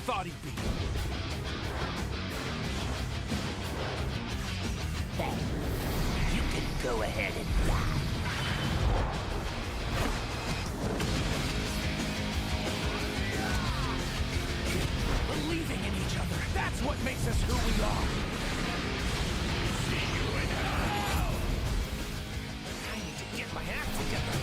thought he'd be. Then you can go ahead and die. Believing in each other, that's what makes us who we are. See you in hell! I need to get my act together.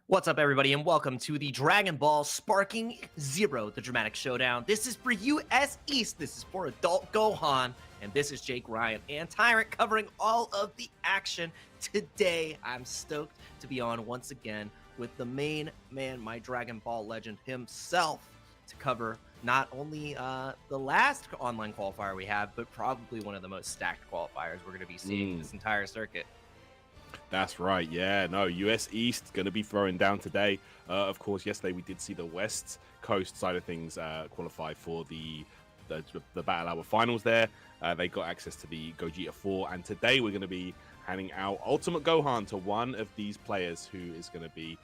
What's up, everybody, and welcome to the Dragon Ball Sparking Zero, the Dramatic Showdown. This is for US East, this is for Adult Gohan, and this is Jake Ryan and Tyrant covering all of the action today. I'm stoked to be on once again with the main man, my Dragon Ball legend himself, to cover not only the last online qualifier we have, but probably one of the most stacked qualifiers we're going to be seeing this entire circuit. That's right. Yeah, no, US East going to be throwing down today. Of course, yesterday we did see the West Coast side of things qualify for the Battle Hour finals there. They got access to the Gogeta 4, and today we're going to be handing out Ultimate Gohan to one of these players who is going to be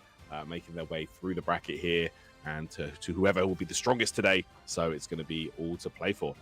making their way through the bracket here, and to whoever will be the strongest today. So it's going to be all to play for.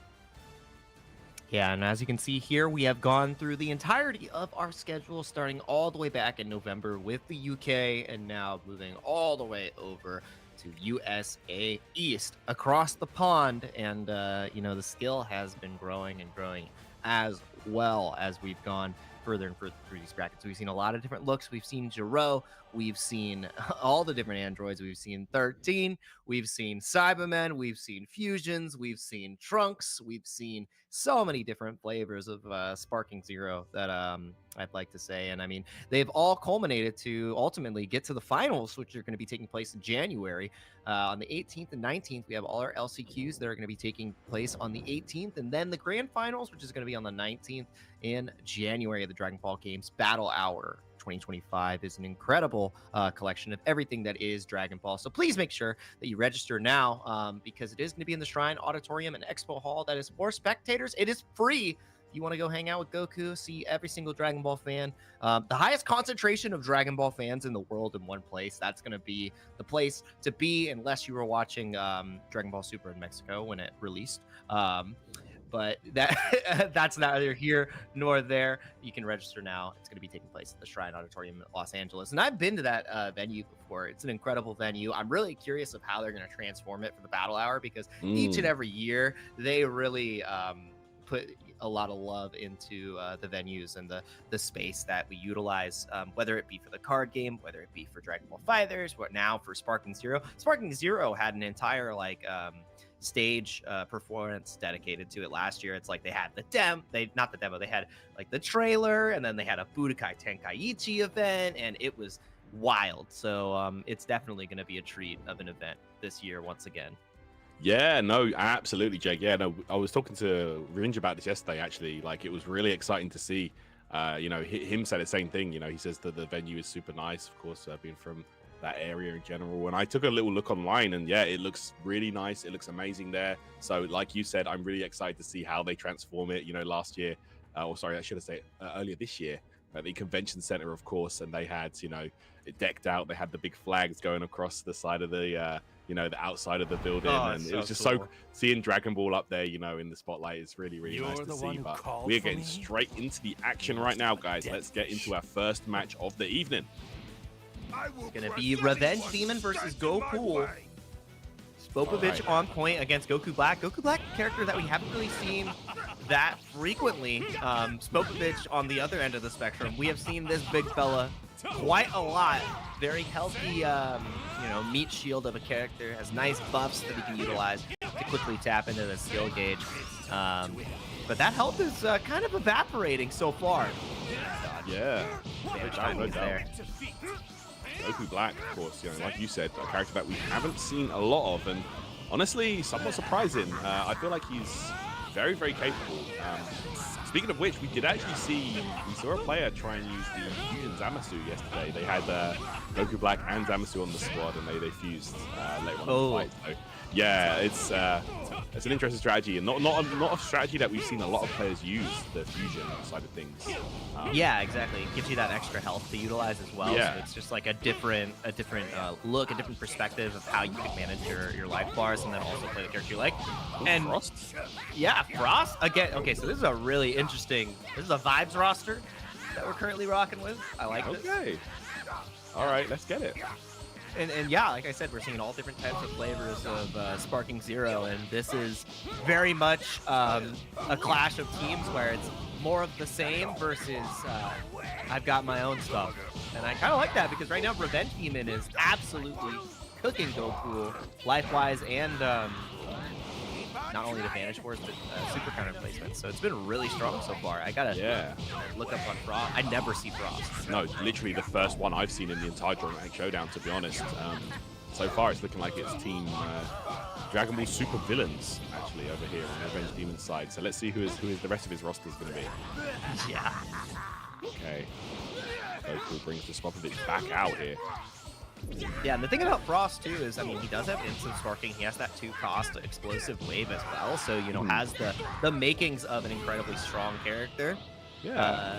Yeah, and as you can see here, we have gone through the entirety of our schedule, starting all the way back in November with the UK, and now moving all the way over to USA East across the pond. And, you know, the skill has been growing and growing as well as we've gone further and further through these brackets. We've seen a lot of different looks. We've seen Jiro, we've seen all the different androids. We've seen 13, we've seen Cybermen, we've seen Fusions, we've seen Trunks, we've seen so many different flavors of Sparking Zero that I'd like to say. And I mean, they've all culminated to ultimately get to the finals, which are going to be taking place in January. On the 18th and 19th, we have all our LCQs that are going to be taking place on the 18th, and then the grand finals, which is going to be on the 19th in January. Of the Dragon Ball Games Battle Hour 2025 is an incredible collection of everything that is Dragon Ball. So please make sure that you register now because it is going to be in the Shrine Auditorium and Expo Hall. That is for spectators. It is free. You want to go hang out with Goku, see every single Dragon Ball fan, the highest concentration of Dragon Ball fans in the world in one place. That's going to be the place to be, unless you were watching Dragon Ball Super in Mexico when it released. But that's neither here nor there. You can register now. It's going to be taking place at the Shrine Auditorium in Los Angeles. And I've been to that venue before. It's an incredible venue. I'm really curious of how they're going to transform it for the Battle Hour, because each and every year they really put a lot of love into the venues and the space that we utilize, whether it be for the card game, whether it be for Dragon Ball FighterZ, what now for Sparking Zero. Sparking Zero had an entire stage performance dedicated to it last year. It's like they had they had like the trailer, and then they had a Budokai Tenkaichi event, and it was wild. So it's definitely going to be a treat of an event this year once again. Yeah, no, absolutely, Jake. Yeah, no, I was talking to Ringe about this yesterday, actually. Like, it was really exciting to see, you know, him say the same thing. You know, he says that the venue is super nice, of course, being from that area in general. And I took a little look online, and yeah, it looks really nice. It looks amazing there. So like you said, I'm really excited to see how they transform it. You know, last year, or sorry, I should have said earlier this year, at the convention center, of course, and they had, you know, it decked out. They had the big flags going across the side of the you know, the outside of the building, and it was just cool. So seeing Dragon Ball up there, you know, in the spotlight is really, really nice to see. But we're getting straight into the action right now, guys. Let's get into our first match of the evening. It's gonna be Revenge Demon versus Goku. Spopovich on point against Goku Black. Goku Black, a character that we haven't really seen that frequently. Spopovich on the other end of the spectrum, we have seen this big fella quite a lot. Very healthy, you know, meat shield of a character. Has nice buffs that he can utilize to quickly tap into the skill gauge. But that health is kind of evaporating so far. Yeah. Damage No timing doubt. there. Goku Black, of course, you know, like you said, a character that we haven't seen a lot of, and honestly, somewhat surprising. I feel like he's very, very capable. Speaking of which, we saw a player try and use the Fusion Zamasu yesterday. They had Goku Black and Zamasu on the squad, and they fused later on in the fight. So, yeah, it's an interesting strategy, and not a strategy that we've seen a lot of players use, the fusion side of things. Yeah, exactly. It gives you that extra health to utilize as well. Yeah. So it's just like a different look, a different perspective of how you can manage your life bars, and then also play the character you like. And Frost? yeah, Frost again. Okay, so this is a really interesting. This is a vibes roster that we're currently rocking with. I like this. Okay. All right, let's get it. And yeah, like I said, we're seeing all different types of flavors of Sparking Zero, and this is very much a clash of teams where it's more of the same versus I've got my own stuff. And I kind of like that because right now Revenge Demon is absolutely cooking Goku life-wise and not only the Vanish Force, but super counter placement. So it's been really strong so far. I gotta look up on Frost. I never see Frost. No, literally the first one I've seen in the entire DRAMATIC Showdown, to be honest. So far, it's looking like it's Team Dragon Ball Super Villains, actually, over here on the Revenge Demon side. So let's see who is the rest of his roster is going to be. Yeah. Okay. Goku brings the Spopovich back out here. Yeah, and the thing about Frost too is, I mean, he does have instant sparking. He has that 2-cost explosive wave as well, so you know has the makings of an incredibly strong character. Yeah.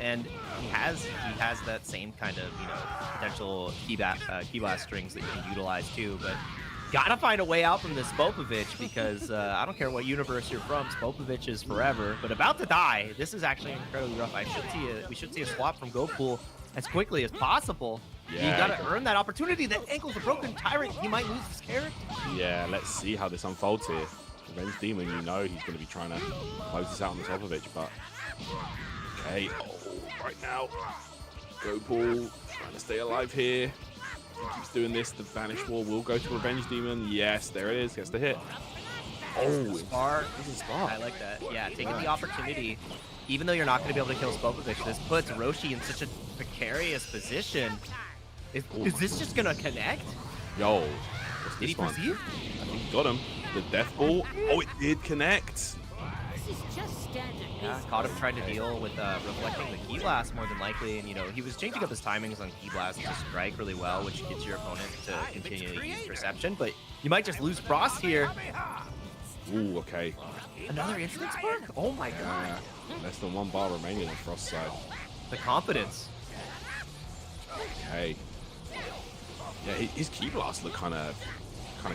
And he has that same kind of potential key blast strings that you can utilize too. But gotta find a way out from this Spopovich because I don't care what universe you're from, Spopovich is forever. But about to die. This is actually incredibly rough. We should see a swap from Goku as quickly as possible. Yeah, you gotta earn that opportunity. That ankle's a broken tyrant. He might lose his character. Yeah, let's see how this unfolds here. Revenge Demon, you know he's going to be trying to close this out on the Spopovich, but okay. Oh, right now, Goku trying to stay alive here. He keeps doing this. The Vanish Wall will go to Revenge Demon. Yes, there it is. Gets the hit. Oh, Spark. this is Spark. I like that. Yeah, taking the opportunity. Even though you're not going to be able to kill Spopovich, this puts Roshi in such a precarious position. Is this just going to connect? Yo, what's Did he this one? perceive? I think he got him. The Death Ball. Oh, it did connect. This is just standard Yeah, business. caught him trying to deal with reflecting the Key Blast more than likely, and he was changing up his timings on Key Blast to strike really well, which gets your opponent to continue to use Perception, but you might just lose Frost here. Ooh, okay. Another instant spark? Oh my god. Less than 1 bar remaining on Frost's side. The confidence. Okay. Yeah, his Key Blasts look kind of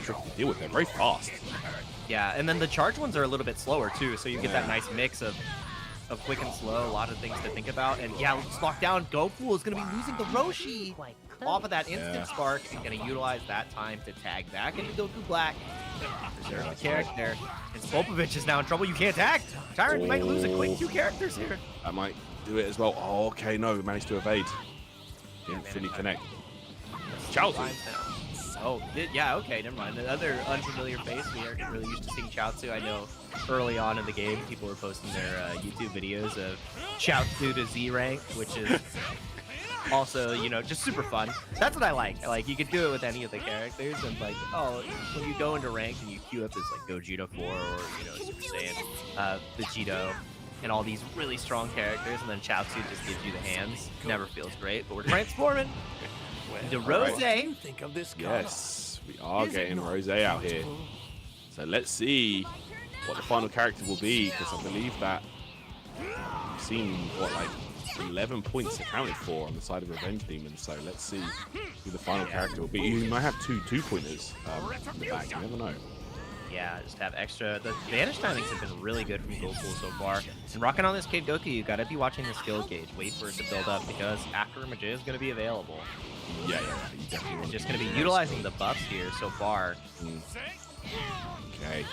tricky to deal with. They're very fast. Yeah, and then the charge ones are a little bit slower too, so you get that nice mix of quick and slow, a lot of things to think about. And yeah, let's lock down. Goku is going to be losing the Roshi off of that instant spark. He's going to utilize that time to tag back into Goku Black. Preserve the character. And Spopovich is now in trouble. You can't tag. Tyrant might lose a quick 2 characters here. That might do it as well. Oh, okay, no, managed to evade. Didn't fully connect. Chaozu. Oh, yeah, okay, never mind. Another unfamiliar face. We aren't really used to seeing Chaozu. I know early on in the game, people were posting their YouTube videos of Chaozu to Z rank, which is also, just super fun. That's what I like. Like, you could do it with any of the characters, and like, oh, when you go into rank and you queue up this like Gogeta 4 or Super Saiyan, Vegito, and all these really strong characters, and then Chaozu just gives you the hands. Never feels great, but we're transforming. The Rose. Think of this Yes, we are getting Rose out here. So let's see what the final character will be, because I believe that we've seen, what, like 11 points accounted for on the side of Revenge Demon. So let's see who the final character will be. You might have two pointers in the back, you never know. Yeah, just have extra. The Vanish timings have been really good from Goku so far. And rocking on this Kid Goku, you gotta be watching the skill gauge. Wait for it to build up because after Majay is gonna be available. Yeah, you definitely want Just gonna be utilizing the buffs here so far. Okay.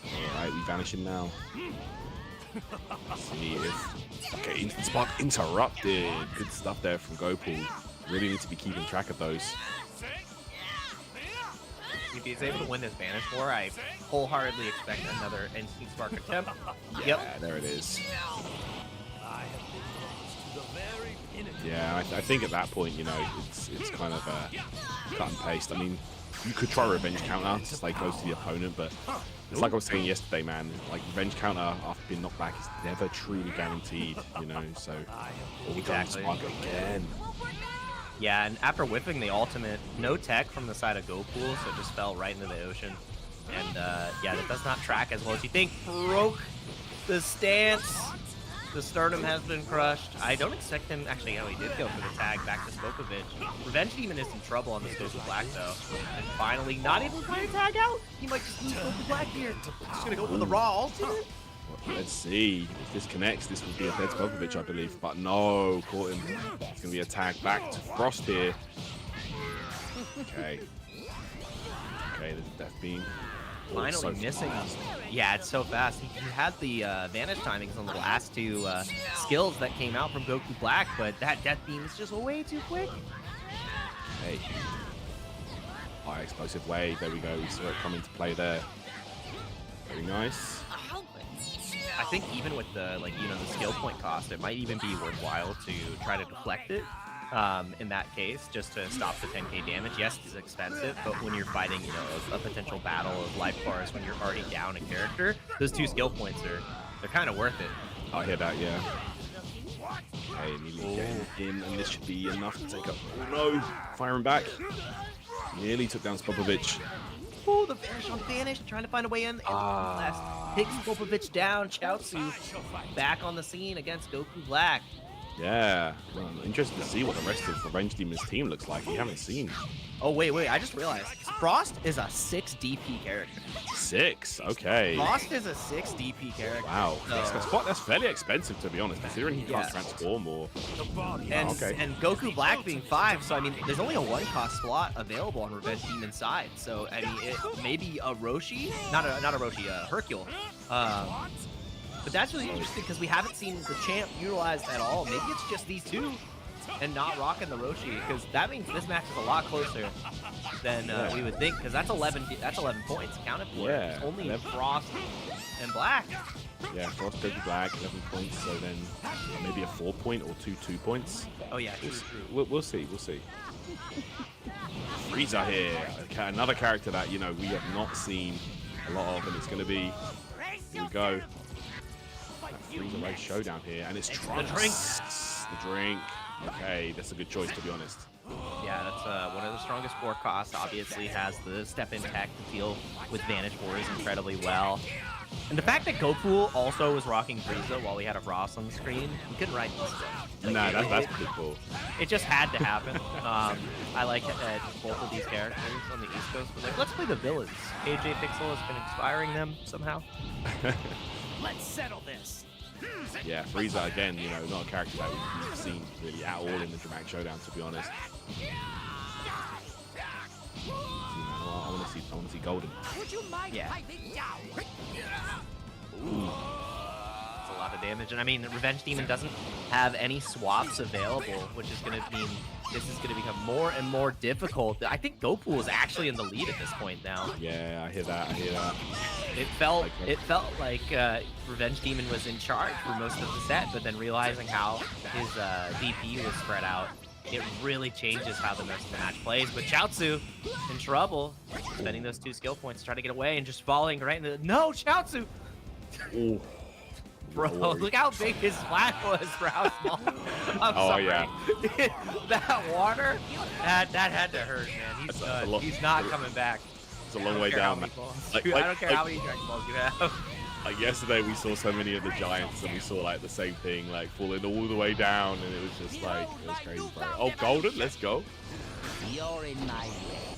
All right, we vanish him now. Let's see if... Okay, instant spark interrupted. Good stuff there from Gopal. Really need to be keeping track of those. If he's able to win this Vanish War, I wholeheartedly expect another instant spark attempt. Yeah, there it is. Yeah, I think at that point, you know, it's kind of cut and paste. I mean, you could try revenge counter to stay close to the opponent, but it's like I was saying yesterday, man. Like revenge counter after being knocked back is never truly guaranteed, you know. So Exactly. spark again. Yeah, and after whipping the ultimate, no tech from the side of Gopal, so it just fell right into the ocean. And yeah, that does not track as well as you think. Broke the stance. The sternum has been crushed. I don't expect him. Actually, no, he did go for the tag back to Spokovich. Revenge Demon is in trouble on this Goku Black, though. And finally, not able to find a tag out. He might just lose Goku Black here. Just gonna go for the raw ultimate. Let's see if this connects. This would be a dead Spokovich, I believe, but no, caught him. It's gonna be a tag back to Frost here. Okay. Okay, there's Death Beam. Finally So missing. fast. Yeah, it's so fast. He had the Vanish timings on the last two skills that came out from Goku Black, but that Death Beam is just way too quick. Hey. High explosive wave. There we go. We saw it come into play there. Very nice. I think even with the the skill point cost, it might even be worthwhile to try to deflect it. In that case, just to stop the 10k damage. Yes, it's expensive, but when you're fighting, a potential battle of life bars when you're already down a character, those 2 skill points they're kind of worth it. I hear that, yeah. Okay, immediately getting in, and this should be enough to take up. Oh no! Firing back. Nearly took down Spopovich. Oh, the Vanish on Vanish, trying to find a way in. And last picks Spopovich down. Chaozu back on the scene against Goku Black. Yeah, well, I'm interested to see what the rest of Revenge Demon's team looks like. We haven't seen. Oh, wait, I just realized. Frost is a 6 DP character. 6, okay. Frost is a 6 DP character. Wow, So, that's fairly expensive to be honest, considering he can't Yeah. transform or. and, okay. and Goku Black being 5, so I mean, there's only a 1-cost slot available on Revenge Demon's side. So I mean, it may be a Roshi, not a Roshi, Hercule. But that's really interesting because we haven't seen the champ utilized at all. Maybe it's just these two and not rocking the Roshi, because that means this match is a lot closer than we would think, because that's 11 points accounted for. Yeah, It's only 11. Frost and Black. Yeah, Frost Goku Black, 11 points, so then maybe a 4-point or 2 points. Oh yeah, true. We'll see. Frieza here, okay, another character that we have not seen a lot of, and it's going to be. Here we go. Frieza race showdown here, and it's Trunks. The drink. Okay, that's a good choice to be honest. Yeah, that's one of the strongest 4 costs. Obviously has the step in tech to deal with Vanish Wars incredibly well. And the fact that Goku also was rocking Frieza while we had a Ross on the screen, we couldn't write this down. Nah, that's pretty cool. It just had to happen. I like that both of these characters on the East Coast were like, let's play the villains. AJ Pixel has been inspiring them somehow. Let's settle this. Yeah, Frieza again, not a character that we've seen really at all in the Dramatic Showdown, to be honest. I want to see Golden. Would you mind Yeah. piping down? Ooh. That's a lot of damage. And I mean, Revenge Demon doesn't have any swaps available, which is going to mean this is going to become more and more difficult. I think Goku is actually in the lead at this point now. Yeah, I hear that. It felt like Revenge Demon was in charge for most of the set, but then realizing how his DP was spread out, it really changes how the rest of the match plays. But Chaozu in trouble, spending those 2 skill points to try to get away and just falling right into the... No, Chaozu! Ooh. Bro, look how big his splash was for how small. I'm sorry. Yeah. That water, that had to hurt, man. He's done. He's not coming back. It's a long way down, man. I don't care how many Dragon Balls you have. Like yesterday, we saw so many of the giants, and we saw like the same thing, like falling all the way down, and it was just like it was crazy, bro. Oh, Golden, let's go. You're in my way.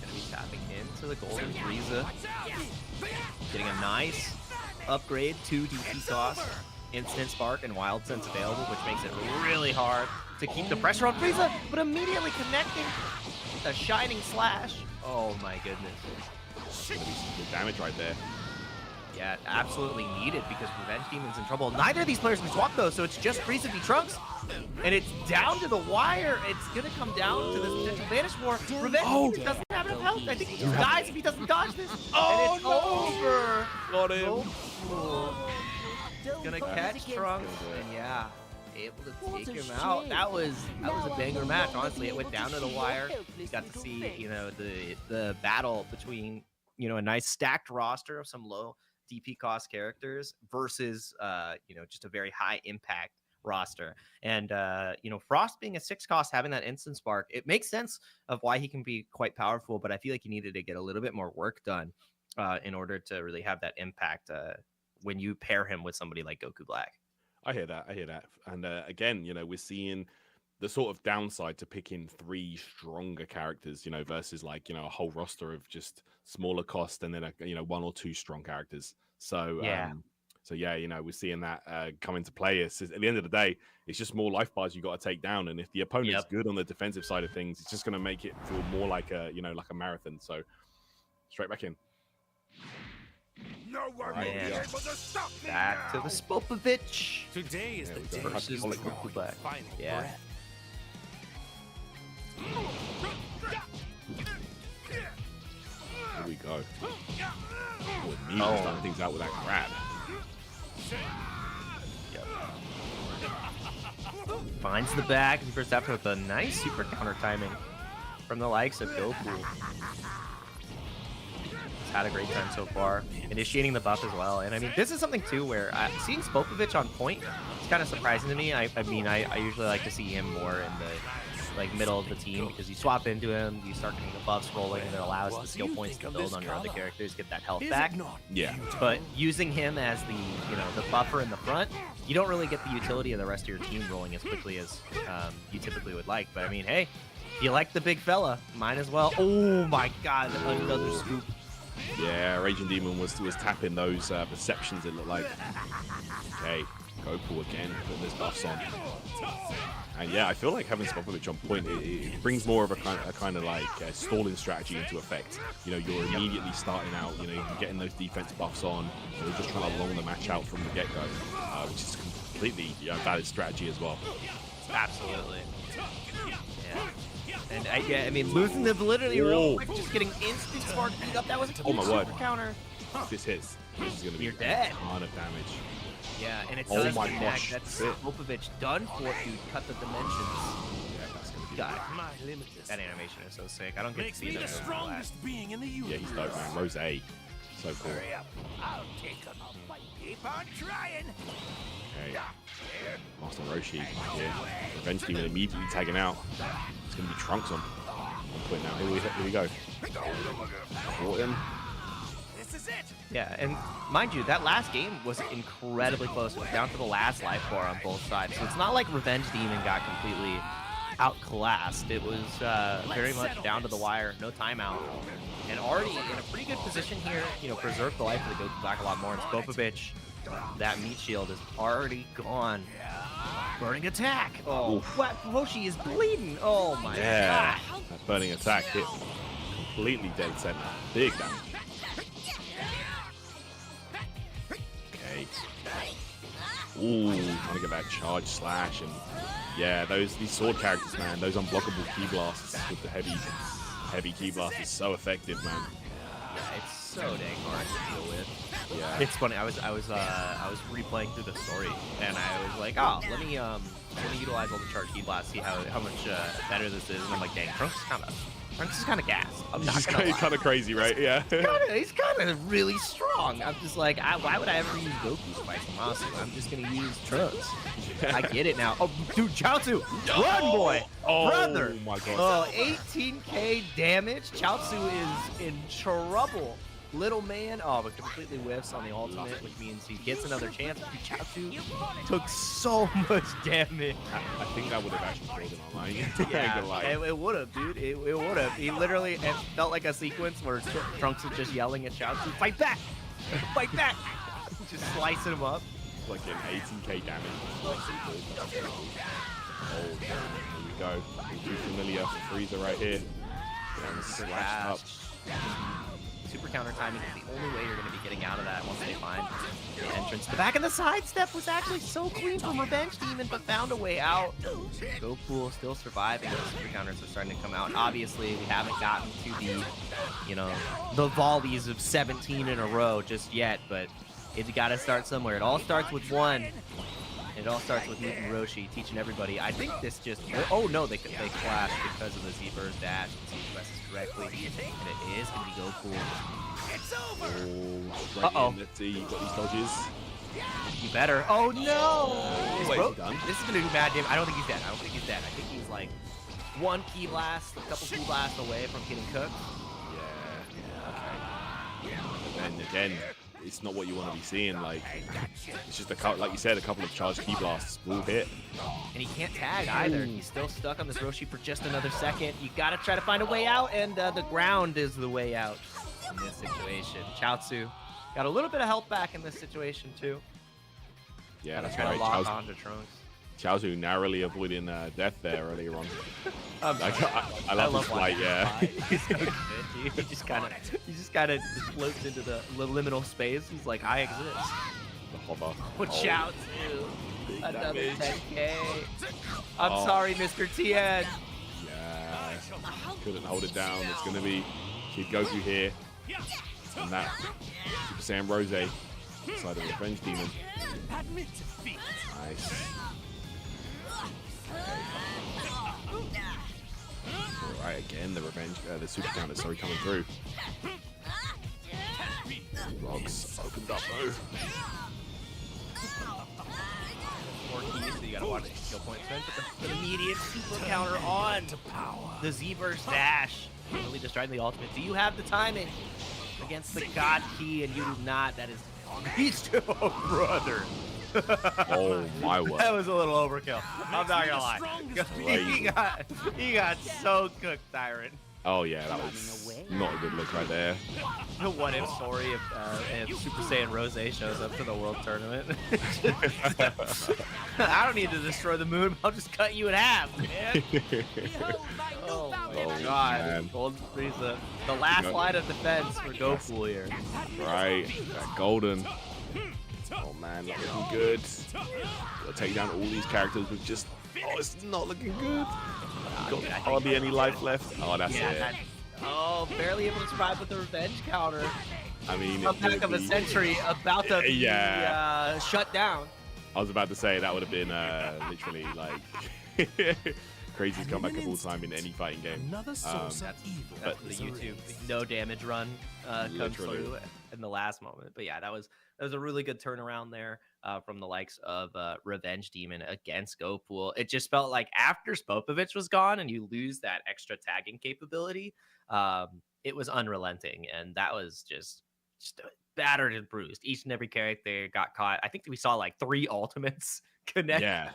Gonna be tapping into the Golden Frieza, getting a nice upgrade to DP cost, Instant Spark and Wild Sense available, which makes it really hard to keep the pressure on Frieza, but immediately connecting a Shining Slash. Oh my goodness. Gonna be some good damage right there. Yeah, absolutely needed because Revenge Demon's in trouble. Neither of these players can swap though, so it's just Frieza v Trunks. And it's down to the wire. It's gonna come down to this potential Vanish War. Revenge Demon doesn't have enough health. I think he just dies if he doesn't dodge this. Oh, and it's over. Got him. Gonna catch Trunks, and yeah, able to take him out. That was a banger match. Honestly, it went down to the wire. You got to see, you know, the battle between, you know, a nice stacked roster of some low DP cost characters versus, you know, just a very high impact roster. And you know, Frost being a 6 cost, having that instant spark, it makes sense of why he can be quite powerful. But I feel like he needed to get a little bit more work done in order to really have that impact when you pair him with somebody like Goku Black. I hear that. And again, you know, we're seeing the sort of downside to picking 3 stronger characters, you know, versus like, you know, a whole roster of just smaller cost and then, you know, 1 or 2 strong characters. So, yeah, you know, we're seeing that come into play. It's at the end of the day, it's just more life bars you got to take down. And if the opponent's good on the defensive side of things, it's just going to make it feel more like a, you know, like a marathon. So straight back in. No one will be able to stop me Back now. to the Spopovich. Today is the day versus the Goku Black. final Yeah. breath. Here we go. Oh, me starting things out with that grab. Finds the back and first after with a nice super counter timing from the likes of Goku. He's had a great time so far, initiating the buff as well. And I mean, this is something too where seeing Spopovich on point is kind of surprising to me. I mean, I usually like to see him more in the like middle of the team because you swap into him, you start getting the buffs rolling, and it allows the skill points to build on your other characters, get that health back. Yeah. But using him as the, you know, the buffer in the front, you don't really get the utility of the rest of your team rolling as quickly as you typically would like. But I mean, hey, if you like the big fella, might as well. Oh my God, another scoop. Yeah, Raging Demon was tapping those perceptions, it looked like. Okay, Goku again, putting his buffs on. And yeah, I feel like having Spopovich on point, it brings more of a kind of like stalling strategy into effect. You know, you're immediately starting out, you know, you're getting those defense buffs on, and you're just trying to long the match out from the get-go, which is completely valid strategy as well. Absolutely. Yeah. And I mean, losing the validity real quick, just getting instant spark beat up. That was a huge super counter. If this hits, this is going to be You're dead. a ton of damage. Yeah, and it Oh does my connect. gosh. That's Spopovich done for, dude. Cut the dimensions. Yeah, that's going to be God, My limitless that animation is so sick. I don't get to makes see me that. the strongest being in the universe. Yeah, he's dope, man. Rose. So cool. Hurry up. I'll take him. Keep on trying. Okay. Master Roshi. Yeah. Revenge Demon immediately tagging out. It's going to be Trunks on point now. Here we go. Caught him. This is it. Yeah, and mind you, that last game was incredibly close. It was down to the last life bar on both sides. So it's not like Revenge Demon got completely outclassed. It was very much down to the wire, no timeout. And already in a pretty good position here, you know, preserve the life of the Goku Black a lot more. And Spopovich, that meat shield is already gone. Burning attack. Oh, what? Roshi is bleeding. Oh my God. That burning attack hit completely dead center. Big damage. Okay. Ooh, trying to get that charge slash, and yeah, these sword characters, man, those unblockable key blasts with the heavy key blast is so effective, man. Yeah, it's so dang hard to deal with. Yeah. It's funny. I was replaying through the story, and I was like, oh, let me utilize all the charge key blasts, see how much better this is. And I'm like, dang, Trunks is kind of gassed. I'm not gonna lie. He's kind of crazy, right? Yeah. He's kind of really strong. I'm just like, why would I ever use Goku Spike from Masu? I'm just gonna use Trunks. I get it now. Oh, dude, Chaozu, run, boy, brother. Oh my God. Oh, 18k damage. Chaozu is in trouble. Little man, but completely whiffs on the ultimate, which means he gets another chance. Chaozu took so much damage. I think that would have actually killed him online. Yeah, it would have, dude. It would have. He literally, it felt like a sequence where Trunks was just yelling at Chaozu, "Fight back! Fight back!" Just slicing him up. Like an 18k damage. Oh, here we go. Too familiar for Frieza right here. And slashed up. super counter timing is the only way you're going to be getting out of that once they find the entrance. The back and the side step was actually so clean from Revenge Demon, but found a way out. GoPool still surviving. The super counters are starting to come out. Obviously, we haven't gotten to the, you know, the volleys of 17 in a row just yet, but it's got to start somewhere. It all starts with one. It all starts with Newton Roshi teaching everybody. I think this just... Oh, no, they clash because of the Z-Burst dash. If he presses correctly. And it is going to be GoPool. Oh, right in. Let's see. You got these dodges. You better. Oh, no! Wait, is he done? This is going to do mad damage. I don't think he's dead. I think he's like one key blast, a couple key blasts away from getting cooked. Yeah. Okay. And then again, it's not what you want to be seeing. Like, it's just like you said, a couple of charged key blasts will hit. And he can't tag either. He's still stuck on this Roshi for just another second. You got to try to find a way out, and the ground is the way out in this situation. Chaozu got a little bit of health back in this situation too. Yeah, that's trying right. to lock onto Trunks. Chaozu narrowly avoiding death there earlier on. Like, I love his flight, yeah. He's so good, dude. He just kind of floats into the liminal space. He's like, I exist. The hover. Watch out, too. Another 10K. I'm sorry, Mr. Tien. Yeah. Couldn't hold it down. It's going to be Kid Goku here. And that Super Saiyan Rose side of the Revenge Demon. Nice. Alright, again, the revenge, the super counter, sorry, coming through. Logs opened up though. More keys, so you gotta watch the skill point spend, but the immediate super counter on to power. The Z-Burst dash. Really just trying the ultimate. Do you have the timing against the God Key? And you do not. That is beast. Oh, brother. Oh my word. That was a little overkill. I'm not gonna lie. He got so cooked, Tyrant. Oh yeah, that was not a good look right there. What if story if Super Saiyan Rose shows up to the World Tournament? I don't need to destroy the moon. I'll just cut you in half, man. Oh my god. Man. Golden Frieza. The last line of defense for GoPool here. Right. That golden. Oh man, not looking good. Gotta take down all these characters with just... Oh, it's not looking good. Got hardly any life left. Oh, that's it. Oh, barely able to survive with the revenge counter. I mean, a back of a century about to be shut down. I was about to say that would have been literally like craziest comeback of all time in any fighting game. Another source of evil. But the YouTube no damage run comes through in the last moment. But yeah, that was a really good turnaround there from the likes of Revenge Demon against GoPool. It just felt like after Spopovich was gone and you lose that extra tagging capability, it was unrelenting, and that was just battered and bruised. Each and every character got caught. I think we saw like 3 ultimates connect. Yeah,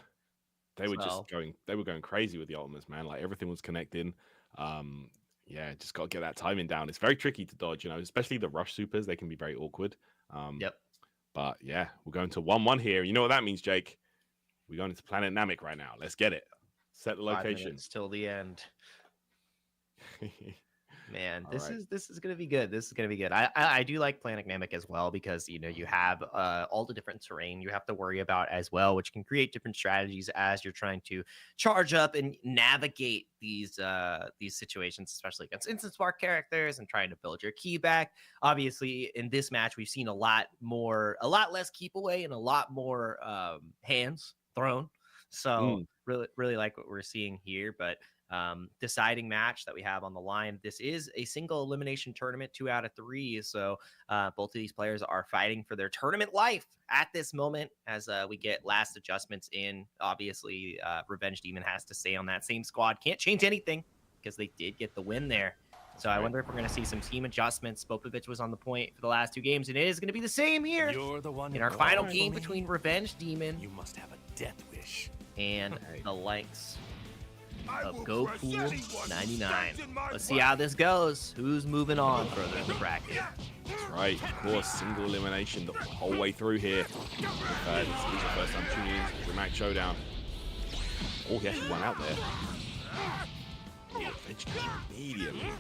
they were just going crazy with the ultimates, man. Like everything was connecting. Yeah, just got to get that timing down. It's very tricky to dodge, you know, especially the rush supers. They can be very awkward. Yep. But yeah, we're going to 1-1 here. You know what that means, Jake? We're going into Planet Namek right now. Let's get it. Set the location. Till the end. Man, this is gonna be good. This is gonna be good. I do like Planet Namek as well because you know you have all the different terrain you have to worry about as well, which can create different strategies as you're trying to charge up and navigate these situations, especially against instant spark characters and trying to build your key back. Obviously, in this match, we've seen a lot less keep away and a lot more hands thrown. So really like what we're seeing here, but. Deciding match that we have on the line. This is a single elimination tournament, 2 out of 3. So both of these players are fighting for their tournament life at this moment as we get last adjustments in. Obviously, Revenge Demon has to stay on that same squad. Can't change anything because they did get the win there. So I wonder if we're going to see some team adjustments. Spopovich was on the point for the last 2 games, and it is going to be the same here. You're the one in our final game between Revenge Demon. You must have a death wish. And the likes of GoPool 99. Let's see how this goes. Who's moving on further in the bracket? That's right, of course, single elimination the whole way through here. This is your first time tuning in to Dramatic Showdown. Oh, he actually won out there. Immediately.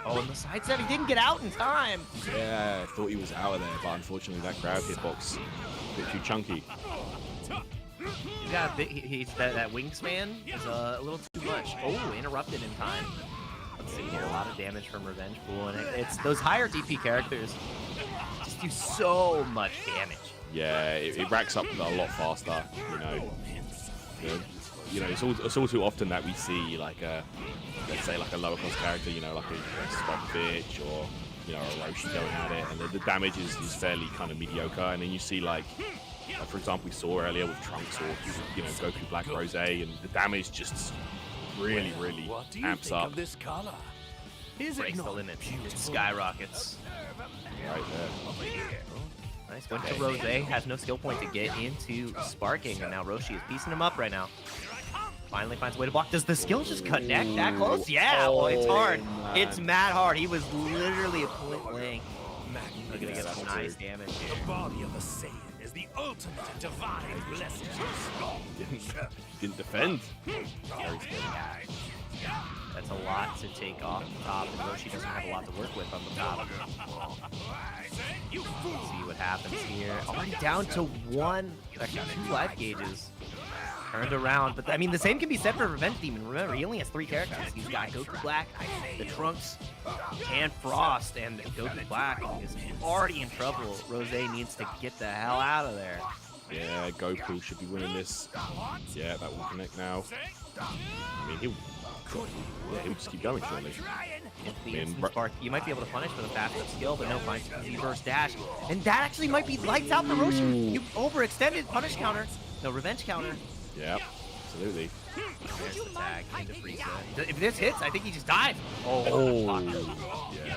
Oh, and the side step, he didn't get out in time. Yeah, I thought he was out of there, but unfortunately that grab hitbox a bit too chunky. He's got a bit, that wingspan is a little too much. Oh, interrupted in time. Let's see here, a lot of damage from Revenge Pool, and it's those higher DP characters just do so much damage. Yeah, it racks up a lot faster, you know. You know, it's all too often that we see like a, let's say like a lower cost character, you know, like a Spec or, you know, a Roshi going at it, and the damage is fairly kind of mediocre, and then you see like for example, we saw earlier with Trunks or, you know, Goku Black Rose, and the damage just really amps up. This color? Breaks the limit, just skyrockets. Right there. Nice, went to Rose, has no skill point to get into Sparking, and now Roshi is piecing him up right now. Finally finds a way to block. Does the skill just connect that close? Yeah, well, it's hard. Man. It's mad hard. He was literally a point blank. We're gonna get some nice damage here. The body of a Saiyan is the ultimate in divine blessing. Didn't defend. That's a lot to take off the top, and Roshi doesn't have a lot to work with on the top. Let's see what happens here. Already down to one, actually 2 life gauges. Turned around, but I mean, the same can be said for Revenge Demon. Remember, he only has 3 characters. He's got Goku Black, the Trunks, and Frost, and Goku Black is already in trouble. Rose needs to get the hell out of there. Yeah, Goku should be winning this. Yeah, that will connect now. I mean, he'll just keep going, surely. Into the instant spark, you might be able to punish with a fast up skill, but no, finds the reverse dash. And that actually might be lights out for Roshi. You overextended punish counter. No, revenge counter. Yeah, absolutely. There's the tag into Frieza. If this hits, I think he just died. Oh, yeah.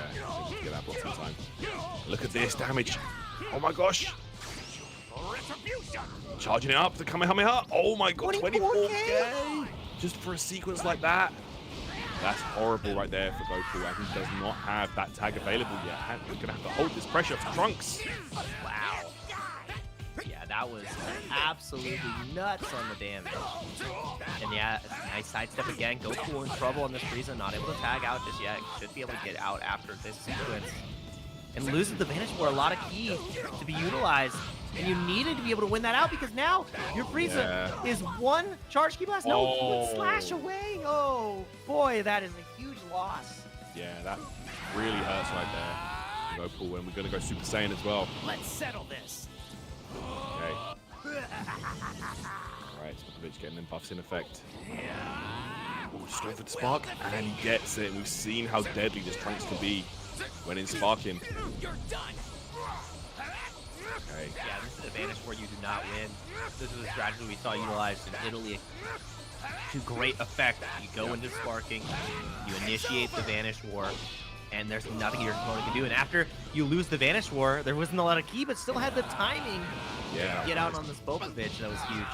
Get that block in time. Look at this damage. Oh my gosh. Charging it up, the Kamehameha. Oh my god, 24K. Just for a sequence like that. That's horrible right there for Goku, and he does not have that tag available yet. He's gonna have to hold this pressure for Trunks. Wow. Yeah, that was absolutely nuts on the damage. And yeah, nice sidestep again. Goku in trouble on this Frieza, not able to tag out just yet. Should be able to get out after this sequence. And loses the Vanish for a lot of key to be utilized. And you needed to be able to win that out because now your Frieza is 1 charge key blast, no, 1 slash away. Oh boy, that is a huge loss. Yeah, that really hurts right there. Goku, and we're gonna go Super Saiyan as well. Let's settle this. Okay. Alright, Spopovich getting them buffs in effect. Ooh, straight for the spark, and he gets it. We've seen how deadly this Trunks can be when in sparking. You're done. Okay. Yeah, this is a Vanish where you do not win. This is a strategy we saw utilized in Italy to great effect. You go into sparking, you initiate the Vanish War, and there's nothing your opponent can do. And after you lose the Vanish War, there wasn't a lot of key, but still had the timing to get out on this Spopovich. That was huge.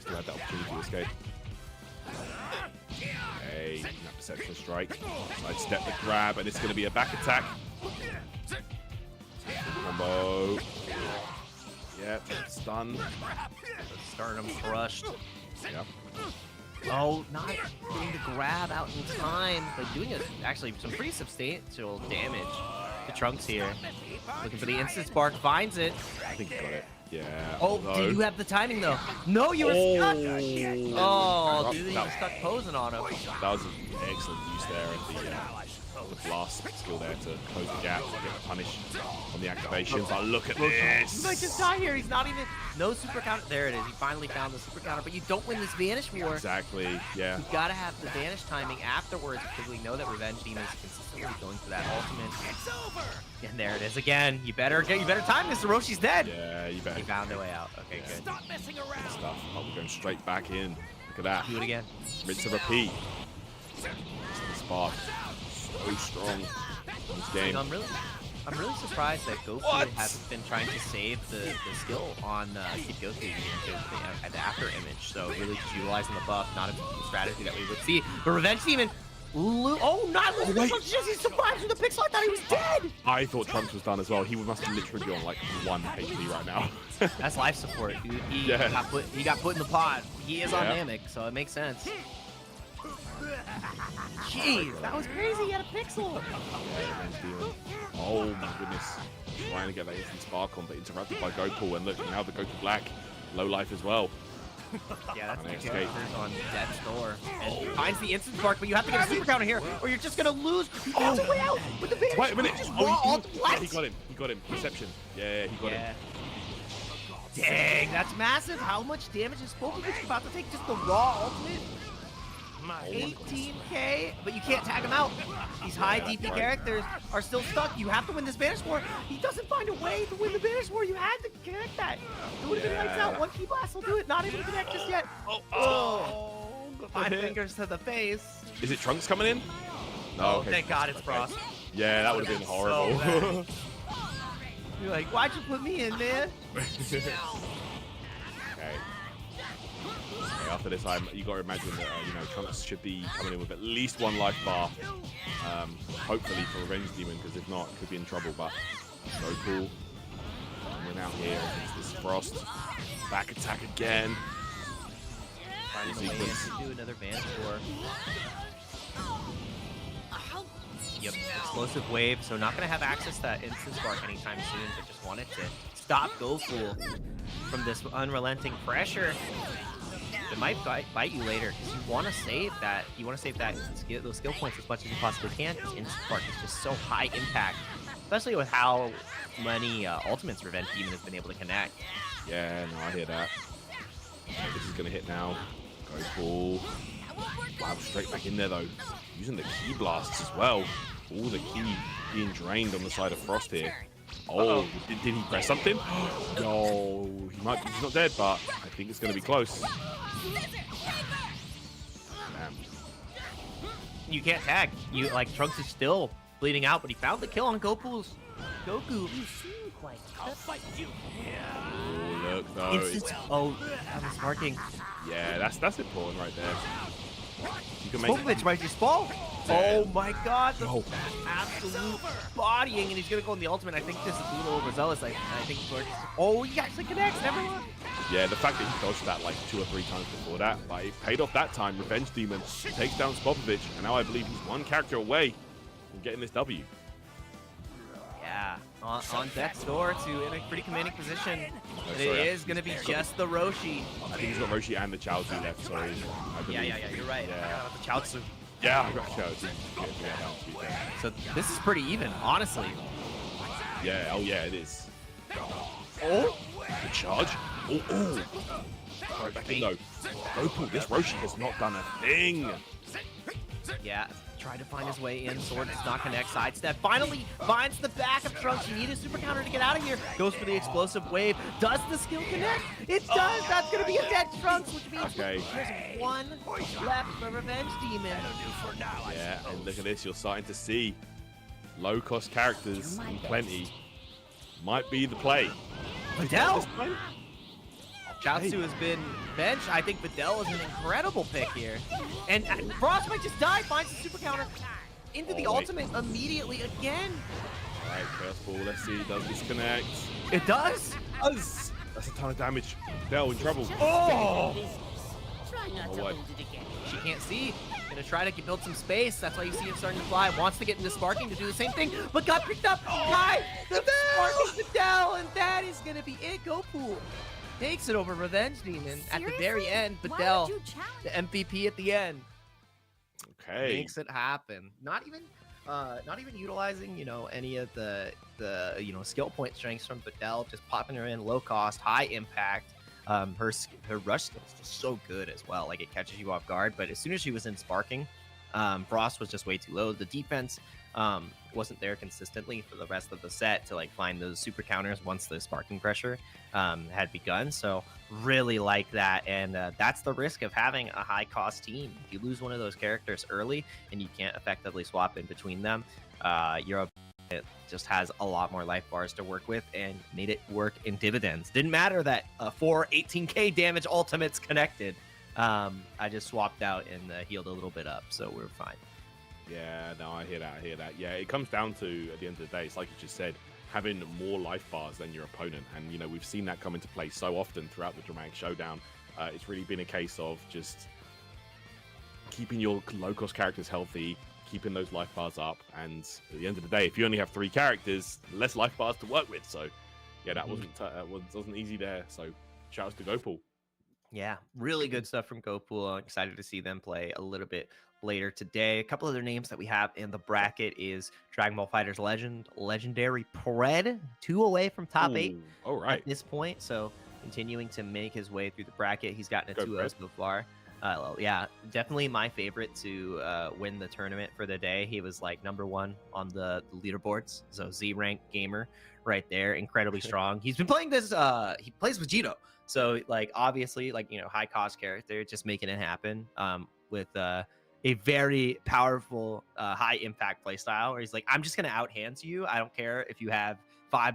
Still had that opportunity to escape. Okay, that perception strike. Sidestep the grab, and it's going to be a back attack. Combo. Yep, stun. Sternum crushed. Yep. Oh, not getting the grab out in time, but doing actually some pretty substantial damage to Trunks here. Looking for the instant spark, finds it. I think he got it. Yeah. Oh, do you have the timing though? No, you were stuck. Oh, dude, he was stuck posing on him. That was an excellent use there at the blast skill there to close the gap, get the punish on the activations. But look at this. He might just die here. He's not even, no super counter. There it is. He finally found the super counter, but you don't win this Vanish War. Exactly, yeah. You gotta have the Vanish timing afterwards because we know that Revenge Demon is consistently going for that ultimate. It's over. And there it is again. You better time this. Roshi's dead. Yeah, you better. He found a way out. Okay, good. Stop messing around. Good stuff. Oh, we're going straight back in. Look at that. Do it again. Rinse and repeat. The spark. So strong in this game. I'm really surprised that Goku hasn't been trying to save the skill on Kid Goku here at the after image. So really just utilizing the buff, not a strategy that we would see. But Revenge Demon, not he survived with the pixel. I thought he was dead. I thought Trunks was done as well. He must have literally be on like 1 HP right now. That's life support, dude. He got put in the pod. He is on Namek, so it makes sense. Jeez, that was crazy. He had a pixel. Revenge Demon. Oh my goodness. Trying to get that instant spark on, but interrupted by Goku. And look, now the Goku Black. Low life as well. Yeah, that's the escape. characters on Death's Door. And finds the instant spark, but you have to get a super counter here, or you're just gonna lose. He finds a way out with the vanish. Wait a minute. Just Oh, raw all yeah, he got him. He got him. Reception. Yeah, he got him. Dang, that's massive. How much damage is Spokovich about to take? Just the raw ultimate? 18k, but you can't tag him out. These high DP characters are still stuck. You have to win this Vanish War. He doesn't find a way to win the Vanish War. You had to connect that. It would have been lights out. One key blast will do it. Not able to connect just yet. Oh. 5 fingers to the face. Is it Trunks coming in? No. Oh, Okay. thank God it's Frost. Yeah, that would have been horrible. So You're like, why'd you put me in, man? Okay. After this, you got to imagine that you know, Trunks should be coming in with at least 1 life bar, hopefully for Revenge Demon, because if not, could be in trouble. But so cool. And we're now here against this Frost. Back attack again. Finding a way to do another Vanish War. Yep, explosive wave, so not going to have access to that instant spark anytime soon, but just wanted to stop GoFool from this unrelenting pressure. It might bite you later because you want to save that. You want to save those skill points as much as you possibly can. Because instant spark is just so high impact, especially with how many ultimates Revenge Demon has been able to connect. Yeah, no, I hear that. Okay, this is going to hit now. Go full. Wow, straight back in there though. Using the key blasts as well. All the key being drained on the side of Frost here. Oh, did he press something? No, he's not dead, but I think it's going to be close. Damn. You can't tag. Trunks is still bleeding out, but he found the kill on Goku. You seem quite I'll fight you. Oh, look though. Oh, that was marking. Yeah, that's important right there. You can make Spokovich might just fall. Oh my God, the Oh. absolute bodying, and he's gonna go in the ultimate. I think this is a little overzealous. I think oh, he actually connects. Never mind. Yeah, the fact that he dodged that like 2 or 3 times before that, but it paid off that time. Revenge Demon takes down Spopovich, and now I believe he's 1 character away from getting this W. Yeah, on Death's Door to in a pretty commanding position. But sorry, it is gonna be just the Roshi. I think he's got Roshi and the Chaozu left, sorry. I believe. Yeah, you're right. Yeah. The Chaozu. Yeah, I got Chaozu. Yeah, So this is pretty even, honestly. yeah, oh yeah, it is. Oh, The charge. Oh. Sorry, back in though. Goku, this Roshi has not done a thing. yeah. Tried to find his way in. Sword does not connect. Sidestep. Finally finds the back of Trunks. You need a super counter to get out of here. Goes for the explosive wave. Does the skill connect? It does. That's going to be a dead Trunks, which means Okay. there's 1 left for Revenge Demon. Yeah, and look at this. You're starting to see low-cost characters in plenty. Might be the play. Videl. Chaozu has been benched. I think Videl is an incredible pick here. And Frost might just die, finds the super counter into the ultimate immediately again. All right, Chaos Ball. Let's see. Does this connect? It does. Does. That's a ton of damage. Dell in trouble. Oh! Try not Oh, to what? hold it again. She can't see. Gonna try to build some space. That's why you see him starting to fly. Wants to get into sparking to do the same thing, but got picked up by the sparking Videl, and that is gonna be it. Goku takes it over Revenge Demon at the very end. Why Videl, would you challenge? the MVP at the end, Okay. makes it happen. Not even utilizing, any of the skill point strengths from Videl. Just popping her in, low cost, high impact. Her rush skill is just so good as well. Like, it catches you off guard. But as soon as she was in sparking, Frost was just way too low. The defense wasn't there consistently for the rest of the set to find those super counters once the sparking pressure had begun. So really like that, and that's the risk of having a high cost team. If you lose one of those characters early and you can't effectively swap in between them, it just has a lot more life bars to work with, and made it work in dividends. Didn't matter that 4 18k damage ultimates connected. I just swapped out and healed a little bit up, so we're fine. Yeah, no, I hear that. Yeah, it comes down to, at the end of the day, it's like you just said, having more life bars than your opponent. And, we've seen that come into play so often throughout the Dramatic Showdown. It's really been a case of just keeping your low-cost characters healthy, keeping those life bars up, and at the end of the day, if you only have 3 characters, less life bars to work with. So, yeah, that wasn't easy there. So, shout outs to GoPool. Yeah, really good stuff from GoPool. I'm excited to see them play a little bit later today. A couple other names that we have in the bracket is Dragon Ball FighterZ Legend, Legendary Pred, 2 away from top 8 all right. at this point. So continuing to make his way through the bracket. He's gotten a 2-0 so far. Well, yeah, definitely my favorite to win the tournament for the day. He was like #1 on the leaderboards. So Z rank gamer right there, incredibly strong. He's been playing this. He plays Vegito. So, like, obviously, like, high cost character, just making it happen with a very powerful, high impact play style where he's like, I'm just going to outhand you. I don't care if you have 5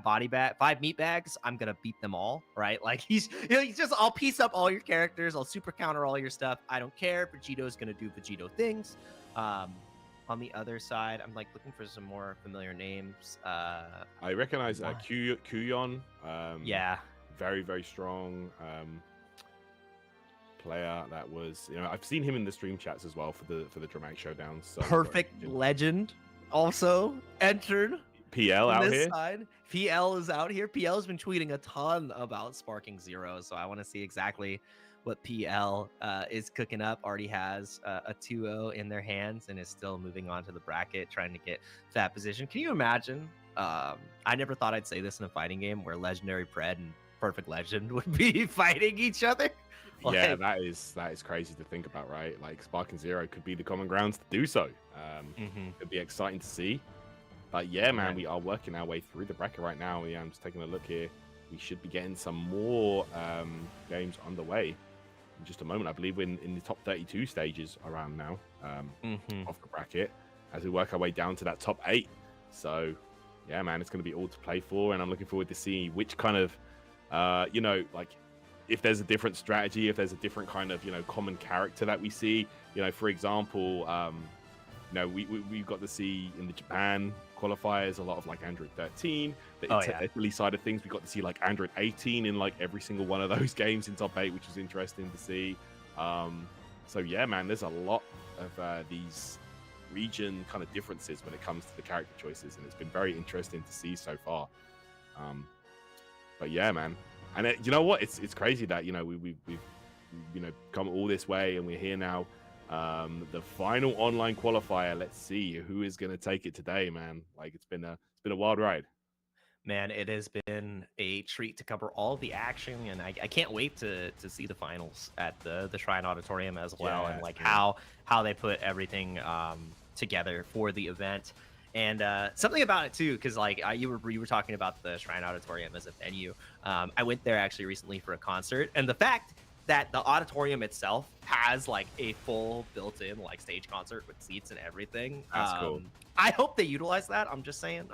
meat bags. I'm going to beat them all. Right. Like, he's just, I'll piece up all your characters. I'll super counter all your stuff. I don't care. Vegito's going to do Vegito things. On the other side, I'm like looking for some more familiar names. I recognize Quyon. Yeah. Very, very strong player. That was, I've seen him in the stream chats as well for the Dramatic Showdown. So Perfect Legend also entered. PL out here. Side. PL is out here. PL has been tweeting a ton about Sparking Zero, so I want to see exactly what PL is cooking up. Already has a 2-0 in their hands and is still moving on to the bracket, trying to get that position. Can you imagine? I never thought I'd say this in a fighting game where Legendary Pred and Perfect Legend would be fighting each other. Yeah, that is crazy to think about, right? Like, Sparking Zero could be the common grounds to do so. It'd be exciting to see. But yeah, man, we are working our way through the bracket right now. Yeah, I'm just taking a look here. We should be getting some more games underway in just a moment. I believe we're in the top 32 stages around now of the bracket as we work our way down to that top 8. So yeah, man, it's going to be all to play for, and I'm looking forward to seeing which kind of like, if there's a different strategy, if there's a different kind of common character that we see. For example, we've got to see in the Japan qualifiers a lot of like Android 13. The Italy side of things, we got to see like Android 18 in like every single one of those games in top 8, which was interesting to see. So yeah, man, there's a lot of these region kind of differences when it comes to the character choices, and it's been very interesting to see so far. But yeah, man, and you know what? It's crazy that we've come all this way and we're here now. The final online qualifier. Let's see who is going to take it today, man. Like, it's been a wild ride. Man, it has been a treat to cover all the action, and I can't wait to see the finals at the Shrine Auditorium as well, and like how they put everything together for the event. And something about it too, because like you were talking about the Shrine Auditorium as a venue. I went there actually recently for a concert, and the fact that the auditorium itself has like a full built-in like stage concert with seats and everything. That's cool. I hope they utilize that. I'm just saying.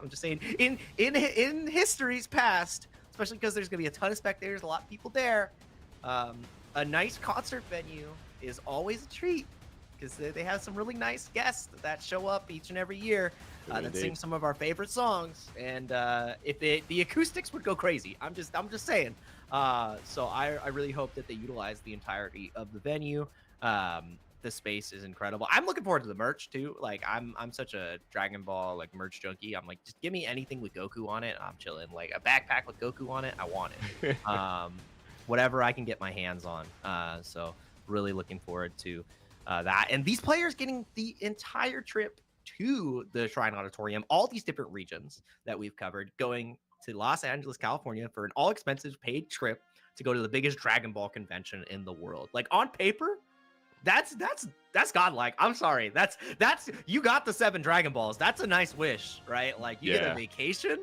In history's past, especially because there's gonna be a ton of spectators, a lot of people there. A nice concert venue is always a treat, because they have some really nice guests that show up each and every year that sing some of our favorite songs. And if the acoustics would go crazy, I'm just saying. So I really hope that they utilize the entirety of the venue. The space is incredible. I'm looking forward to the merch too. Like, I'm such a Dragon Ball like merch junkie. I'm like, just give me anything with Goku on it. I'm chilling. Like a backpack with Goku on it, I want it. Whatever I can get my hands on. So really looking forward to that. And these players getting the entire trip to the Shrine Auditorium, all these different regions that we've covered, going to Los Angeles, California for an all expensive paid trip to go to the biggest Dragon Ball convention in the world. Like, on paper, that's godlike. I'm sorry. That's you got the 7 Dragon Balls. That's a nice wish, right? Like, you get a vacation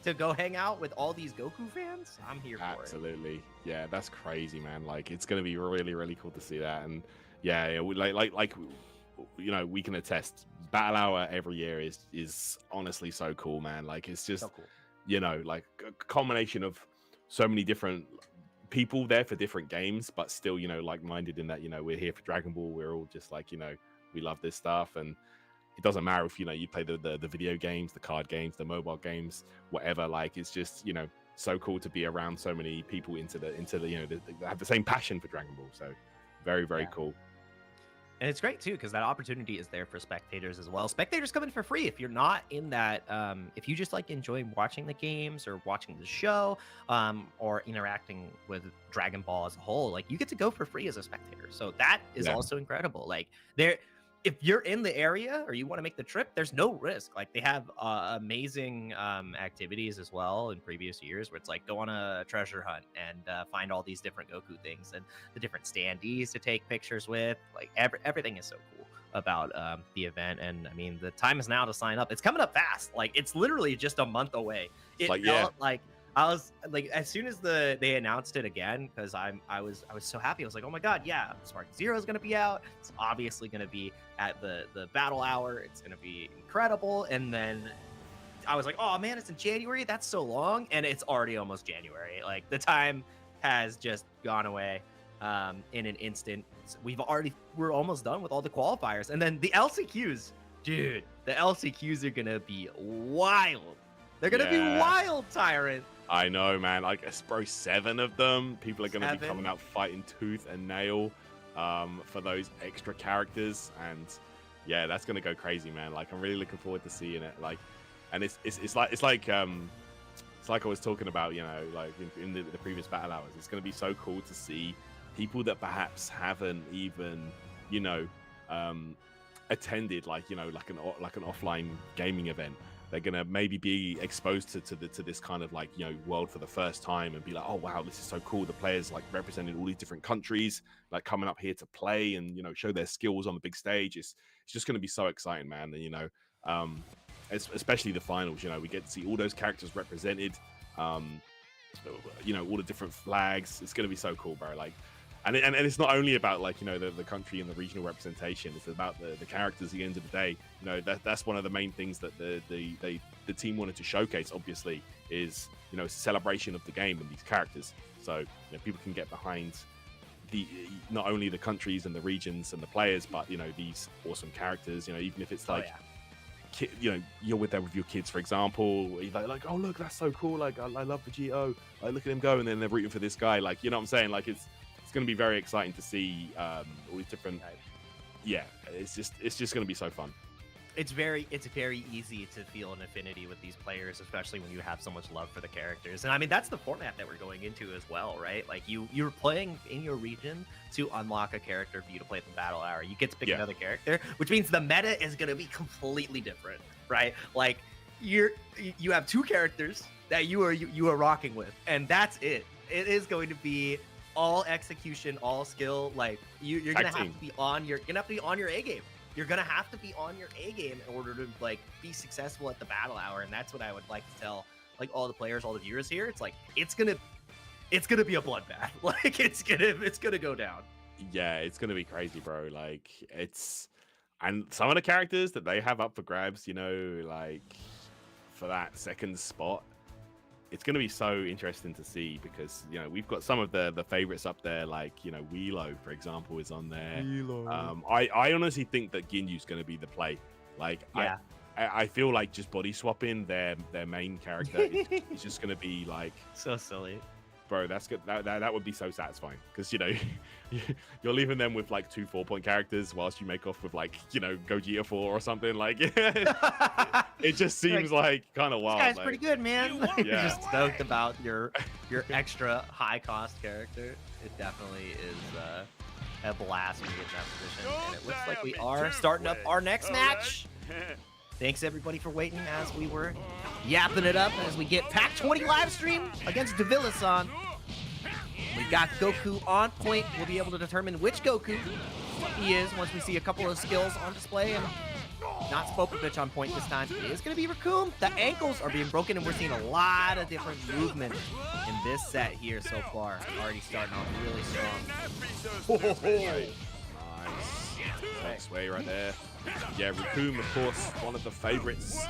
to go hang out with all these Goku fans. I'm here for it. Absolutely. Yeah, that's crazy, man. Like, it's gonna be really, really cool to see that. And yeah, like we can attest, Battle Hour every year is honestly so cool, man. Like, it's just so cool. Like a combination of so many different people there for different games, but still, like-minded in that, we're here for Dragon Ball. We're all just like, we love this stuff, and it doesn't matter if, you play the video games, the card games, the mobile games, whatever. Like, it's just, so cool to be around so many people into the that have the same passion for Dragon Ball. So very, very cool. And it's great too, because that opportunity is there for spectators as well. Spectators come in for free if you're not in that. If you just like enjoy watching the games or watching the show, or interacting with Dragon Ball as a whole, like you get to go for free as a spectator. So that is also incredible. Like if you're in the area or you want to make the trip, there's no risk. Like they have amazing activities as well in previous years, where it's like go on a treasure hunt and find all these different Goku things and the different standees to take pictures with. Like everything is so cool about the event. And I mean, the time is now to sign up. It's coming up fast. Like it's literally just a month away. It felt like I was like, as soon as they announced it again, because I was so happy. I was like, oh my god, yeah, Spark Zero is gonna be out. It's obviously gonna be at the battle hour. It's gonna be incredible. And then I was like, oh man, it's in January. That's so long, and it's already almost January. Like the time has just gone away in an instant. We're almost done with all the qualifiers, and then the LCQs, dude. The LCQs are gonna be wild. They're gonna be wild, Tyrant. I know, man. Like, bro, 7 of them. People are going to be coming out fighting tooth and nail for those extra characters, and yeah, that's going to go crazy, man. Like, I'm really looking forward to seeing it. Like, and it's like I was talking about, you know, like in the previous battle hours. It's going to be so cool to see people that perhaps haven't even, you know, attended like an offline gaming event. They're gonna maybe be exposed to this kind of like, you know, world for the first time and be like, oh wow, this is so cool. The players like representing all these different countries, like coming up here to play and, you know, show their skills on the big stage. It's just gonna be so exciting, man. And you know, especially the finals. You know, we get to see all those characters represented. You know, all the different flags. It's gonna be so cool, bro. Like. And it's not only about like, you know, the country and the regional representation. It's about the characters at the end of the day. You know, that's one of the main things that the team wanted to showcase, obviously, is, you know, celebration of the game and these characters. So, you know, people can get behind not only the countries and the regions and the players, but, you know, these awesome characters. You know, even if it's like, you know, you're there with your kids, for example, you're like, oh look, that's so cool. Like I love Vegito. Like look at him go, and then they're rooting for this guy. Like, you know what I'm saying? Like it's going to be very exciting to see all these different. Yeah, it's just going to be so fun. It's very easy to feel an affinity with these players, especially when you have so much love for the characters. And I mean, that's the format that we're going into as well, right? Like you're playing in your region to unlock a character for you to play at the battle hour. You get to pick another character, which means the meta is going to be completely different, right? Like you have 2 characters that you are rocking with, and that's it. It is going to be all execution, all skill. Like you're gonna have to be on your A game. You're gonna have to be on your A game in order to like be successful at the battle hour. And that's what I would like to tell like all the players, all the viewers here. It's like it's gonna be a bloodbath. Like it's gonna go down. Yeah, it's gonna be crazy, bro. Like and some of the characters that they have up for grabs, you know, like for that second spot. It's going to be so interesting to see because, you know, we've got some of the favorites up there, like, you know, Weelo, for example, is on there. I honestly think that Ginyu's going to be the play. Like, I feel like just body swapping their main character is just going to be like so silly. Bro, that's good. That would be so satisfying because, you know, you're leaving them with like 2 4-point characters whilst you make off with like, you know, Gogeta 4 or something. Like, it just seems like kind of wild. This guy's like, pretty good, man. You're just stoked Yeah. about your extra high cost character. It definitely is a blast when you get in that position. And it looks like we are starting up our next match. Thanks everybody for waiting as we were yapping it up as we get Pack 20 live stream against DeVilla-San. We've got Goku on point. We'll be able to determine which Goku he is once we see a couple of skills on display. And not Spopovich on point this time. It is going to be Raccoon. The ankles are being broken, and we're seeing a lot of different movement in this set here so far. Already starting off really strong. Nice. Nice way right there. Yeah, Raccoon, of course, one of the favorites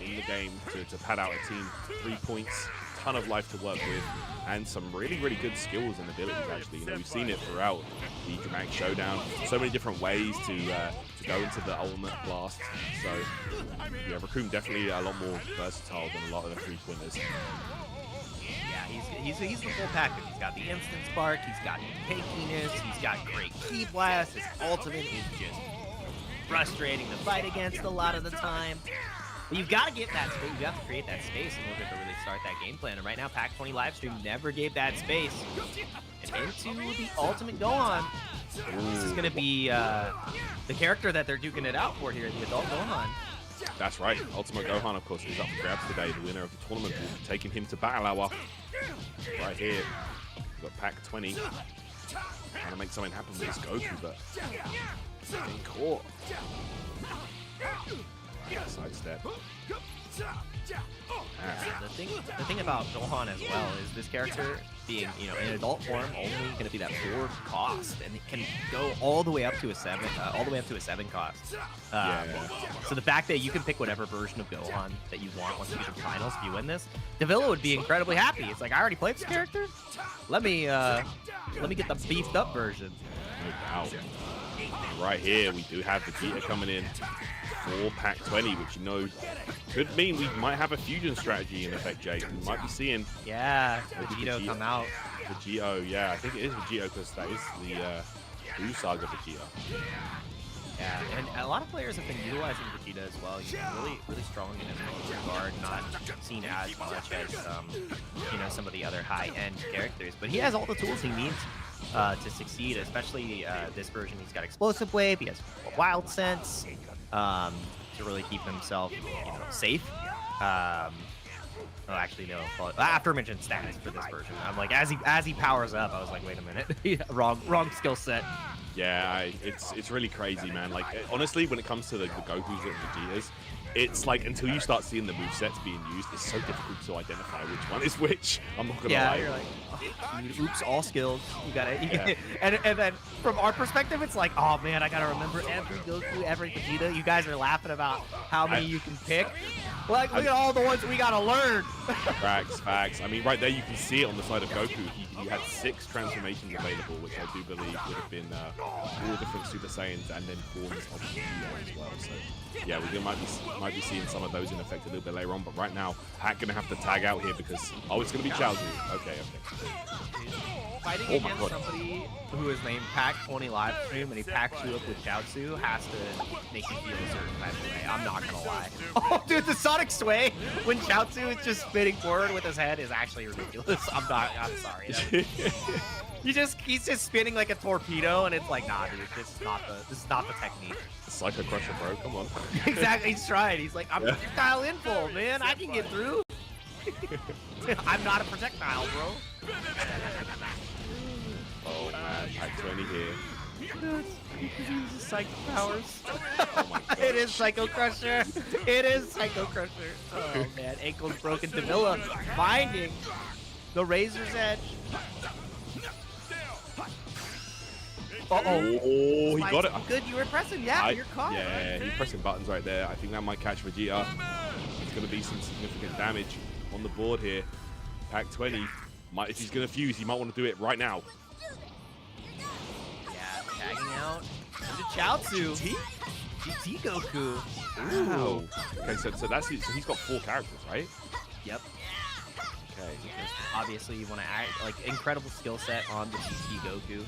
in the game to pad out a team. 3 points, ton of life to work with, and some really, really good skills and abilities, actually. You know, we've seen it throughout the Dramatic Showdown. So many different ways to go into the ultimate blast. So, yeah, Raccoon definitely a lot more versatile than a lot of the 3-pointers. he's the full package. He's got the instant spark, he's got tankiness, he's got great ki blast. His ultimate is just frustrating to fight against a lot of the time. But you've got to get that space. You have to create that space in order to really start that game plan. And right now, Pack 20 livestream never gave that space. And into the ultimate Gohan. This is going to be the character that they're duking it out for here, the adult Gohan. That's right. Ultimate Gohan, of course, is up for grabs today. The winner of the tournament will be taking him to Battle Hour. Right here, we've got Pack 20. Trying to make something happen with this Goku, but getting caught. Sidestep. The thing about Gohan as well is this character being, in adult form, only going to be that 4 cost, and it can go all the way up to a 7, cost. So the fact that you can pick whatever version of Gohan that you want once you get to the finals, if you win this, DeVilla would be incredibly happy. It's like, I already played this character. Let me get the beefed up version. No doubt. Right here, we do have Vegeta coming in for Pack 20, which could mean we might have a fusion strategy in effect, Jake. We might be seeing Vegito come out. Vegito, yeah, I think it is Vegito because that is the Blue Saga Vegeta. Yeah, and a lot of players have been utilizing Vegeta as well. He's really strong in his regard, not seen as much as some of the other high-end characters. But he has all the tools he needs to succeed, especially this version. He's got Explosive Wave, he has Wild Sense to really keep himself safe. Oh, actually, no. Aforementioned stats for this version. I'm like, as he powers up, I was like, wait a minute, wrong skill set. Yeah, it's really crazy, man. Like, honestly, when it comes to the Gokus and Vegetas, it's like until you start seeing the movesets being used, it's so difficult to identify which one is which. I'm not gonna lie. You're like, oops, all skills. You gotta and then from our perspective, it's like, oh man, I gotta remember every Goku, every Vegeta. You guys are laughing about how many you can pick. Like, look at all the ones we gotta learn. Facts. I mean, right there, you can see it on the side of Goku. He had 6 transformations available, which I do believe would have been all different Super Saiyans and then forms of Vegeta as well. So, yeah, we might be seeing some of those in effect a little bit later on. But right now, Pac gonna have to tag out here because it's gonna be Chaozu. Okay. Fighting against somebody who is named Pack 20 live stream and he packs you up with Chaozu has to make you feel a certain type of way. I'm not gonna lie. Oh, dude, the Sonic Sway when Chaozu is just spinning forward with his head is actually ridiculous. I'm sorry. He's just spinning like a torpedo, and it's like, nah, dude, this is not the technique. Psycho Crusher, bro, come on. Exactly, he's trying. He's like, I'm projectile info, man. I can get through. I'm not a projectile, bro. Oh man, Pack 20 here. He uses Psycho powers. Oh my God. It is Psycho Crusher. It is Psycho Crusher. Oh man, ankle's broken. DeVilla finding the Razor's Edge. Oh, he got it. Good, you were pressing. Yeah, you're caught. Yeah, he's pressing buttons right there. I think that might catch Vegeta. It's going to be some significant damage on the board here. Pack 20. If he's going to fuse, he might want to do it right now. Yeah, tagging out into Chaozu. GT Goku. Wow. Okay, so that's it. So he's got 4 characters, right? Yep. Okay. Obviously, you want to add like incredible skill set on the GT Goku.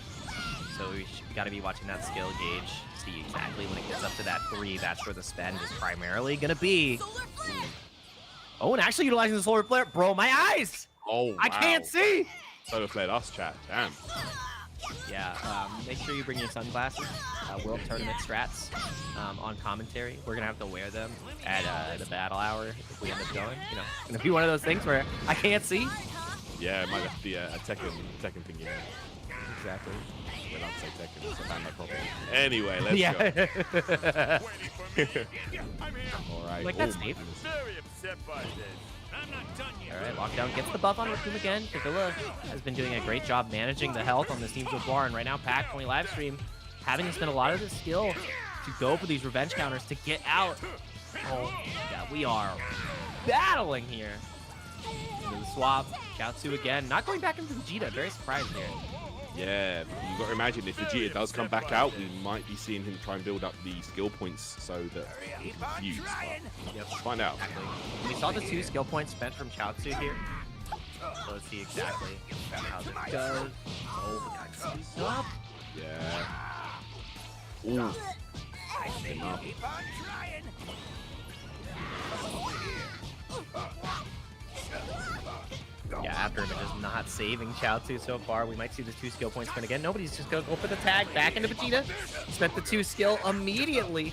So we got to be watching that skill gauge, see exactly when it gets up to that 3. That's where the spend is primarily gonna be. Oh, and actually utilizing the solar flare, bro. My eyes. Oh, wow. I can't see. Solar flared us, chat. Damn. Yeah. Make sure you bring your sunglasses. World Tournament strats on commentary. We're gonna have to wear them at the battle hour if we end up going. It's gonna be one of those things where I can't see. Yeah, it might have to be a Tekken thing. Yeah. Exactly. Well, I'll say Tekken, so no problem. Anyway, let's go. All right. Like, that's Steve. Alright, Lockdown gets the buff on Raccoon again. DeVilla has been doing a great job managing the health on this team's war, and right now, Pack 20 live stream having to spend a lot of his skill to go for these revenge counters to get out. Oh, yeah, we are battling here. Into the swap. Chaozu again. Not going back into Vegeta. Very surprised here. Yeah, you've got to imagine if Vegeta does come back out, we might be seeing him try and build up the skill points so that he can fuse. Let's find out. Exactly. We saw the 2 skill points spent from Chaozu here. So let's see exactly how this goes. Oh, the guy's up. Yeah. Ooh. Keep on trying. Yeah, after him is not saving Chaozu so far. We might see this 2 skill points spin again. Nobody's just gonna go for the tag back into Vegeta. Spent the 2 skill immediately.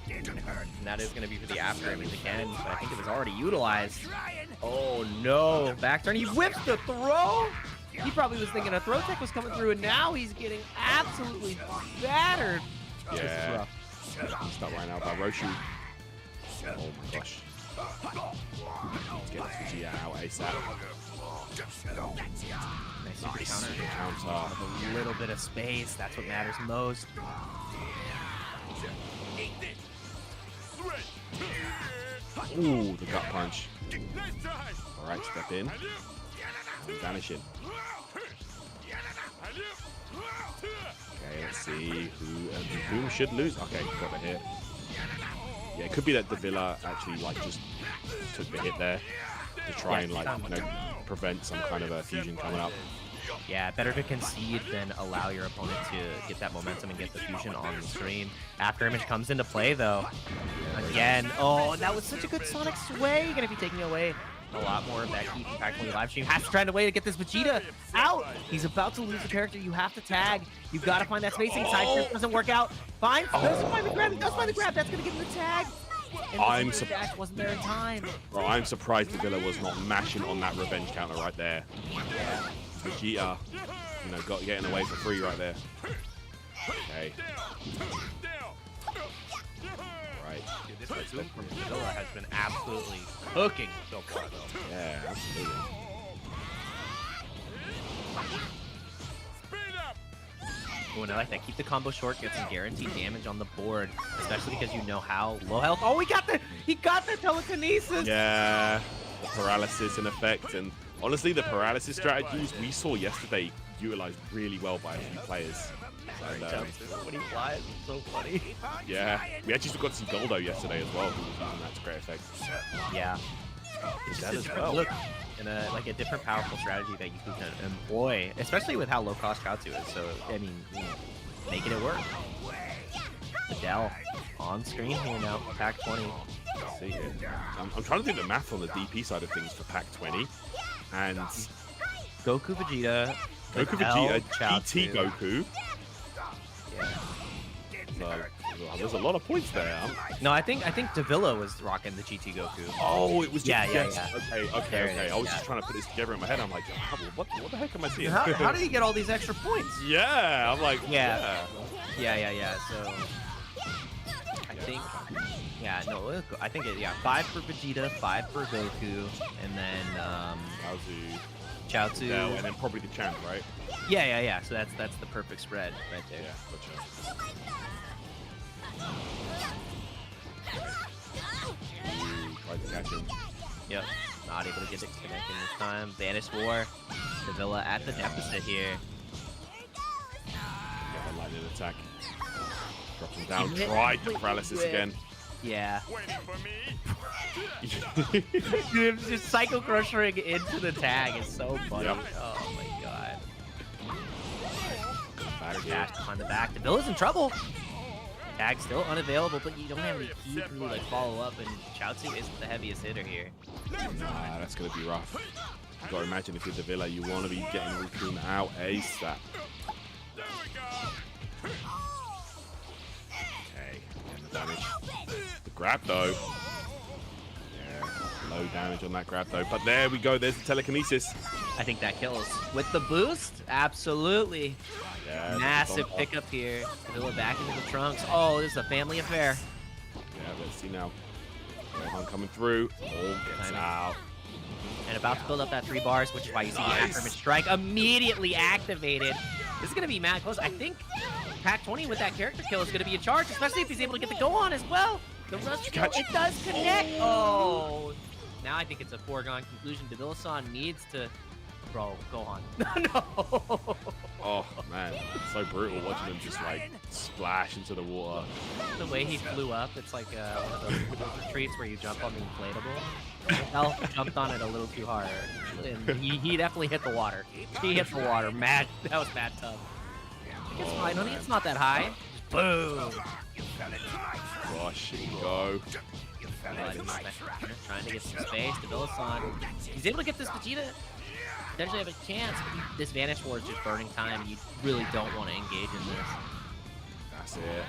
And that is going to be for the after image again, but I think it was already utilized. Oh no, back turn. He whips the throw. He probably was thinking a throw tech was coming through, and now he's getting absolutely battered. Yeah. Stop right now by Roshu. Oh my gosh. Let's get this Vegeta out ASAP. Nice super Nice counter. counter. With a little bit of space, that's what matters most. Ooh, the gut punch. Alright, step in. Vanishing. Okay, let's see who should lose. Okay, got the hit. Yeah, it could be that DeVilla actually like just took the hit there to try and like prevent some kind of a fusion coming up. Yeah, better to concede than allow your opponent to get that momentum and get the fusion on the stream. After image comes into play though. Again, oh, that was such a good Sonic sway. Gonna be taking away a lot more of that heat from Pack 20 live stream. Has to find a way to get this Vegeta out. He's about to lose the character. You have to tag. You've got to find that spacing. Side trip doesn't work out. Fine. Doesn't find the grab. He does find the grab. That's gonna give him the tag. And the dash wasn't there in time. Bro, I'm surprised DeVilla was not mashing on that revenge counter right there. Vegeta, you know, got getting away for free right there. Okay. Right. Dude, this Bazooka from DeVilla has been absolutely cooking so far, though. Yeah, absolutely. Oh, and I like that. Keep the combo short, get some guaranteed damage on the board, especially because you know how low health. Oh, he got the telekinesis. Yeah, the paralysis in effect, and honestly, the paralysis strategies we saw yesterday utilized really well by a few players. And, When he flies, it's so funny. yeah, we actually got to see Goldo yesterday as well, who was using that to great effect. Yeah. It's just a different look and a different powerful strategy that you can employ, especially with how low cost Chaozu is. So, I mean, you know, making it work. Adele on screen here now, Pack 20. Let's see here. I'm trying to do the math on the DP side of things for Pack 20, and Goku Vegeta, Goku Adele, Vegeta, Chaozu. GT Goku. So, there's a lot of points there. No, I think DeVilla was rocking the GT Goku. Oh, it was just Yeah. Okay. I was just trying to put this together in my head. I'm like, what the heck am I seeing? How did he get all these extra points? Yeah, I'm like, Yeah. So I think, I think 5 for Vegeta, 5 for Goku, and then Chaozu. Yeah, and then probably the champ, right? Yeah. So that's the perfect spread right there. Yeah, gotcha. Ooh, tried to catch him. Yep. Not able to get it connecting this time. Vanish War. DeVilla at the deficit here. Yeah, the lightning attack. Drops him down. Tried the paralysis again. Yeah. Waiting for me. Dude, just Psycho Crushing into the tag is so funny. Yep. Oh my god. Back here. Dash behind the back. DeVilla's in trouble. Tag still unavailable, but you don't have any key to like follow up, and Chaozu isn't the heaviest hitter here. Nah, that's gonna be rough. You gotta imagine if you're DeVilla, you want to be getting Raccoon out ASAP. Okay, and the damage. The grab though. Yeah, low damage on that grab though. But there we go. There's the telekinesis. I think that kills. With the boost, absolutely. Yeah, Massive pickup here. DeVilla back into the trunks. Oh, this is a family affair. Yeah, let's see now. Gohan coming through. Oh, gets out. And about to build up that 3 bars, which is why you see the affirmative strike immediately activated. This is going to be mad close. I think Pack 20 with that character kill is going to be in charge, especially if he's able to get the go on as well. The rush kill, it does connect. Oh, now I think it's a foregone conclusion. DeVilla-San needs to Bro, go on. No. Oh man, it's so brutal watching him just like splash into the water. The way he flew up, it's like one of those retreats where you jump on the inflatable. Elf jumped on it a little too hard, and he definitely hit the water. He hit the water. Mad. That was mad tough. It's fine, honey. It's not that high. Boom. Gosh, here we go. Trying to get some space. DeVilla-San. He's able to get this Vegeta. Potentially have a chance. But this Vanish Ward is just burning time. You really don't want to engage in this. That's it.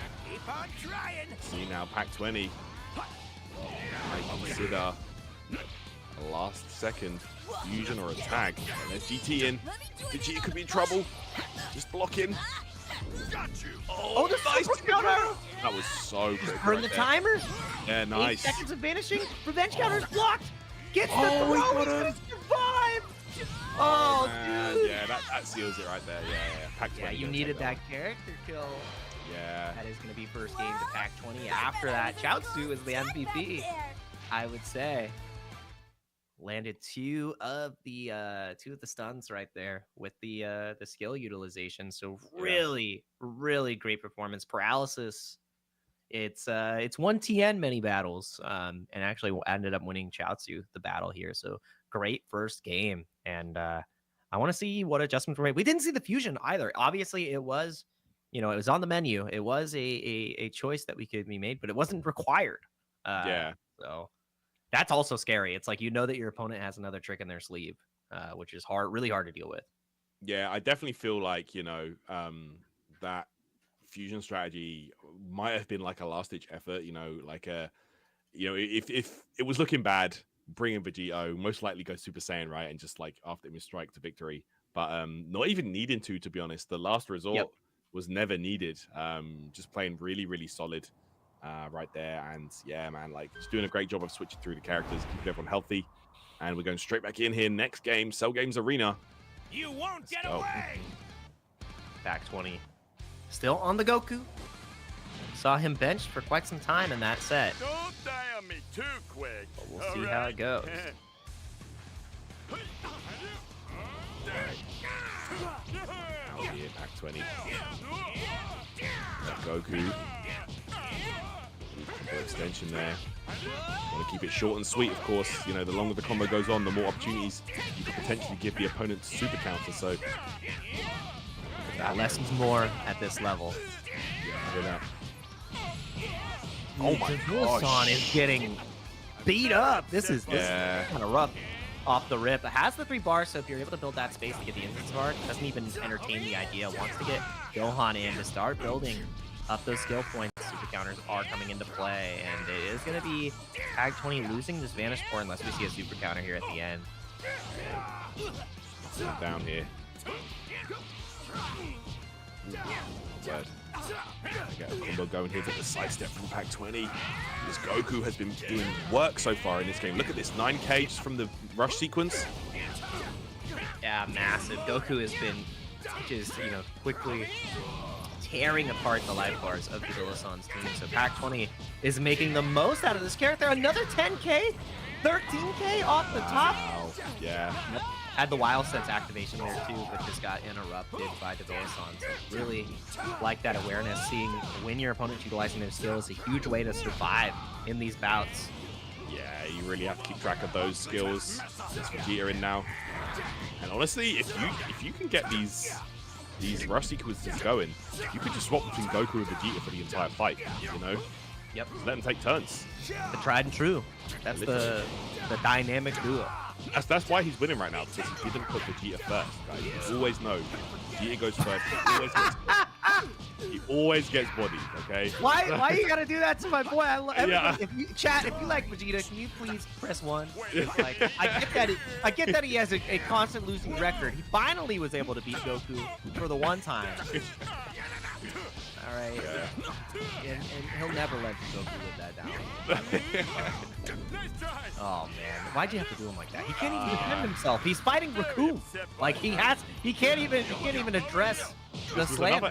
See now, pack 20. I consider a last second fusion or a tag. There's GT in. Vegeta could be in trouble. Just blocking. Oh, the nice counter! That was so quick. Burn the timers. Yeah, nice. 8 seconds of vanishing. Revenge counter's blocked. Gets the Oh, throw. he He's got gonna him. survive. Oh, man. dude. Yeah, that seals it right there. Yeah. Pack 20. Yeah, you gonna needed take that character kill. Yeah. That is going to be first game to pack 20. After that, Chaozu is the MVP, I would say. Landed two of the stuns right there with the skill utilization. So really, really great performance. Paralysis. It's 1TN many battles, and actually ended up winning Chaozu the battle here. So great first game, and I want to see what adjustments were made. We didn't see the fusion either. Obviously, it was. It was on the menu. It was a choice that we could be made, but it wasn't required. Yeah. So that's also scary. It's like that your opponent has another trick in their sleeve, which is really hard to deal with. Yeah, I definitely feel like that fusion strategy might have been like a last ditch effort. If it was looking bad, bring in Vegito, most likely go Super Saiyan, right, and just like after him strike to victory. But not even needing to be honest. The last resort was never needed. Just playing really, really solid right there. And yeah, man, like just doing a great job of switching through the characters, keeping everyone healthy. And we're going straight back in here. Next game, Cell Games Arena. You won't get away. Back 20. Still on the Goku. Saw him benched for quite some time in that set. Don't die on me too quick. But we'll see how it goes. Oh yeah, pack 20. Goku. Combo extension there. Want to keep it short and sweet, of course. The longer the combo goes on, the more opportunities you could potentially give the opponent super counter. So Less is more at this level. Yeah, oh my DeVilla-San is getting beat up. This is Yeah. kind of rough off the rip. It has the 3 bars, so if you're able to build that space to get the instance bar, doesn't even entertain the idea. Wants to get Gohan in to start building up those skill points. Super counters are coming into play, and it is going to be Tag 20 losing this Vanish Core unless we see a super counter here at the end. Down here. Word. Get a combo going here to the sidestep from pack 20. This Goku has been doing work so far in this game. Look at this, 9K just from the rush sequence. Yeah, massive. Goku has been just, quickly tearing apart the life bars of DeVilla-San's team. So pack 20 is making the most out of this character. Another 10K, 13K off the top. Wow. Yeah. Had the Wild Sense activation there too, but just got interrupted by DeVilla-San. So really like that awareness, seeing when your opponent's utilizing their skills is a huge way to survive in these bouts. Yeah, you really have to keep track of those skills. There's Vegeta in now. And honestly, if you can get these rush sequences going, you could just swap between Goku and Vegeta for the entire fight, Yep. Just let them take turns. The tried and true. That's the dynamic duo. That's why he's winning right now, because he didn't put Vegeta first, guys. You always know. Vegeta goes first. He always gets bodied, okay? Why you gotta do that to my boy? Yeah. If you like Vegeta, can you please press 1? Like, I get that he has a constant losing record. He finally was able to beat Goku for the one time. All right, and he'll never let Goku live that down. Oh man, why'd you have to do him like that? He can't even defend himself. He's fighting Raccoon. Like he can't even address the slam.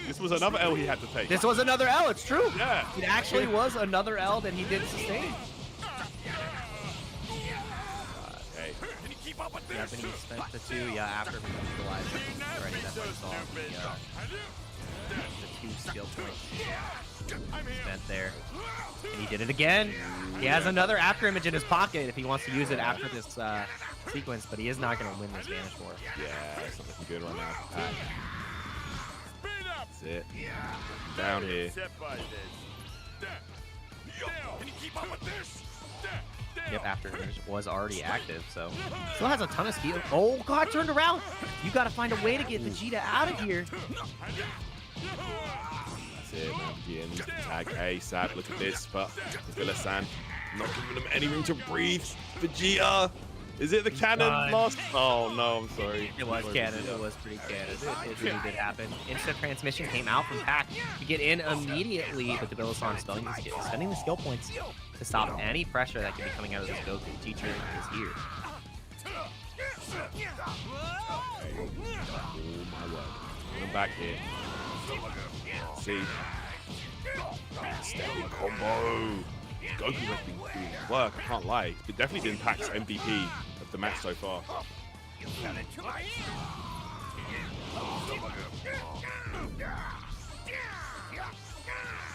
This was another L he had to take. This was another L. It's true. Yeah. It actually was another L that he did sustain. Okay. Can you keep up with Yeah, but he spent the 2, yeah, after we utilized it already. That's why we saw the 2 skill points spent there. And he did it again. He has another after image in his pocket if he wants to use it after this sequence, but he is not going to win this Vanish War. Yeah, it's not looking good right now. That's it. Down here. Yep, after image was already active, so still has a ton of skill. Oh god, turned around. You got to find a way to get Vegeta out of here. That's it, man. Vegeta needs to tag ASAP. Look at this, but DeVilla-San not giving him any room to breathe. Vegeta, is it the cannon lost? Oh no, I'm sorry. It was cannon. It was pretty cannon. It really did happen. Instant transmission came out from Pac to get in immediately, but DeVilla-San spending the skill points to stop any pressure that could be coming out of this Goku. Teacher is here. Oh my word. Coming back here. See. Steady combo. Goku has been doing work, I can't lie. It's definitely been Pac's MVP of the match so far.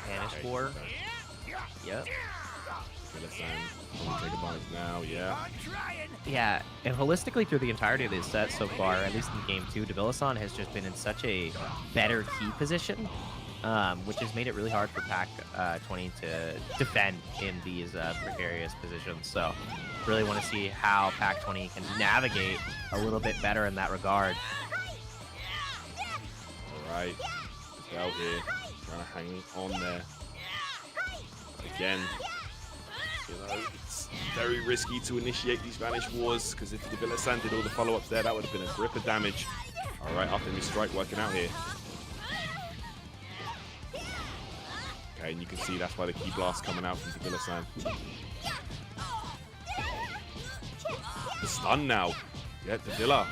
Vanish War. Yep. DeVilla-San take advantage now, yeah. Yeah, and holistically through the entirety of this set so far, at least in game 2, DeVilla-San has just been in such a better key position, which has made it really hard for Pac 20 to defend in these precarious positions. So really want to see how Pac 20 can navigate a little bit better in that regard. All right, Bell here, trying to hang on there. Again, you know, it's very risky to initiate these Vanish Wars, because if DeVilla-San did all the follow-ups there, that would have been a grip of damage. All right, after his strike working out here. Okay, and you can see that's why the key blast coming out from DeVilla-San. The stun now. Yeah, DeVilla.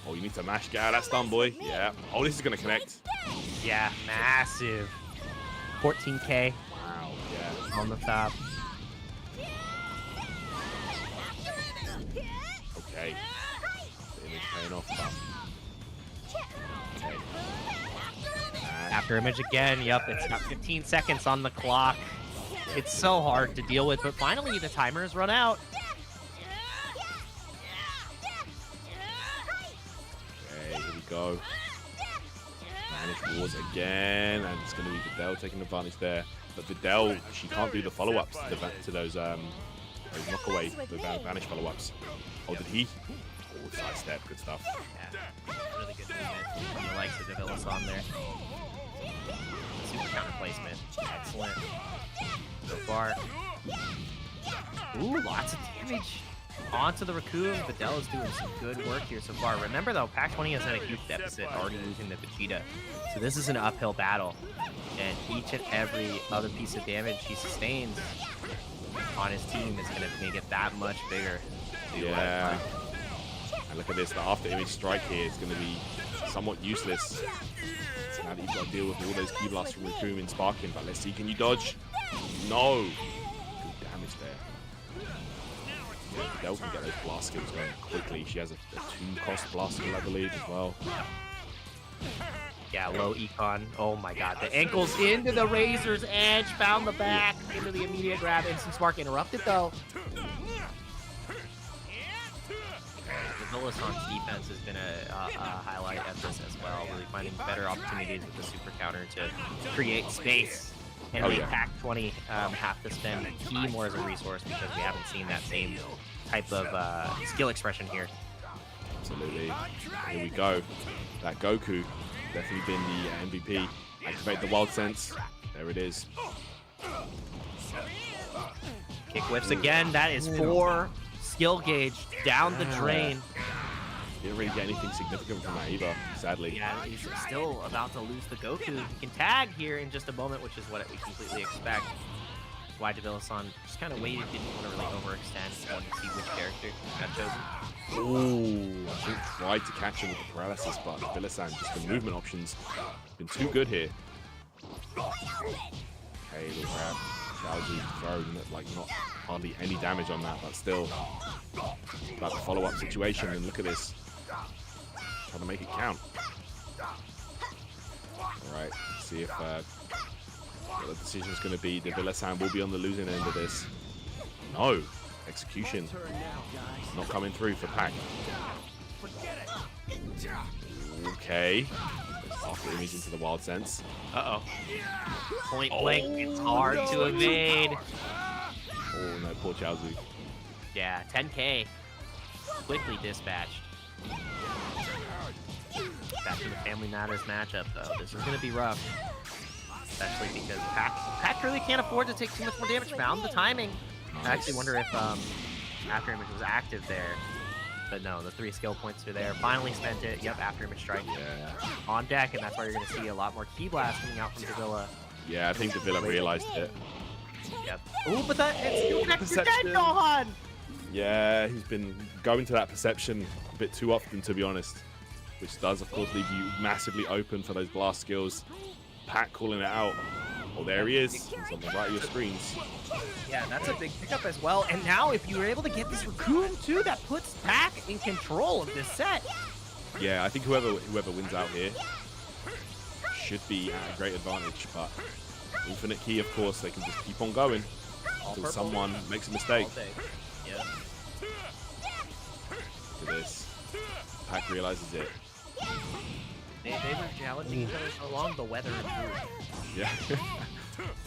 Oh, you need to mash. Get out of that stun, boy. Yeah. Oh, this is going to connect. Yeah, massive. 14K. Wow, yeah. On the top. Okay. The image paying off. Okay. After image again. Yep, it's got 15 seconds on the clock. It's so hard to deal with, but finally the timer's run out. Okay, here we go. Vanish Wars again, and it's going to be Videl taking advantage there. But Videl, she can't do the follow-ups to those knockaway, the Vanish follow-ups. Oh, did he? Oh, sidestep, good stuff. Yeah, really good movement from the likes of DeVilla-San there. Super counter placement, excellent so far. Ooh, lots of damage onto the Raccoon. Videl is doing some good work here so far. Remember though, Pac 20 has had a huge deficit already losing the Vegeta, so this is an uphill battle, and each and every other piece of damage he sustains on his team is going to make it that much bigger. Yeah. And look at this, the after image strike here is going to be somewhat useless. Now that you've got to deal with all those key blasts from Raccoon and Sparking, but let's see, can you dodge? No. Good damage there. Videl can get those blast skills going quickly. She has a 2-cost blast skill, I believe, as well. Yeah, low econ. Oh my god. The ankles into the Razor's Edge. Found the back. Into the immediate grab. Instant Spark interrupted though. DeVilla-San's defense has been a highlight at this as well. Really finding better opportunities with the super counter to create space. And make Pac 20 have to spend Ki more as a resource, because we haven't seen that same type of skill expression here. Absolutely. Here we go. That Goku, definitely been the MVP. Activate the Wild Sense. There it is. Kick whips again. That is 4 skill gauge down the drain. Didn't really get anything significant from that either, sadly. Yeah, he's still about to lose the Goku. He can tag here in just a moment, which is what we completely expect. Why DeVilla-San just kind of waited, didn't want to really overextend, wanted to see which character got chosen. Ooh, I think tried to catch him with the paralysis, but DeVilla-San, just the movement options been too good here. Okay, the grab. Howleazy throw, like not Hardly any damage on that, but still. Like the follow-up situation, and look at this. Trying to make it count. Alright, see if what the decision is going to be. DeVilla-San will be on the losing end of this. No! Execution. Not coming through for Pac. Okay. After image into the wild sense. Uh-oh. Point blank, it's hard to evade. Oh no, poor Chaozu. Yeah, 10K. Quickly dispatched. Back to the Family Matters matchup, though. This is going to be rough. Especially because Pac really can't afford to take too much more damage. Found the timing. I actually wonder if After Image was active there. But no, the 3 skill points are there. Finally spent it. Yep, After Image strike on deck, and that's why you're going to see a lot more Ki Blast coming out from DeVilla. Yeah, I think DeVilla realized it. Yep. Ooh, but it's still next to Perception. dead, Gohan! Yeah, he's been going to that perception a bit too often, to be honest. Which does, of course, leave you massively open for those blast skills. Pac calling it out. Oh, there he is. He's on the right of your screens. Yeah, that's a big pickup as well. And now, if you were able to get this Raccoon, too, that puts Pac in control of this set. Yeah, I think whoever wins out here should be at a great advantage. But infinite Ki, of course, they can just keep on going until someone makes a mistake. Yeah. Look at this. Pac realizes it. They were challenging each other so long, the weather improved. Yeah.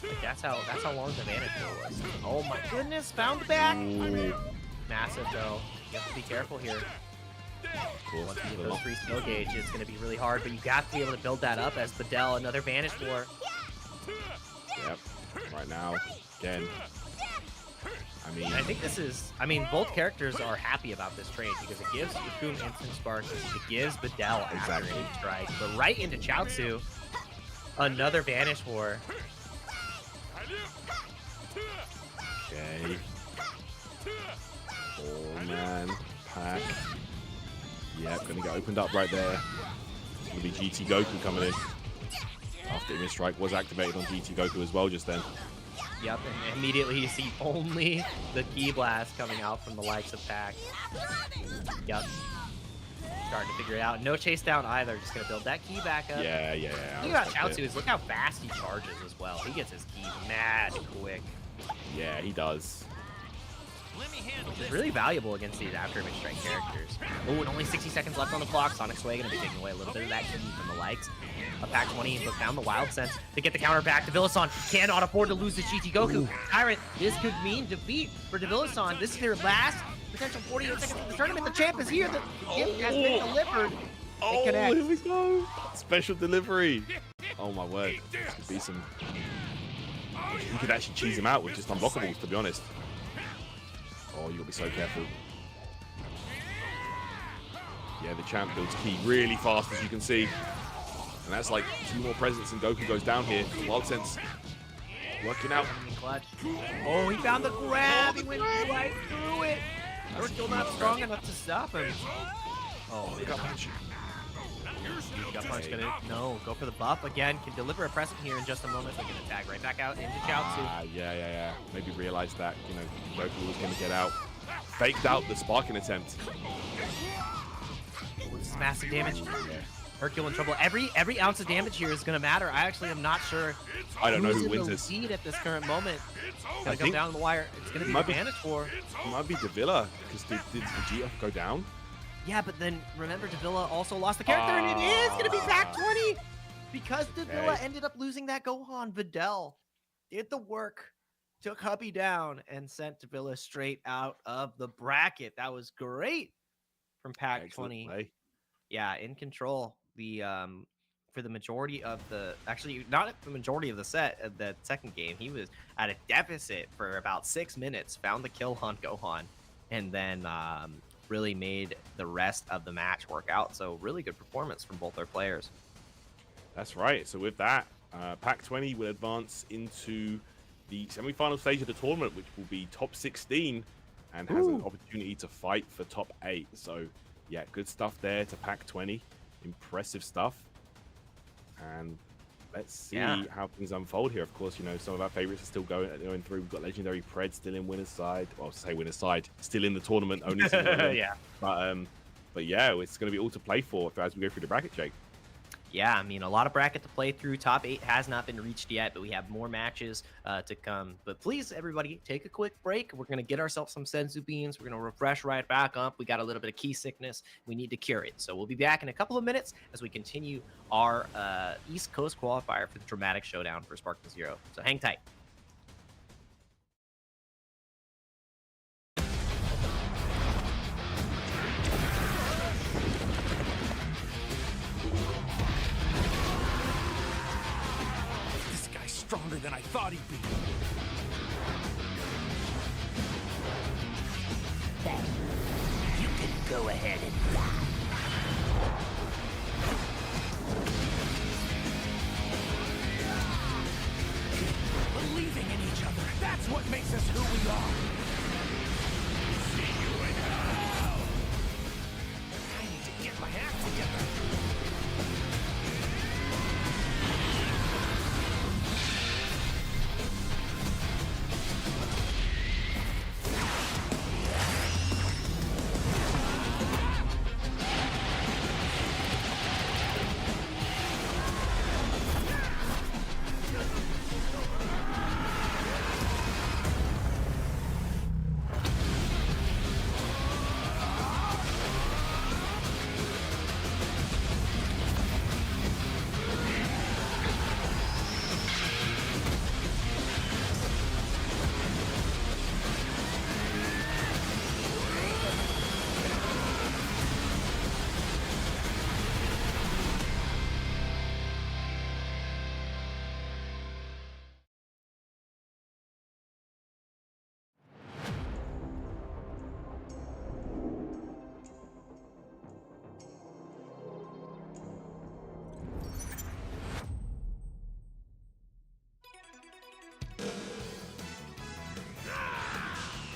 Like, that's how long the Vantage was. Oh my goodness, found the back! Ooh. Massive, though. You have to be careful here. Cool. Once you get those 3 skill gauge, it's going to be really hard, but you got to be able to build that up as Bedell, another Vanish War. Yep. Right now, again. I think this is, both characters are happy about this trade because it gives Raccoon instant spark, it gives Bedell After Image strike, but right into Chaozu, another Vanish War. Okay. Oh man, Pac. Yep, gonna get opened up right there. It's gonna be GT Goku coming in. After Image Strike was activated on GT Goku as well just then. Yep, and immediately you see only the Ki Blast coming out from the likes of Pac. Yep. Starting to figure it out. No chase down either, just gonna build that Ki back up. Yeah. The thing about Chaozu is look how fast he charges as well. He gets his Ki mad quick. Yeah, he does. Which is really valuable against these After Image Strike characters. Oh, and only 60 seconds left on the clock. Sonic Sway gonna be taking away a little bit of that Ki from the likes of Pac 20, but down the Wild Sense to get the counter back. DeVilla-San cannot afford to lose the GT Goku. Ooh. Tyrant, this could mean defeat for DeVilla-San. This is their last potential 48 seconds of the tournament. The champ is here. The gift has been delivered. Oh, here we go. Special delivery. Oh my word. This could be some... You could actually cheese him out with just unblockables, to be honest. Oh, you gotta be so careful. Yeah, the champ builds Ki really fast, as you can see. And that's like 2 more presents and Goku goes down here. Wild Sense working out. Clutch. Oh, he found the grab. He went right through it. We're still not strong enough to stop him. Oh, Gut punch. Gut punch gonna go for the buff again. Can deliver a present here in just a moment. They're gonna tag right back out into Chaozu. Yeah. Maybe realized that Goku was gonna get out. Faked out the sparking attempt. This is massive damage. Hercule in trouble. Every ounce of damage here is gonna matter. I actually am not sure. I don't know who in wins the this. lead at this current moment. It's gonna come think down the wire. It's gonna be might be- advantage for. It might be DeVilla, because did Vegeta go down? Yeah, but then remember DeVilla also lost the character, and it is gonna be Pac 20 because DeVilla ended up losing that Gohan. Videl did the work, took Hubby down, and sent DeVilla straight out of the bracket. That was great from Pac Excellent 20. play. Yeah, in control. The for the majority of the not the majority of the set, the second game, he was at a deficit for about 6 minutes, found the kill on Gohan, and then really made the rest of the match work out. So really good performance from both their players. That's right. So with that, Pac 20 will advance into the semi-final stage of the tournament, which will be top 16, and has an opportunity to fight for top 8. So yeah, good stuff there to Pac 20. Impressive stuff. And Let's see Yeah. how things unfold here. Of course, you know, some of our favorites are still going through. We've got Legendary Pred still in winner's side. Well, say winner's side, still in the tournament, only single win. Yeah. But yeah, it's going to be all to play for as we go through the bracket, Jake. Yeah, I mean, a lot of bracket to play through. Top 8 has not been reached yet, but we have more matches to come. But please, everybody, take a quick break. We're going to get ourselves some senzu beans. We're going to refresh right back up. We got a little bit of key sickness. We need to cure it. So we'll be back in a couple of minutes as we continue our East Coast qualifier for the Dramatic Showdown for Sparking Zero. So hang tight. This guy's stronger than I thought he'd be. Then you can go ahead and die. Believing in each other, that's what makes us who we are. See you in hell! I need to get my act together.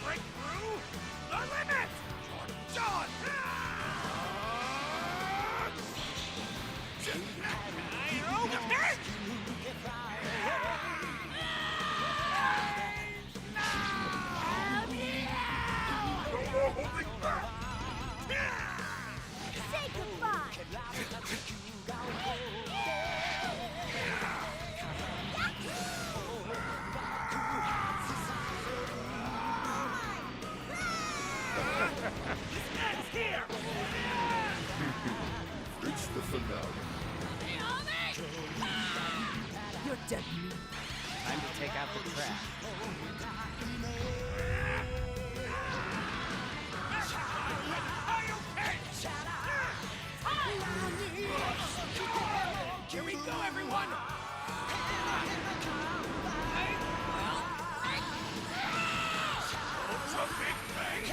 Break through the limit! You're done! You're over me! Say goodbye. It's here! It's the finale. You're dead meat. Time to take out the trash. Here we go, everyone! It's a big thing!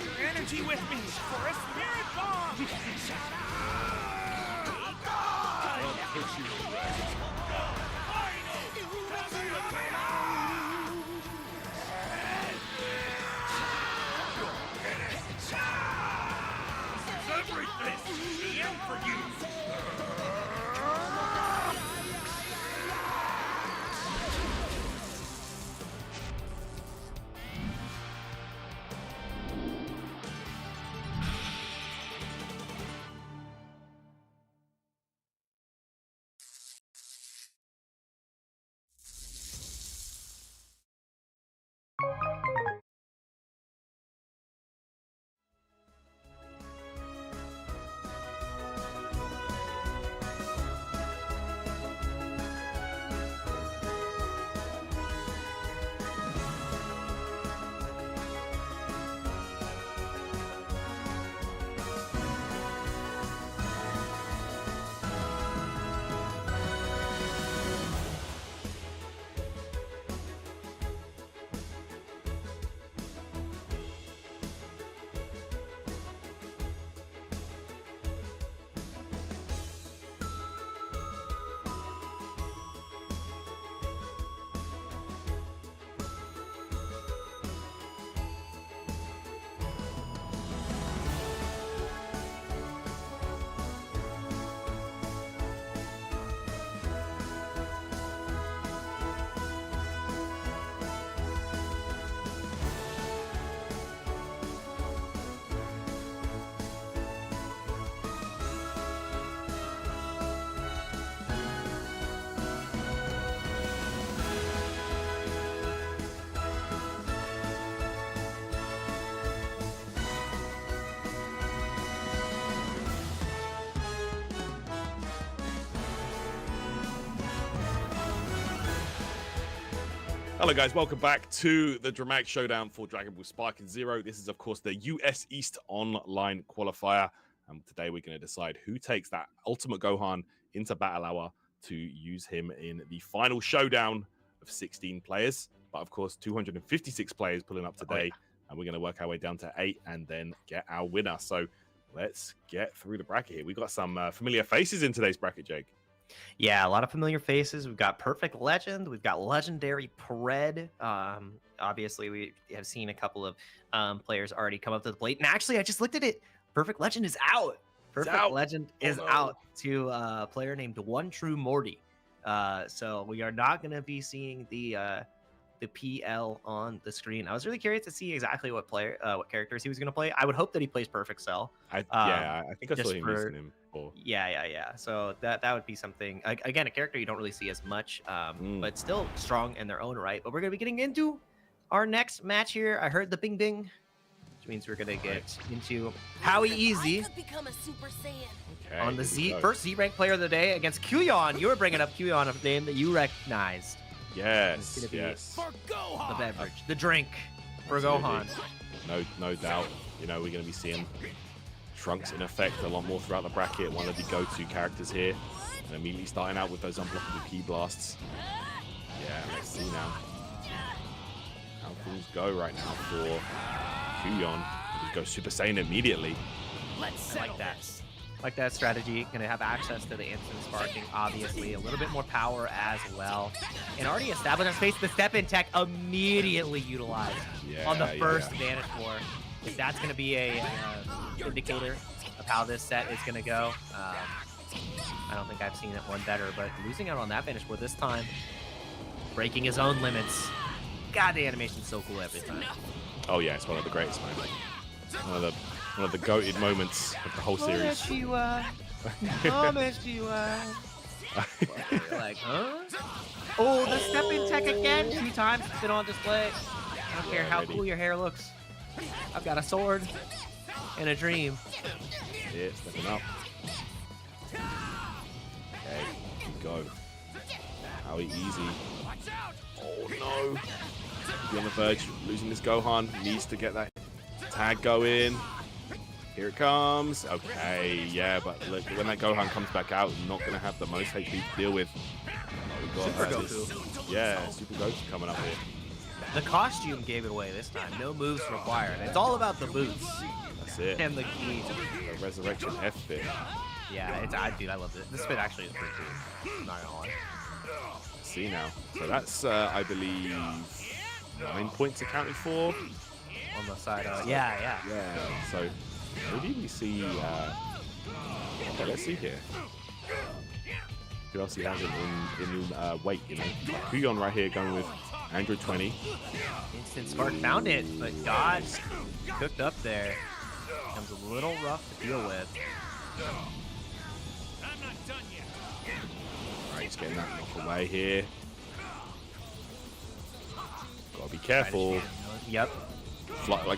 Your energy with me for a spirit bomb! Everything! The end for you! Hello guys, welcome back to the Dramatic Showdown for Dragon Ball Spark and Zero. This is of course the US East Online qualifier, and today we're going to decide who takes that Ultimate Gohan into Battle Hour to use him in the final showdown of 16 players. But of course 256 players pulling up today, and we're going to work our way down to 8 and then get our winner. So let's get through the bracket here. We've got some familiar faces in today's bracket, Jake. Yeah, a lot of familiar faces. We've got Perfect Legend. We've got Legendary Pred. Obviously, we have seen a couple of players already come up to the plate. And actually, I just looked at it. Perfect Legend is out. Perfect Legend is out to a player named One True Morty. So we are not going to be seeing the PL on the screen. I was really curious to see exactly what characters he was going to play. I would hope that he plays Perfect Cell. I think I saw him using him. Yeah. So that would be something. Again, a character you don't really see as much, but still strong in their own right. But we're gonna be getting into our next match here. I heard the bing bing, which means we're gonna get into Howleazy on the first Z rank player of the day against Quyon. You were bringing up Quyon, a name that you recognized. Yes. The beverage, the drink for Gohan. No doubt. You know, we're gonna be seeing Trunks in effect a lot more throughout the bracket, one of the go-to characters here, and immediately starting out with those unblockable key blasts. Yeah, let's see now how things go right now for Quyon. He goes Super Saiyan immediately. Like that strategy. Gonna have access to the instant sparking, obviously a little bit more power as well, and already established a space. The step-in tech immediately utilized on the first Vanish War. If that's going to be a indicator of how this set is going to go, I don't think I've seen it one better, but losing out on that Vanish War this time, breaking his own limits. God, the animation's so cool every time. Oh yeah, it's one of the greatest moments. One of the goated moments of the whole series. Like, huh? Oh, the step-in tech again. 2 times it's been on display. I don't care how cool your hair looks. I've got a sword and a dream. Yeah, stepping up. Okay, go. Howleazy. Oh no. Be on the verge, losing this Gohan. Needs to get that tag going. Here it comes. Okay, yeah, but look, when that Gohan comes back out, not going to have the most HP to deal with. We've got Super Goku. Yeah, Super Goku coming up here. The costume gave it away this time. No moves required. It's all about the boots. That's it. And the key. The Resurrection F fit. Yeah, dude, I love it. This fit actually is pretty cool. I'm not gonna lie. Let's see now. So that's, I believe, 9 points accounted for. On the side of... Yeah. So maybe we see... okay, let's see here. Who else he has in weight, you know? Quyon right here going with Android 20. Instant Spark found it, but God cooked up there. Becomes a little rough to deal with. Alright, he's getting that knocked away here. Gotta be careful. Yep.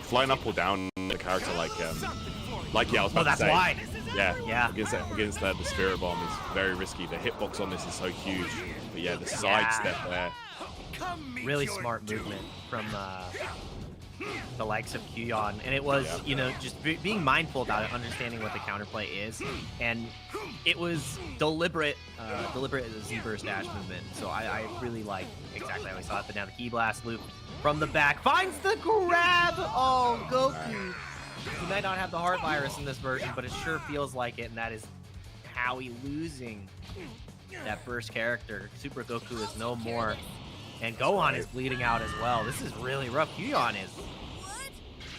Flying up or down the character like I was about to say. That's wide. Yeah. Against the Spirit Bomb is very risky. The hitbox on this is so huge. But yeah, the sidestep there. Really smart movement from the likes of Quyon, and it was, you know, just being mindful about it, understanding what the counterplay is, and it was deliberate Z-burst dash movement. So I really like exactly how we saw it. But now the key blast loop from the back finds the grab. Oh, Goku. He might not have the heart virus in this version, but it sure feels like it, and that is Howie losing that first character. Super Goku is no more. And Gohan is bleeding out as well. This is really rough. Quyon is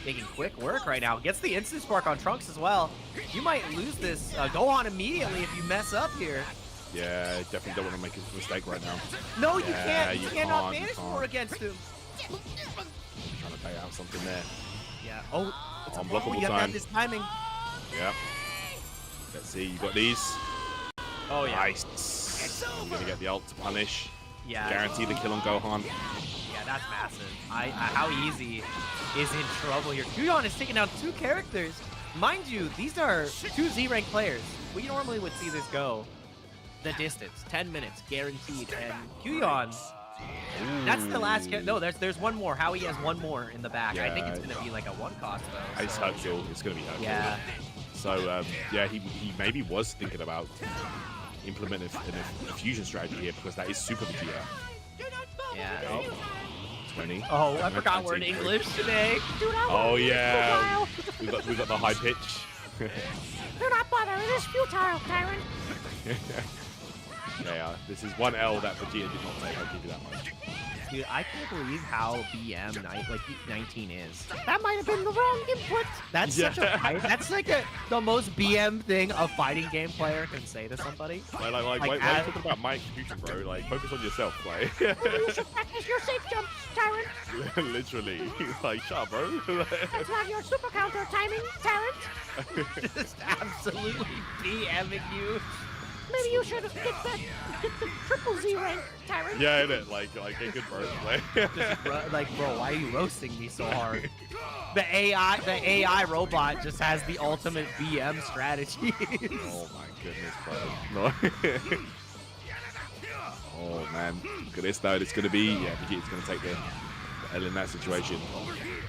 making quick work right now. Gets the instant spark on Trunks as well. You might lose this Gohan immediately if you mess up here. Yeah, definitely don't want to make a mistake right now. No, you can't. You cannot Vanish War against him. Trying to pay out something there. Yeah. Oh, it's unblockable you have to time. have this timing. Yep. Let's see. You got these. Oh yeah. Nice. I'm gonna get the ult to punish. Yeah. Guarantee the kill on Gohan. Yeah, that's massive. Howleazy is in trouble here. Quyon is taking out 2 characters. Mind you, these are 2 Z-rank players. We normally would see this go the distance, 10 minutes guaranteed, and Quyon That's the last. No, there's one more. Howie has one more in the back. I think it's Yeah. gonna be like a one cost though. It's Hercule. It's gonna be Hercule. Yeah. So yeah, he maybe was thinking about implementing a fusion strategy here because that is Super Vegeta. Yeah. Oh, 20. Oh, I forgot we're in English today. Oh yeah, we got the high pitch. Do not bother. It is futile, Tyrant. Yeah, this is one L that Vegeta did not take. I'll give you that much. Dude, I can't believe how BM 19 is. That might have been the wrong input. That's such a that's like the most BM thing a fighting game player can say to somebody. Like why are you talking about my execution, bro? Like, focus on yourself, like. You should practice your safe jumps, Tyrant. Literally, like, shut up, bro. That's not your super counter timing, Tyrant. Just absolutely BMing you. Maybe you should get the triple Z rank, Tyrant. Yeah, innit? Like, get good, bro. Like, bro, why are you roasting me so hard? The AI robot just has the ultimate BM strategy. Oh my goodness, bro. No. Oh man, look at this though. It's gonna be Vegeta's gonna take the L in that situation.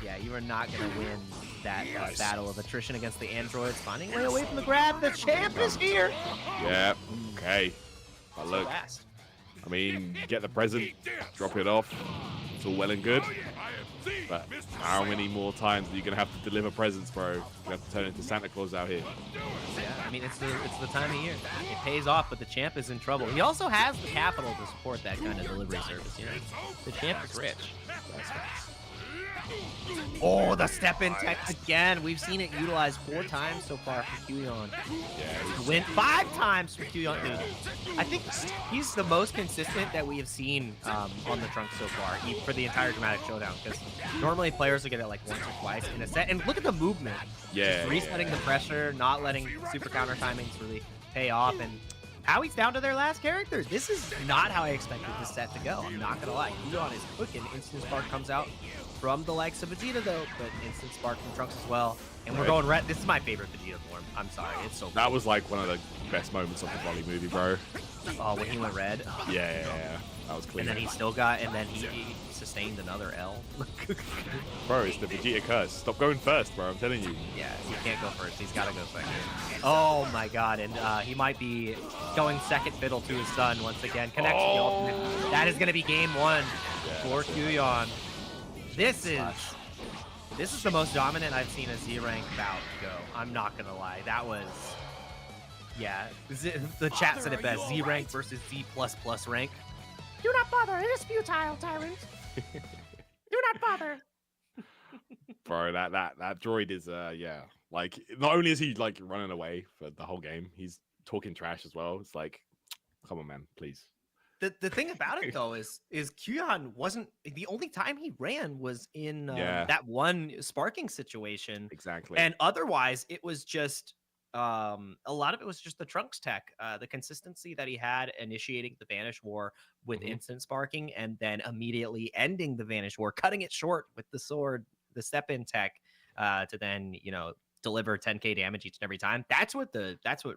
Yeah, you are not gonna win that battle of attrition against the androids. Finding a way away from the grab. The champ is here. Yeah. Okay. But So look, fast. I mean, get the present, drop it off. It's all well and good. But how many more times are you gonna have to deliver presents, bro? You have to turn into Santa Claus out here. Yeah, I mean it's the time of year. It pays off, but the champ is in trouble. He also has the capital to support that kind of delivery service. You know, the champ is rich. That's facts. Oh, the step in tech again. We've seen it utilized 4 times so far for Quyon. Yeah. Went 5 times for Quyon. Dude, I think he's the most consistent that we have seen on the Trunks so far for the entire Dramatic Showdown. Because normally players will get it like once or twice in a set. And look at the movement. Yeah. Just resetting the pressure, not letting super counter timings really pay off. And Howie's down to their last character. This is not how I expected this set to go. I'm not gonna lie. Quyon is cooking. Instant Spark comes out from the likes of Vegeta though, but Instant Spark from Trunks as well. And we're going red. This is my favorite Vegeta form. I'm sorry, it's so. That was like one of the best moments of the volley movie, bro. Oh, when he went red. Yeah. That was clean. And then he still got, and then he sustained another L. Bro, it's the Vegeta curse. Stop going first, bro. I'm telling you. Yeah, he can't go first. He's got to go second. Oh my god, and he might be going second fiddle to his son once again. Connects the ultimate. That is going to be game 1 for Quyon. This is the most dominant I've seen a Z rank bout go. I'm not gonna lie. That was, yeah. The chat said it best. Z rank versus Z++ rank. Do not bother. It is futile, Tyrant. Do not bother. Bro, that droid is yeah. Like, not only is he like running away for the whole game, he's talking trash as well. It's like, come on, man, please. The thing about it though is Quyon wasn't the only time he ran was in that one sparking situation. Exactly. And otherwise it was just a lot of it was just the Trunks tech, the consistency that he had initiating the Vanish War with instant sparking and then immediately ending the Vanish War, cutting it short with the sword, the step in tech, to then, you know, deliver 10k damage each and every time. That's what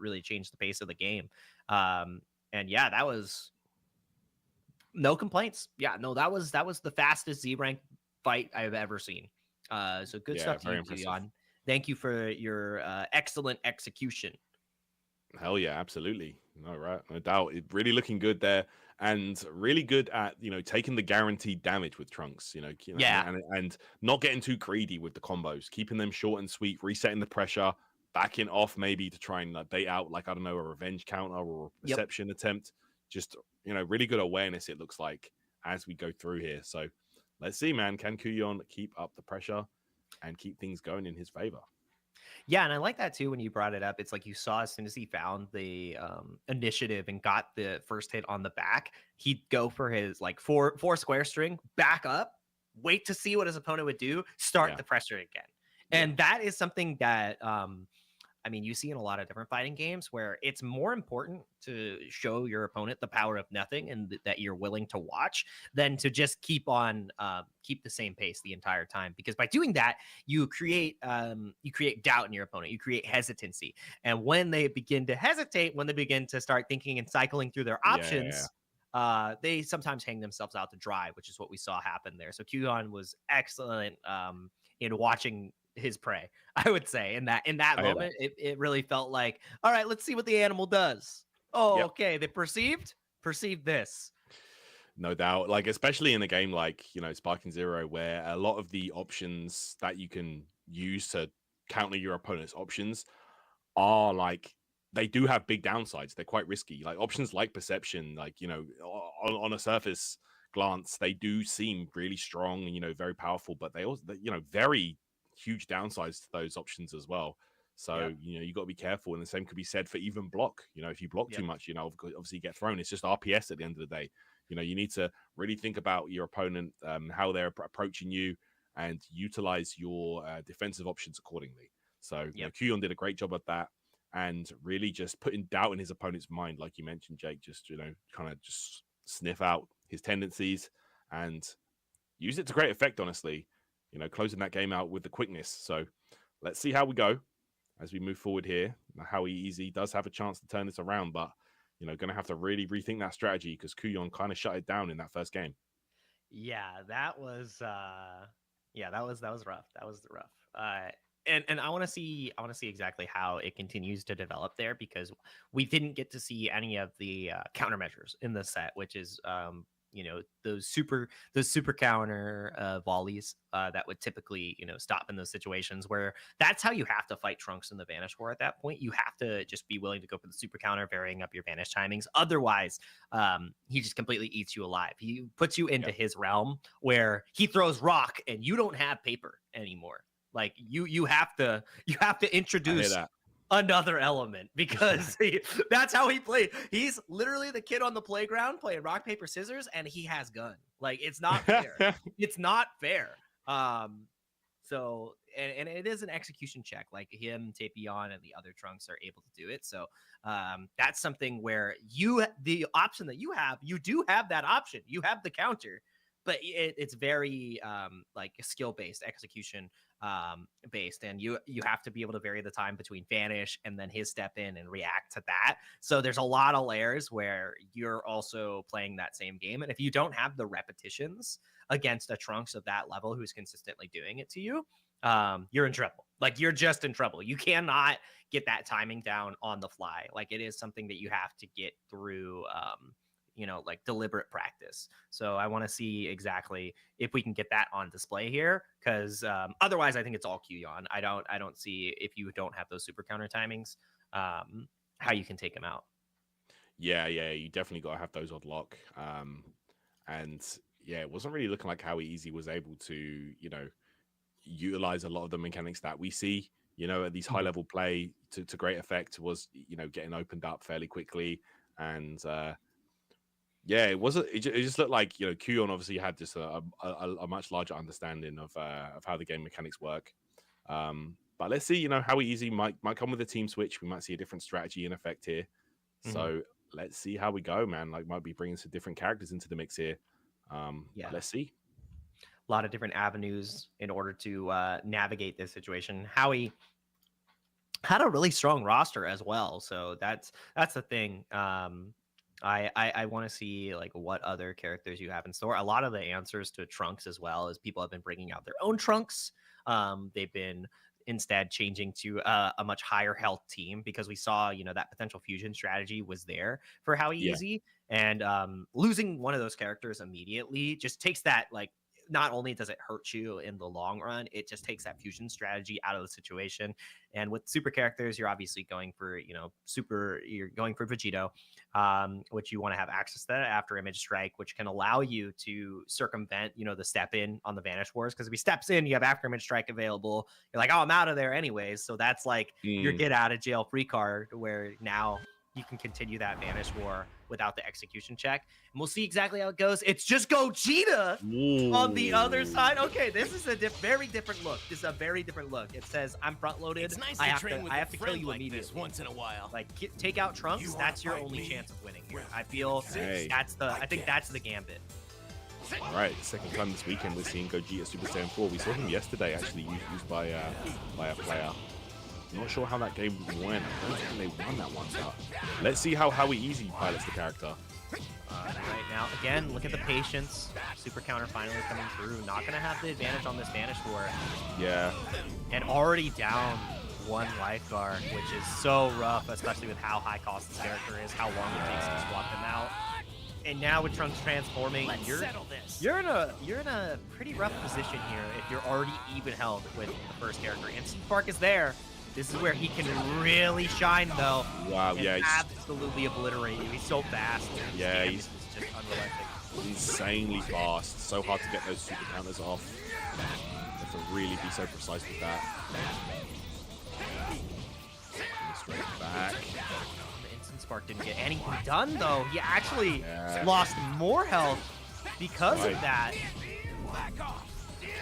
really changed the pace of the game. And yeah, that was no complaints. Yeah, no, that was the fastest Z rank fight I've ever seen. So good stuff to you, Quyon. Thank you for your excellent execution. Hell yeah, absolutely. No, right, no doubt. It really looking good there, and really good at, you know, taking the guaranteed damage with Trunks. You know, yeah, and not getting too greedy with the combos, keeping them short and sweet, resetting the pressure, backing off maybe to try and bait out, like, I don't know, a revenge counter or a reception attempt. Just, you know, really good awareness, it looks like, as we go through here. So let's see, man. Can Quyon keep up the pressure and keep things going in his favor? Yeah, and I like that too when you brought it up. It's like you saw as soon as he found the initiative and got the first hit on the back, he'd go for his like four square string, back up, wait to see what his opponent would do, start the pressure again. And that is something that I mean, you see in a lot of different fighting games where it's more important to show your opponent the power of nothing and that you're willing to watch than to just keep the same pace the entire time. Because by doing that, you create doubt in your opponent, you create hesitancy. And when they begin to hesitate, when they begin to start thinking and cycling through their options, they sometimes hang themselves out to dry, which is what we saw happen there. So Quyon was excellent in watching his prey, I would say. In that moment, it really felt like, all right, let's see what the animal does. Oh, okay, they perceived this. No doubt. Like, especially in a game like, Sparking Zero, where a lot of the options that you can use to counter your opponent's options are like, they do have big downsides. They're quite risky. Like options like perception, like, on a surface glance, they do seem really strong and, very powerful, but they also, very huge downsides to those options as well. So, you got to be careful. And the same could be said for even block. If you block too much, obviously you get thrown. It's just RPS at the end of the day. You need to really think about your opponent, how they're approaching you, and utilize your defensive options accordingly. So, Quyon did a great job at that, and really just putting doubt in his opponent's mind, like you mentioned, Jake. Just kind of just sniff out his tendencies and use it to great effect. Honestly, closing that game out with the quickness. So, let's see how we go as we move forward here. Howleazy does have a chance to turn this around, but going to have to really rethink that strategy because Quyon kind of shut it down in that first game. Yeah, that was rough. That was rough. And I want to see exactly how it continues to develop there, because we didn't get to see any of the countermeasures in the set, which is those super counter volleys that would typically stop in those situations, where that's how you have to fight Trunks in the Vanish War. At that point, you have to just be willing to go for the super counter, varying up your Vanish timings. Otherwise, he just completely eats you alive. He puts you into his realm where he throws rock and you don't have paper anymore. Like you have to introduce another element, because that's how he played. He's literally the kid on the playground playing rock, paper, scissors, and he has gun. Like, it's not fair. It's not fair. So it is an execution check. Like him, Tapion, and the other Trunks are able to do it. So that's something where the option that you do have that option. You have the counter, but it's very like skill based, execution based, and you have to be able to vary the time between Vanish and then his step in and react to that. So there's a lot of layers where you're also playing that same game, and if you don't have the repetitions against a Trunks of that level who's consistently doing it to you, you're in trouble. Like, you're just in trouble. You cannot get that timing down on the fly. Like, it is something that you have to get through like deliberate practice. So I want to see exactly if we can get that on display here, because otherwise I think it's all Quyon. I don't see, if you don't have those super counter timings, how you can take them out. Yeah, you definitely got to have those on lock. And it wasn't really looking like Howleazy was able to, utilize a lot of the mechanics that we see, at these high level play to great effect. Was, getting opened up fairly quickly. And it wasn't. It just looked like Quyon obviously had just a much larger understanding of how the game mechanics work. But let's see. Howleazy might come with a team switch. We might see a different strategy in effect here. So let's see how we go, man. Like, might be bringing some different characters into the mix here. Let's see. A lot of different avenues in order to navigate this situation. Howie had a really strong roster as well, so that's the thing. I want to see like what other characters you have in store. A lot of the answers to Trunks as well, as people have been bringing out their own Trunks. They've been instead changing to a much higher health team, because we saw that potential fusion strategy was there for Howleazy, and losing one of those characters immediately just takes that, like, not only does it hurt you in the long run, it just takes that fusion strategy out of the situation. And with super characters, you're obviously going for, you're going for Vegito, which you want to have access to that after Image Strike, which can allow you to circumvent, the step in on the Vanish Wars. Because if he steps in, you have after Image Strike available. You're like, oh, I'm out of there anyways. So that's like your get out of jail free card, where now you can continue that Vanish War without the execution check. And we'll see exactly how it goes. It's just Gogeta on the other side. Okay, this is a very different look. This is a very different look. It says, I'm front-loaded. It's nice I to have to kill you like immediately. this once in a while. Like, take out Trunks. That's your only chance of winning here. I feel I think that's the gambit. All right, second time this weekend we're seeing Gogeta Super Saiyan 4. We saw him yesterday, actually, used by a player. Not sure how that game went. I don't think they won that one. But let's see how Howleazy pilots the character. Right now, again, look at the patience. Super counter finally coming through. Not going to have the advantage on this Vanish War. Yeah. And already down one life bar, which is so rough, especially with how high cost this character is, how long it takes to swap him out. And now with Trunks transforming, you're in a pretty rough position here if you're already even held with the first character. And Spark is there. This is where he can really shine, though. Wow, and yeah. absolutely obliterate you. He's so fast. Yeah, he's just unrelenting. Insanely fast. So hard to get those super counters off. You have to really be so precise with that. Straight back. The instant Spark didn't get anything done, though. He actually lost more health because of that.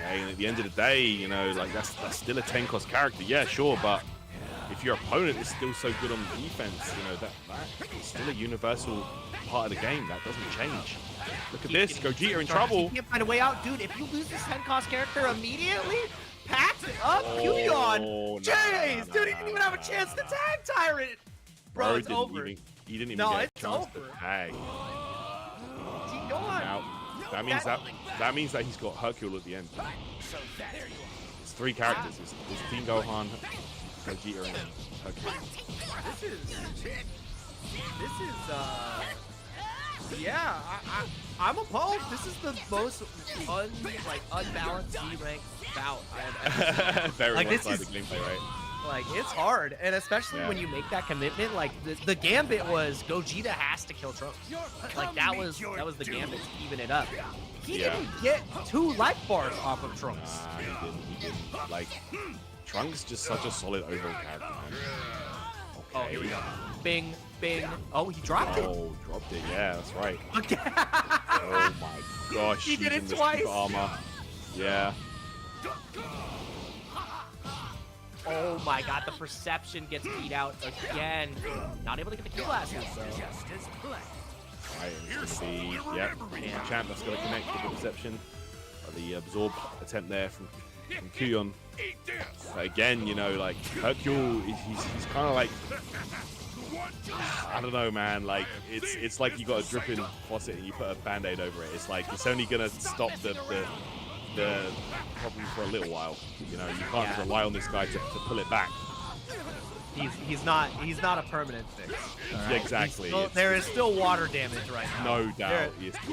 Okay, and at the end of the day, you know, like that's still a 10 cost character. Yeah, sure, but if your opponent is still so good on defense, you know, that is still a universal part of the game. That doesn't change. Look at this, Gogeta in trouble. He can't find a way out, dude. If you lose this 10 cost character immediately, packs it up, Quyon. Jeez, dude, he didn't even have a chance to tag Tyrant. Bro, it's over. He didn't even get a chance to tag. Now, that means that he's got Hercule at the end. It's 3 characters. It's Team Gohan, Gogeta, and Hercule. Yeah, I'm opposed. This is the most unbalanced D-rank bout I've ever seen. Very like, one-sided gameplay, right? Like, it's hard, and especially when you make that commitment. Like, the gambit was Gogeta has to kill Trunks. Like, that was the gambit to even it up. He didn't get 2 life bars off of Trunks. He didn't. Like, Trunks just such a solid overall character, man. Okay. Oh, here we go. Bing, bing. Oh, he dropped it. Oh, dropped it. Yeah, that's right. Okay. Oh my gosh. He did it using the twice. super armor. Yeah. Oh my god, the perception gets beat out again. Not able to get the kill glasses, though. Right, it's gonna be, Champ that's gonna connect with the perception. The absorb attempt there from Quyon. But again, you know, like Hercule, he's kind of like, I don't know, man. Like it's like you got a dripping faucet and you put a band-aid over it. It's like it's only gonna stop the problem for a little while. You know, you can't rely on this guy to pull it back. He's not a permanent fix. Right? Exactly. There is still water damage right now. No doubt.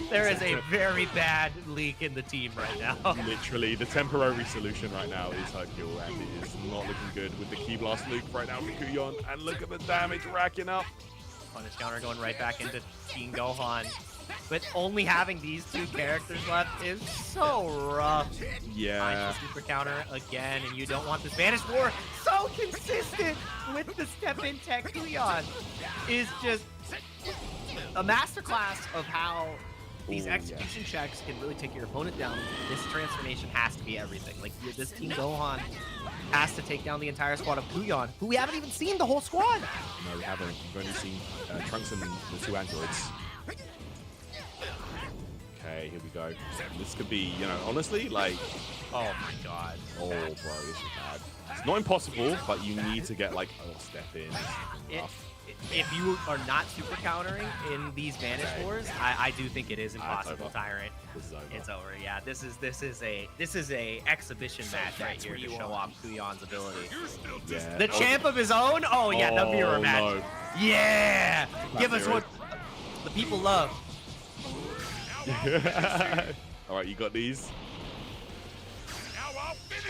There is a very bad leak in the team right now. Literally, the temporary solution right now is Hercule, and it is not looking good with the Key Blast Luke right now from Quyon. And look at the damage racking up. Punish counter going right back into Team Gohan. But only having these 2 characters left is so rough. Yeah. Super counter again, and you don't want this Vanish War. So consistent with the step-in tech. Quyon is just a masterclass of how these execution checks can really take your opponent down. This transformation has to be everything. Like, this Team Gohan has to take down the entire squad of Quyon, who we haven't even seen the whole squad. No, we haven't. We've only seen Trunks and the 2 androids. Okay, here we go. This could be, you know, honestly, like... Oh my god. Oh, bro, this is bad. It's not impossible, but you need to get, like, a step in. If you are not super countering in these Vanish Wars, I do think it is impossible, Tyrant. This is over. It's over, yeah. This is a exhibition match right here to show off Quyon's ability. Yeah. The champ of his own? Oh, yeah, the mirror match. No. Yeah! Give us what the people love. All right, you got these.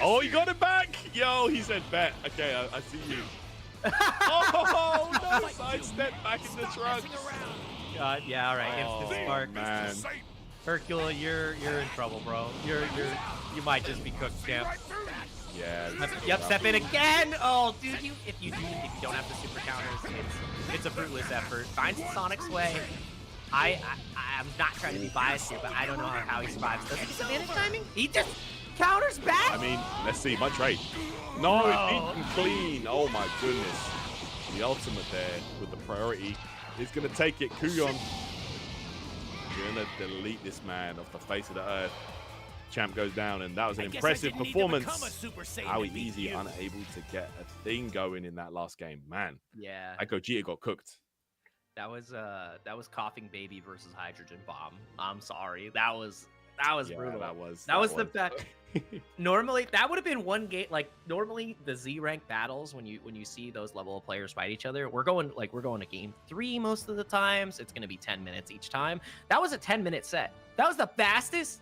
Oh, you got it back! Yo, he said bet. Okay, I see you. Oh, no! Sidestep back in the Trunks. God, yeah, all right. Instant spark. Man. Hercule, you're in trouble, bro. You might just be cooked, champ. Yeah. Yep, step in again. Oh, dude, if you don't have the super counters, it's a fruitless effort. Finds the Sonic Sway. I'm not trying to be biased here, but I don't know how he survives. Does he disadvantage timing? He just counters back. I mean, let's see. My trade. No, beaten clean. Oh my goodness. The ultimate there with the priority is gonna take it. Quyon. You're gonna delete this man off the face of the earth. Champ goes down, and that was an I guess I impressive didn't need to become a performance. Super Saiyan to beat Howleazy you. unable to get a thing going in that last game. Man, Yeah, that Gogeta got cooked. that was coughing baby versus hydrogen bomb. I'm sorry, that was brutal. That was the best. Normally, that would have been one game. Like normally, the Z rank battles when you see those level of players fight each other, we're going to game 3 most of the times. It's going to be 10 minutes each time. That was a 10-minute set. That was the fastest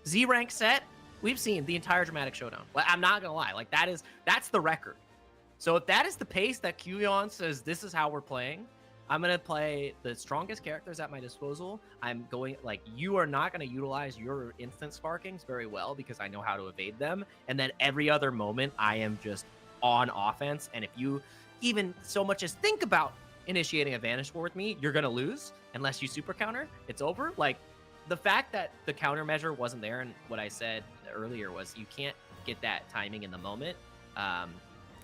Z rank set we've seen the entire Dramatic Showdown. Like, I'm not gonna lie, like that's the record. So if that is the pace that Quyon says this is how we're playing, I'm gonna play the strongest characters at my disposal. I'm going like you are not gonna utilize your instant sparkings very well because I know how to evade them. And then every other moment I am just on offense. And if you even so much as think about initiating a Vanish War with me, you're gonna lose unless you super counter. It's over. Like the fact that the countermeasure wasn't there, and what I said earlier was you can't get that timing in the moment. The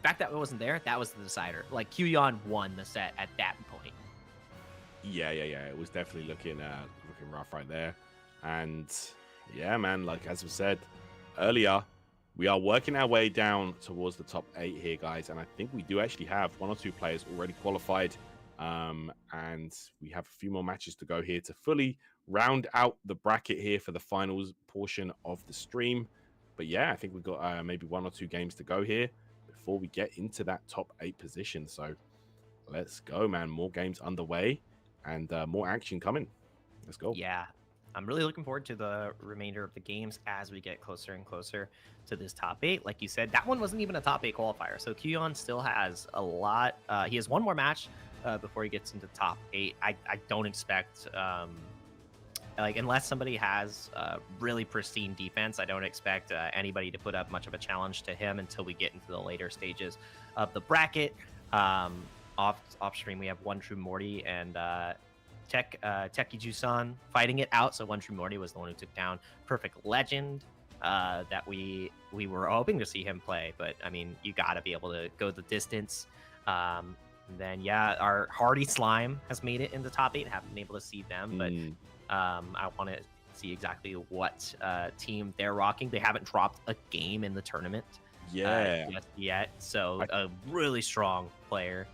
fact that it wasn't there, that was the decider. Like Quyon won the set at that point. Yeah. It was definitely looking rough right there. And yeah, man, like as we said earlier, we are working our way down towards the top 8 here, guys. And I think we do actually have 1 or 2 players already qualified. And we have a few more matches to go here to fully round out the bracket here for the finals portion of the stream. But yeah, I think we've got maybe 1 or 2 games to go here before we get into that top 8 position. So let's go, man. More games underway and more action coming. Let's go. Yeah, I'm really looking forward to the remainder of the games as we get closer and closer to this top 8. Like you said, that one wasn't even a top 8 qualifier. So Quyon still has a lot. He has 1 more match before he gets into top 8. I don't expect, like, unless somebody has really pristine defense, I don't expect anybody to put up much of a challenge to him until we get into the later stages of the bracket. Off stream, we have One True Morty and Tekiju-san fighting it out. So One True Morty was the one who took down Perfect Legend that we were hoping to see him play. But I mean, you got to be able to go the distance. And then yeah, our Hardy Slime has made it in the top 8. Haven't been able to see them, but I want to see exactly what team they're rocking. They haven't dropped a game in the tournament yet. So a really strong player.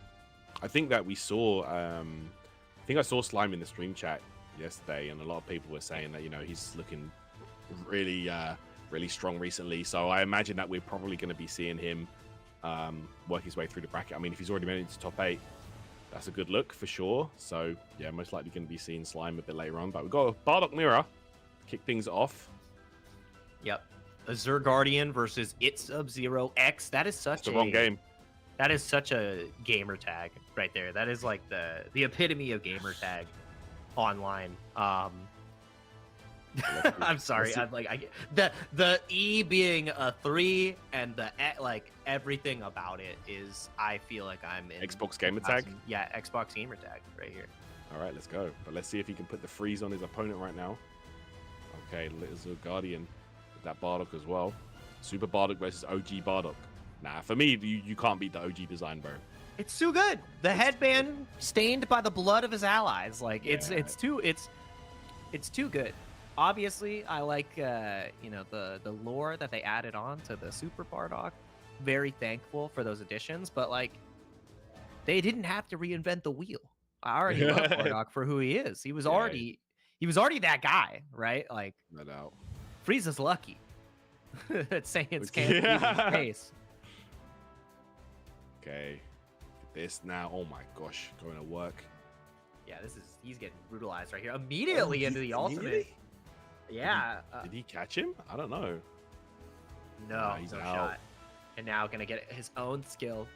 I think that we saw, I think I saw Slime in the stream chat yesterday, and a lot of people were saying that, you know, he's looking really, really strong recently. So I imagine that we're probably going to be seeing him work his way through the bracket. I mean, if he's already made it to top 8, that's a good look for sure. So yeah, most likely going to be seeing Slime a bit later on. But we've got a Bardock Mirror kick things off. Yep. Azure Guardian versus It's Sub-Zero X. That is such the wrong game. That is such a gamer tag right there. That is like the epitome of gamer tag online. I'm sorry. I'm like the E being a 3 and the like everything about it is. I feel like I'm in Xbox gamer tag. Yeah, Xbox gamer tag right here. All right, let's go. But let's see if he can put the freeze on his opponent right now. Okay, Little Guardian with that Bardock as well. Super Bardock versus OG Bardock. Nah, for me, you can't beat the OG design, bro. It's too good. The headband stained by the blood of his allies. Like it's too good. Obviously, I like you know, the lore that they added on to the Super Bardock. Very thankful for those additions, but like they didn't have to reinvent the wheel. I already love Bardock for who he is. He was already that guy, right? Like no doubt. Frieza's lucky that Saiyans can't leave his face. Okay, this now. Oh my gosh, going to work. Yeah, he's getting brutalized right here immediately into the ultimate. Yeah. Did he catch him? I don't know. No, he's no out. shot. And now gonna get his own skill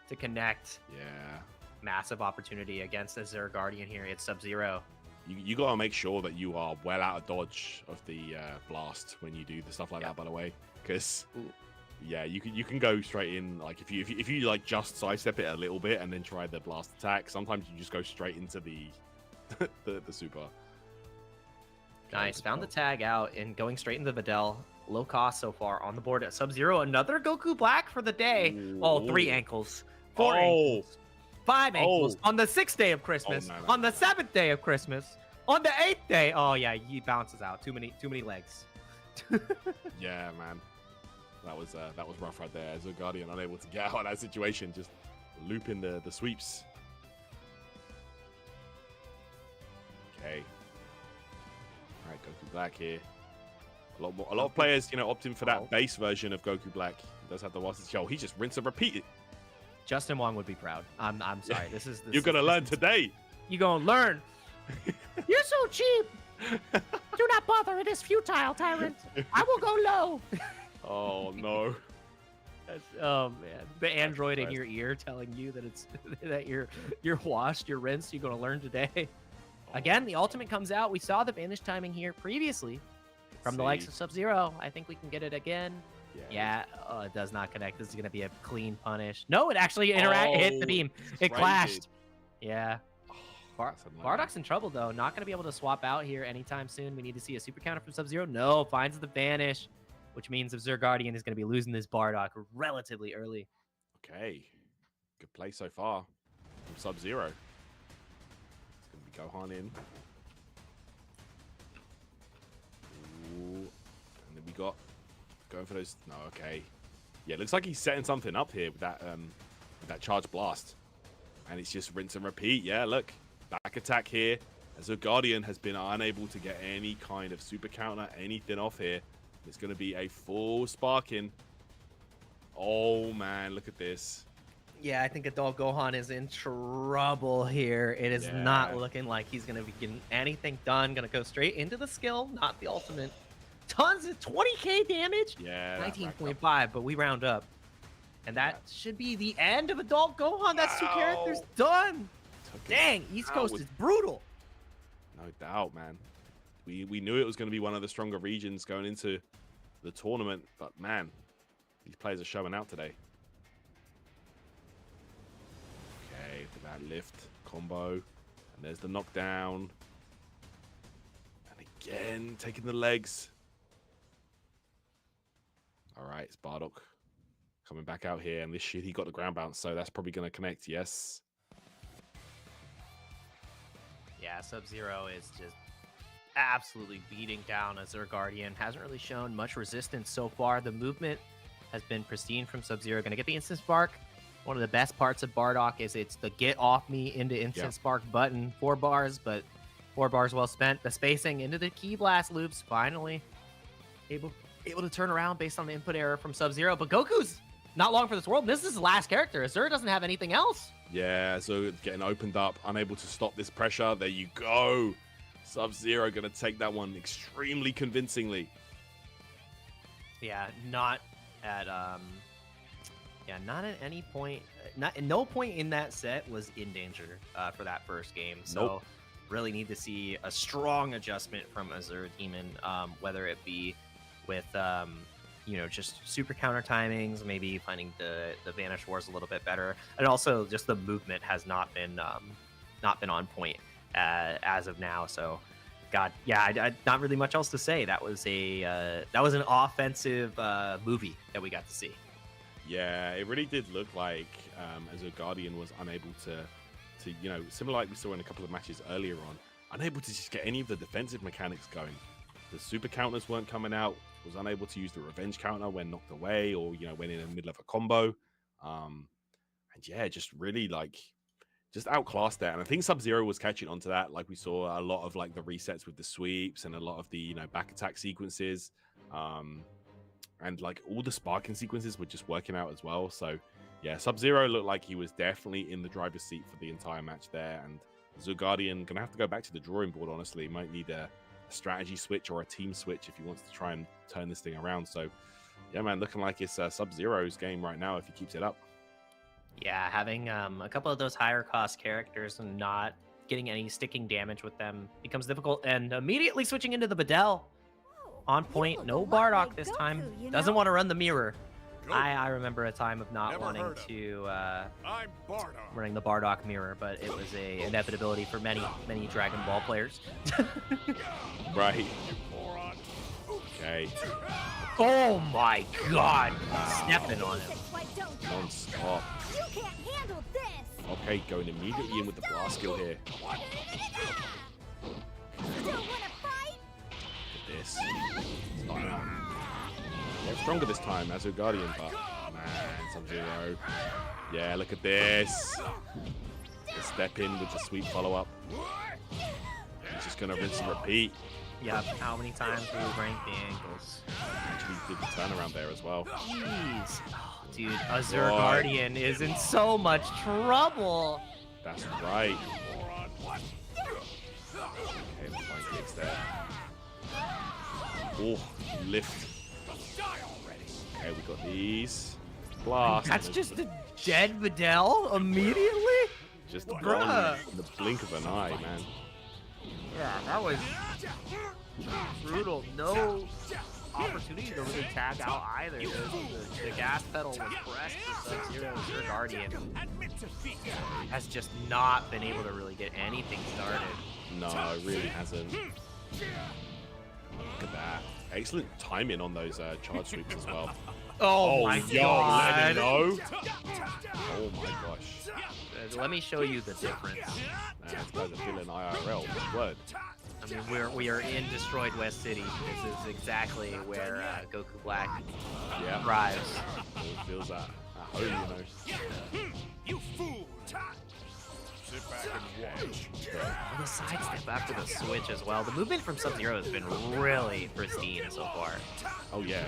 to connect. Yeah. Massive opportunity against Azure Guardian here. It's Sub-Zero. You gotta make sure that you are well out of dodge of the blast when you do the stuff like that. By the way, because yeah, you can go straight in. Like if you like just sidestep it a little bit and then try the blast attack, sometimes you just go straight into the the super. Nice. Found the tag out and going straight into Videl. Low cost so far on the board at Sub-Zero. Another Goku Black for the day. Ooh. Oh, 3 ankles. 4 ankles. 5 ankles. On the 6th day of Christmas. On the 7th day of Christmas. On the 8th day. Oh, yeah. He bounces out. Too many legs. Yeah, man. That was rough right there. AzureGuardian unable to get out of that situation, just looping the sweeps. Okay. All right, Goku Black here. A lot of players, you know, opting for that base version of Goku Black. He does have the Master Show. He just rinse and repeat it. Justin Wong would be proud. I'm sorry. This You're gonna learn today. You gonna learn. You're so cheap. Do not bother. It is futile, tyrant. I will go low. Oh no. Oh man, the android in your ear telling you that it's that you're washed, you're rinsed. You're gonna learn today. Again, the ultimate comes out. We saw the vanish timing here previously from the likes of Sub-Zero. I think we can get it again. Yeah, it does not connect. This is gonna be a clean punish. No, it actually hit the beam. It clashed. Yeah. Bardock's in trouble though. Not gonna be able to swap out here anytime soon. We need to see a super counter from Sub-Zero. No, finds the vanish, which means AzureGuardian is gonna be losing this Bardock relatively early. Okay, good play so far from Sub-Zero. It's gonna be Gohan in. Ooh. And then we got going for those. No, okay. Yeah, it looks like he's setting something up here with that charge blast, and it's just rinse and repeat. Yeah, look. Back attack here. AzureGuardian has been unable to get any kind of super counter, anything off here. It's going to be a full sparking. Oh, man, look at this. Yeah, I think Adult Gohan is in trouble here. It is not looking like he's going to be getting anything done. Going to go straight into the skill, not the ultimate. Tons of 20k damage. Yeah. 19.5, but we round up. And that should be the end of Adult Gohan. That's 2 characters done. Dang, East Coast is brutal. No doubt, man. We knew it was going to be one of the stronger regions going into the tournament, but man, these players are showing out today. Okay, for that lift combo, and there's the knockdown, and again taking the legs. All right, it's Bardock coming back out here, and this shit, he got the ground bounce, so that's probably going to connect. Yes. Yeah, Sub-Zero is just absolutely beating down AzureGuardian. Hasn't really shown much resistance so far. The movement has been pristine from Sub-Zero. Going to get the Instant Spark. One of the best parts of Bardock is it's the get off me into Instant Spark button. 4 bars, but 4 bars well spent. The spacing into the Ki Blast loops. Finally able to turn around based on the input error from Sub-Zero. But Goku's not long for this world. This is his last character. Azure doesn't have anything else. Yeah, so getting opened up, unable to stop this pressure. There you go. Sub-Zero going to take that one extremely convincingly. Yeah, not at any point. No point in that set was in danger for that first game. So really need to see a strong adjustment from Azure Demon, whether it be with just super counter timings, maybe finding the Vanish Wars a little bit better, and also just the movement has not been on point as of now. So, God, yeah, not really much else to say. That was an offensive movie that we got to see. Yeah, it really did look like AzureGuardian was unable to similar like we saw in a couple of matches earlier on, unable to just get any of the defensive mechanics going. The super counters weren't coming out. Was unable to use the revenge counter when knocked away, or when in the middle of a combo, and yeah, just really just outclassed that. And I think Sub-Zero was catching on to that. Like we saw a lot of the resets with the sweeps and a lot of the back attack sequences, and all the sparking sequences were just working out as well. So yeah, Sub-Zero looked like he was definitely in the driver's seat for the entire match there, and AzureGuardian gonna have to go back to the drawing board. Honestly, might need a strategy switch or a team switch if he wants to try and turn this thing around. So yeah, man, looking like it's Sub-Zero's game right now if he keeps it up. Yeah, having a couple of those higher cost characters and not getting any sticking damage with them becomes difficult, and immediately switching into the Videl. On point, no Bardock this time. Doesn't want to run the mirror. I remember a time of not wanting to running the Bardock mirror, but it was a inevitability for many Dragon Ball players. Right. Okay. Oh my God! Stepping on him. Non-stop. You can't handle this. Okay, going immediately in with the blast skill here. Still wanna fight? Look at this. They're stronger this time, AzureGuardian, but man, Sub-Zero. Yeah, look at this. The step in with the sweet follow-up. He's just gonna rinse and repeat. Yep, how many times do we break the ankles? Actually did the turnaround there as well. Jeez. Oh, dude, AzureGuardian is in so much trouble. That's right. Okay, let's find kicks there. Oh, lift. Okay, we got these. Blast. That's just a dead Videl immediately? Just Bruh. gone in the blink of an eye, man. Yeah, that was brutal. No opportunity to really tag out either. The gas pedal was pressed for Sub-Zero. AzureGuardian has just not been able to really get anything started. No, it really hasn't. Look at that. Excellent timing on those charge sweeps as well. Oh my yo, god. let him know. Oh my gosh. Let me show you the difference. Man, these guys are feeling IRL. Word. I mean, we are in destroyed West City. This is exactly where Goku Black thrives. It feels at home, you know. You fool! Sit back and watch. Well, the sidestep after the switch as well. The movement from Sub-Zero has been really pristine so far. Oh yeah.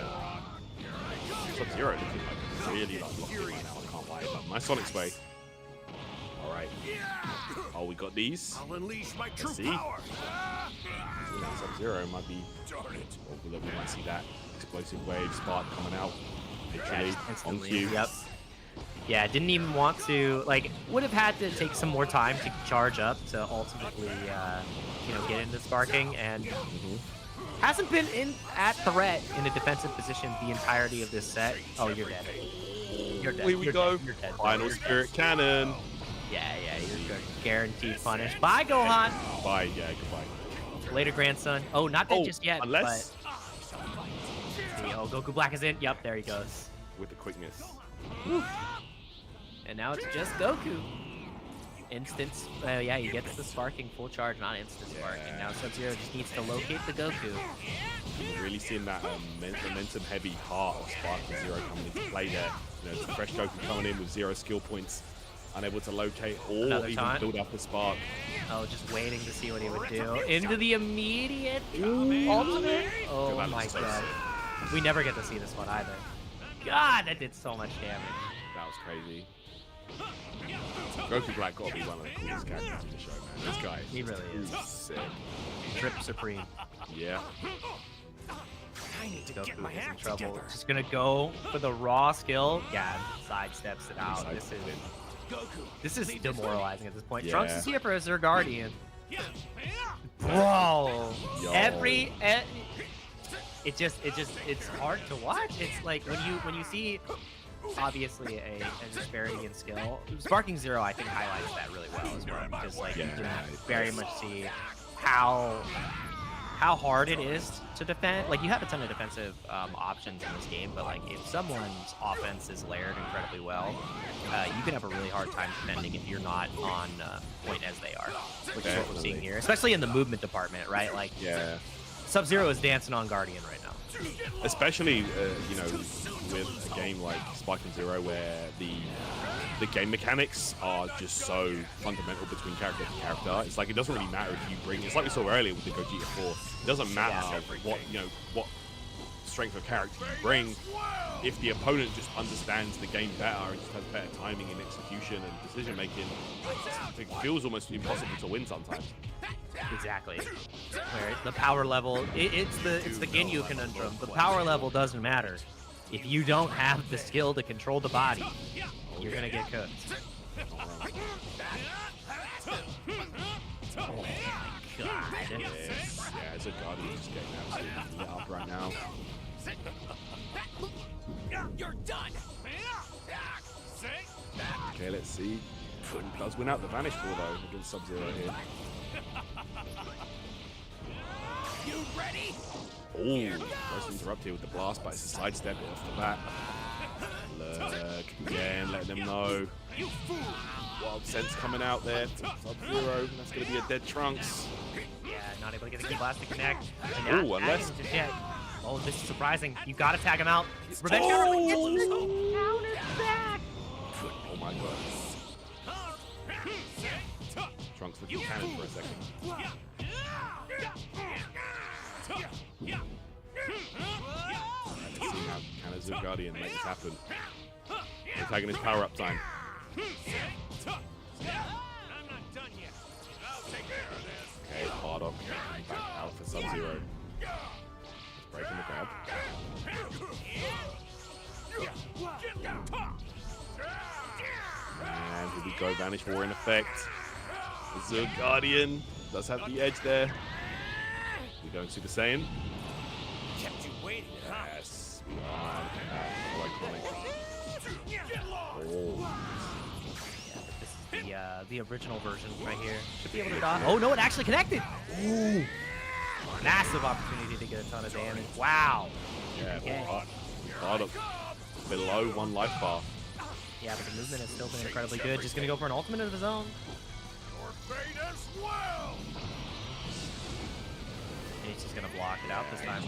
Sub-Zero looking like really like locked in right now. I can't lie. But my Sonic Sway. All right. Oh, we got these. I'll unleash my true See? power. You know, Sub-Zero might be. Darn it. Oh, we might see that explosive wave spark coming out. Literally just on instantly. cue. Yep. Yeah, didn't even want to, like, would have had to take some more time to charge up to ultimately, you know, get into sparking, and hasn't been at threat in a defensive position the entirety of this set. Oh, you're dead. You're dead. Here we You're go. Dead. You're dead. Final Spirit Cannon. Yeah, you're good. Guaranteed punish. Bye, Gohan. Bye, yeah, goodbye. Later, grandson. Oh, not dead just yet. Unless But... Oh, Goku Black is in. Yep, there he goes. with the quickness. And now it's just Goku. Instant, yeah, he gets the sparking full charge, not instant sparking. Now Sub-Zero just needs to locate the Goku. You're really seeing that momentum-heavy heart of Sparking Zero coming into play there. You know, the fresh Goku coming in with 0 skill points, unable to locate or Another even taunt. build up a spark. Oh, just waiting to see what he would do. Into the immediate ultimate. Oh that my looks so god. sick. We never get to see this one either. God, that did so much damage. That was crazy. Goku Black got to be one of the coolest characters in the show, man. This guy, He really is. sick. Trip Supreme. Yeah. I need to get Goku my is in act trouble. together. Just gonna go for the raw skill. Yeah, sidesteps it out. Goku. This is demoralizing at this point. Yeah. Trunks is here for AzureGuardian. Bro, Yo. it's hard to watch. It's like when you see obviously a disparity in skill. Sparking Zero, I think, highlights that really well as well, because like you can very much see how hard it is to defend. Like, you have a ton of defensive options in this game, but like if someone's offense is layered incredibly well, you can have a really hard time defending if you're not on point as they are, which is what we're seeing here, especially in the movement department, right? Like, Sub-Zero is dancing on Guardian right now. Especially, you know, with a game like Sparking Zero, where the game mechanics are just so fundamental between character to character. It's like, it doesn't really matter if you bring. It's like we saw earlier with the Gogeta 4. It doesn't matter what strength of character you bring. If the opponent just understands the game better and just has better timing and execution and decision making, it feels almost impossible to win sometimes. Exactly. Where the power level, it's the Ginyu conundrum. The power level doesn't matter. If you don't have the skill to control the body, you're gonna get cooked. Oh my god. Yeah, AzureGuardian just getting absolutely lit up right now. You're done. Okay, let's see. Does win out the Vanish Ball though against Sub-Zero here. You ready? Oh, first interrupt here with the blast, but it's a sidestep off the bat. Look, again, let them know. You fool. Wild Sense coming out there. Sub-Zero, that's going to be a dead Trunks. Yeah, not able to get the key blast to connect. And Ooh, unless- just yet. Oh, this is surprising. You gotta tag him out. Revenge counter. Counter back. Oh my god. Trunks looking cannon for a second. Let's see how can AzureGuardian make this happen. They're tagging his power up time. Okay, hard up. Back out for Sub-Zero. Breaking the grab. And here we go, Vanish War in effect. AzureGuardian does have the edge there. We're going Super Saiyan. Kept you waiting, huh? Yes, we are. Oh. This is the original version right here. Should be able to dodge. Oh no, it actually connected. Ooh. Massive opportunity to get a ton of damage. Wow. Yeah, Okay. hard up below 1 life bar. Yeah, but the movement has still been incredibly good. Just gonna go for an ultimate of his own. Your fate as well. And he's just gonna block it out this time.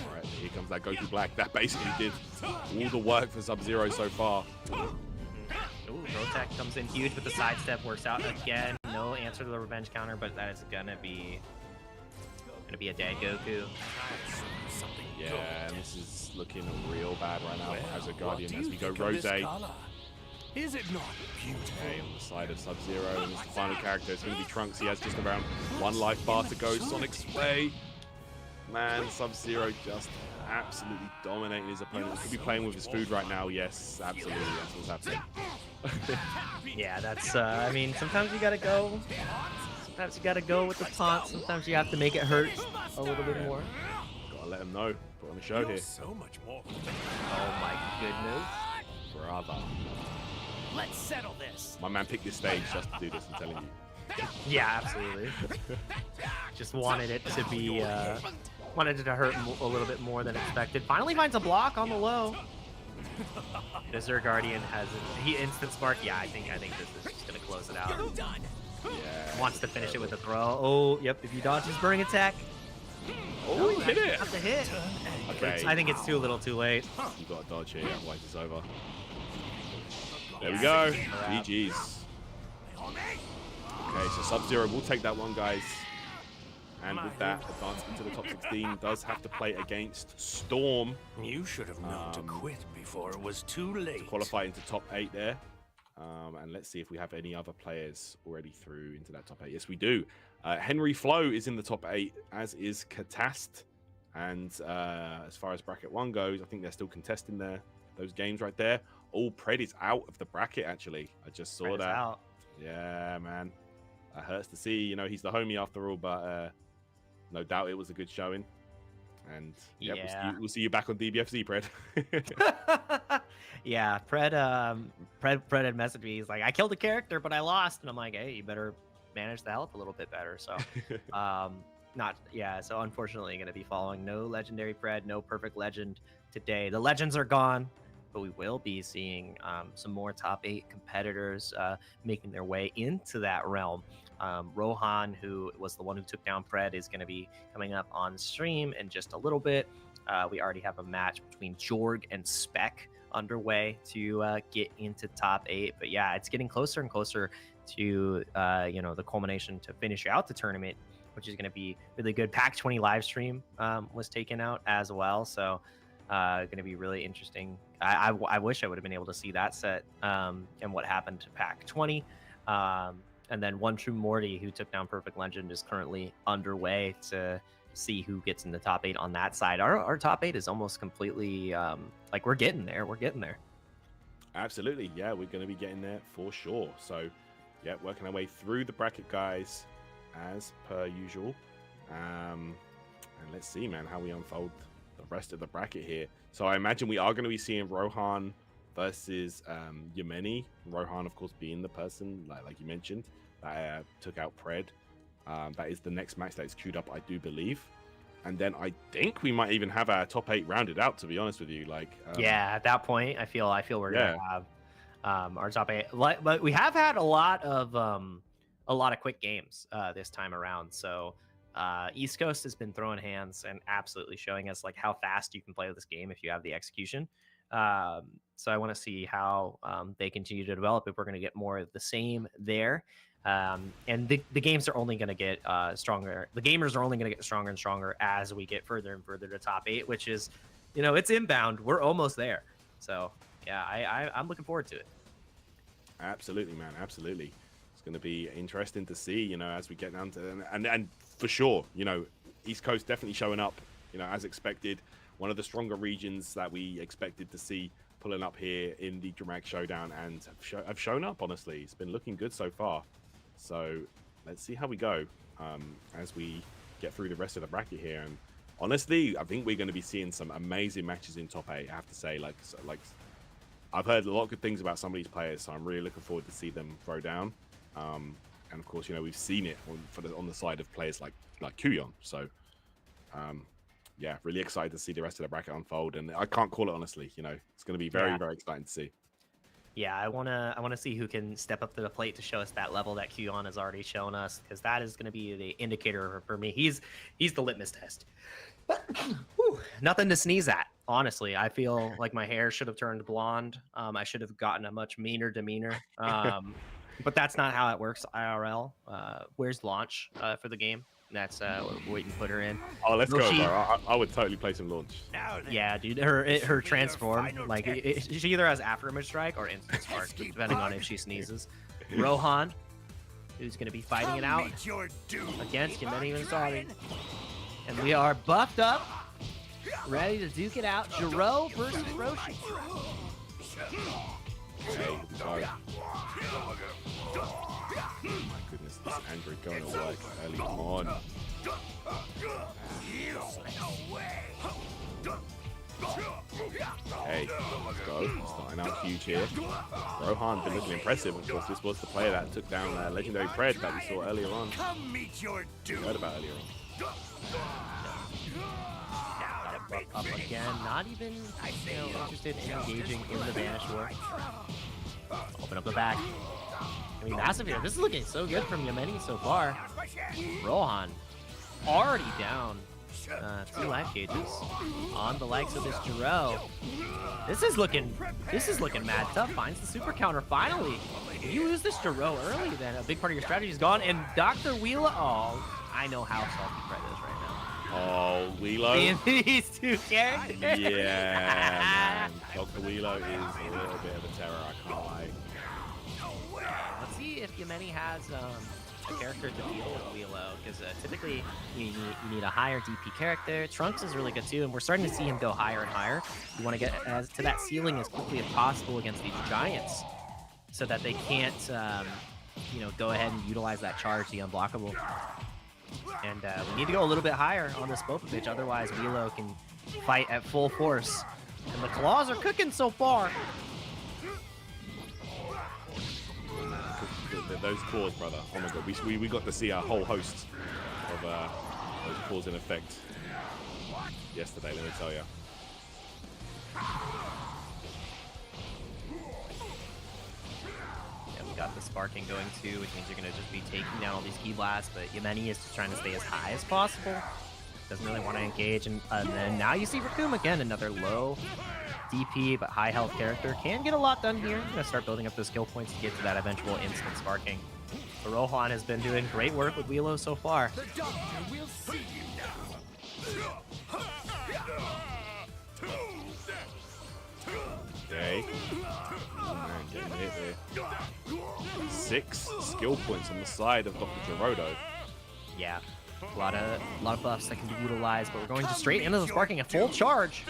Alright, here comes that Goku Black. That basically did all the work for Sub-Zero so far. Ooh, Rotek comes in huge, but the sidestep works out again. No answer to the revenge counter, but that is gonna be a dead Goku. Yeah, and this is looking real bad right now as a Guardian as we go Rose. Is it not beautiful? Okay, on the side of Sub-Zero, and it's the final character. It's going to be Trunks. He has just around 1 life bar to go. Sonic Spray. Man, Sub-Zero just absolutely dominating his opponent. He could be playing with his food right now. Yes, absolutely. That's what's happening. Yeah, that's, I mean, sometimes you gotta go. Sometimes you gotta go with the taunt. Sometimes you have to make it hurt a little bit more. Gotta let him know. Put on the show here. So much more. Oh my goodness. Brother. Let's settle this. My man picked this stage just to do this, I'm telling you. Yeah, absolutely. Just wanted it to be, wanted it to hurt a little bit more than expected. Finally finds a block on the low. AzureGuardian has he instant spark. Yeah, I think this is just gonna close it out. Yeah. Wants to finish it with a throw. Oh, yep. If you dodge his burning attack. Oh, he hit it. Not the hit. Okay. I think it's too little, too late. You got a dodge here, otherwise it's over. There we go. GG's. Okay, so Sub-Zero will take that one, guys. And with that, advancement to the top 16 does have to play against Storm You should have known to quit before it was too late. to qualify into top 8 there. And let's see if we have any other players already through into that top 8. Yes, we do. Henryflow is in the top 8, as is Katast. And as far as bracket 1 goes, I think they're still contesting those games right there. Oh, Pred is out of the bracket, actually. I just saw that. Out. Yeah, man. That hurts to see. You know, he's the homie after all, but no doubt it was a good showing. And yeah, Yeah. we'll see you back on DBFZ, Pred. Yeah, Pred had messaged me. He's like, I killed a character, but I lost. And I'm like, hey, you better manage the health a little bit better. So, so unfortunately going to be following no legendary Pred, no perfect legend today. The legends are gone, but we will be seeing some more top 8 competitors making their way into that realm. Rohan, who was the one who took down Pred, is going to be coming up on stream in just a little bit. We already have a match between Jorg and Spec underway to get into top 8. But yeah, it's getting closer and closer to the culmination to finish out the tournament, which is going to be really good. Pack 20 live stream was taken out as well, so going to be really interesting. I wish I would have been able to see that set and what happened to Pack 20. And then One True Morty, who took down Perfect Legend, is currently underway to see who gets in the top 8 on that side. Our top 8 is almost completely like we're getting there. We're getting there. Absolutely. Yeah, we're going to be getting there for sure. So, yeah, working our way through the bracket, guys, as per usual. And let's see, man, how we unfold the rest of the bracket here. So I imagine we are going to be seeing Rohan versus Yemeni. Rohan, of course, being the person, like you mentioned, that took out Pred. That is the next match that is queued up, I do believe. And then I think we might even have our top 8 rounded out, to be honest with you. Yeah, at that point, I feel we're gonna have our top 8. But we have had a lot of quick games this time around. So East Coast has been throwing hands and absolutely showing us like how fast you can play this game if you have the execution. So I want to see how they continue to develop, if we're going to get more of the same there. And the games are only going to get stronger. The gamers are only going to get stronger and stronger as we get further and further to top 8, which is, it's inbound. We're almost there. So yeah, I'm looking forward to it. Absolutely, man. Absolutely. It's going to be interesting to see, as we get down to, and for sure, East Coast definitely showing up, as expected. One of the stronger regions that we expected to see pulling up here in the Dramatic Showdown, and have shown up, honestly. It's been looking good so far. So let's see how we go as we get through the rest of the bracket here. And honestly, I think we're going to be seeing some amazing matches in top 8, I have to say. Like I've heard a lot of good things about some of these players, so I'm really looking forward to see them throw down. And of course, we've seen it on the side of players like Quyon. So yeah, really excited to see the rest of the bracket unfold, and I can't call it, honestly. It's going to be very, very exciting to see. Yeah, I wanna see who can step up to the plate to show us that level that Quyon has already shown us, because that is going to be the indicator for me. He's the litmus test. Whew, nothing to sneeze at, honestly. I feel like my hair should have turned blonde. I should have gotten a much meaner demeanor. But that's not how it works IRL. Where's launch for the game? That's waiting to put her in. Oh, let's go, bro. I would totally play some launch. Yeah, dude. Her transform, like, she either has after image strike or instant spark, depending on if she sneezes. Rohan, who's going to be fighting it out against Yemeni and Saudi. And we are buffed up, ready to duke it out. Jiro versus Roshi. Hey, sorry. My goodness, this Android going to work early on. Hey, let's go. Starting out huge here. Rohan been looking impressive. Of course, this was the player that took down legendary Pred that we saw earlier on. We heard about earlier on. Up again, not even interested in engaging in the Vanish War. Open up the back. I mean, massive here. This is looking so good from Yemeni so far. Rohan already down 2 life gauges on the likes of this Jiro. This is looking mad tough. Finds the super counter finally. If you lose this Jiro early, then a big part of your strategy is gone. And Dr. Wheela, oh, I know how salty Fred is right now. Oh, Wheelo. These two characters. Yeah, man. Dr. Wheelo is a little bit of a terror, I can't lie. Let's see if Yemeni has a character to deal with Wheelo, because typically you need a higher DP character. Trunks is really good too, and we're starting to see him go higher and higher. You want to get to that ceiling as quickly as possible against these giants, so that they can't, go ahead and utilize that charge, the unblockable. And we need to go a little bit higher on this Popovich, otherwise Wheelo can fight at full force. And the claws are cooking so far. Those claws, brother. Oh my god, we got to see a whole host of those claws in effect yesterday, let me tell you. Yeah, we got the sparking going too, which means you're going to just be taking down all these key blasts, but Yemeni is just trying to stay as high as possible. Doesn't really want to engage, and then now you see Rakum again, another low DP but high health character. Can get a lot done here. Gonna start building up those skill points to get to that eventual instant sparking. But Rohan has been doing great work with Wheelo so far. The doctor will see you now. Okay. Oh man, getting hit there. 6 skill points on the side of Dr. Gerodo. Yeah, a lot of buffs that can be utilized, but we're going straight into the sparking, a full charge.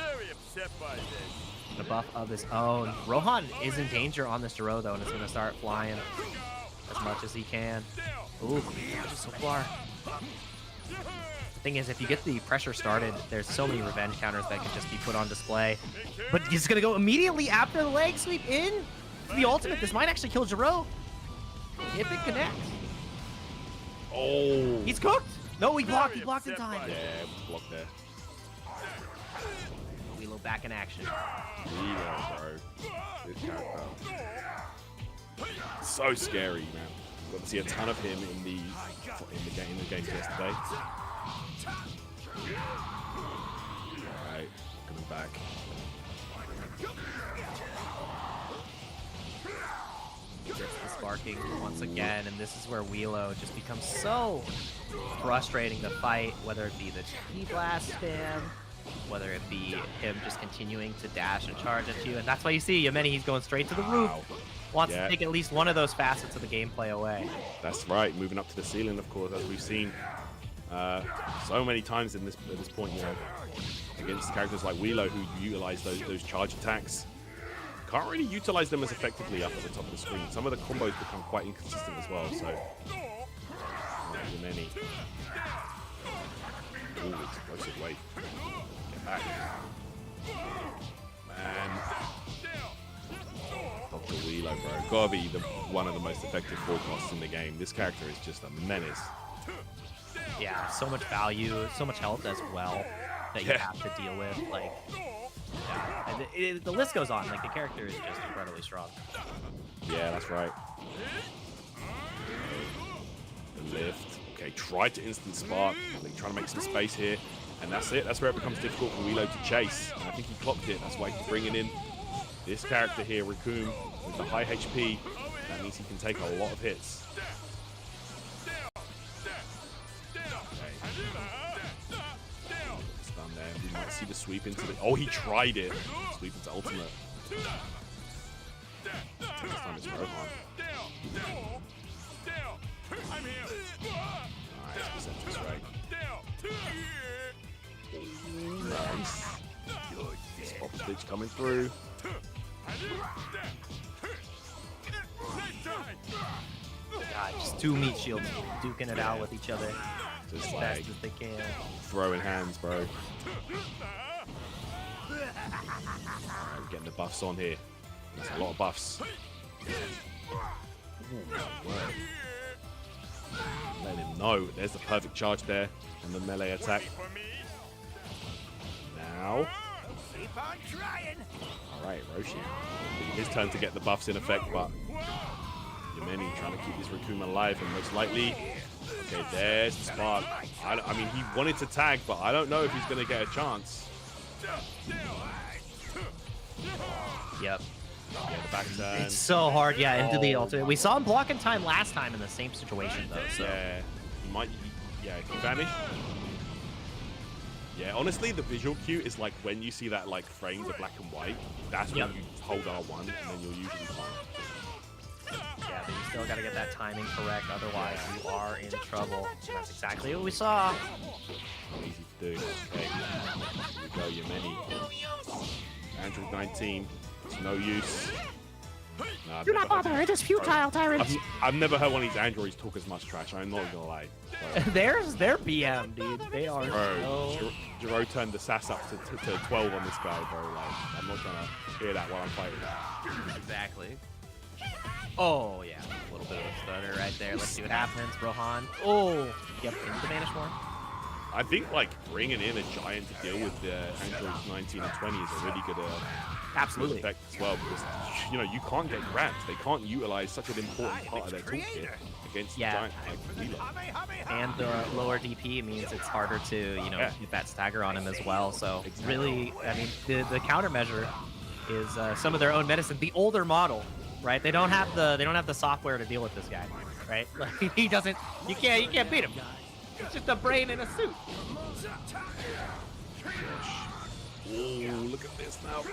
The buff of his own. Rohan is in danger on this Jiro though, and it's going to start flying as much as he can. Ooh, just so far. The thing is, if you get the pressure started, there's so many revenge counters that can just be put on display. But he's going to go immediately after the leg sweep in the ultimate. This might actually kill Jiro if it connects. Oh, He's cooked. No, he blocked in time. yeah, it was blocked there. Wheelo back in action. Wheelo, bro. This character. So scary, man. Got to see a ton of him in the games yesterday. Alright, coming back. Gets the sparking once again, and this is where Wheelo just becomes so frustrating to fight, whether it be the T-Blast spam, whether it be him just continuing to dash and charge at you, and that's why you see Yameni, he's going straight to the roof. Wants to take at least one of those facets of the gameplay away. That's right, moving up to the ceiling, of course, as we've seen so many times at this point, you know, against characters like Wheelo who utilize those charge attacks. Can't really utilize them as effectively up at the top of the screen. Some of the combos become quite inconsistent as well, so Yameni. Ooh, explosive wave. Get back. Man. Dr. Wheelo, bro. Gotta be one of the most effective forecasts in the game. This character is just a menace. Yeah, so much value, so much health as well that you have to deal with. Like, yeah, and the list goes on. Like, the character is just incredibly strong. Yeah, that's right. The lift. Okay, tried to instant spark. Like, trying to make some space here. And that's it. That's where it becomes difficult for Wheelo to chase. And I think he clocked it. That's why he's bringing in this character here, Raccoon, with the high HP. That means he can take a lot of hits. Stun there. We might see the sweep into the... Oh, he tried it. Sweep into ultimate. This time it's Rohan. Nice, percentage right. Nice. Spot stitch coming through. God, just two meat shields duking it out with each other Just as like fast as they can. throwing hands, bro. Right, we're getting the buffs on here. That's a lot of buffs. Ooh, my word. Let him know. There's the perfect charge there and the melee attack. Now. Keep on trying. Alright, Roshi. His turn to get the buffs in effect, but Yameni trying to keep this Raccoon alive, and most likely. Okay, there's the spark. I mean, he wanted to tag, but I don't know if he's going to get a chance. Yep. Yeah, the back turn. It's so hard, yeah, into the ultimate. We saw him block in time last time in the same situation, though, so. Yeah, he might. Yeah, he can vanish. Yeah, honestly, the visual cue is like when you see that like frames are black and white. That's when you hold R1, and then you're usually fine. Yeah, but you still got to get that timing correct, otherwise you are in trouble. And that's exactly what we saw. Easy to do. Okay, here we go, Yameni. Android 19. It's no use. Nah, Do not bother, it is futile, tyrant. I've never heard one of these androids talk as much trash. I'm not gonna lie. There's their BM, dude. They are Bro, so... Jiro turned the sass up to 12 on this guy, bro. Like, I'm not trying to hear that while I'm fighting. Exactly. Oh, yeah. A little bit of a stutter right there. Let's see what happens. Rohan. Oh, yep, into the Vanish Form. I think, like, bringing in a giant to deal with the androids 19 and 20 is a really good Absolutely. effect as well, because, you know, you can't get grabs. They can't utilize such an important part of their toolkit against giant like Wheelo. And the lower DP means it's harder to, you know, get that stagger on him as well. So really, I mean, the countermeasure is some of their own medicine. The older model, right? They don't have the software to deal with this guy, right? Like, he doesn't. You can't beat him. It's just a brain in a suit. Ooh, look at this now.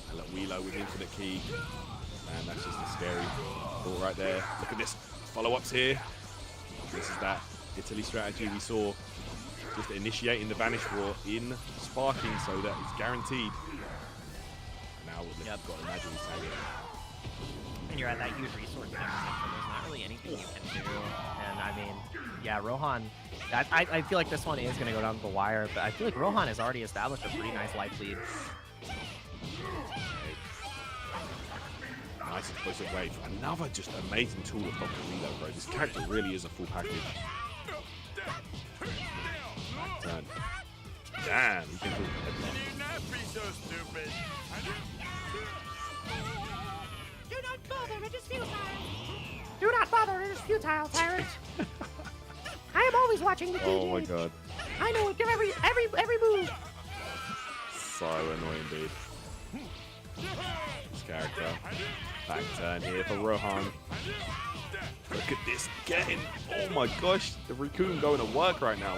And look, Wheelo with infinite key. Man, that's just a scary ball right there. Look at this. Follow-ups here. This is that Italy strategy we saw. Just initiating the Vanish War in sparking so that it's guaranteed. Now we've got Imagine tagging. And you're at that huge resource deficit, so there's not really anything you can do. And I mean, yeah, Rohan, I feel like this one is going to go down to the wire, but I feel like Rohan has already established a pretty nice life lead. Nice explosive wave. Another just amazing tool of Dr. Wheelo, bro. This character really is a full package. Turn. Damn, he can do it. Do not bother, it is futile. Do not bother, it is futile, tyrant. I am always watching the Oh TV. my god. I know it. Give every move. So annoying, dude. This character. Back turn here for Rohan. Look at this getting. Oh my gosh, the Raccoon going to work right now.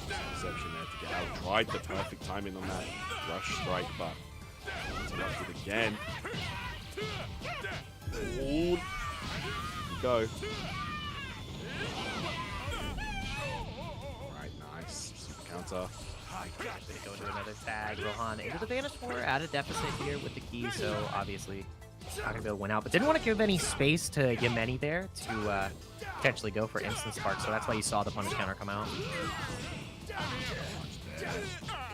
Perception there to get out. Tried the perfect timing on that rush strike, but interrupted again. Ooh. Go. Right, nice. Super counter. Go to another tag. Rohan into the Vanish 4 at a deficit here with the key, so obviously not going to be able to win out. But didn't want to give any space to Yemeni there to potentially go for instant spark, so that's why you saw the punish counter come out.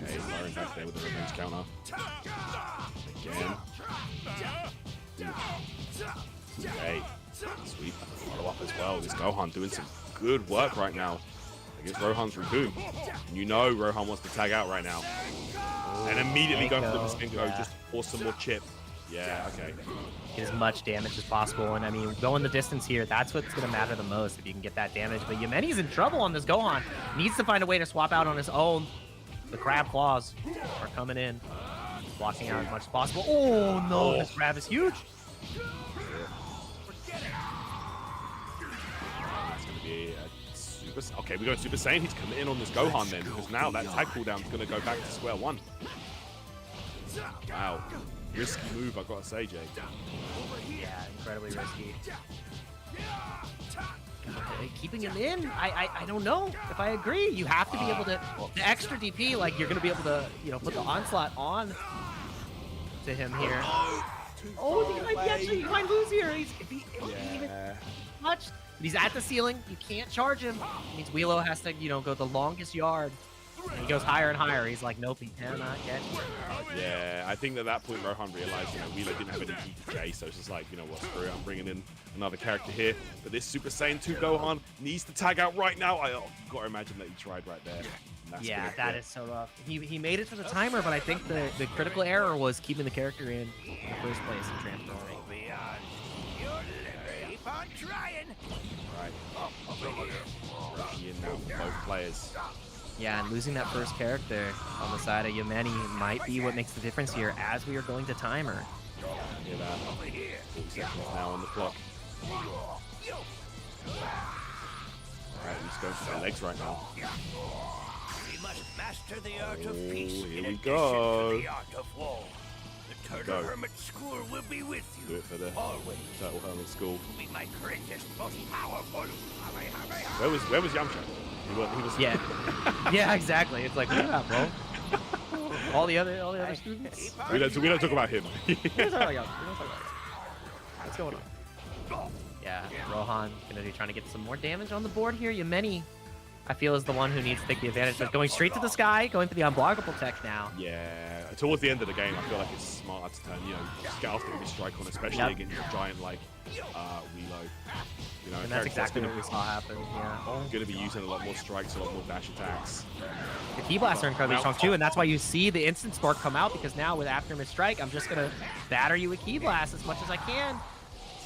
Okay, firing back there with the revenge counter. Again. Okay. Sweep. Follow up as well. This Gohan doing some good work right now against Rohan's Raccoon. You know Rohan wants to tag out right now. And immediately go for the Masengo just for some more chip. Yeah, okay. Get as much damage as possible, and I mean, going the distance here, that's what's going to matter the most if you can get that damage. But Yemeni's in trouble on this Gohan. Needs to find a way to swap out on his own. The crab claws are coming in. Blocking out as much as possible. Oh no, this grab is huge. That's going to be a Super... Okay, we're going Super Saiyan. He's coming in on this Gohan then, because now that tag cooldown is going to go back to square one. Wow. Risky move, I gotta say, Jake. Yeah, incredibly risky. Okay, keeping him in, I don't know if I agree. You have to be able to, the extra DP, like you're gonna be able to, you know, put the onslaught on to him here. He might lose here. If he even touched, he's at the ceiling. You can't charge him. It means Wheelo has to, you know, go the longest yard. And he goes higher and higher. He's like, nope, he cannot get you. Yeah, I think at that point Rohan realized, you know, Wheelo didn't have any DK, so it's just like, you know what, screw it, I'm bringing in another character here. But this Super Saiyan 2 Gohan needs to tag out right now. I gotta imagine that he tried right there. Yeah, that is so rough. He made it to the timer, but I think the critical error was keeping the character in the first place and transferring. Keep on trying. Right. Rushing in now for both players. Yeah, and losing that first character on the side of Yemeni might be what makes the difference here as we are going to timer. Hear that. 40 seconds now on the clock. Alright, he's going for the legs right now. We must master the art of peace. Here in we addition go. to the art of war. The Turtle Hermit School will be with you. Do it for the always. Turtle Hermit School. Be my greatest, most powerful. Where was Yamcha? He was Yeah. Yeah, exactly. It's like, yeah, bro. all the other students. we don't talk about him. We don't talk about Yamcha. What's going on? Yeah, Rohan gonna be trying to get some more damage on the board here. Yemeni, I feel, is the one who needs to take the advantage, but going straight to the sky, going for the unblockable tech now. Yeah, towards the end of the game, I feel like it's smart to turn, you know, just get after the strike on, especially against a giant like Wheelo. You know, And that's exactly what we saw happen. Yeah. Going to be using a lot more strikes, a lot more dash attacks. The key blasts are incredibly strong too, and that's why you see the instant spark come out, because now with after mid strike, I'm just gonna batter you with key blast as much as I can.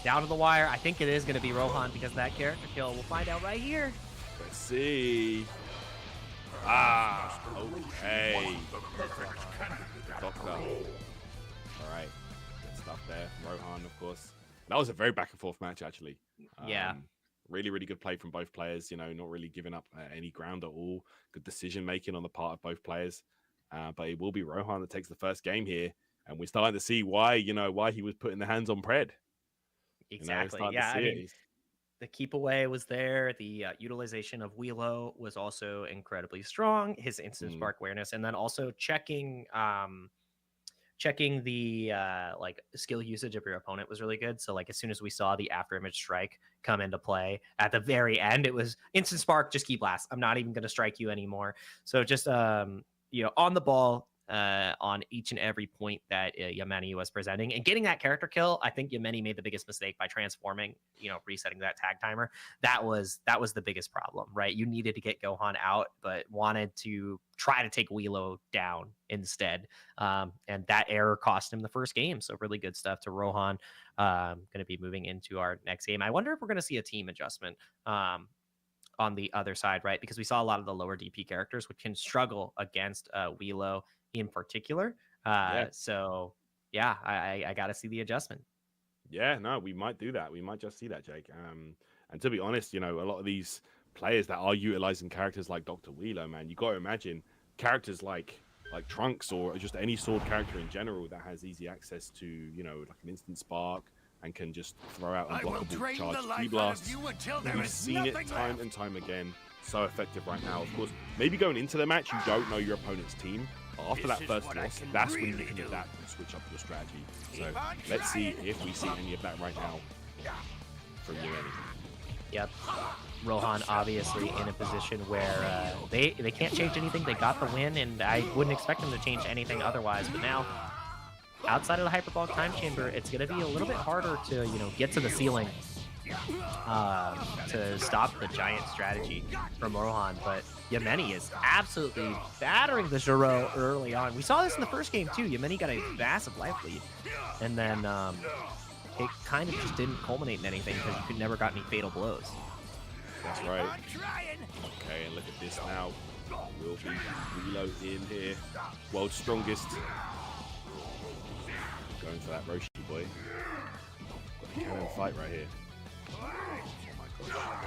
Down to the wire. I think it is gonna be Rohan because of that character kill. We'll find out right here. Let's see. Ah, okay. Doctor. All right, good stuff there. Rohan, of course. That was a very back and forth match, actually. Yeah. Really, really good play from both players. You know, not really giving up any ground at all. Good decision making on the part of both players. But it will be Rohan that takes the first game here, and we're starting to see why. You know, why he was putting the hands on Pred. Exactly. You know, Yeah. I mean, the keep away was there. The utilization of Wheelo was also incredibly strong. His instant spark awareness, and then also checking the like skill usage of your opponent was really good. So like as soon as we saw the after image strike come into play at the very end, it was instant spark, just key blast. I'm not even going to strike you anymore. So just you know, on the ball, on each and every point that Yemeni was presenting. And getting that character kill, I think Yemeni made the biggest mistake by transforming, resetting that tag timer. That was the biggest problem, right? You needed to get Gohan out, but wanted to try to take Wheelo down instead. And that error cost him the first game. So really good stuff to Rohan. Going to be moving into our next game. I wonder if we're going to see a team adjustment on the other side, right? Because we saw a lot of the lower DP characters, which can struggle against Wheelo in particular. So yeah, I got to see the adjustment. Yeah, no, we might do that. We might just see that, Jake. And to be honest, a lot of these players that are utilizing characters like Dr. Wheelo, man, you got to imagine characters like Trunks or just any sword character in general that has easy access to, like an instant spark and can just throw out unblockable charge key blasts. We've seen it time and time again. So effective right now. Of course, maybe going into the match, you don't know your opponent's team. After that first loss, that's when you can adapt and switch up your strategy. So let's see if we see any of that right now from Yemeni. Yep. Rohan obviously in a position where they can't change anything. They got the win, and I wouldn't expect them to change anything otherwise. But now, outside of the hyperbolic time chamber, it's going to be a little bit harder to get to the ceiling to stop the giant strategy from Rohan. But Yemeni is absolutely battering the Zero early on. We saw this in the first game too. Yemeni got a massive life lead, and then it kind of just didn't culminate in anything because you could never got any fatal blows. That's right. Okay, and look at this now. Will be Wheelo in here. World's strongest. Going for that Roshi boy. Got a cannon fight right here. Oh my gosh.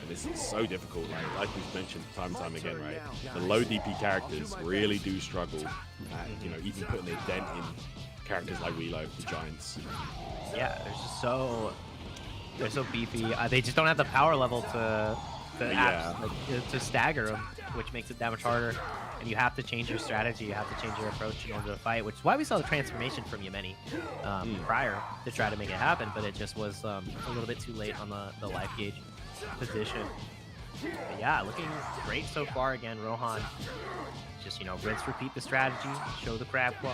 And this is so difficult, like we've mentioned time and time again, right? The low DP characters really do struggle at, even putting a dent in characters like Wheelo, the Giants. Yeah, they're so beefy. They just don't have the power level to stagger them, which makes it that much harder. And you have to change your strategy. You have to change your approach in order to fight, which is why we saw the transformation from Yemeni prior to try to make it happen, but it just was a little bit too late on the life gauge position. But yeah, looking great so far. Again, Rohan, just, rinse, repeat the strategy, show the crab claw.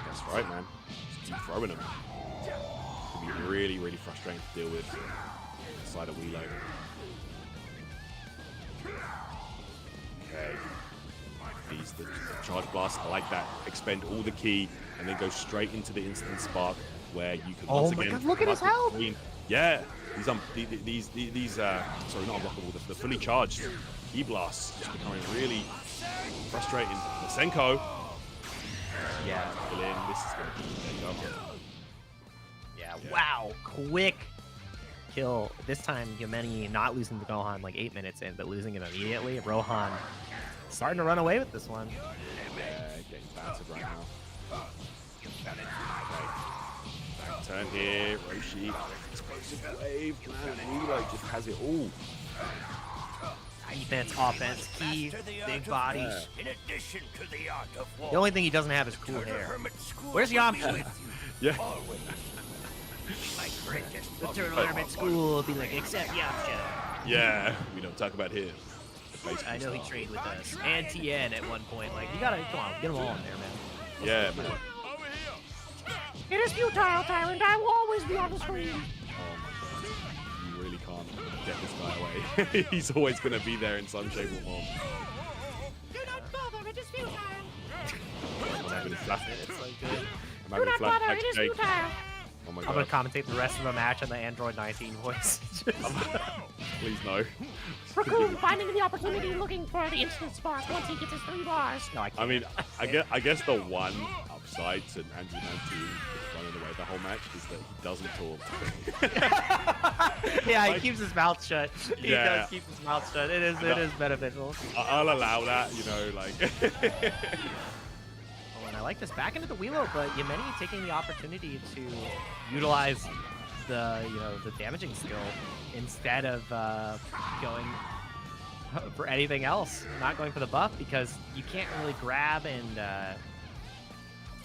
That's right, man. Just keep throwing them. It can be really, really frustrating to deal with inside of Wheelo. Okay. The charge blast, I like that. Expend all the ki and then go straight into the instant spark where you can once again. God, look at his health! Yeah, these sorry, not unblockable. The fully charged ki blasts just becoming really frustrating. Senko. Yeah. This is gonna be there you go. Yeah. Wow. Quick kill. This time, Yemeni not losing to Gohan like 8 minutes in, but losing him immediately. Rohan starting to run away with this one. Yeah, getting battered right now. Okay. Back turn here, Roshi. Explosive wave, man. Wheelo just has it all. Defense, offense, key, big bodies. In addition to the art of war, The only thing he doesn't have is cool hair. Where's Yamcha? Yeah. my greatest The Turtle Hermit School will be like, except Yamcha. Yeah, we don't talk about him. I know he trained with us. And Tien at one point. Like, you gotta, come on, get them all in there, man. Yeah, man. It is futile, Tyrant. I will always be on the screen. Oh my god. You really can't get this guy away. He's always going to be there in some shape or form. Do not bother. It is futile. I'm having a flashback. It's so good. I'm having a Do not bother. flashback It is Jake. futile. Oh my I'm gonna god. commentate the rest of the match on the Android 19 voice. Please no. Raccoon finding the opportunity, looking for the instant spot once he gets his 3 bars. No, I can't. I mean, I guess the one upside to Andrew 19 running away the whole match is that he doesn't talk. Yeah, Like- he keeps his mouth shut. He Yeah. does keep his mouth shut. It is beneficial. I'll allow that, like. Oh, and I like this back into the Wheelo, but Yemeni taking the opportunity to utilize the damaging skill instead of going for anything else, not going for the buff, because you can't really grab, and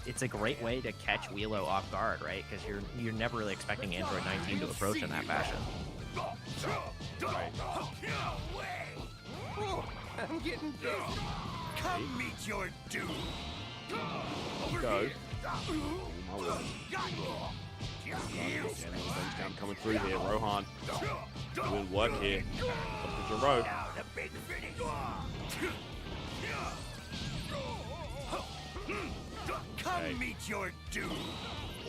it's a great way to catch Wheelo off guard, right? Because you're never really expecting Android 19 to approach in that fashion. Right. I'm getting big. Come meet your doom. Go. Oh, my word. Revenge count coming through here. Rohan will work here. Up to Jiro. Come meet your doom.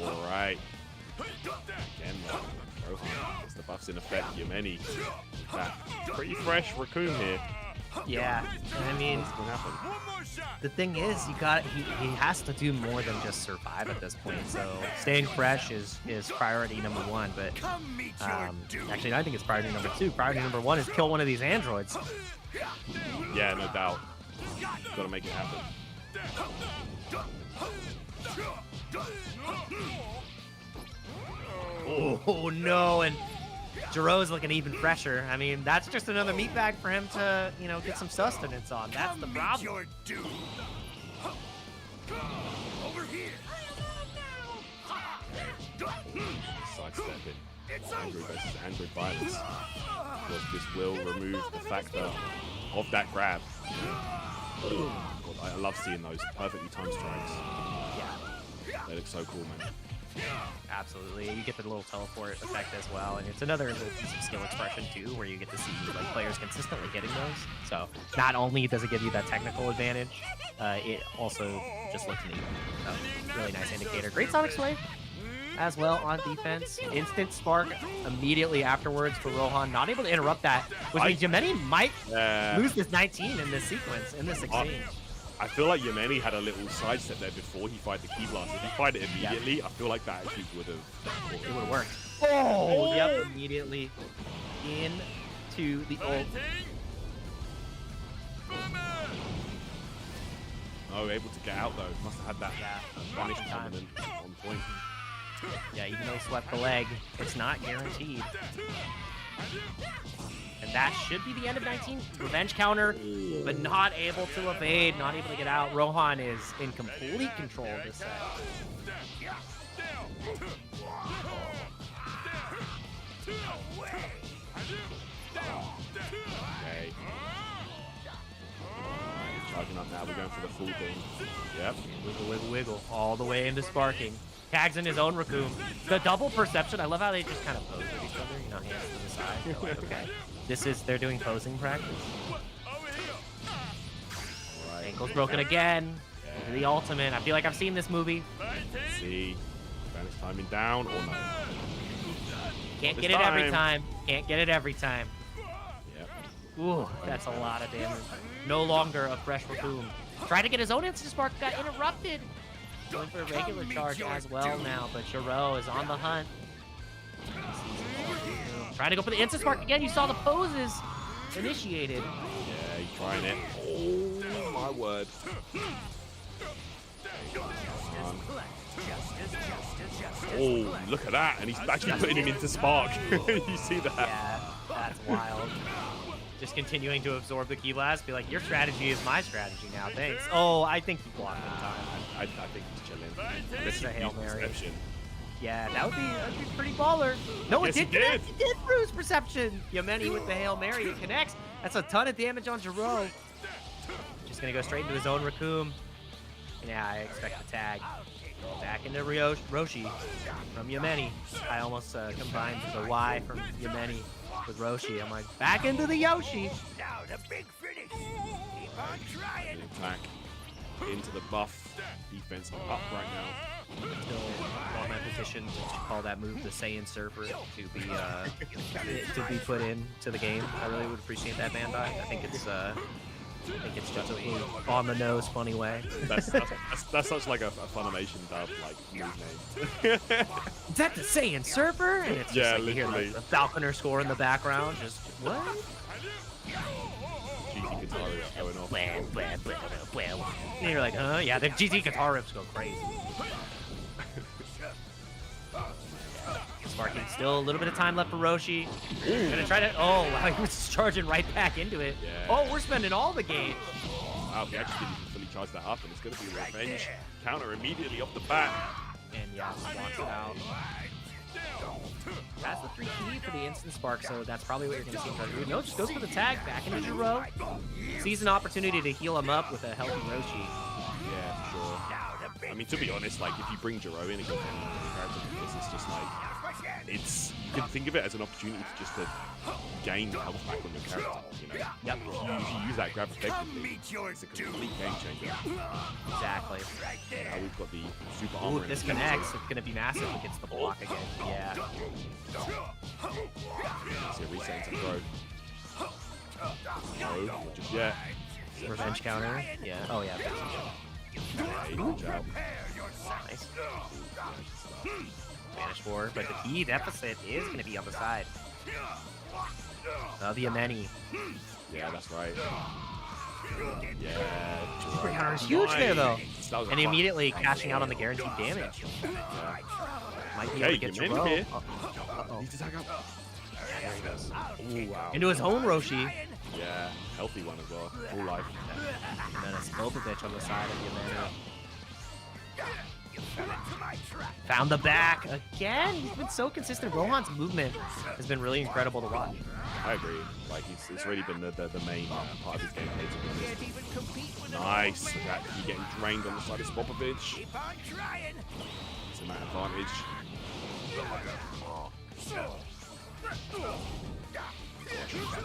All right. Again, Rohan gets the buffs in effect. Yemeni. That pretty fresh raccoon here. Yeah, and I mean, What's gonna happen? the thing is, he has to do more than just survive at this point. So staying fresh is priority number one. But Come meet your doom. actually, I think it's priority number two. Priority number one is kill one of these androids. Yeah, no doubt. Gotta make it happen. Oh no, and Jiro's looking even fresher. I mean, that's just another meat bag for him to, you know, get some sustenance on. That's the Come meet problem. your doom. Over here. Sidestepping. Android versus Android violence. Of course, this will remove the factor of that grab. God, I love seeing those perfectly timed strikes. Yeah, They look so cool, man. absolutely. You get the little teleport effect as well, and it's another little piece of skill expression too, where you get to see like players consistently getting those. So not only does it give you that technical advantage, it also just looks neat. So really nice indicator. Great Sonic Sway as well on defense. Instant spark immediately afterwards for Rohan. Not able to interrupt that, which means Yemeni might lose this 19 in this sequence, in this exchange. I feel like Yemeni had a little sidestep there before he fired the key blast. If he fired it immediately, I feel like that actually would have. It would have worked. Oh, yep, immediately into the ult. Oh, able to get out though. Must have had that vanish time. coming in on point. Yeah, even though he swept the leg, it's not guaranteed. And that should be the end of 19. Revenge counter, but not able to evade, not able to get out. Rohan is in complete control of this set. Okay. Charging up now. We're going for the full thing. Yep. Wiggle, wiggle, wiggle, all the way into sparking. Tags in his own Raccoon. The double perception, I love how they just kind of pose with each other, you know, hands to the side. They're like, okay, they're doing posing practice. Ankle's broken again. Into the ultimate. I feel like I've seen this movie. Let's see. Vanish timing down or no? Can't get it every time. Can't get it every time. Yep. Ooh, that's a lot of damage. No longer a fresh Raccoon. Tried to get his own instant spark, got interrupted. Going for a regular charge as well now, but Jiro is on the hunt. Trying to go for the instant spark again. You saw the poses initiated. Yeah, he's trying it. Oh my word. Oh, look at that. And he's actually putting him into spark. You see that? Yeah, that's wild. Just continuing to absorb the key blast. Be like, your strategy is my strategy now. Thanks. Oh, I think he blocked in time. I think he's chilling. This is a Hail Mary. Perception. Yeah, that'd be pretty baller. No, it Yes, he did connect. did. It did bruise perception. Yemeni with the Hail Mary. It connects. That's a ton of damage on Jiro. Just gonna go straight into his own Raccoon. Yeah, I expect the tag. Back into Roshi from Yemeni. I almost combined the Y from Yemeni with Roshi. I'm like, back into the Yoshi. Now the big finish. Keep on trying. Attack into the buff. Defense up right now. Still on my petition to call that move the Saiyan Surfer to be put into the game. I really would appreciate that, Bandai. I think it's just a on the nose funny way. That's such like a Funimation dub like move name. Is that the Saiyan Surfer? And it's just Yeah, like you hear literally. like, the Falconer score in the background. Just what? GT guitar is going off. And you're like, huh? Yeah, the GT guitar riffs go crazy. Sparking still a little bit of time left for Roshi. Gonna try to. Oh, wow, he was just charging right back into it. Yeah. Oh, we're spending all the gauge. Wow, he actually didn't even fully charge that up, and it's going to be a revenge counter immediately off the bat. And yeah, wants it out. That's the 3 key for the instant spark, so that's probably what you're going to see. No, just goes for the tag, back into Jiro. Sees an opportunity to heal him up with a healthy Roshi. Yeah, for sure. I mean, to be honest, like, if you bring Jiro in against any character like this, it's just like, you can think of it as an opportunity to just to gain health back on your character, you know? Yep. If you use that grab effectively, it's a complete game changer. Exactly. Now we've got the super armor. Ooh, if this connects, it's going to be massive if it gets the block again. Yeah. See a reset into throw. No, not just yet. Revenge counter. Yeah. Oh, yeah. Okay, good job. Nice. Vanish War, but the key deficit is going to be on the side. The Ameni. Yeah, that's right. Yeah. Super counter is huge there, though. And immediately nice. cashing out on the guaranteed damage. Yeah. Might be able to get Hey, Jiro. here. Uh-oh. Needs to tag up. Yeah, there he goes. Ooh, wow. Into his own Roshi. Yeah, healthy one as well. Full life. And then a Spopovich on the side of the Ameni. Found the back again. He's been so consistent. Rohan's movement has been really incredible to watch. I agree. Like, it's really been the main part of his gameplay, to be honest. Nice. That he getting drained on the side of Spopovich. It's an advantage.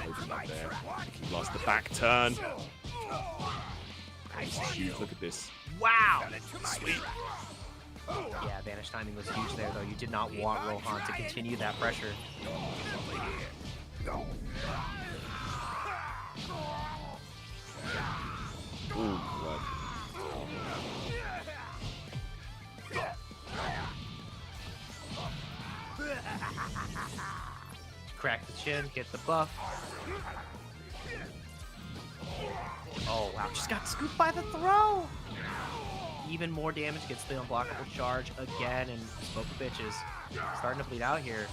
Open up there. He lost the back turn. This is huge. Look at this. Wow. Sweet. Yeah, vanish timing was huge there, though. You did not want Rohan to continue that pressure. Ooh, God. Crack the chin, get the buff. Oh, wow. Just got scooped by the throw. Even more damage, gets the unblockable charge again, and Spopovich is starting to bleed out here.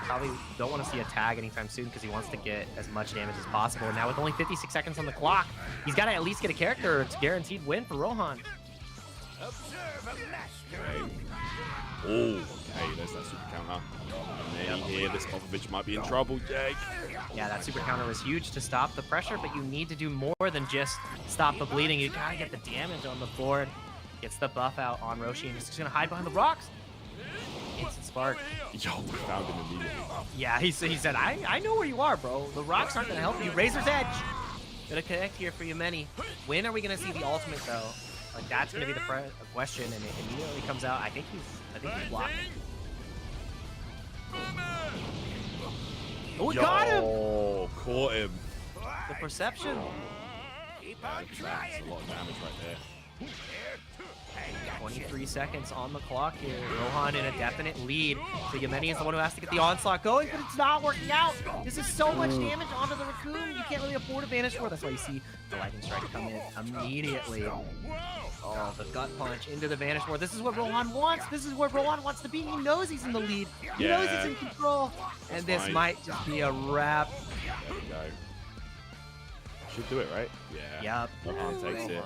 Probably don't want to see a tag anytime soon because he wants to get as much damage as possible. And now with only 56 seconds on the clock, he's got to at least get a character. It's a guaranteed win for Rohan. Okay. Oh, okay. There's that super counter. And then here, this Spopovich might be in trouble, Jake. Yeah, that super counter was huge to stop the pressure, but you need to do more than just stop the bleeding. You gotta get the damage on the board. Gets the buff out on Roshi, and he's just gonna hide behind the rocks. Instant spark. Yo, we found him immediately. Yeah, he said, I know where you are, bro. The rocks aren't gonna help you. Razor's Edge. Gonna connect here for Yameni. When are we gonna see the ultimate, though? Like, that's gonna be the question, and it immediately comes out. I think he's blocked. Oh, we got him! Oh, caught him. The perception. Yeah, that's a lot of damage right there. 23 seconds on the clock here. Rohan in a definite lead. So Yameni is the one who has to get the onslaught going, but it's not working out. This is so much damage onto the Raccoon. You can't really afford a Vanish War. That's why you see the Lightning Strike come in immediately. Oh, the gut punch into the Vanish War. This is what Rohan wants. This is where Rohan wants to be. He knows he's in the lead. He knows he's in control. And this might just be a wrap. There we go. Should do it, right? Yeah. Yep. Rohan takes it.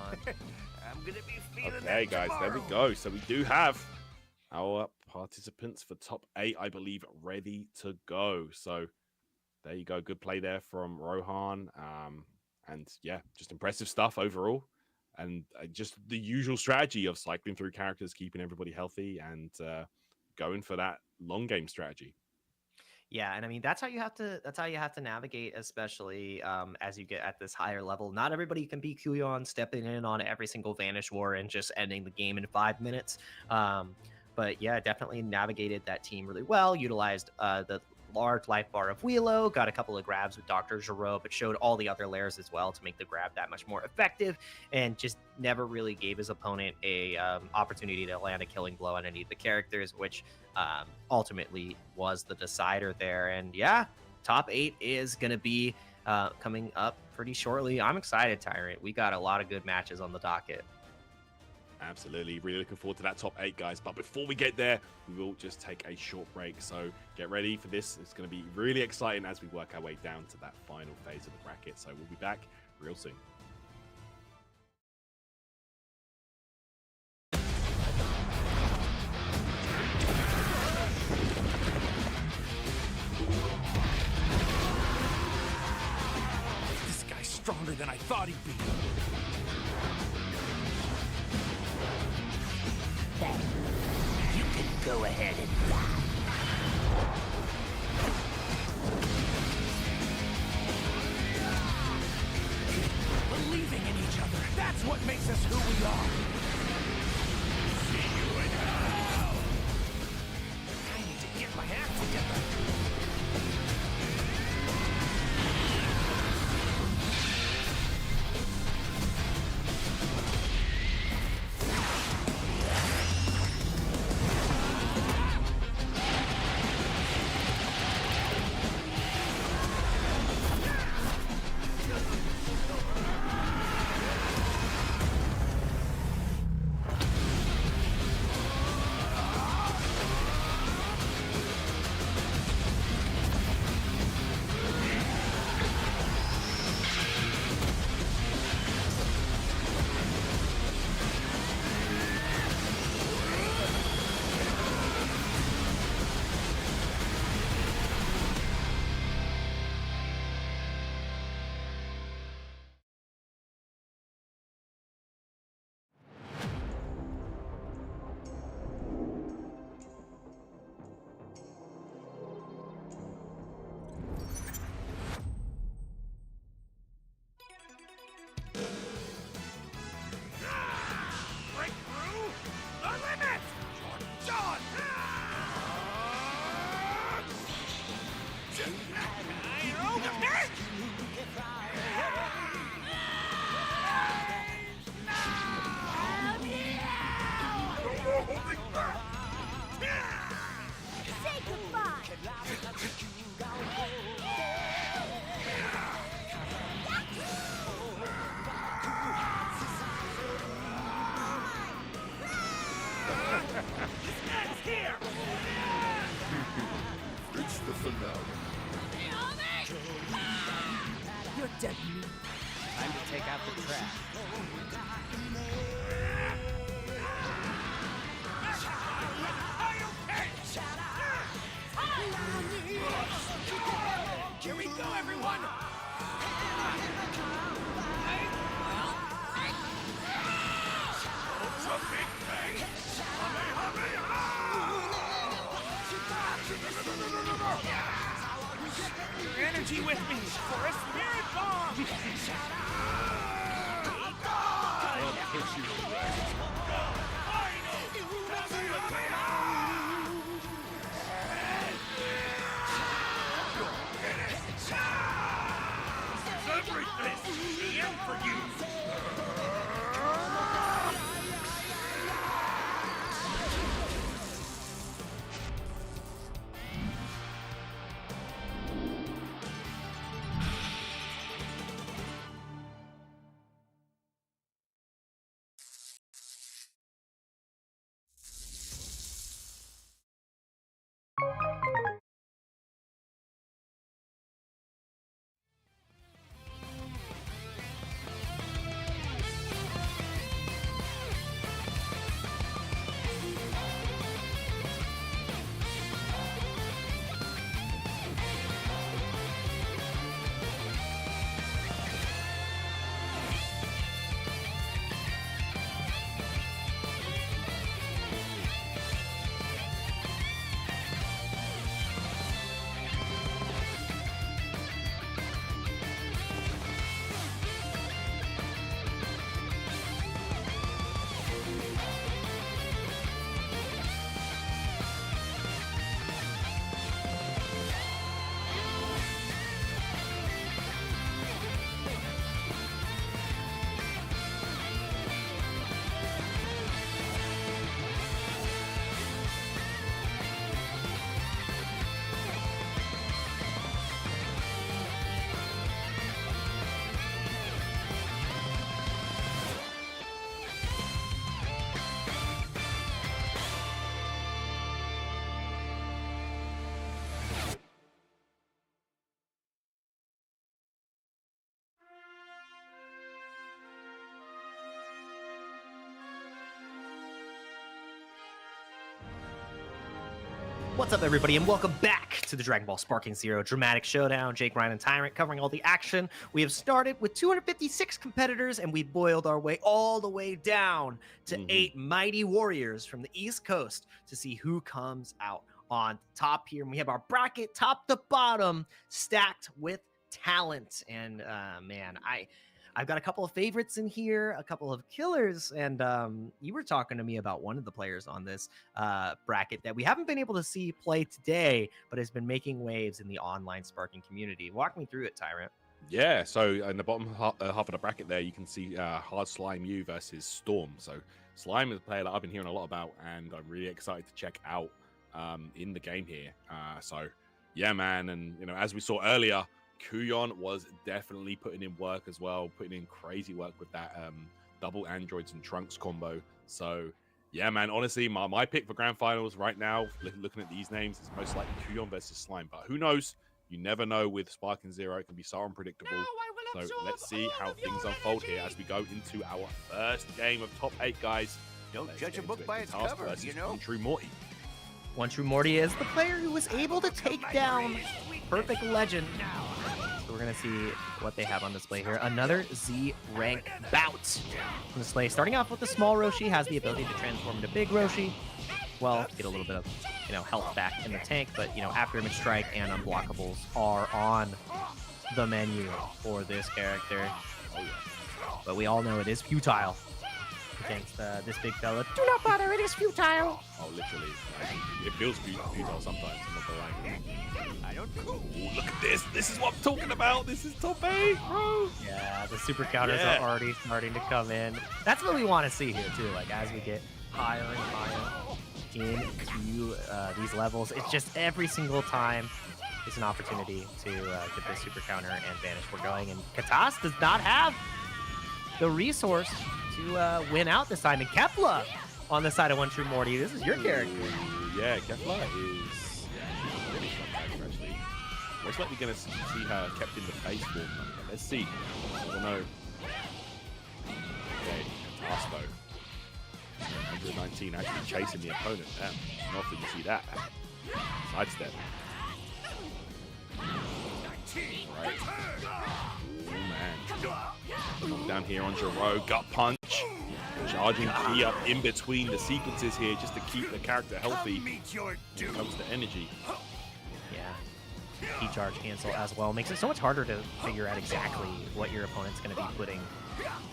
I'm gonna be feeling Okay, guys, there we go. So we do have our participants for top 8, I believe, ready to go. So there you go. Good play there from Rohan. And yeah, just impressive stuff overall. And just the usual strategy of cycling through characters, keeping everybody healthy, and going for that long game strategy. Yeah, and I mean that's how you have to navigate, especially as you get at this higher level. Not everybody can be Quyon stepping in on every single Vanish War and just ending the game in 5 minutes. But yeah, definitely navigated that team really well. Utilized the large life bar of Wheelo, got a couple of grabs with Dr. Giro, but showed all the other layers as well to make the grab that much more effective, and just never really gave his opponent a opportunity to land a killing blow on any of the characters, which ultimately was the decider there. And yeah, top 8 is going to be coming up pretty shortly. I'm excited, Tyrant. We got a lot of good matches on the docket. Absolutely. Really looking forward to that top 8, guys. But before we get there, we will just take a short break. So get ready for this. It's going to be really exciting as we work our way down to that final phase of the bracket. So we'll be back real soon. thought he'd be. Then you can go ahead and die. Believing in each other, that's what makes us who we are. See you in hell! I need to get my act together. It's the finale. You're dead meat. Time to take out the trash. Here we go, everyone! Ultra Big Bang! Your energy with me for a spirit bomb! I'll push you to that. Everything! The end for you! What's up, everybody, and welcome back to the Dragon Ball Sparking Zero Dramatic Showdown. Jake, Ryan, and Tyrant covering all the action. We have started with 256 competitors, and we boiled our way all the way down to 8 mighty warriors from the East Coast to see who comes out on top here. And we have our bracket top to bottom stacked with talent. And man, I've got a couple of favorites in here, a couple of killers, and you were talking to me about one of the players on this bracket that we haven't been able to see play today, but has been making waves in the online Sparking community. Walk me through it, Tyrant. Yeah, so in the bottom half of the bracket there, you can see HardlySlimeU versus Storm. So Slime is a player that I've been hearing a lot about, and I'm really excited to check out in the game here. So yeah, man, and you know, as we saw earlier, Quyon was definitely putting in work as well, putting in crazy work with that double androids and trunks combo. So yeah, man, honestly, my pick for grand finals right now, looking at these names, is most likely Quyon versus Slime. But who knows? You never know with Sparking Zero. It can be so unpredictable. So let's see how things unfold here as we go into our first game of top 8, guys. Don't judge a book by its cover, you know? True Morty. One True Morty is the player who was able to take down Perfect Legend. So we're going to see what they have on display here. Another Z rank bout on display. Starting off with the small Roshi, has the ability to transform into big Roshi. Well, get a little bit of, health back in the tank, but, after image strike and unblockables are on the menu for this character. But we all know it is futile against this big fella. Do not bother, it is futile. Oh, literally. It feels futile sometimes. I'm not gonna lie. I don't know. Look at this. This is what I'm talking about. This is top 8, bro. Yeah, the super counters are already starting to come in. That's what we want to see here, too. Like, as we get higher and higher into these levels, it's just every single time is an opportunity to get this super counter and vanish. We're going, and Katast does not have the resource to win out this time. And Kefla on the side of One True Morty. This is your character. Yeah, Kefla is really strong character, actually. Most likely going to see her kept in the base form. Let's see. I don't know. Okay, Katast though. 119 actually chasing the opponent. Damn, not often you see that. Sidestep. Right. Oh man. Down here on Jiro, gut punch. Charging Ki up in between the sequences here just to keep the character healthy when it comes to energy. Yeah. Ki charge cancel as well. Makes it so much harder to figure out exactly what your opponent's going to be putting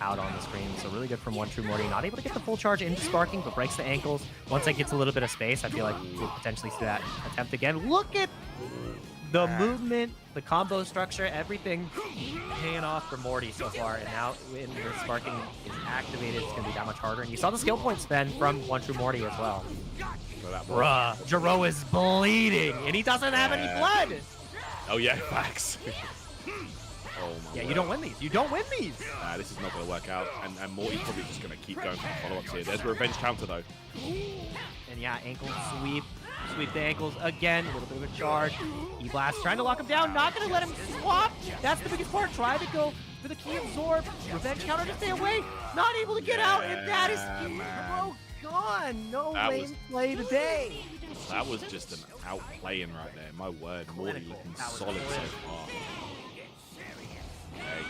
out on the screen. So really good from One True Morty. Not able to get the full charge into Sparking, but breaks the ankles. Once it gets a little bit of space, I feel like we'll potentially see that attempt again. Look at the movement, the combo structure, everything paying off for Morty so far. And now when the Sparking is activated, it's going to be that much harder. And you saw the skill point spend from One True Morty as well. Bruh, Jiro is bleeding, and he doesn't have any blood. Oh yeah, facts. Oh my God. You don't win these. You don't win these. This is not going to work out. And Morty's probably just going to keep going for follow-ups here. There's a revenge counter, though. And yeah, ankle sweep. Sweep the ankles again. A little bit of a charge. E-Blast trying to lock him down. Not going to let him swap. That's the biggest part. Try to go for the Ki absorb. Revenge counter to stay away. Not able to get out. And that is Jiro gone. No lane play today. That was just an outplaying right there. My word. Morty looking solid so far. Okay.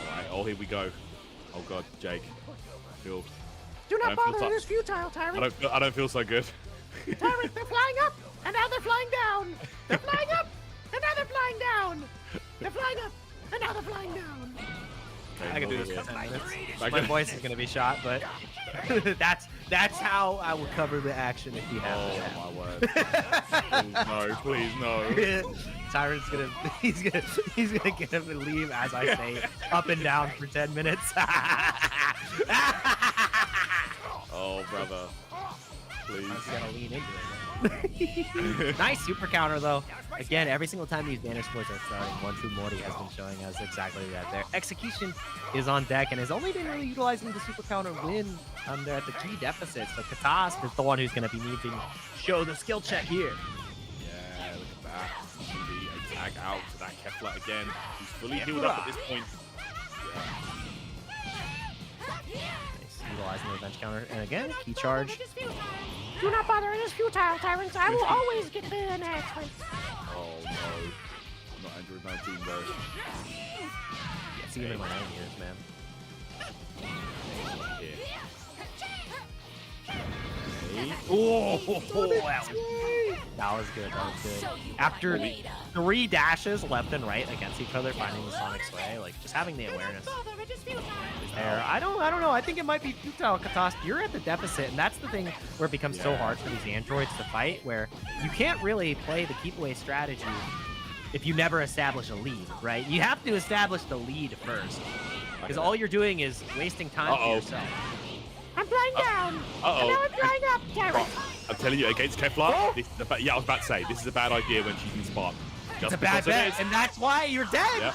Alright, oh, here we go. Oh god, Jake. Do not bother, it is futile, Tyrant. I don't feel so good. Tyrant, they're flying up, and now they're flying down. They're flying up, and now they're flying down. They're flying up, and now they're flying down. I can do this for 10 minutes. My voice is going to be shot, but that's how I will cover the action if you have it. Oh my word. Please no. Tyrant's he's gonna get him to leave as I say up and down for 10 minutes. Oh brother. Please. I'm gonna lean into it. Nice super counter though. Again, every single time these banner sports are starting, One True Morty has been showing us exactly that. Their execution is on deck and has only been really utilizing the super counter when they're at the key deficit. So Katast is the one who's going to be needing to show the skill check here. Yeah, look at that. A tag out to that Kefla again. He's fully healed up at this point. Yeah. Nice, utilizing the revenge counter. And again, key charge. Do not bother, it is futile, Tyrants. I will always get the answer. Oh no. Not Android 19 though. It's even my 9 years, man. Oh, That was good. After 3 dashes left and right against each other, finding the Sonic Sway, like just having the awareness there. I don't know. I think it might be futile, Katast. You're at the deficit, and that's the thing where it becomes so hard for these androids to fight, where you can't really play the keep away strategy if you never establish a lead, right? You have to establish the lead first, because all you're doing is wasting time for yourself. I'm flying down. And now I'm flying up, Tyrant. I'm telling you, against Kefla, this is I was about to say, this is a bad idea when she's in Spark. It's a bad bet, and that's why you're dead. Yep.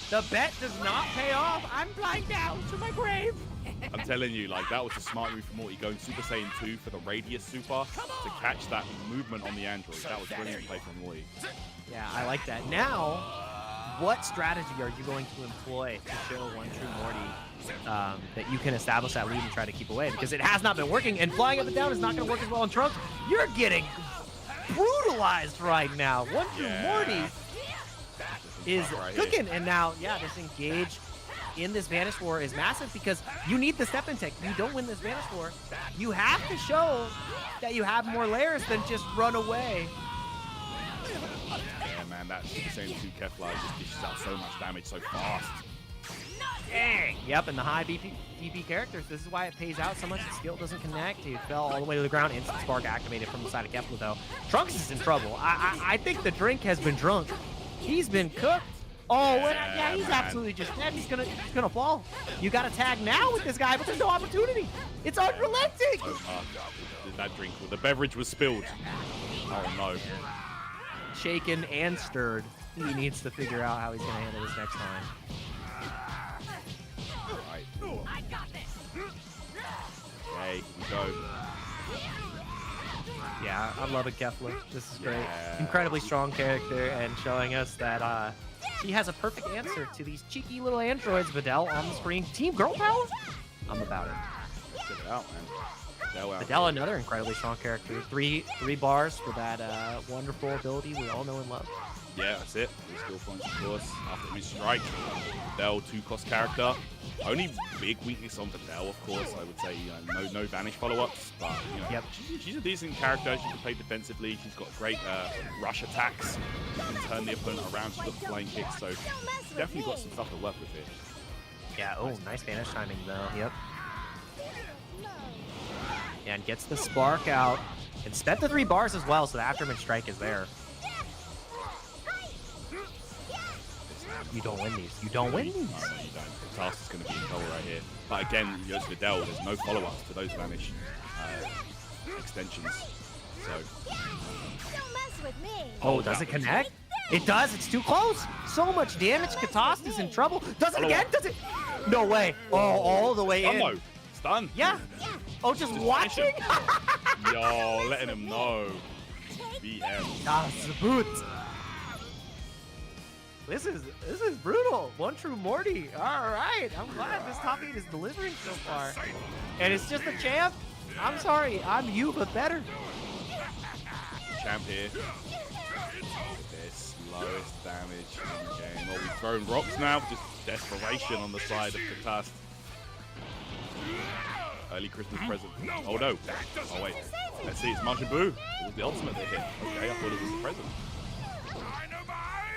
The bet does not pay off. I'm flying down to my grave. I'm telling you, like, that was a smart move from Morty, going Super Saiyan 2 for the Radius Super to catch that movement on the android. That was brilliant play from Morty. Yeah, I like that. Now, what strategy are you going to employ to show One True Morty that you can establish that lead and try to keep away? Because it has not been working, and flying up and down is not going to work as well in Trunks. You're getting brutalized right now. One True Morty is cooking, and now, this engage in this Vanish War is massive because you need the step-in tech. You don't win this Vanish War. You have to show that you have more layers than just run away. Yeah, man, that Super Saiyan 2 Kefla just dishes out so much damage so fast. Dang. Yep, and the high BP characters, this is why it pays out so much. The skill doesn't connect. He fell all the way to the ground. Instant spark activated from the side of Kefla, though. Trunks is in trouble. I think the drink has been drunk. He's been cooked. Oh, he's absolutely just dead. He's gonna fall. You got to tag now with this guy, but there's no opportunity. It's unrelenting. Oh, that drink, the beverage was spilled. Oh no. Shaken and stirred. He needs to figure out how he's gonna handle this next time. Right. Okay, we go. Yeah, I'm loving Kefla. This is great. Yeah. Incredibly strong character, and showing us that she has a perfect answer to these cheeky little androids. Videl on the screen. Team Girl Power? I'm about it. Let's get it out, man. Videl, another incredibly strong character. Three bars for that wonderful ability we all know and love. Yeah, that's it. 3 skill points, of course. After we strike, Videl 2-cost character. Only big weakness on Videl, of course. I would say no vanish follow-ups, but she's a decent character. She can play defensively. She's got great rush attacks. She can turn the opponent around. She's got flying kicks, so definitely got some stuff to work with here. Yeah. Oh, nice vanish timing though. Yep. And gets the spark out and spent the 3 bars as well, so the afterman strike is there. You don't win these. You don't win these. No, you don't. Katast is going to be in trouble right here. But again, as Videl, there's no follow-ups to those vanish extensions. So. Don't mess with me. Oh, does it connect? It does. It's too close. So much damage. Katast is in trouble. Does it again? Does it? No way. Oh, all the way in. Stun. Stun. Yeah. Oh, just watching? Yo, letting him know. BM. Das Boot. This is brutal. One True Morty. All right. I'm glad this top 8 is delivering so far. And it's just a champ. I'm sorry. I'm you, but better. Champ here. Their slowest damage in the game. Well, we've thrown rocks now. Just desperation on the side of Katast. Early Christmas present. Oh no. Oh wait. Let's see. It's Majin Buu. It was the ultimate they hit. Okay, I thought it was the present.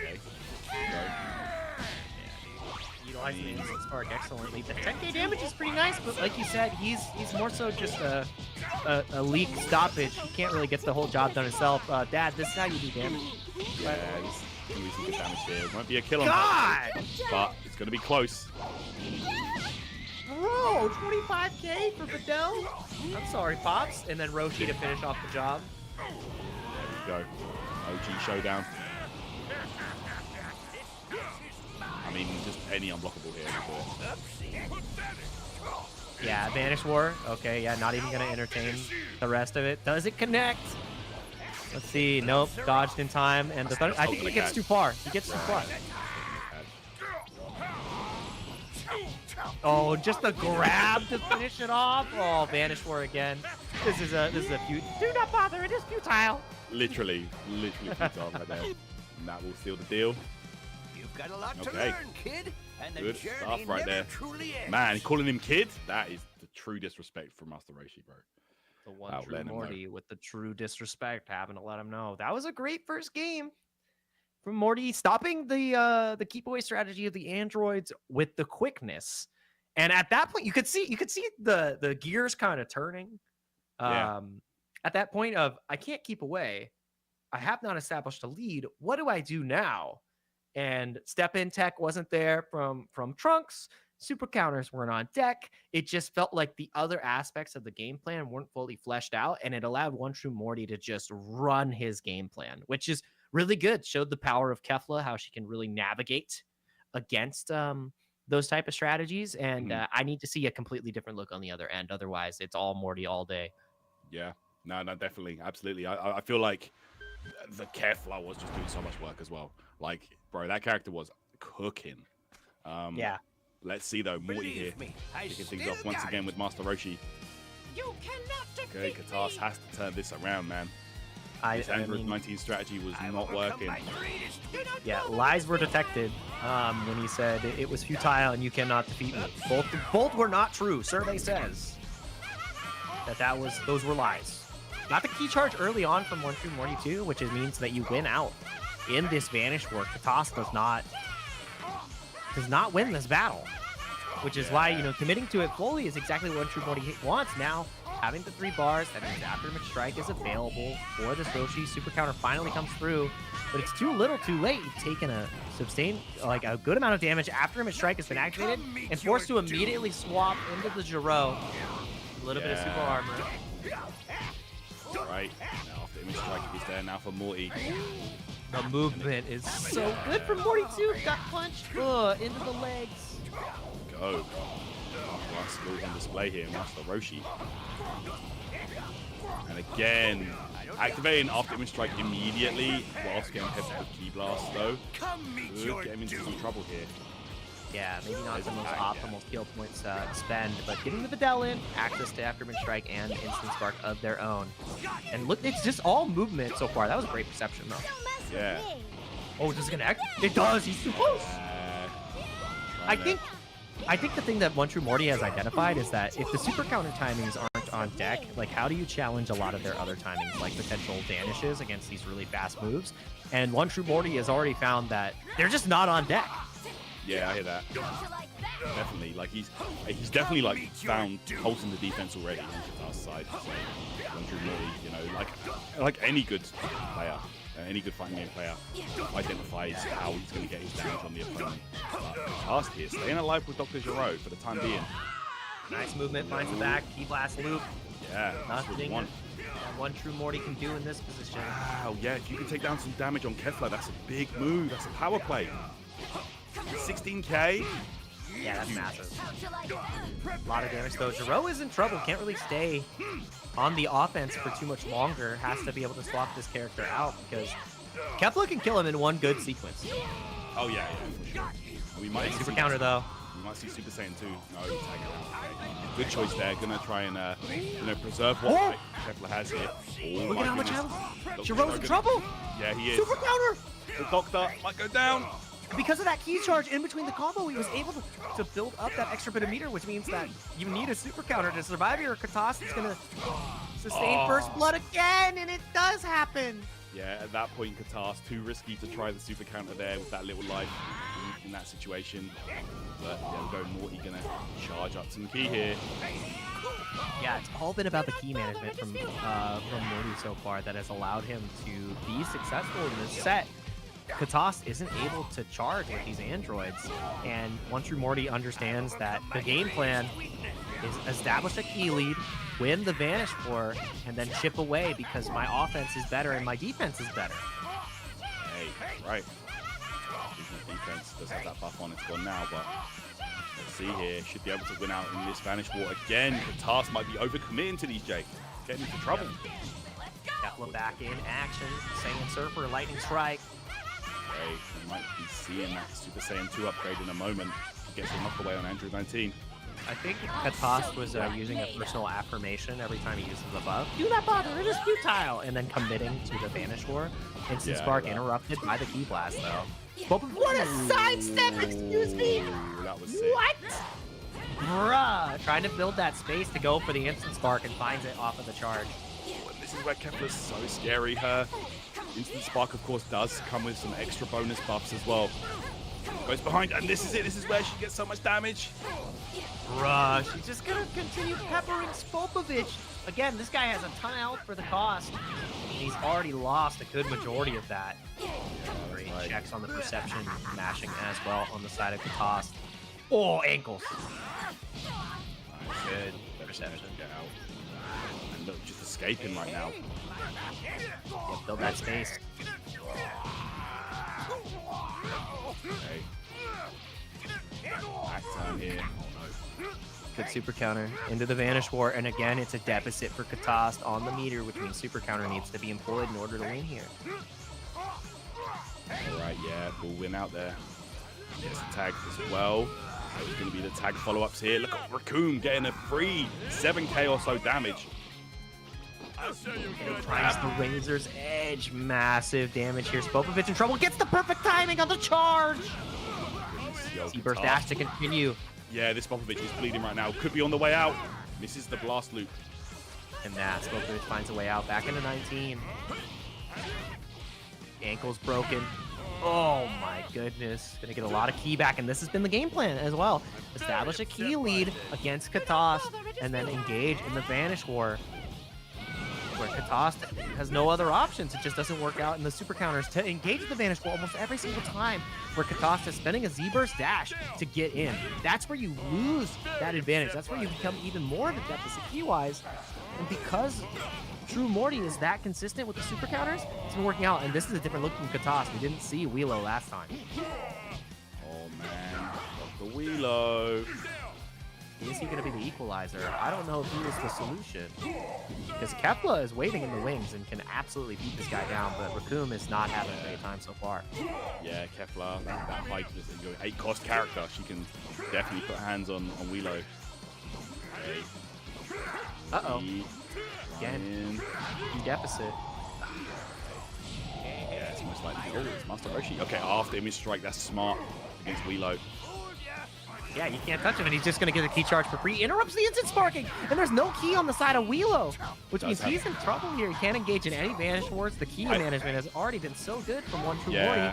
Okay. Utilizing the instant spark excellently. The 10k damage is pretty nice, but like you said, he's more so just a leak stoppage. He can't really get the whole job done himself. Dad, this is how you do damage. Yeah, this can be some good damage here. It won't be a kill on God! but it's going to be close. Bro, 25k for Videl? I'm sorry, Pops. And then Roshi to finish off the job. There we go. OG showdown. I mean, just any unblockable here. Yeah, Vanish War. Okay, yeah, not even going to entertain the rest of it. Does it connect? Let's see. Nope, dodged in time. And the thunder, I think he gets too far. He gets too far. Oh, just a grab to finish it off. Oh, Vanish War again. This is a feud. Do not bother, it is futile. Literally futile right there. And that will seal the deal. You've got a lot to Okay. learn, kid. And the Good journey stuff right never there. truly ends. Man, calling him kid, that is the true disrespect from Master Roshi, bro. The one Wow, true letting him know. Morty with the true disrespect, having to let him know. That was a great first game from Morty, stopping the keep away strategy of the androids with the quickness. And at that point, you could see the gears kind of turning. Yeah. At that point of I can't keep away. I have not established a lead. What do I do now? And step in tech wasn't there from Trunks. Super counters weren't on deck. It just felt like the other aspects of the game plan weren't fully fleshed out, and it allowed One True Morty to just run his game plan, which is really good. Showed the power of Kefla, how she can really navigate against those type of strategies. And I need to see a completely different look on the other end. Otherwise, it's all Morty all day. Yeah. No, definitely. Absolutely. I feel like the Kefla was just doing so much work as well. Like, bro, that character was cooking. Yeah. Let's see, though. Morty here. Believe me, I Kicking things still off once got again it. with Master Roshi. You cannot Okay, defeat Katast me. has to turn this around, man. I This Android mean, 19 strategy was I've not overcome working. my greatest fear. yeah, lies were detected when he said it was futile and you cannot defeat me. Both were not true. Survey says those were lies. Not the key charge early on from One True Morty 2, which means that you win out in this Vanish War. Katast does not win this battle, which is why, you know, committing to it fully is exactly what True Morty wants. Now, having the 3 bars, that means Afterimage Strike is available for this Roshi. Super counter finally comes through, but it's too little too late. You've taken a good amount of damage. Afterimage Strike has been activated and forced to immediately swap into the Jiro. A little bit of super armor. Right. Now, after image strike is there now for Morty. The movement is so good from Morty too. Got punched into the legs. Go. Last skills on display here, Master Roshi. And again, activating after image strike immediately whilst getting hit with Key Blast, though. Come meet Could your get him into doom. some trouble here. Yeah, maybe not the most optimal skill points to spend, but getting the Videl in, access to Afterimage Strike and Instant Spark of their own. And look, it's just all movement so far. That was a great perception, though. Don't mess Yeah. with me. Oh, does it connect? It does. He's too close. I think the thing that One True Morty has identified is that if the super counter timings aren't on deck, like how do you challenge a lot of their other timings, like potential vanishes against these really fast moves? And One True Morty has already found that they're just not on deck. Yeah, I hear that. Don't you like that? Definitely. Like he's definitely like found holes in the defense already on Katast's side. So, One True Morty, you know, like any good player, any good fighting game player identifies how he's going to get his damage on the opponent. But Katast here, staying alive with Dr. Giro for the time being. Nice movement, finds the back, key blast loop. Yeah, that's what we Nothing want. that One True Morty can do in this position. Wow, yeah, if you can take down some damage on Kefla, that's a big move. That's a power play. 16k. Yeah, that's massive. Don't you like that? A lot of damage though. Jiro is in trouble. Can't really stay on the offense for too much longer. Has to be able to swap this character out because Kefla can kill him in one good sequence. Oh yeah, for sure. We might Super see counter though. We might see Super Saiyan 2. No, tag it out. Good choice there. Gonna try and preserve what Kefla has here. Oh, Look my at how much goodness. health. Jiro's in trouble. Yeah, he is. Super counter. The Doctor might go down. Because of that key charge in between the combo, he was able to build up that extra bit of meter, which means that you need a super counter to survive here. Katast is going to sustain first blood again, and it does happen. Yeah, at that point, Katast too risky to try the super counter there with that little life in that situation. But yeah, we'll go Morty gonna charge up some key here. Yeah, it's all been about the key management from Morty so far that has allowed him to be successful in this set. Katast isn't able to charge with these androids, and One True Morty understands that the game plan is establish a key lead, win the Vanish War, and then chip away because my offense is better and my defense is better. Hey, right. Defense does have that buff on. It's gone now, but let's see here. Should be able to win out in this Vanish War again. Katast might be overcommitting to these, Jake. Getting into trouble. Kefla back in action. Saiyan Surfer, Lightning Strike. Okay, we might be seeing that Super Saiyan 2 upgrade in a moment. He gets a knock away on Android 19. I think Katast was using a personal affirmation every time he uses the buff. Do not bother, it is futile! And then committing to the Vanish War. Instant Spark interrupted by the Ki Blast, though. What a sidestep, excuse me! Ooh, that was sick. What? Bruh! Trying to build that space to go for the Instant Spark and finds it off of the charge. And this is where Kepler's so scary. Her Instant Spark, of course, does come with some extra bonus buffs as well. Goes behind, and this is it. This is where she gets so much damage. Bruh, she's just gonna continue peppering Spopovich. Again, this guy has a ton of health for the cost. He's already lost a good majority of that. Great checks on the perception, mashing as well on the side of Katast. Oh, ankles. Good perception. Get out. And look, just escaping right now. Yeah, build that space. Okay. Back turn here. Oh, no. Good super counter into the Vanish War, and again, it's a deficit for Katast on the meter, which means super counter needs to be employed in order to win here. Alright, yeah, we'll win out there. Gets tagged as well. There's going to be the tag follow-ups here. Look at Raccoon getting a free 7k or so damage. Tries the Razor's Edge. Massive damage here. Spopovich in trouble. Gets the perfect timing on the charge. Seaburst dash to continue. Yeah, this Spopovich is bleeding right now. Could be on the way out. Misses the blast loop. And that Spopovich finds a way out. Back into 19. Ankle's broken. Oh my goodness. Gonna get a lot of Ki back, and this has been the game plan as well. Establish a Ki lead against Katast, and then engage in the Vanish War. Where Katast has no other options. It just doesn't work out in the super counters to engage the Vanish War almost every single time where Katast is spending a Z-Burst dash to get in. That's where you lose that advantage. That's where you become even more of a deficit Ki-wise. And because True Morty is that consistent with the super counters, it's been working out. And this is a different look from Katast. We didn't see Wheelo last time. Oh man, the Wheelo. Is he going to be the equalizer? I don't know if he was the solution. Because Kepler is waiting in the wings and can absolutely beat this guy down, but Raccoon is not having a great time so far. Yeah, Kepler, that height is your 8-cost character. She can definitely put hands on Wheelo. Okay. Uh-oh. Again, in deficit. Yeah, it's most likely. Oh, it's Master Roshi. Okay, after image strike, that's smart against Wheelo. Yeah, you can't touch him, and he's just going to get a Ki charge for free. Interrupts the instant sparking, and there's no Ki on the side of Wheelo, which means he's in trouble here. He can't engage in any Vanish Wars. The Ki management has already been so good from One True Morty.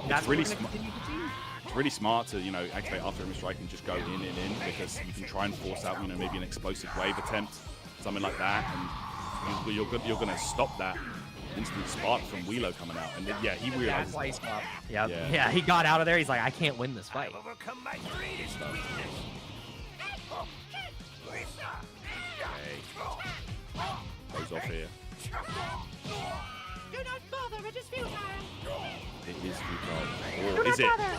That's really smart. It's really smart to, activate after image strike and just go in, because you can try and force out, maybe an explosive wave attempt, something like that, and you're going to stop that instant spark from Wheelo coming out. And then, yeah, he realizes. Yeah, he got out of there. He's like, I can't win this fight. Overcome my greatest weakness. Goes off here. Do not bother, it is futile. It is futile. Do Or is not it? bother.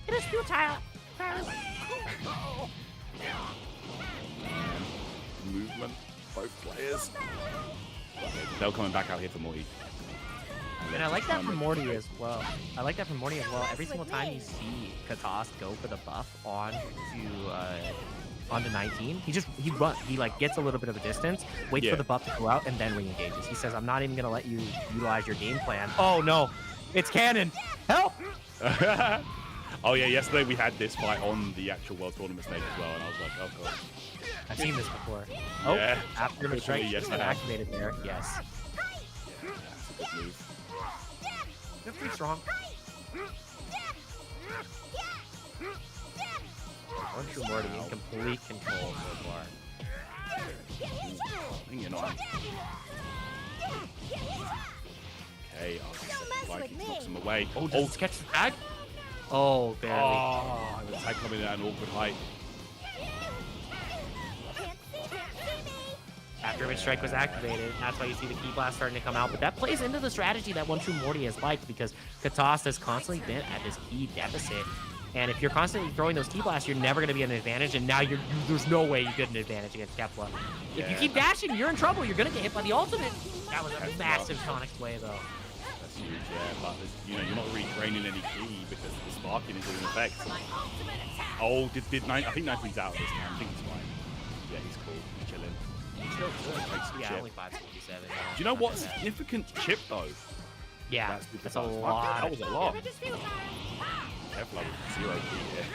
It is futile. Movement, both players. They're coming back out here for Morty. And I like that from Morty as well. Every single time you see Katast go for the buff onto 19, he runs. He gets a little bit of a distance, waits for the buff to go out, and then re-engages. He says, I'm not even gonna let you utilize your game plan. Oh no, it's canon. Help! Oh yeah, yesterday we had this fight on the actual World Tournament stage as well, and I was like, oh god. I've seen this before. Oh, Yeah. after the strike, Yes, I have. activated there. Yes. That's a good move. They're pretty strong. One True Morty in complete control so far. Hanging on. Okay, Vikings knocks him away. Oh, does it catch the tag? Oh, barely. Oh, the tag coming in at an awkward height. After Image Strike was activated, that's why you see the Ki Blast starting to come out. But that plays into the strategy that One True Morty has liked, because Katast has constantly been at this Ki deficit. And if you're constantly throwing those Ki Blasts, you're never going to be at an advantage. And now there's no way you get an advantage against Kepler. If you keep dashing, you're in trouble. You're going to get hit by the ultimate. That was a massive Sonic play, though. That's huge, yeah. But you know, you're not really draining any ki because the sparking is in effect. Oh, did I think 19's out this time. I think he's fine. Yeah, he's cool. He's chilling. Yeah, only 577. Do you know what? Significant chip though. Yeah, that's a That lot. was a lot. Kefla with 0 ki here.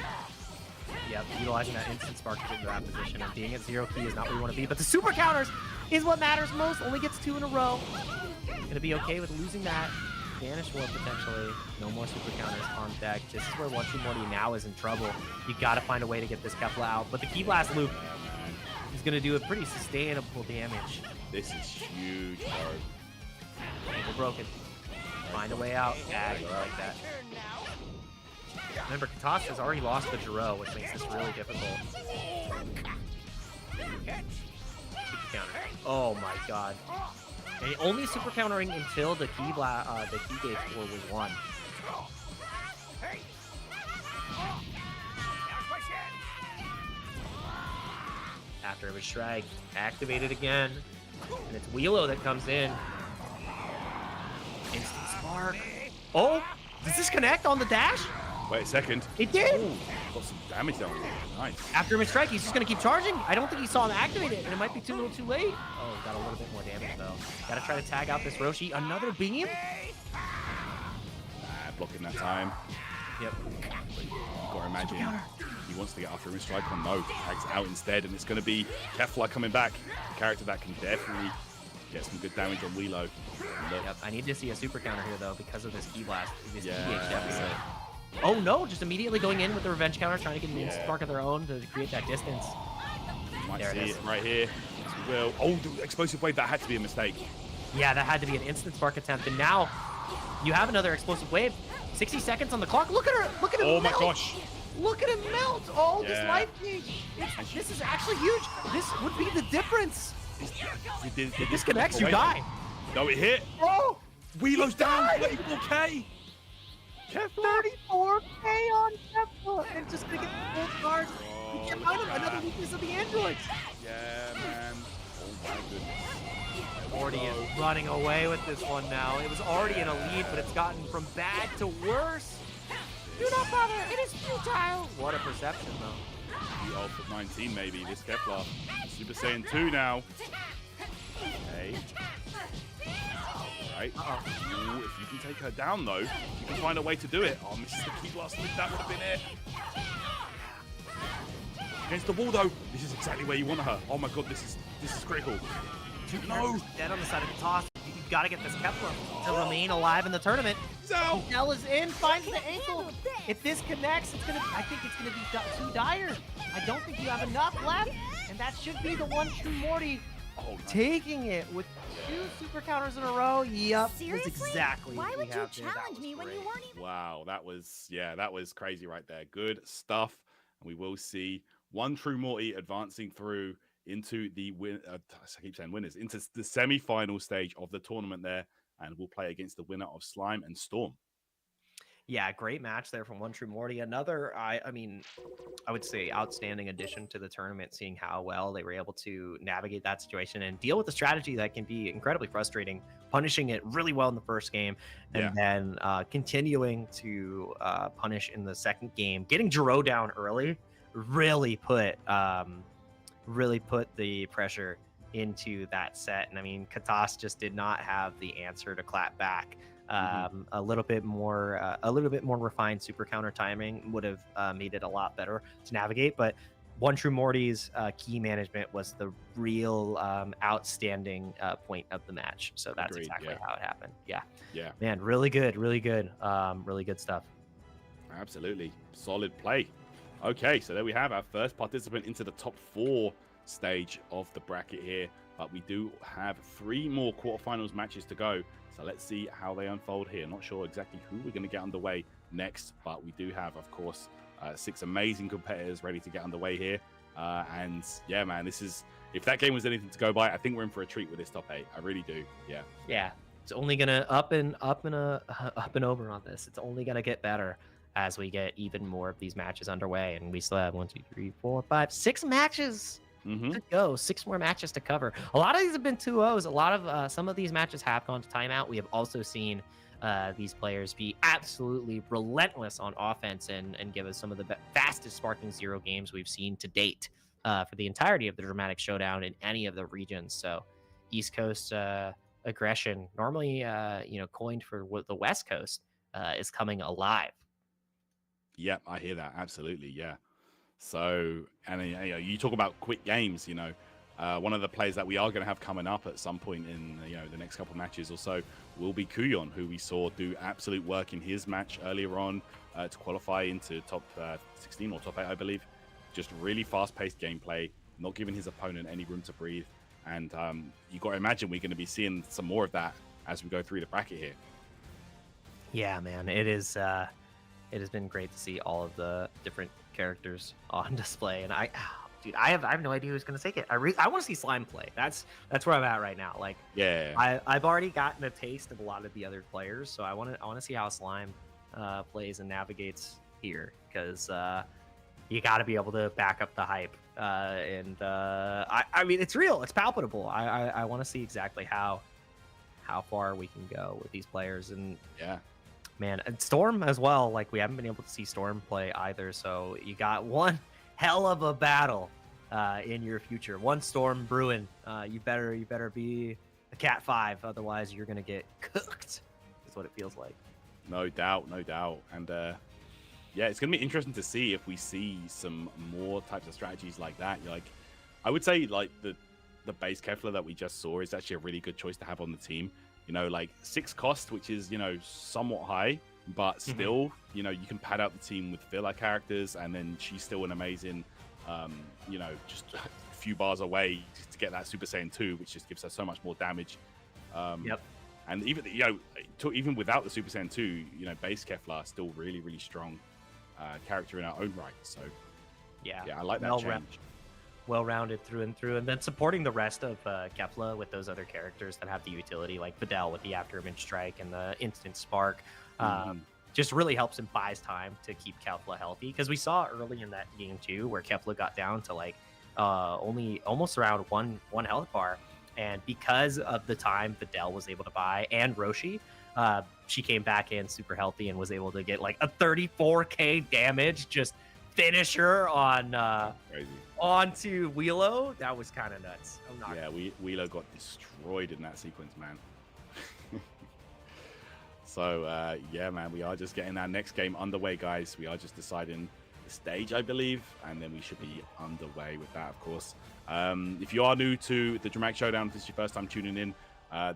Yep, utilizing that instant spark to get into that position, and being at 0 ki is not where you want to be. But the super counters is what matters most. Only gets 2 in a row. Gonna be okay with losing that. Vanish War potentially. No more super counters on deck. This is where 1 True Morty now is in trouble. You gotta find a way to get this Kefla out. But the Ki Blast loop is gonna do a pretty sustainable damage. This is huge, bro. Ankle broken. Find a way out. Ag like that. Remember, Katast has already lost the Jiro, which makes this really difficult. Super counter. Oh my god. And only super countering until the key gauge score was 1. After it was Shrag, activated again. And it's Wheelo that comes in. Instant spark. Oh! Does this connect on the dash? Wait a second. It did! Ooh, got some damage down there. Nice. After his strike, he's just gonna keep charging. I don't think he saw him activate it, and it might be too little too late. Oh, got a little bit more damage though. Gotta try to tag out this Roshi. Another beam? Blocking that time. Yep. You gotta imagine he wants to get after him strike on no. Tags out instead, and it's gonna be Kefla coming back. A character that can definitely get some good damage on Wheelo. Yep. I need to see a super counter here though because of this Ki Blast. This Yeah. PH deficit. Oh no, just immediately going in with the revenge counter, trying to get an instant spark of their own to create that distance. You might There see it it is. right here. Yes, we will. Oh, the explosive wave, that had to be a mistake. Yeah, that had to be an instant spark attempt, and now you have another explosive wave. 60 seconds on the clock. Look at her. Look at him Oh my melt. gosh. Look at him melt. Oh, this Yeah. life gauge. This is actually huge. This would be the difference. Did This connects, you die. No, it hit. Oh, Wheelo's down. died. 34k. 34K on Kefla, and just gonna get the full charge. You can't find him. Another weakness of the androids. Yeah, man. Oh my goodness. Morty is running away with this one now. It was already in a lead, but it's gotten from bad to worse. Do not bother. It is futile. What a perception, though. The ult of 19 maybe, this Kefla. Super Saiyan 2 now. Okay. Right. Ooh, if you can take her down though, you can find a way to do it. Oh, misses the Ki Blast loop, that would have been it. Against the wall though. This is exactly where you want her. Oh my god, this is critical. No! Dead on the side of the toss. You gotta get this Kefla to remain alive in the tournament. No! Nell is in, finds the ankle. If this connects, I think it's gonna be too dire. I don't think you have enough left, and that should be the 1 True Morty taking it with 2 super counters in a row. Yep, Seriously? that's exactly Why what would we you have there. That challenge was me when you great. weren't even? Wow, that was crazy right there. Good stuff. And we will see 1 True Morty advancing through into the I keep saying winners, into the semi-final stage of the tournament there, and we'll play against the winner of Slime and Storm. Yeah, great match there from 1 True Morty. Another, I mean, I would say outstanding addition to the tournament, seeing how well they were able to navigate that situation and deal with the strategy that can be incredibly frustrating, punishing it really well in the first game, and then continuing to punish in the second game. Getting Jiro down early really put the pressure into that set. And I mean, Katast just did not have the answer to clap back. A little bit more refined super counter timing would have made it a lot better to navigate. But 1 True Morty's key management was the real outstanding point of the match. So that's Agreed, exactly how it happened. Yeah, man, really good stuff. Absolutely solid play. Okay, so there we have our first participant into the top 4 stage of the bracket here, but we do have 3 more quarterfinals matches to go. So let's see how they unfold here. Not sure exactly who we're going to get underway next, but we do have, of course, 6 amazing competitors ready to get underway here. And yeah, man, this is, if that game was anything to go by, I think we're in for a treat with this top 8. I really do. Yeah. It's only gonna up and over on this. It's only gonna get better as we get even more of these matches underway, and we still have 1, 2, 3, 4, 5, 6 matches to go. 6 more matches to cover. A lot of these have been 2-0s. A lot of some of these matches have gone to timeout. We have also seen these players be absolutely relentless on offense and give us some of the fastest Sparking Zero games we've seen to date for the entirety of the Dramatic Showdown in any of the regions. So East Coast aggression, normally coined for the West Coast, is coming alive. Yep, I hear that. Absolutely, yeah. So, and you talk about quick games, one of the players that we are going to have coming up at some point in the next couple of matches or so will be Quyon, who we saw do absolute work in his match earlier on to qualify into top 16 or top 8, I believe. Just really fast-paced gameplay, not giving his opponent any room to breathe. And you got to imagine we're going to be seeing some more of that as we go through the bracket here. Yeah, man, it is. It has been great to see all of the different characters on display, and I have no idea who's going to take it. I want to see Slime play. That's where I'm at right now. Like, yeah, I've already gotten a taste of a lot of the other players, so I want to see how Slime plays and navigates here, because you got to be able to back up the hype. I mean, it's real, it's palpable. I want to see exactly how far we can go with these players, and yeah. Man, and Storm as well. Like, we haven't been able to see Storm play either, so you got one hell of a battle in your future. One Storm brewing. You better be a Cat 5, otherwise you're gonna get cooked. Is what it feels like. No doubt, no doubt. And yeah, it's gonna be interesting to see if we see some more types of strategies like that. I would say like the base Kefla that we just saw is actually a really good choice to have on the team. Like 6 cost, which is, somewhat high, but still, you can pad out the team with filler characters, and then she's still an amazing, just a few bars away to get that Super Saiyan 2, which just gives her so much more damage. Yep. And even, even without the Super Saiyan 2, base Kefla still really, really strong character in her own right. So, yeah, I like that change. Well-rounded through and through, and then supporting the rest of Kefla with those other characters that have the utility, like Videl with the after-image strike and the instant spark, just really helps and buys time to keep Kefla healthy, because we saw early in that game too where Kefla got down to like only almost around one health bar, and because of the time Videl was able to buy and Roshi, she came back in super healthy and was able to get like a 34k damage just finisher on onto Wheelo. That was kind of nuts. Wheelo got destroyed in that sequence, man. So yeah, man, we are just getting our next game underway, guys. We are just deciding the stage, I believe, and then we should be underway with that, of course. If you are new to the Dramatic Showdown, if this is your first time tuning in,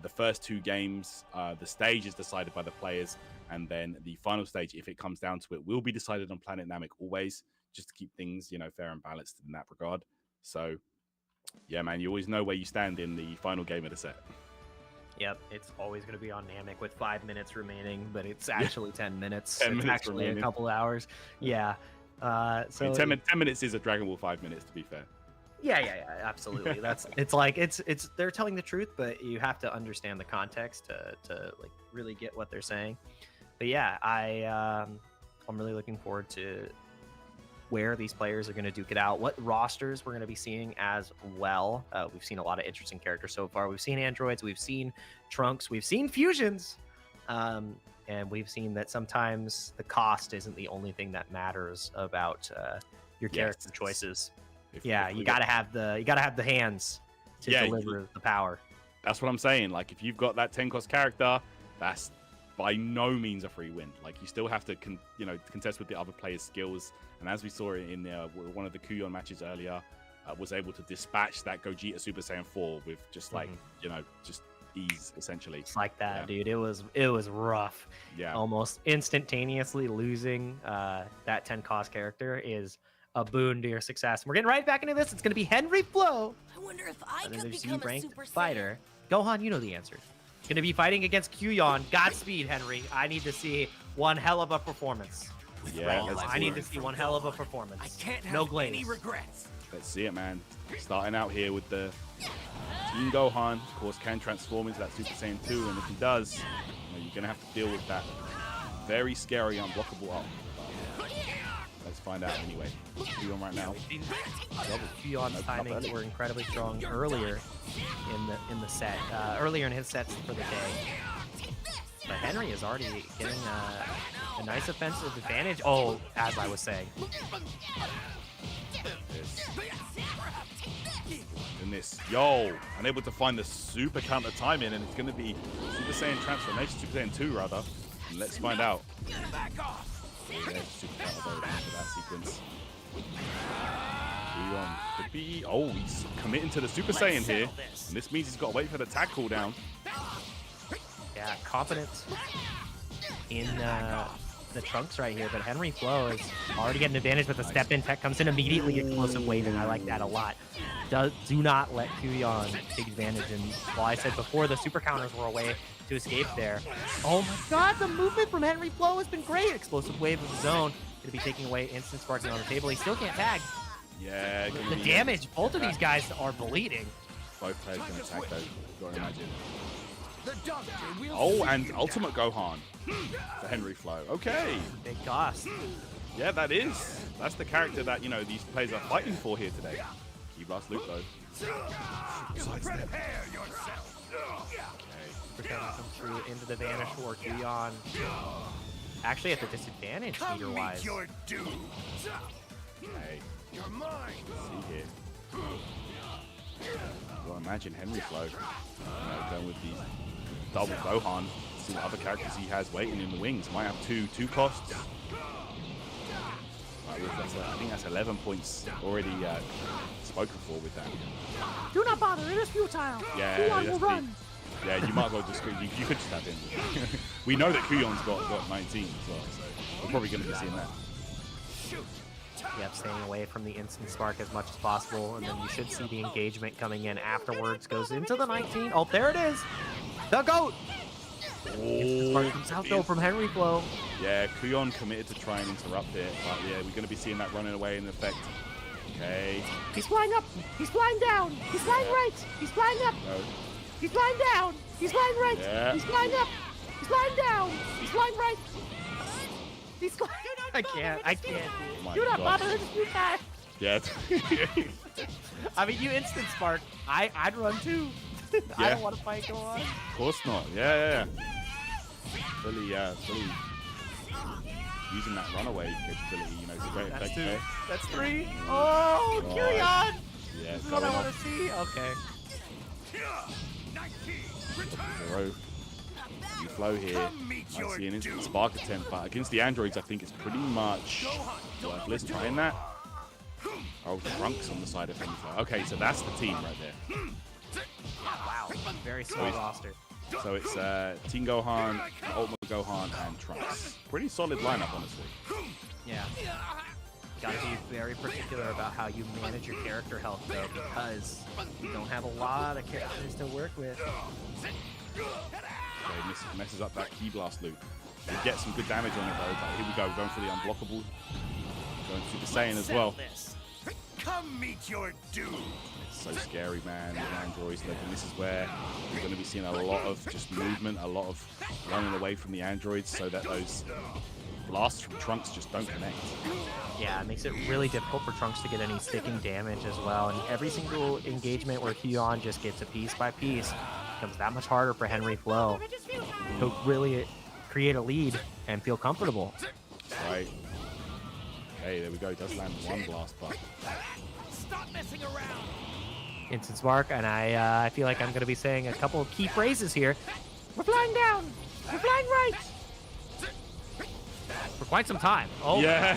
the first 2 games, the stage is decided by the players, and then the final stage, if it comes down to it, will be decided on Planet Namek always, just to keep things, fair and balanced in that regard. So, yeah, man, you always know where you stand in the final game of the set. Yep, it's always going to be on Namek with 5 minutes remaining, but it's actually 10 minutes. 10 it's minutes actually remaining. A couple hours. Yeah. So I mean, 10 minutes is a Dragon Ball 5 minutes, to be fair. Yeah, absolutely. It's like it's they're telling the truth, but you have to understand the context to like really get what they're saying. But yeah, I'm really looking forward to where these players are going to duke it out, what rosters we're going to be seeing as well. We've seen a lot of interesting characters so far. We've seen androids, we've seen Trunks, we've seen fusions, and we've seen that sometimes the cost isn't the only thing that matters about your character choices. You gotta have the hands to deliver the power. That's what I'm saying. Like, if you've got that 10 cost character, that's by no means a free win. Like, you still have to contest with the other players' skills. And as we saw in one of the Quyon matches earlier, was able to dispatch that Gogeta Super Saiyan 4 with just like just ease, essentially. It's like that, dude. It was rough. Yeah, almost instantaneously losing that 10 cost character is a boon to your success. We're getting right back into this. It's going to be Henryflow. I wonder if I and then could there's become a ranked Super fighter. Gohan, you know the answer. Going to be fighting against Quyon. Godspeed, Henry. I need to see one hell of a performance. I need to see one hell of a performance. I can't have no glaze. any regrets. Let's see it, man. Starting out here with the Team Gohan, of course, can transform into that Super Saiyan 2, and if he does, you're going to have to deal with that very scary, unblockable up. Let's find out anyway. Quyon right now. Qyon's timings were incredibly strong earlier in the set, earlier in his sets for the day. But Henry is already getting a nice offensive advantage. Oh, as I was saying. And this, yo, unable to find the super counter timing, and it's going to be Super Saiyan transformation, Super Saiyan 2 rather. And let's find out. There's super counter though for that sequence. Quyon could be, oh, he's committing to the Super Saiyan here. And this means he's got to wait for the tag cooldown. Yeah, confidence in the Trunks right here, but Henryflow is already getting an advantage with the step-in tech, comes in immediately, explosive wave, and I like that a lot. Do not let Quyon take advantage, and while I said before, the super counters were a way to escape there. Oh my god, the movement from Henryflow has been great! Explosive wave of his own, gonna be taking away instant sparking on the table. He still can't tag. Yeah, The damage, both of these guys are bleeding. Both players can attack though, gotta imagine. Oh, and Ultimate Gohan for Henryflow. Okay. Big cost. Yeah, that is. That's the character that, you know, these players are fighting for here today. Key blast loop though. Prepare yourself. Okay. Comes through into the vanish for Quyon. Actually at the disadvantage meter-wise. Your doom. Okay. You're mine. Let's see here. Well, imagine Henryflow, you know, going with the double Gohan. See what other characters he has waiting in the wings. Might have two costs. I think that's 11 points already spoken for with that. Do not bother, it is futile. Yeah, Quyon will run. Yeah, you might as well just you could just have him. We know that Quyon's got 19 as well, so we're probably going to be seeing that. Yep, staying away from the instant spark as much as possible, and then you should see the engagement coming in afterwards. Goes into the 19. Oh, there it is. The GOAT. Instant spark comes out though from Henryflow. Yeah, Quyon committed to try and interrupt it, but yeah, we're going to be seeing that running away in effect. Okay. He's flying up. He's flying down. He's flying right. He's flying up. No. He's flying down. He's flying right. Yeah. He's flying up. He's flying down. He's flying right. He's flying. I can't. Oh my Do not gosh. bother, it is futile. Yeah. I mean, you instant spark. I'd run too. I Yeah. don't want to fight go on. Of course not. Yeah. Fully using that runaway capability, you know, to great effect there. That's 3. Oh, God. Quyon. Yeah, This is what I want to see. Okay. Zero. You flow here. Might see an instant spark attempt, but against the androids, I think it's pretty much worthless trying that. Oh, Trunks on the side of Henryflow. Okay, so that's the team right there. Wow. Very small roster. So it's Teen Gohan, Ultimate Gohan, and Trunks. Pretty solid lineup, honestly. Yeah. Gotta be very particular about how you manage your character health, though, because you don't have a lot of characters to work with. Okay, messes up that Key Blast loop. We get some good damage on it, though, but here we go, going for the unblockable. Going Super Saiyan as well. Come meet your doom. It's so scary, man. The androids, and this is where we're going to be seeing a lot of just movement, a lot of running away from the androids so that those blasts from Trunks just don't connect. Yeah, it makes it really difficult for Trunks to get any sticking damage as well. And every single engagement where Quyon just gets a piece by piece becomes that much harder for Henryflow to really create a lead and feel comfortable. Right. Okay, there we go. He does land one blast, but Stop messing around. Instant spark, and I feel like I'm going to be saying a couple of key phrases here. We're flying down. We're flying right. For quite some time. Oh, yeah.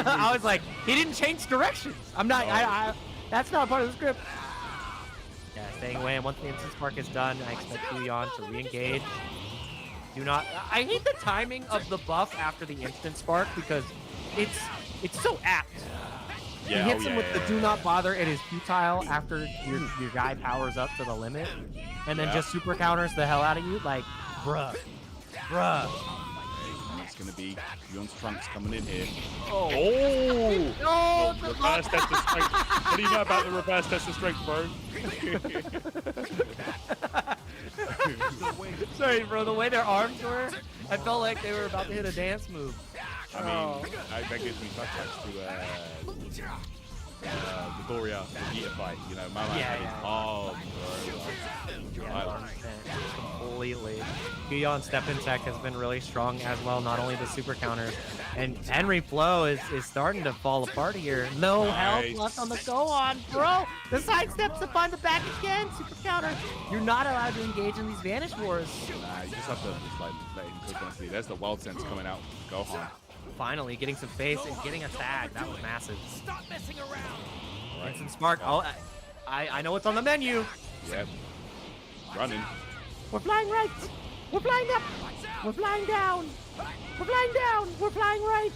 I was like, he didn't change directions. I'm not. That's not part of the script. Yeah, staying away. And once the instant spark is done, I expect Quyon to re-engage. Do not. I hate the timing of the buff after the instant spark because it's so apt. Yeah, he hits him with the do not bother. It is futile after your guy powers up to the limit, and then just super counters the hell out of you. Like, bruh. And it's going to be Quyon's Trunks coming in here. Oh. Reverse test of strength. What do you know about the reverse test of strength, bro? Sorry, bro. The way their arms were, I felt like they were about to hit a dance move. I mean, that gives me flashbacks to Midoriya, Vegeta fight. You know, my man Yeah, had his yeah. arm, bro. Yeah, completely. Quyon step-in tech has been really strong as well, not only the super counters. And Henryflow is starting to fall apart here. No health Nice. left on the go-on, bro. The sidesteps to find the back again. Super counter. You're not allowed to engage in these Vanish Wars. Nah, you just have to just like let him cook, honestly. There's the wild sense coming out. Gohan. Finally getting some face and getting a tag. That was massive. Stop messing around. Instant Spark. Oh, I know what's on the menu. Yep. Running. We're flying right. We're flying up. We're flying down. We're flying down. We're flying right.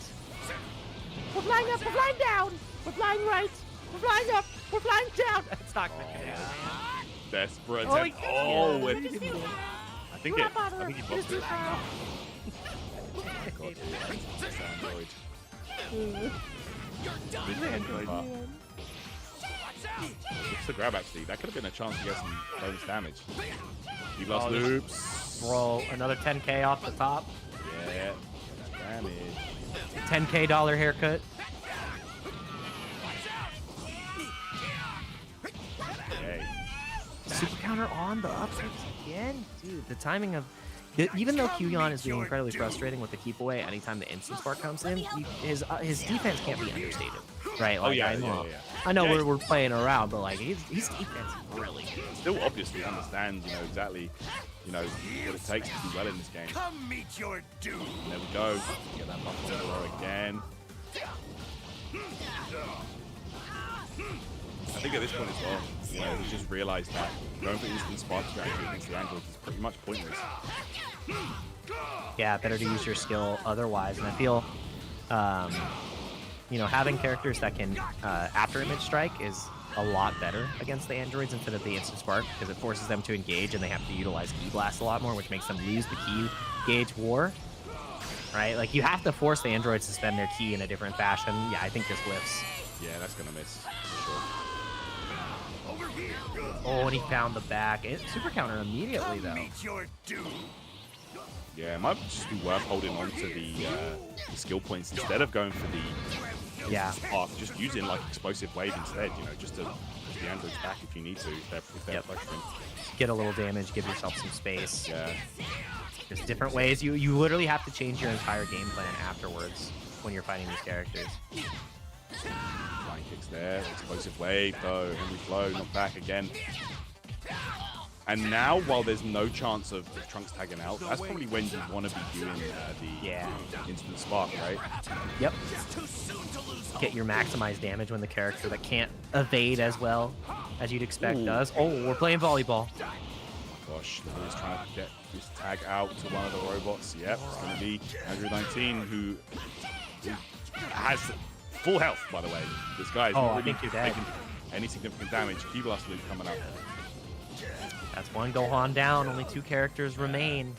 We're flying up. We're flying down. We're flying right. We're flying up. We're flying down. It's not gonna do it. Desperate Oh, attempt. he Oh, did. I think he blocked it. God, this android. This android. Looks the grab actually. That could have been a chance to get some bonus damage. He lost loops. Bro, another 10K off the top. Yeah, that damage. $10K haircut. Okay. Super counter on the upswitch again? Dude, the timing of... Even though Quyon is being incredibly frustrating with the keep away anytime the instant spark comes in, his defense can't be understated, right? Like, I know we're playing around, but like his defense is really good. Still obviously understands, exactly, what it takes to do well in this game. Come meet your doom. There we go. Get that buff on the row again. I think at this point as well, we just realized that going for instant spark strategy against the androids is pretty much pointless. Yeah, better to use your skill otherwise. And I feel, having characters that can after image strike is a lot better against the androids instead of the instant spark, because it forces them to engage and they have to utilize ki blast a lot more, which makes them lose the ki gauge war. Right? Like, you have to force the androids to spend their ki in a different fashion. Yeah, I think this whiffs. Yeah, that's gonna miss for sure. Oh, and he found the back. Super counter immediately, though. Meet your doom. Yeah, it might just be worth holding on to the skill points instead of going for the spark. Just using like explosive wave instead, just to push the androids back if you need to, if they're pressuring. Get a little damage, give yourself some space. Yeah. There's different ways. You literally have to change your entire game plan afterwards when you're fighting these characters. Flying kicks there, explosive wave though, Henryflow not back again. And now, while there's no chance of Trunks tagging out, that's probably when you want to be doing the instant spark, right? Yep. Get your maximized damage when the character that can't evade as well as you'd expect does. Oh, we're playing volleyball. Gosh, he's trying to get this tag out to one of the robots. Yep, it's going to be Andrew19, who has full health, by the way. This guy is not really taking any significant damage. Key blast loop coming up. That's one Gohan down. Only 2 characters remain.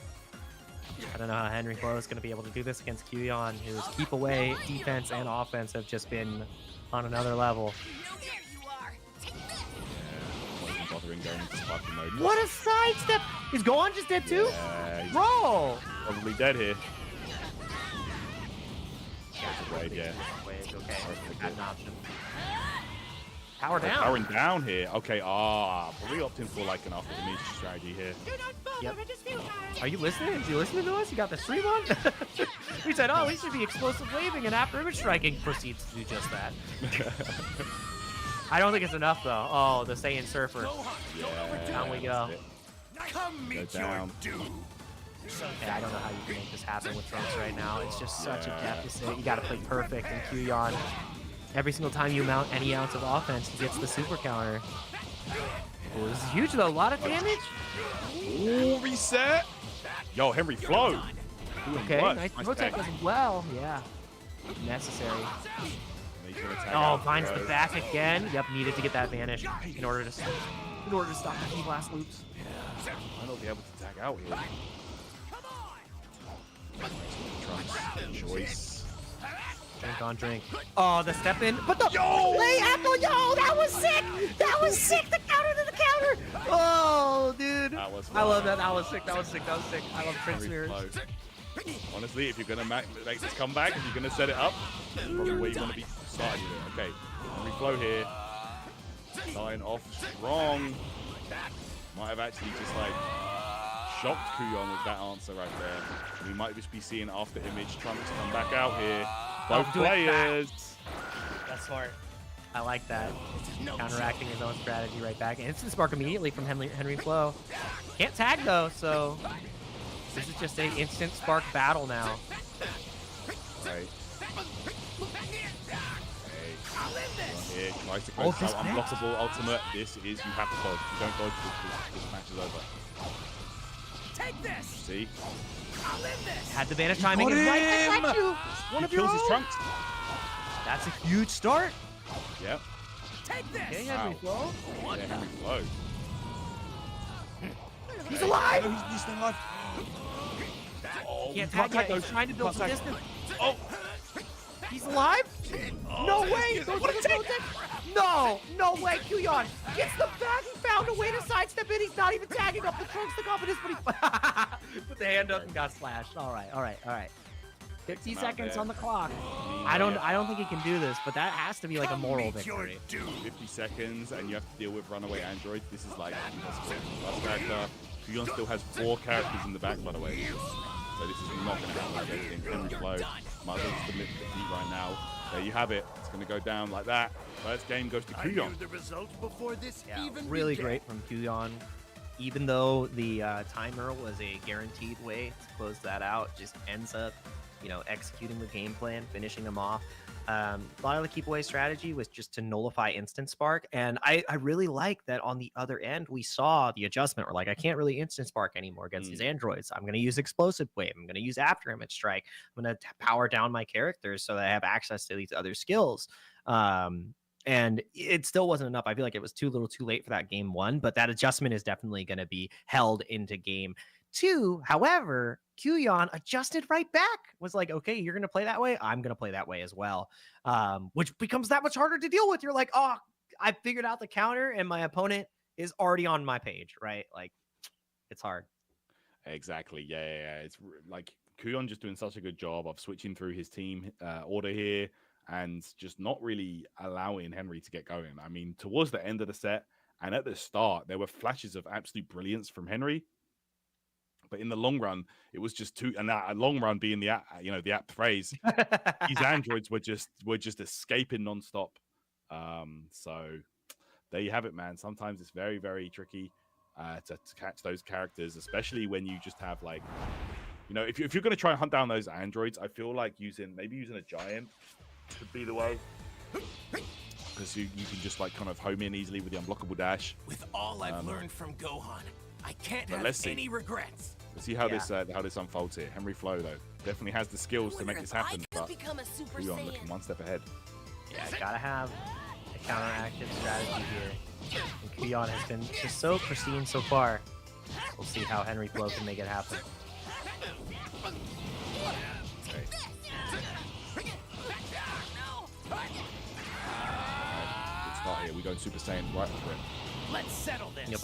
I don't know how Henryflow is going to be able to do this against Quyon, whose keep away defense and offense have just been on another level. Bothering going into sparking mode. What a sidestep! Is Gohan just dead too? Yeah, he's Bro! probably dead here. Wave, yeah. Wave, okay. That's an option. Power down. Powering down here. Okay, probably opting for like an after image strategy here. Yep. Are you listening? Is you listening to us? You got the stream on? We said, oh, we should be explosive waving, and after image striking proceeds to do just that. I don't think it's enough though. Oh, the Saiyan Surfer. Yeah, Down we go. Come meet your doom. Yeah, I don't know how you can make this happen with Trunks right now. It's just such a deficit. You got to play perfect, and Quyon, every single time you mount any ounce of offense, he gets the super counter. Oh, this is huge though. A lot of damage. Ooh, reset. Yo, Henryflow. Okay, nice protect as well. Yeah, necessary. Oh, finds the back again. Yep, needed to get that vanish in order to stop the key blast loops. Yeah, might not be able to tag out here. Trunks, choice. Drink on drink. Oh, the step in, but the lay after, that was sick. That was sick. The counter to the counter. Oh, dude. That was I love that. That was sick. That was sick. That was sick. I love Prince Mirrors. Honestly, if you're gonna make this comeback, if you're gonna set it up, probably where you want to be starting with it. Okay, Henryflow here, starting off strong. Might have actually just like shocked Quyon with that answer right there. We might just be seeing after image Trunks come back out here. Both players. That's smart. I like that. Counteracting his own strategy right back. Instant spark immediately from Henryflow. Can't tag though, so this is just an instant spark battle now. Right. Here, tries to close out unblockable ultimate. This is, you have to dodge. You don't dodge, this match is over. Take this. See? I'll end this. Had the vanish timing. Is right. I got you. One of kills his Trunks. That's a huge start. Yep. Take this. Okay, Wow. Henryflow. Yeah, Henryflow. He's alive. No, he's still alive. Oh, Can't can't tag tag yet. He's trying to build some tag. distance. Oh, He's alive? No way! what a take! No! No way! Quyon gets the bag. He found a way to sidestep it. He's not even tagging up the Trunks the confidence, but he put the hand up and got slashed. All right, all right, all right. 50 seconds on the clock. I don't think he can do this, but that has to be like a moral victory. 50 seconds, and you have to deal with runaway androids. This is like impossible. Last character. Quyon still has 4 characters in the back, by the way. So this is not going to happen against him. Henryflow might as well just admit defeat right now. There you have it. It's going to go down like that. First game goes to Quyon. The result before this even Really began. great from Quyon. Even though the timer was a guaranteed way to close that out, just ends up, you know, executing the game plan, finishing him off. A lot of the keep away strategy was just to nullify instant spark, and I really like that on the other end we saw the adjustment. We're like, I can't really instant spark anymore against these androids. I'm going to use explosive wave. I'm going to use after image strike. I'm going to power down my characters so that I have access to these other skills. And it still wasn't enough. I feel like it was too little too late for that game 1, but that adjustment is definitely going to be held into game 2. However, Quyon adjusted right back, was like, okay, you're going to play that way. I'm going to play that way as well, which becomes that much harder to deal with. You're like, oh, I figured out the counter and my opponent is already on my page, right? Like, it's hard. Exactly. Yeah. It's like Quyon just doing such a good job of switching through his team order here and just not really allowing Henry to get going. I mean, towards the end of the set and at the start, there were flashes of absolute brilliance from Henry. But in the long run, it was just too, and that long run being the the apt phrase, these androids were just escaping nonstop. So there you have it, man. Sometimes it's very, very tricky to catch those characters, especially when you just have like, if you're going to try and hunt down those androids, I feel like maybe using a giant could be the way. Because you can just like kind of home in easily with the unblockable dash. With all I've learned from Gohan, I can't But have let's see. any regrets. Let's see how this unfolds here. Henryflow though definitely has the skills to make this happen, but Quyon looking one step ahead. Yeah, gotta have a counteractive strategy here. And Quyon has been just so pristine so far. We'll see how Henryflow can make it happen. Okay. Good start here. We're going Super Saiyan right for it. Let's settle this. Yep.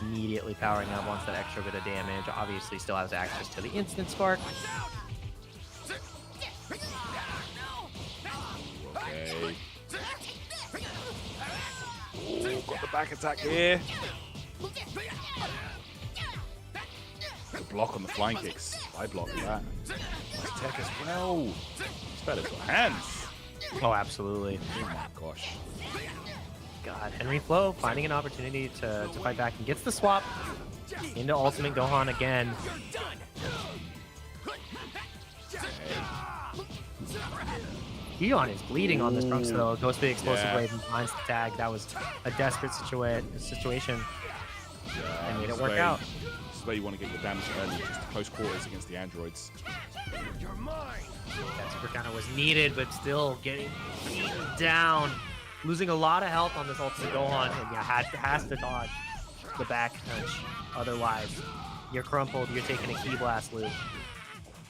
Immediately powering up, wants that extra bit of damage. Obviously still has access to the instant spark. Okay. Ooh, got the back attack here. The block on the flying kicks. I block that. Nice tech as well. Spec has got hands. Oh, absolutely. Oh my gosh. God, Henryflow finding an opportunity to fight back and gets the swap into Ultimate Gohan again. Quyon is bleeding on this Trunks though. Goes for the explosive wave and finds the tag. That was a desperate situation. Yeah, And made it work out. This is where you want to get your damage early, just to close quarters against the androids. You're mine. That super counter was needed, but still getting beaten down. Losing a lot of health on this Ultimate Gohan, and has to dodge the back punch. Otherwise, you're crumpled. You're taking a Ki Blast loop.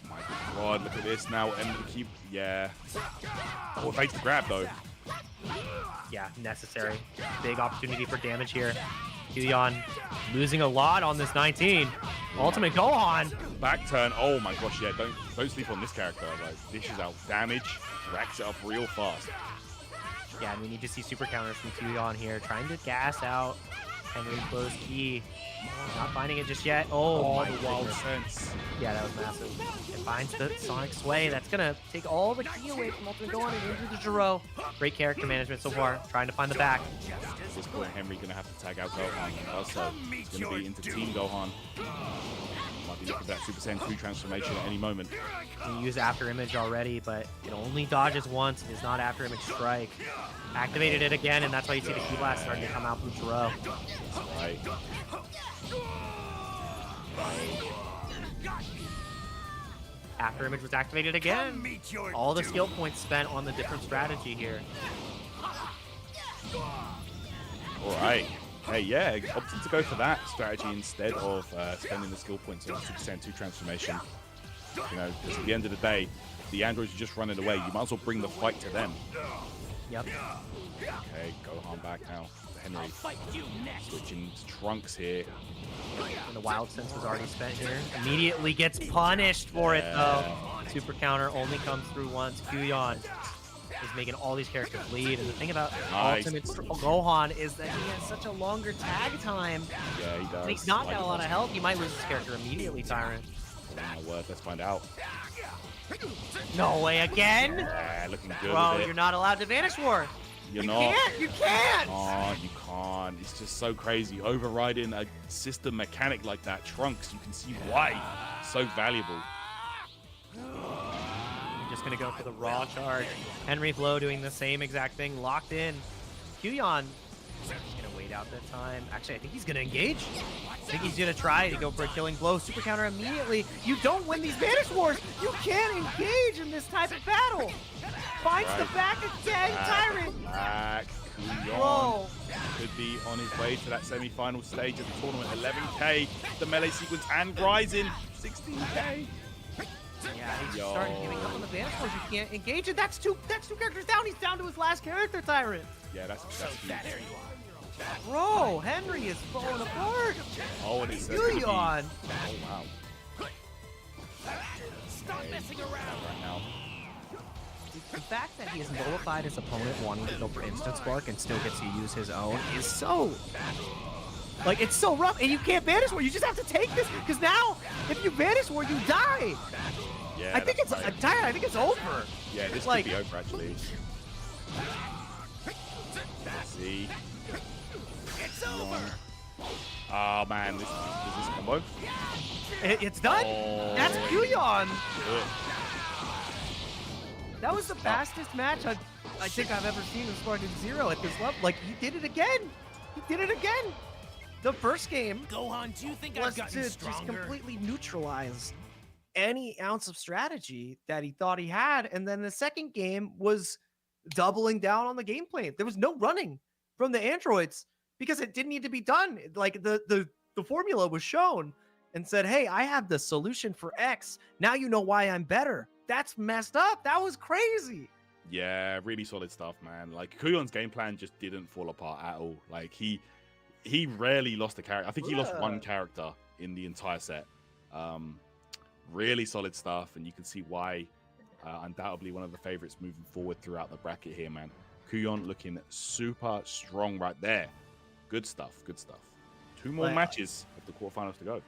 My God, look at this now. And the keep, yeah. Oh, fakes the grab though. Yeah, necessary. Big opportunity for damage here. Quyon losing a lot on this 19. Ultimate Gohan. Back turn. Oh my gosh, yeah. Don't sleep on this character. Like, dishes out damage, racks it up real fast. Yeah, and we need to see super counters from Quyon here, trying to gas out Henryflow's key. Not finding it just yet. Oh my the wild goodness. sense. Yeah, that was massive. It finds the Sonic Sway. That's gonna take all the key away from Ultimate Gohan and into the Jiro. Great character management so far. Trying to find the back. At this point, Henry gonna have to tag out Gohan. Also, it's gonna be into Team Gohan. Might be looking for that Super Saiyan 2 transformation at any moment. He used After Image already, but it only dodges once. It is not After Image Strike. Activated it again, and that's why you see the Key Blast starting to come out from Jiro. Right. After Image was activated again. All the skill points spent on the different strategy here. All right. Hey, yeah, opted to go for that strategy instead of spending the skill points on Super Saiyan 2 transformation. You know, because at the end of the day, the androids are just running away. You might as well bring the fight to them. Yep. Okay, Gohan back now to Henry. Switching to Trunks here. And the Wild Sense was already spent here. Immediately gets punished for it, though. Super counter only comes through once. Quyon is making all these characters bleed. And the thing about Ultimate Gohan is that he has such a longer tag time. Yeah, he does. And he's not got a lot of health. He might lose his character immediately, Tyrant. Oh my word, let's find out. No way again? Yeah, looking good. Bro, you're not allowed to Vanish War. You're You not. can't. You can't. Oh, you can't. It's just so crazy. Overriding a system mechanic like that, Trunks, you can see why. So valuable. I'm just going to go for the raw charge. Henryflow doing the same exact thing, locked in. Quyon is going to wait out that time. Actually, I think he's going to engage. I think he's going to try to go for a killing blow. Super counter immediately. You don't win these Vanish Wars. You can't engage in this type of battle. Finds the back again, Tyrant. Back. Whoa. Could be on his way to that semi-final stage of the tournament. 11k, the melee sequence, and Ryzen, 16k. Yeah, he's just starting giving up on the Vanish Wars. You can't engage it. That's two characters down. He's down to his last character, Tyrant. Yeah, that's huge. Bro, Henry is falling apart. Oh, and it's gonna be- Quyon. Oh, wow. Stop messing around. Right now. The fact that he has nullified his opponent wanting to go for instant spark and still gets to use his own is so... Like, it's so rough, and you can't Vanish War. You just have to take this, because now, if you Vanish War, you die. Yeah, I think it's right. I think it's over. Yeah, this like- could be over, actually. Let's see. It's over. Oh, man, is this combo? It's done. Oh, That's Quyon. good. That was the fastest match I think I've ever seen in Spartan Zero at this level. Like, he did it again. He did it again. The first game Gohan, do you think was I've gotten to just stronger? completely neutralize any ounce of strategy that he thought he had. And then the second game was doubling down on the gameplay. There was no running from the androids because it didn't need to be done. Like, the formula was shown and said, hey, I have the solution for X. Now you know why I'm better. That's messed up. That was crazy. Yeah, really solid stuff, man. Like, Kuyon's game plan just didn't fall apart at all. Like, he rarely lost a character. I think he lost one character in the entire set. Really solid stuff, and you can see why. Undoubtedly one of the favorites moving forward throughout the bracket here, man. Quyon looking super strong right there. Good stuff, good stuff. 2 more matches of the quarterfinals to go.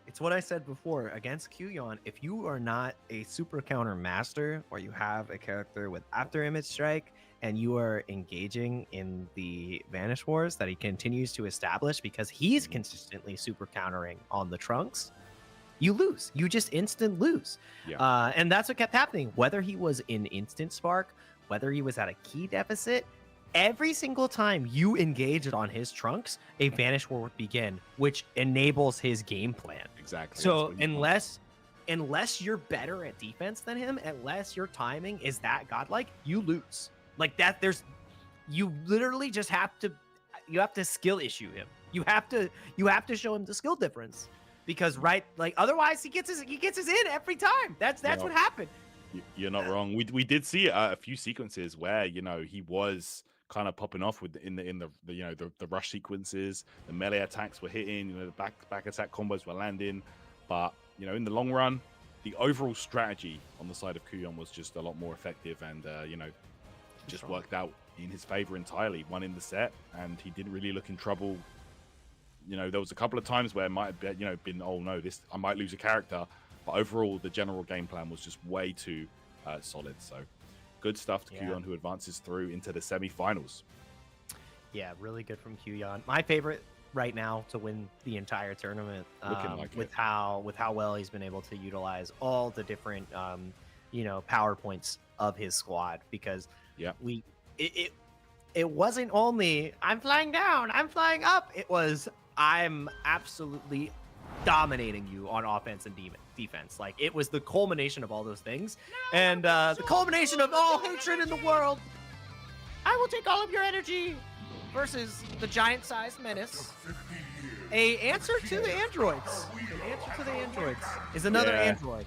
It's what I said before. Against Quyon, if you are not a super counter master, or you have a character with After Image Strike, and you are engaging in the Vanish Wars that he continues to establish because he's consistently super countering on the Trunks, you lose. You just instant lose. Yeah. And that's what kept happening. Whether he was in instant spark, whether he was at a key deficit, every single time you engaged on his Trunks, a Vanish War would begin, which enables his game plan. Exactly. So unless you're better at defense than him, unless your timing is that godlike, you lose. Like that, you literally just have to skill issue him. You have to show him the skill difference, because otherwise he gets his in every time. That's what happened. You're not wrong. We did see a few sequences where, you know, he was kind of popping off with in the you know the rush sequences. The melee attacks were hitting. You know, the back attack combos were landing. But you know, in the long run, the overall strategy on the side of Quyon was just a lot more effective, and you know, just worked out in his favor entirely. Won in the set, and he didn't really look in trouble. You know, there was a couple of times where it might have been, oh no, I might lose a character. But overall, the general game plan was just way too solid. So good stuff to Quyon, who advances through into the semifinals. Yeah, really good from Quyon. My favorite right now to win the entire tournament. With how well he's been able to utilize all the different power points of his squad, because it wasn't only I'm flying down, I'm flying up. It was I'm absolutely dominating you on offense and defense. Like, it was the culmination of all those things, and the culmination of all hatred in the world. I will take all of your energy versus the giant-sized menace. A answer to the androids. An answer to the androids is another android.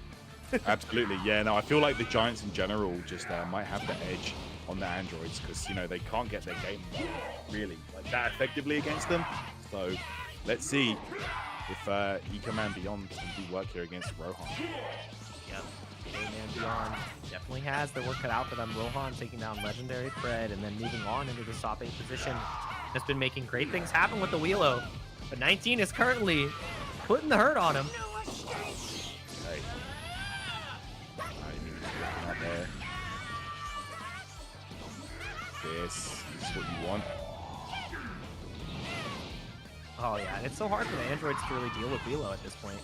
Absolutely, yeah. No, I feel like the Giants in general just might have the edge on the androids, because you know they can't get their game really like that effectively against them. So let's see if Ecoman Beyond can do work here against Rohan. Yep, Ecoman Beyond definitely has their work cut out for them. Rohan taking down Legendary Fred and then moving on into the top 8 position. Has been making great things happen with the Wheelo, but 19 is currently putting the hurt on him. Hey. Not there. This is what you want. Oh yeah, and it's so hard for the androids to really deal with Wheelo at this point.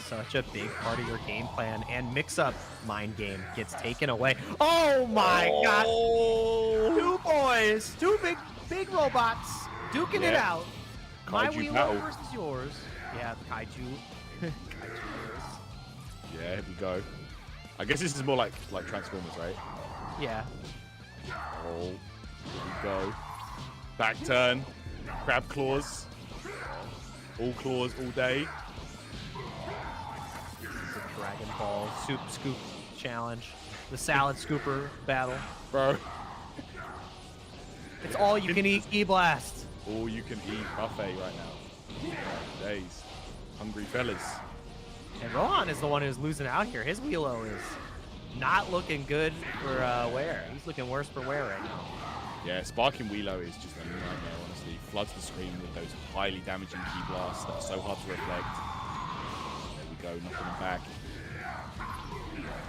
Such a big part of your game plan, and mix-up mind game gets taken away. Oh my god! 2 boys, 2 big robots duking it out. My Wheelo versus yours. Yeah, Kaiju. Yeah, here we go. I guess this is more like Transformers, right? Yeah. Oh, here we go. Back turn. Crab claws. All claws all day. The Dragon Ball Soup Scoop Challenge. The Salad Scooper Battle. Bro. It's all you can eat E-Blast. All you can eat buffet right now. Days. Hungry fellas. And Rohan is the one who's losing out here. His Wheelo is not looking good for wear. He's looking worse for wear right now. Yeah, Sparking Wheelo is just a nightmare, honestly. Floods the screen with those highly damaging key blasts that are so hard to reflect. There we go, knocking him back.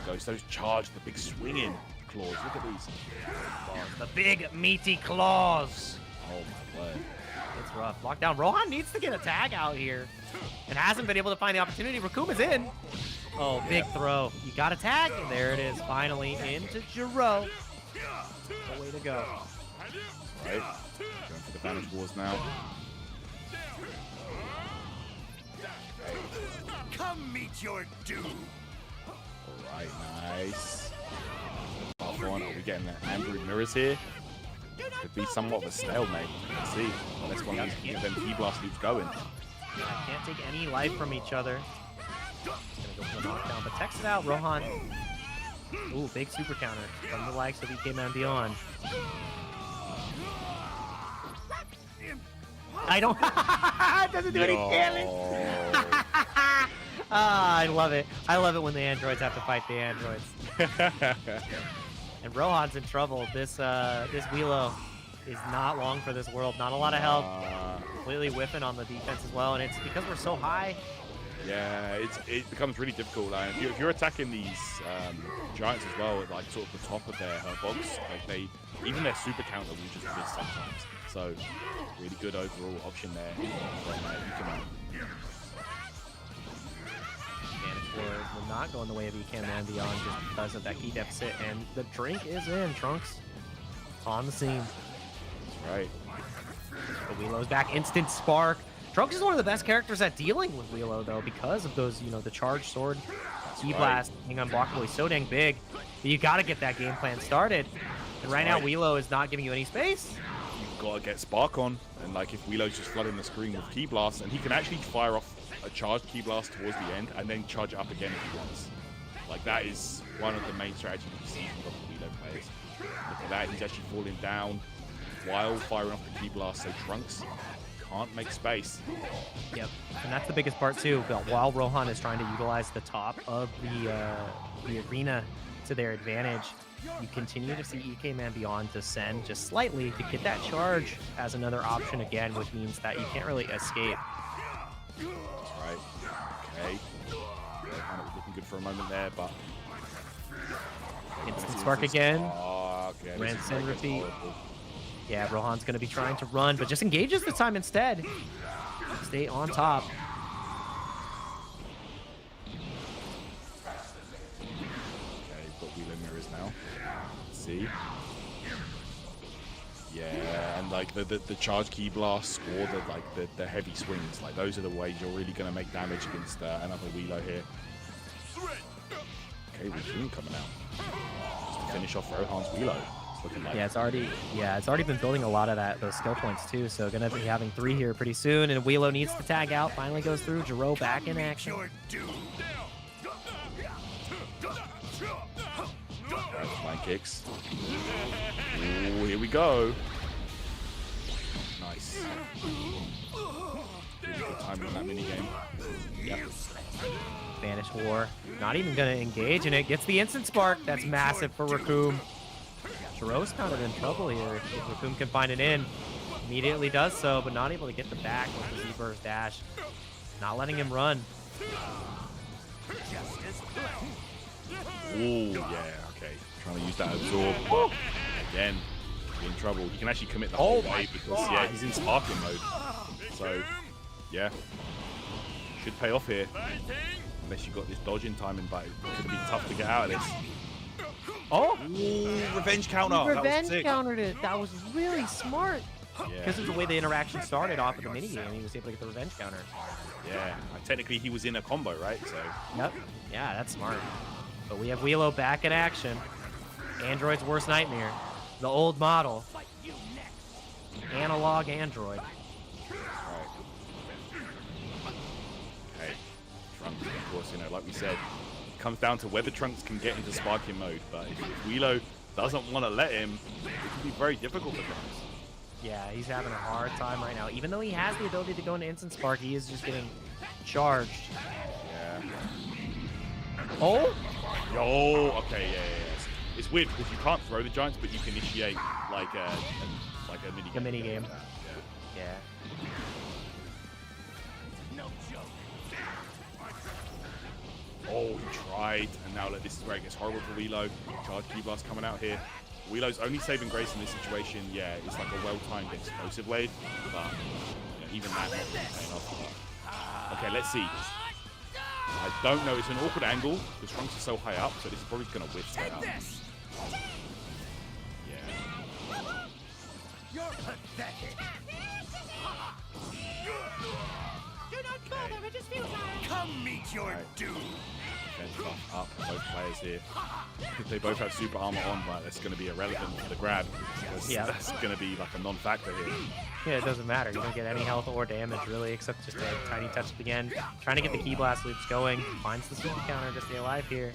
Goes those charged, the big swinging claws. Look at these. The big meaty claws. Oh my word. It's rough. Lockdown. Rohan needs to get a tag out here and hasn't been able to find the opportunity. Rakuma's in. Oh, big throw. You got a tag, and there it is. Finally into Jiro. The way to go. Right. Going for the Vanish Wars now. Come meet your doom. Alright, nice. Buff on. Are we getting the Android mirrors here? Could be somewhat of a stalemate. Let's see. Unless one of them key blast loops going. Can't take any life from each other. Gonna go for the knockdown, but text it out, Rohan. Ooh, big super counter from the likes of Ecoman Beyond. I don't. It doesn't do any damage. I love it. I love it when the androids have to fight the androids. And Rohan's in trouble. This Wheelo is not long for this world. Not a lot of help. Completely whiffing on the defense as well, and it's because we're so high. Yeah, it becomes really difficult. If you're attacking these giants as well, at like sort of the top of their hurt box, like even their super counter will just miss sometimes. So really good overall option there from Ecoman. Will not go in the way of Ecoman Beyond just because of that key deficit, and the drink is in. Trunks on the scene. That's right. The Wheelo's back, instant spark. Trunks is one of the best characters at dealing with Wheelo though, because of those, the charged sword, E-Blast, being unblockable. He's so dang big that you got to get that game plan started. And right now, Wheelo is not giving you any space. You've got to get Spark on, and like if Wheelo's just flooding the screen with Key Blast, and he can actually fire off a charged Key Blast towards the end, and then charge it up again if he wants. Like, that is one of the main strategies you see from the Wheelo players. Look at that, he's actually falling down while firing off the Key Blast, so Trunks can't make space. Yep, and that's the biggest part too. But while Rohan is trying to utilize the top of the arena to their advantage, you continue to see EK Man Beyond descend just slightly to get that charge as another option again, which means that you can't really escape. That's right. Okay. Rohan was looking good for a moment there, but Instant Spark again. Oh, okay. Rinse and repeat. Yeah, Rohan's going to be trying to run, but just engages this time instead. Stay on top. Okay, got Wheelo mirrors now. Let's see. Yeah, and like the charge Key Blast or the heavy swings, like those are the ways you're really going to make damage against another Wheelo here. Okay, Raccoon coming out. Just to finish off Rohan's Wheelo. Like. Yeah, it's already been building a lot of those skill points too. So gonna be having 3 here pretty soon, and Wheelo needs to tag out. Finally goes through. Jiro back in action. Line kicks. Ooh, here we go. Nice. Really good timing on that minigame. Yep. Banish War. Not even gonna engage, and it gets the instant spark. That's massive for Raccoon. Jiro's kind of in trouble here. If Raccoon can find it in, immediately does so, but not able to get the back with the Z-Burst dash. Not letting him run. Ooh, yeah, okay. Trying to use that absorb, but again, in trouble. He can actually commit the whole way because, yeah, he's in sparkling mode. So, yeah, should pay off here. Unless you got this dodging timing, but it's going to be tough to get out of this. Oh! Ooh, revenge counter. Revenge countered it. That was really smart. Yeah. Because of the way the interaction started off of the minigame, he was able to get the revenge counter. Yeah, technically he was in a combo, right? So. Yep. Yeah, that's smart. But we have Wheelo back in action. Android's worst nightmare. The old model. Analog Android. Alright. Okay. Trunks, of course, you know, like we said, it comes down to whether Trunks can get into sparking mode. But if Wheelo doesn't want to let him, it can be very difficult for Trunks. Yeah, he's having a hard time right now. Even though he has the ability to go into instant spark, he is just getting charged. Yeah. Oh! Yo, okay, yeah. It's weird because you can't throw the giants, but you can initiate like a minigame. A minigame. Yeah. Oh, he tried, and now this is where it gets horrible for Wheelo. Charge Key Blast coming out here. Wheelo's only saving grace in this situation, yeah, it's like a well-timed explosive wave, but yeah, even that not really paying off. Okay, let's see. I don't know, it's an awkward angle, because Trunks is so high up, so this is probably going to whiff straight up. Yeah. You're pathetic. Do not bother, it is futile. Come meet your doom. Defense buff up, both players here. They both have super armor on, but that's going to be irrelevant for the grab. Yeah. That's going to be like a non-factor here. Yeah, it doesn't matter. You don't get any health or damage, really, except just a tiny touch at the end. Trying to get the Key Blast loops going. Finds the super counter to stay alive here.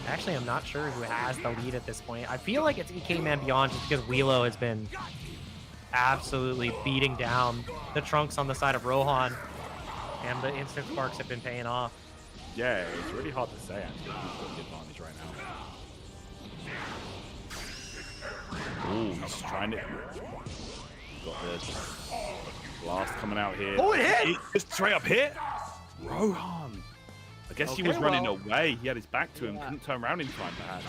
Actually, I'm not sure who has the lead at this point. I feel like it's EK Man Beyond just because Wheelo has been absolutely beating down the Trunks on the side of Rohan. And the instant sparks have been paying off. Yeah, it's really hard to say, actually, who's got the advantage right now. Ooh, he's trying it. Got the blast coming out here. Oh, it hit! It's straight up hit! Rohan! I guess he was running away. He had his back to him. Couldn't turn around in time, perhaps.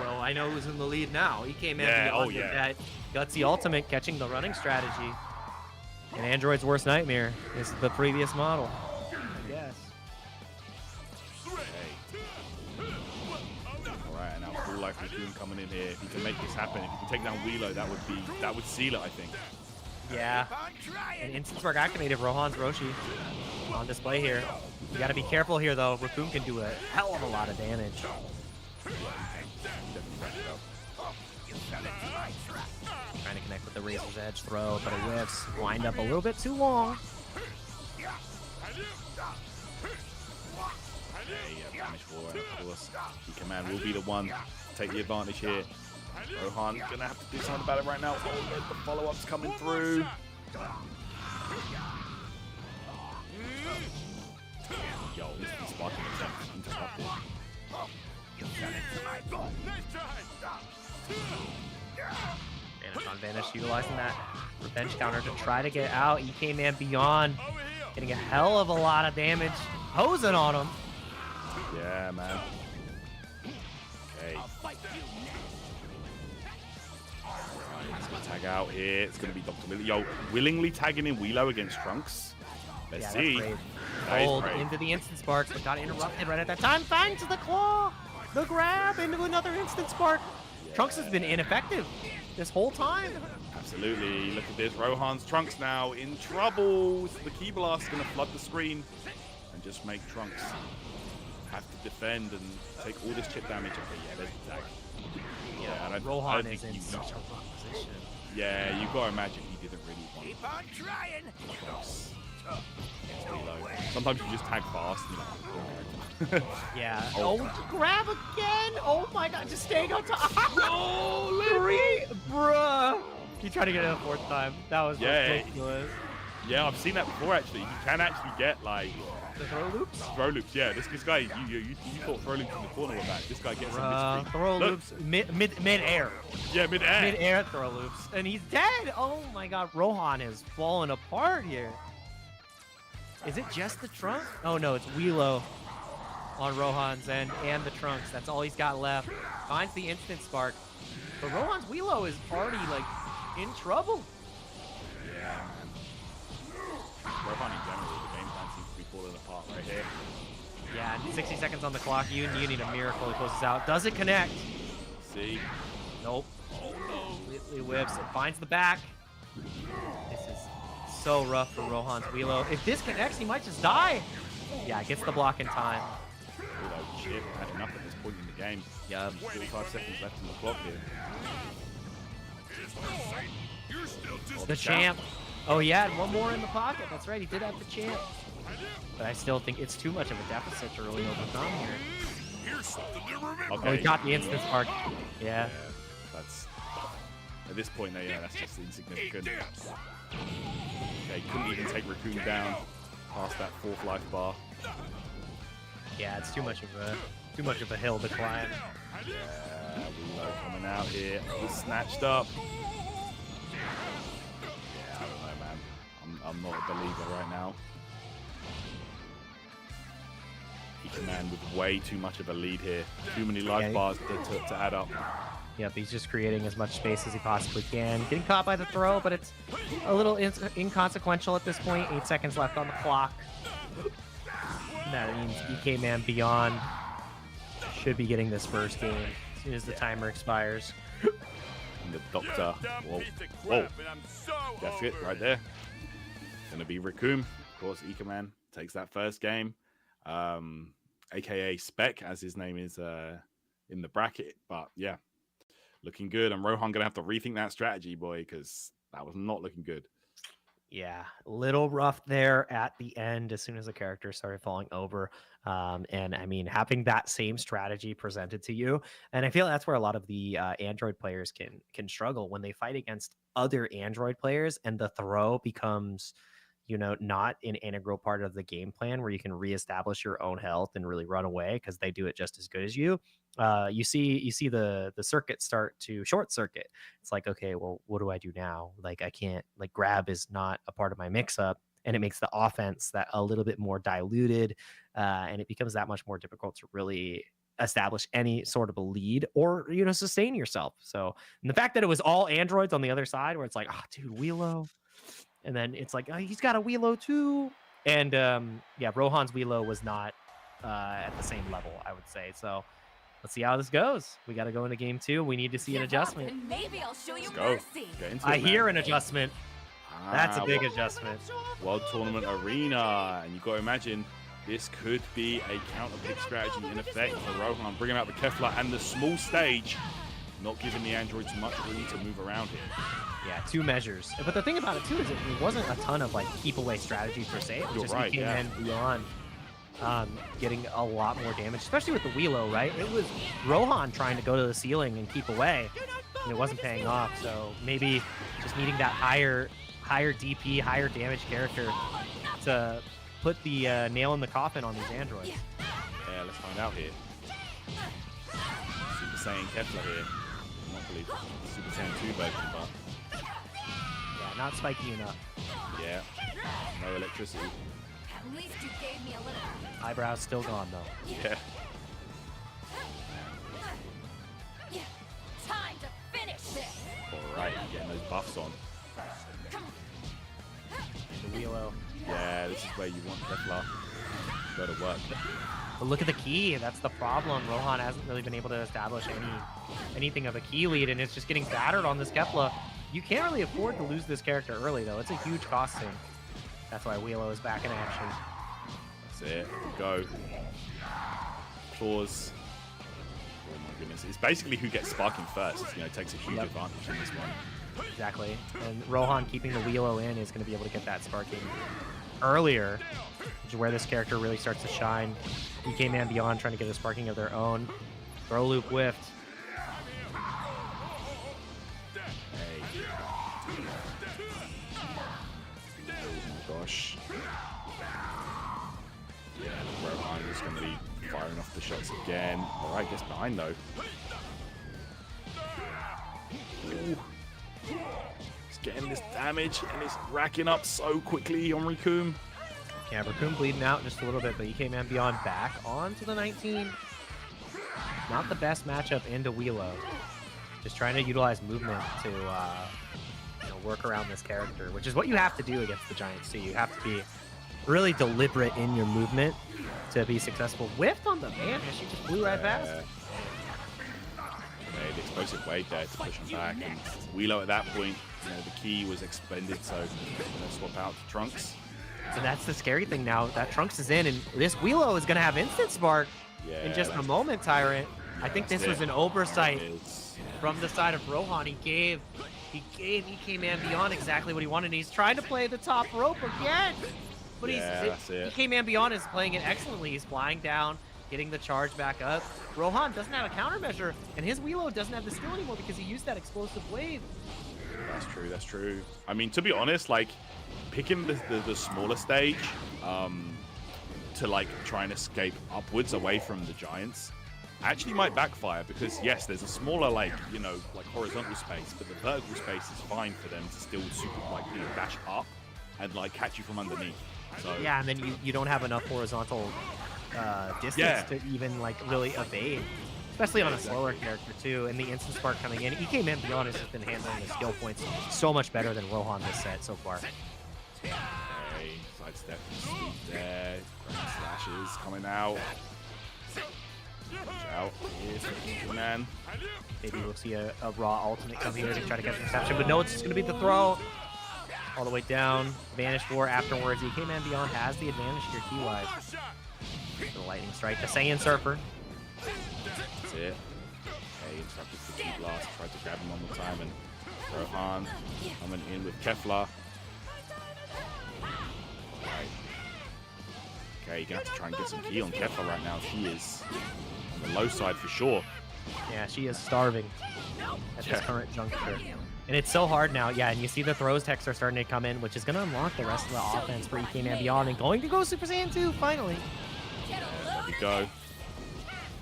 Well, I know who's in the lead now. He came in Yeah, with that gutsy ultimate, catching the running strategy. And Android's worst nightmare is the previous model, I guess. Alright, and now Full Life Raccoon coming in here. If he can make this happen, if he can take down Wheelo, that would seal it, I think. Yeah. An instant spark activated Rohan's Roshi on display here. You gotta be careful here though. Raccoon can do a hell of a lot of damage. Trying to connect with the Razor's Edge throw, but it whiffs. Wind up a little bit too long. Okay, damage for her. Of course, E-Command will be the one to take the advantage here. Rohan gonna have to do something about it right now. Oh, there's the follow-ups coming through. Yo, this is sparking attempt interrupted. Vanish on Vanish, utilizing that revenge counter to try to get out. EK-Man Beyond getting a hell of a lot of damage, hosing on him. Yeah, man. Okay. He's gonna tag out here. It's gonna be Dr. Lily. Yo, willingly tagging in Wheelo against Trunks. Let's see. Hold into the instant spark, but got interrupted right at that time. Finds the claw, the grab into another instant spark. Yeah. Trunks has been ineffective this whole time. Absolutely. Look at this. Rohan's Trunks now in trouble. The Key Blast is going to flood the screen and just make Trunks have to defend and take all this chip damage. Okay, yeah, there's the tag. Yeah, and Rohan is in such a rough position. Yeah, you've got to imagine he didn't really want Keep on trying. Sometimes you just tag fast, you know. Yeah. Oh, grab again! Oh my god, just staying on top. No, three, bruh. He tried to get it a fourth time. That was ridiculous. Yeah, I've seen that before actually. You can actually get like the throw loops. Throw loops, yeah. This guy, you thought throw loops in the corner were back. This guy gets some throw loops mid air. Yeah, mid air. Mid air throw loops, and he's dead. Oh my god, Rohan is falling apart here. Is it just the trunk? Oh no, it's Wheelo on Rohan's end and the trunks. That's all he's got left. Finds the instant spark. But Rohan's Wheelo is already like in trouble. Yeah, man. Rohan in general, the game plan seems to be falling apart right here. Yeah, 60 seconds on the clock. You need a miracle. He closes out. Does it connect? See? Nope. Oh no. Completely whips. It finds the back. This is so rough for Rohan's Wheelo. If this connects, he might just die. Yeah, gets the block in time. Wheelo chip had enough at this point in the game. Yeah. Still 5 seconds left on the clock here. The champ. Oh yeah, and one more in the pocket. That's right, he did have the champ. But I still think it's too much of a deficit to really overcome here. Okay. Oh, he got the instant spark. Yeah. That's at this point, yeah, that's just insignificant. Okay, couldn't even take Raccoon down past that 4th life bar. Yeah, it's too much of a hill to climb. Yeah, Wheelo coming out here. He's snatched up. Yeah, I don't know, man. I'm not a believer right now. E-Command with way too much of a lead here. Too many life bars to add up. Yep, he's just creating as much space as he possibly can. Getting caught by the throw, but it's a little inconsequential at this point. 8 seconds left on the clock. That means EK-Man Beyond should be getting this first game as soon as the timer expires. And the Doctor. Whoa. Whoa. That's it right there. Gonna be Raccoon. Of course, E-Command takes that first game. AKA Spec, as his name is in the bracket. But yeah, looking good. And Rohan gonna have to rethink that strategy, boy, because that was not looking good. Yeah, a little rough there at the end as soon as the character started falling over. And I mean, having that same strategy presented to you, and I feel that's where a lot of the Android players can struggle when they fight against other Android players, and the throw becomes, you know, not an integral part of the game plan where you can reestablish your own health and really run away because they do it just as good as you. You see the circuit start to short circuit. It's like, okay, well, what do I do now? Like, I can't, like, grab is not a part of my mix up, and it makes the offense that a little bit more diluted, and it becomes that much more difficult to really establish any sort of a lead or, you know, sustain yourself. So, and the fact that it was all Androids on the other side where it's like, oh, dude, Wheelo. And then it's like, oh, he's got a Wheelo too. And yeah, Rohan's Wheelo was not at the same level, I would say. So let's see how this goes. We got to go into game 2. We need to see an adjustment. And maybe I'll show you Let's mercy. go. Get into I it, man. hear an adjustment. That's a big adjustment. World Tournament Arena. And you've got to imagine this could be a counter pick strategy in effect for Rohan. Bringing out the Kefla and the small stage, not giving the androids much room to move around here. Yeah, 2 measures. But the thing about it too is it wasn't a ton of like keep away strategy per se. It was You're just right, came in beyond. getting a lot more damage, especially with the Wheelo, right? It was Rohan trying to go to the ceiling and keep away, and it wasn't paying off. So maybe just needing that higher DP, higher damage character to put the nail in the coffin on these androids. Yeah, let's find out here. Super Saiyan Kefla here. I don't believe Super Saiyan 2 version, but Yeah, not spiky enough. yeah, no electricity. At least you gave me a little. Eyebrows still gone though. Yeah. Time to finish this. All right, getting those buffs on. The Wheelo. Yeah, this is where you want Kefla. Go to work. But look at the key. That's the problem. Rohan hasn't really been able to establish anything of a key lead, and it's just getting battered on this Kefla. You can't really afford to lose this character early, though. It's a huge cost sink. That's why Wheelo is back in action. That's it. Go. Claws. Oh my goodness. It's basically who gets sparking first. You know, takes a huge advantage in this one. Exactly. And Rohan keeping the Wheelo in is going to be able to get that sparking earlier, which is where this character really starts to shine. EK Man Beyond trying to get a sparking of their own. Throw loop whiffed. Hey. Oh my gosh. Yeah, Rohan is going to be firing off the shots again. All right, gets behind though. Ooh. He's getting this damage and it's racking up so quickly on Raccoon. Yeah, Raccoon bleeding out just a little bit, but EK Man Beyond back onto the 19. Not the best matchup into Wheelo. Just trying to utilize movement to work around this character, which is what you have to do against the Giants too. You have to be really deliberate in your movement to be successful. Whiffed on the Vanish, she just flew right past. Okay, the explosive wave there to push him back, and Wheelo at that point, you know, the key was expended, so gonna swap out to Trunks. So that's the scary thing now. That Trunks is in, and this Wheelo is going to have instant spark in just a moment, Tyrant. I think this was an oversight from the side of Rohan. He gave EK Man Beyond exactly what he wanted. He's trying to play the top rope again. But EK Man Beyond is playing it excellently. He's flying down, getting the charge back up. Rohan doesn't have a countermeasure, and his Wheelo doesn't have the skill anymore because he used that explosive wave. That's true, that's true. I mean, to be honest, like, picking the smaller stage to, like, try and escape upwards away from the Giants actually might backfire because, yes, there's a smaller, like, you know, like, horizontal space, but the vertical space is fine for them to still super, like, you know, dash up and, like, catch you from underneath. So, yeah, and then you don't have enough horizontal distance to even, like, really evade. Especially on a slower character, too, and the instant spark coming in. EK Man Beyond has just been handling the skill points so much better than Rohan this set so far. Okay, sidestep sweep there. Slashes coming out. Watch out. Here's Man. Maybe we'll see a raw ultimate come here to try to get the reception, but no, it's just going to be the throw. All the way down. Vanish War afterwards. EK Man Beyond has the advantage here key-wise. The lightning strike. The Saiyan Surfer. That's it. Okay, interrupted the key blast. Tried to grab him one more time, and Rohan coming in with Kefla. Right. Okay, you're gonna have to try and get some key on Kefla right now. She is on the low side for sure. Yeah, she is starving at this current juncture. And it's so hard now. Yeah, and you see the throws text are starting to come in, which is going to unlock the rest of the offense for EK Man Beyond and going to go Super Saiyan 2, finally. There we go.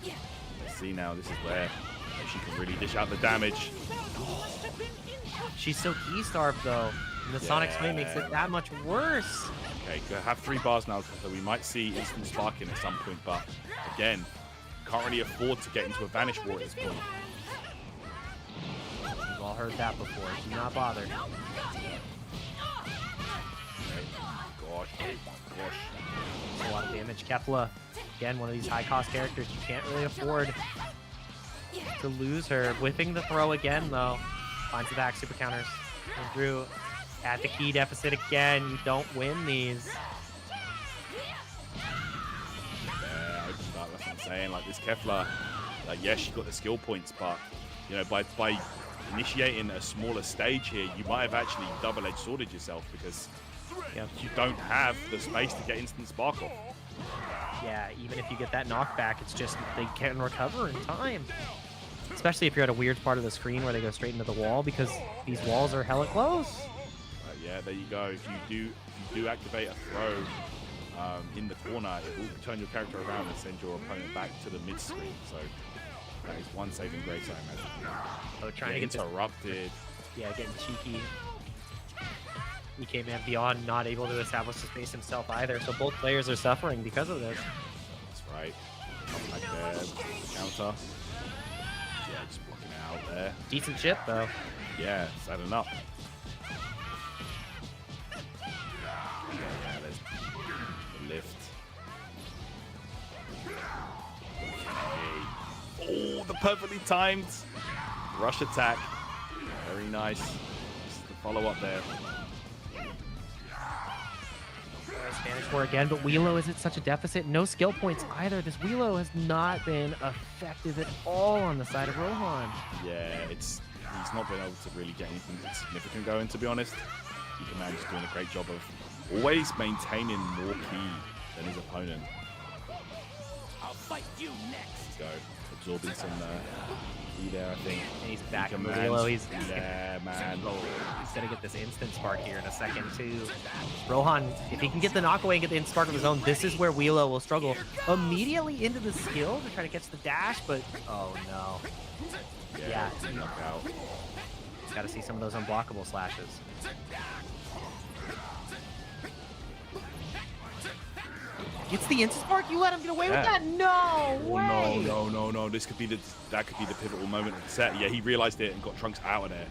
Let's see now, this is where she can really dish out the damage. She's so key-starved, though. And the Sonic Swing makes it that much worse. Okay, have 3 bars now, so we might see instant sparking at some point, but again, can't really afford to get into a Vanish War at this point. We've all heard that before. Do not bother. Okay. Gosh, gosh. That's a lot of damage. Kefla, again, one of these high-cost characters. You can't really afford to lose her. Whipping the throw again, though. Finds the back super counters. And through at the key deficit again. You don't win these. Yeah, that's what I'm saying. Like, this Kefla, like, yes, she got the skill points, but, you know, by initiating a smaller stage here, you might have actually double-edged sworded yourself because you don't have the space to get instant spark off. Yeah, even if you get that knockback, it's just they can't recover in time. Especially if you're at a weird part of the screen where they go straight into the wall, because these walls are hella close. Yeah, there you go. If you do activate a throw in the corner, it will turn your character around and send your opponent back to the mid screen. So that is one saving grace, I imagine. Oh, trying to get interrupted. Yeah, getting cheeky. EK Man Beyond not able to establish the space himself either, so both players are suffering because of this. That's right. Like there, counter. Yeah, just blocking it out there. Decent chip though. Yeah, setting up. Yeah, there's the lift. Okay. Oh, the perfectly timed rush attack. Very nice. Just the follow up there. Spanish for again, but Wheelo is at such a deficit. No skill points either. This Wheelo has not been effective at all on the side of Rohan. Yeah, he's not been able to really get anything significant going, to be honest. Man just doing a great job of always maintaining more key than his opponent. I'll fight you next. Go absorbing some key there, I think. And he's back in the Commands. Wheelo. He's man. gonna get this instant spark here in a second too. Rohan, if he can get the knockaway and get the instant spark of his own, this is where Wheelo will struggle. Immediately into the skill to try to catch the dash, but oh no. Yeah, knockout. He's got to see some of those unblockable slashes. Gets the instant spark. You let him get away with that? No way. No. That could be the pivotal moment of the set. Yeah, he realized it and got Trunks out of there.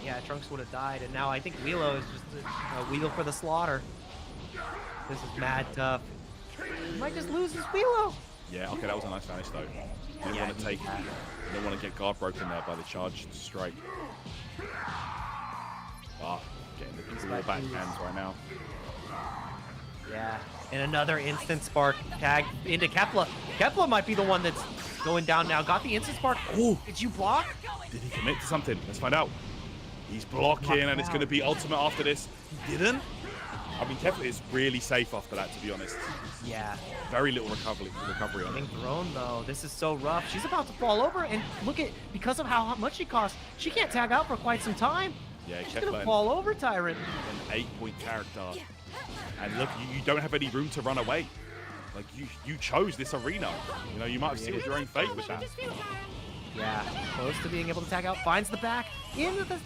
Yeah, Trunks would have died, and now I think Wheelo is just a wheel for the slaughter. This is mad tough. He might just lose his Wheelo. Yeah, okay, that was a nice vanish though. You don't want to take, you don't want to get guard broken there by the charged strike. Ah, getting the cool backhands right now. Yeah, and another instant spark tag into Kepler. Kepler might be the one that's going down now. Got the instant spark. Ooh, did you block? Did he commit to something? Let's find out. He's blocking, and it's going to be ultimate after this. He didn't. I mean, Kepler is really safe after that, to be honest. Yeah. Very little recovery on Getting it. thrown though. This is so rough. She's about to fall over, and look at, because of how much she costs, she can't tag out for quite some time. Yeah, She's Kepler gonna fall over, Tyrant. An 8-point character. And look, you don't have any room to run away. Like, you chose this arena. You know, you might have sealed your own fate with that. Yeah, close to being able to tag out. Finds the back. Into the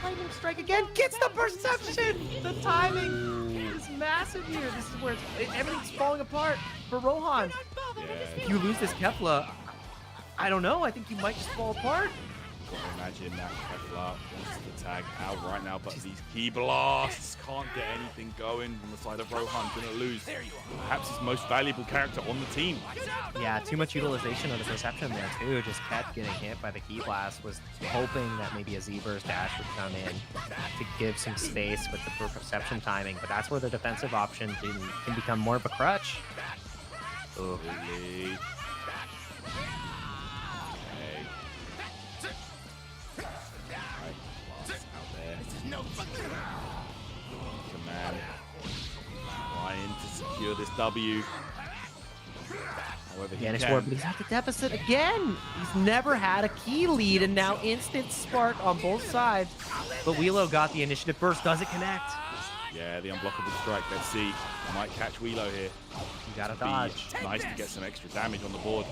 lightning strike again. Gets the perception. The timing is massive here. This is where everything's falling apart for Rohan. Yeah. If you lose this Kepler, I don't know. I think you might just fall apart. Imagine that Kepler wants to tag out right now, but these key blasts can't get anything going on the side of Rohan. Gonna lose perhaps his most valuable character on the team. Yeah, too much utilization of the perception there too. Just kept getting hit by the key blast. Was hoping that maybe a Z-burst dash would come in to give some space with the perception timing, but that's where the defensive option can become more of a crutch. Ooh. Really? Command trying to secure this W. However, Vanish Ward, but he's at the deficit again. He's never had a key lead, and now instant spark on both sides. But Wheelo got the initiative burst. Does it connect? Yeah, the unblockable strike. Let's see. Might catch Wheelo here. You gotta dodge. Nice to get some extra damage on the board.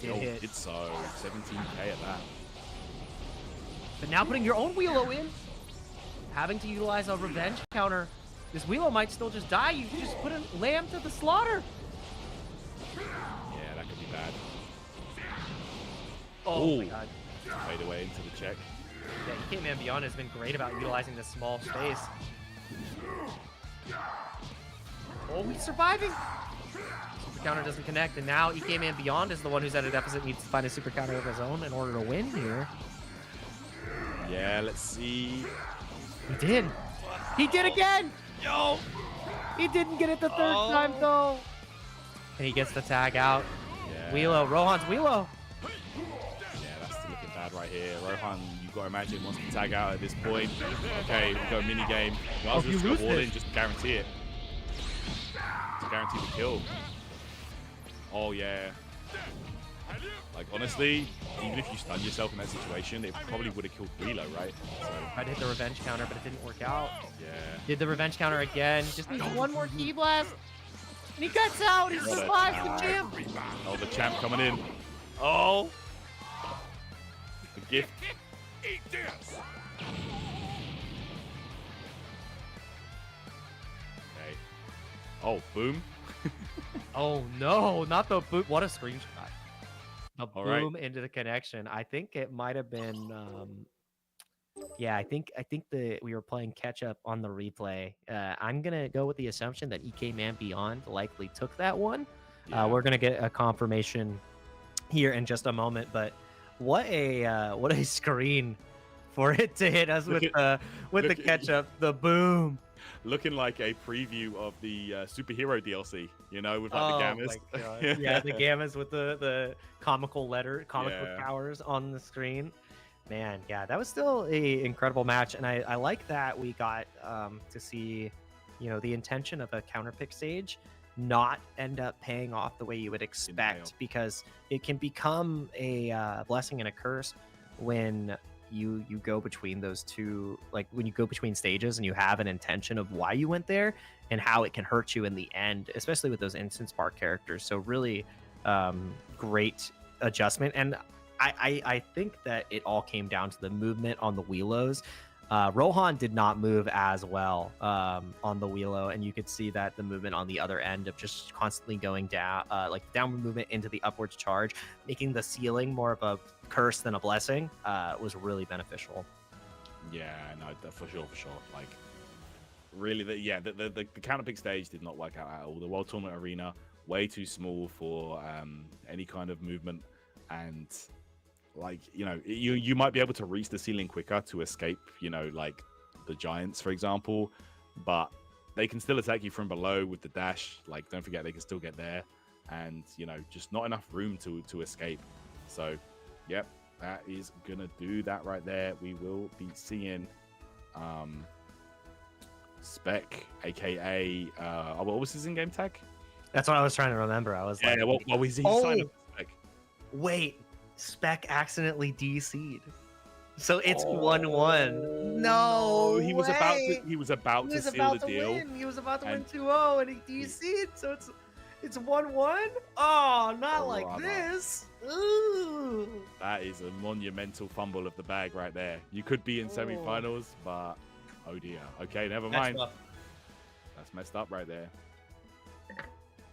Hit. It's so 17k at that. But now putting your own Wheelo in, having to utilize a revenge counter. This Wheelo might still just die. You just put a lamb to the slaughter. Yeah, that could be bad. Oh my god. Fade away into the check. Yeah, EK Man Beyond has been great about utilizing this small space. Oh, he's surviving. Super counter doesn't connect, and now EK Man Beyond is the one who's at a deficit, needs to find a super counter of his own in order to win here. Yeah, let's see. He did. He did again. Yo! He didn't get it the third time though. And he gets the tag out. Yeah. Wheelo, Rohan's Wheelo. Yeah, that's still looking bad right here. Rohan, you've got to imagine, wants to tag out at this point. Okay, we go mini game. If you lose wall this. in, just guarantee it. guarantee the kill. Oh, yeah. Like, honestly, even if you stun yourself in that situation, it probably would have killed Relo, right? So, Tried to hit the revenge counter, but it didn't work out. yeah. Did the revenge counter again. Just needs one more key blast. And he gets out. He What a survives the champ. champ. Oh, the champ coming in. Oh. The gift. Eat this! Okay. Oh, boom. Oh no, not the boot. What a screenshot. The All right. boom into the connection. I think it might have been yeah, I think we were playing catch up on the replay. I'm gonna go with the assumption that EK Man Beyond likely took that one. Yeah. We're gonna get a confirmation here in just a moment, but what a screen for it to hit us with the catch up, the boom. Looking like a preview of the superhero DLC, you know, with like the gammas. My God. Yeah, the gammas with the comical Yeah. powers on the screen. Man, yeah, that was still a incredible match, and I like that we got to see, you know, the intention of a counter pick stage not end up paying off the way you would expect, because it can become a blessing and a curse when you go between those two, like when you go between stages and you have an intention of why you went there and how it can hurt you in the end, especially with those instant spark characters. So really great adjustment, and I think that it all came down to the movement on the Wheelos. Rohan did not move as well on the Wheelo, and you could see that the movement on the other end of just constantly going down, like downward movement into the upwards charge, making the ceiling more of a curse than a blessing, was really beneficial. Yeah, no, for sure. Like, really, the counter pick stage did not work out at all. The World Tournament Arena, way too small for any kind of movement, and like, you know, you might be able to reach the ceiling quicker to escape, you know, like the Giants, for example, but they can still attack you from below with the dash. Like, don't forget, they can still get there, and, you know, just not enough room to escape. So, yep, that is gonna do that right there. We will be seeing Spec, aka what was his in-game tag? That's what I was trying to remember. I was like, what was he? Oh! Signed up for Spec? wait, Spec accidentally DC'd. So it's 1-1. No, he was about to seal the deal. Win. He was about to win and- 2-0, and he DC'd. So it's 1-1. Oh, not like Brother. this. Ooh. That is a monumental fumble of the bag right there. You could be in semifinals, but oh dear. Okay, never mind. That's messed up right there.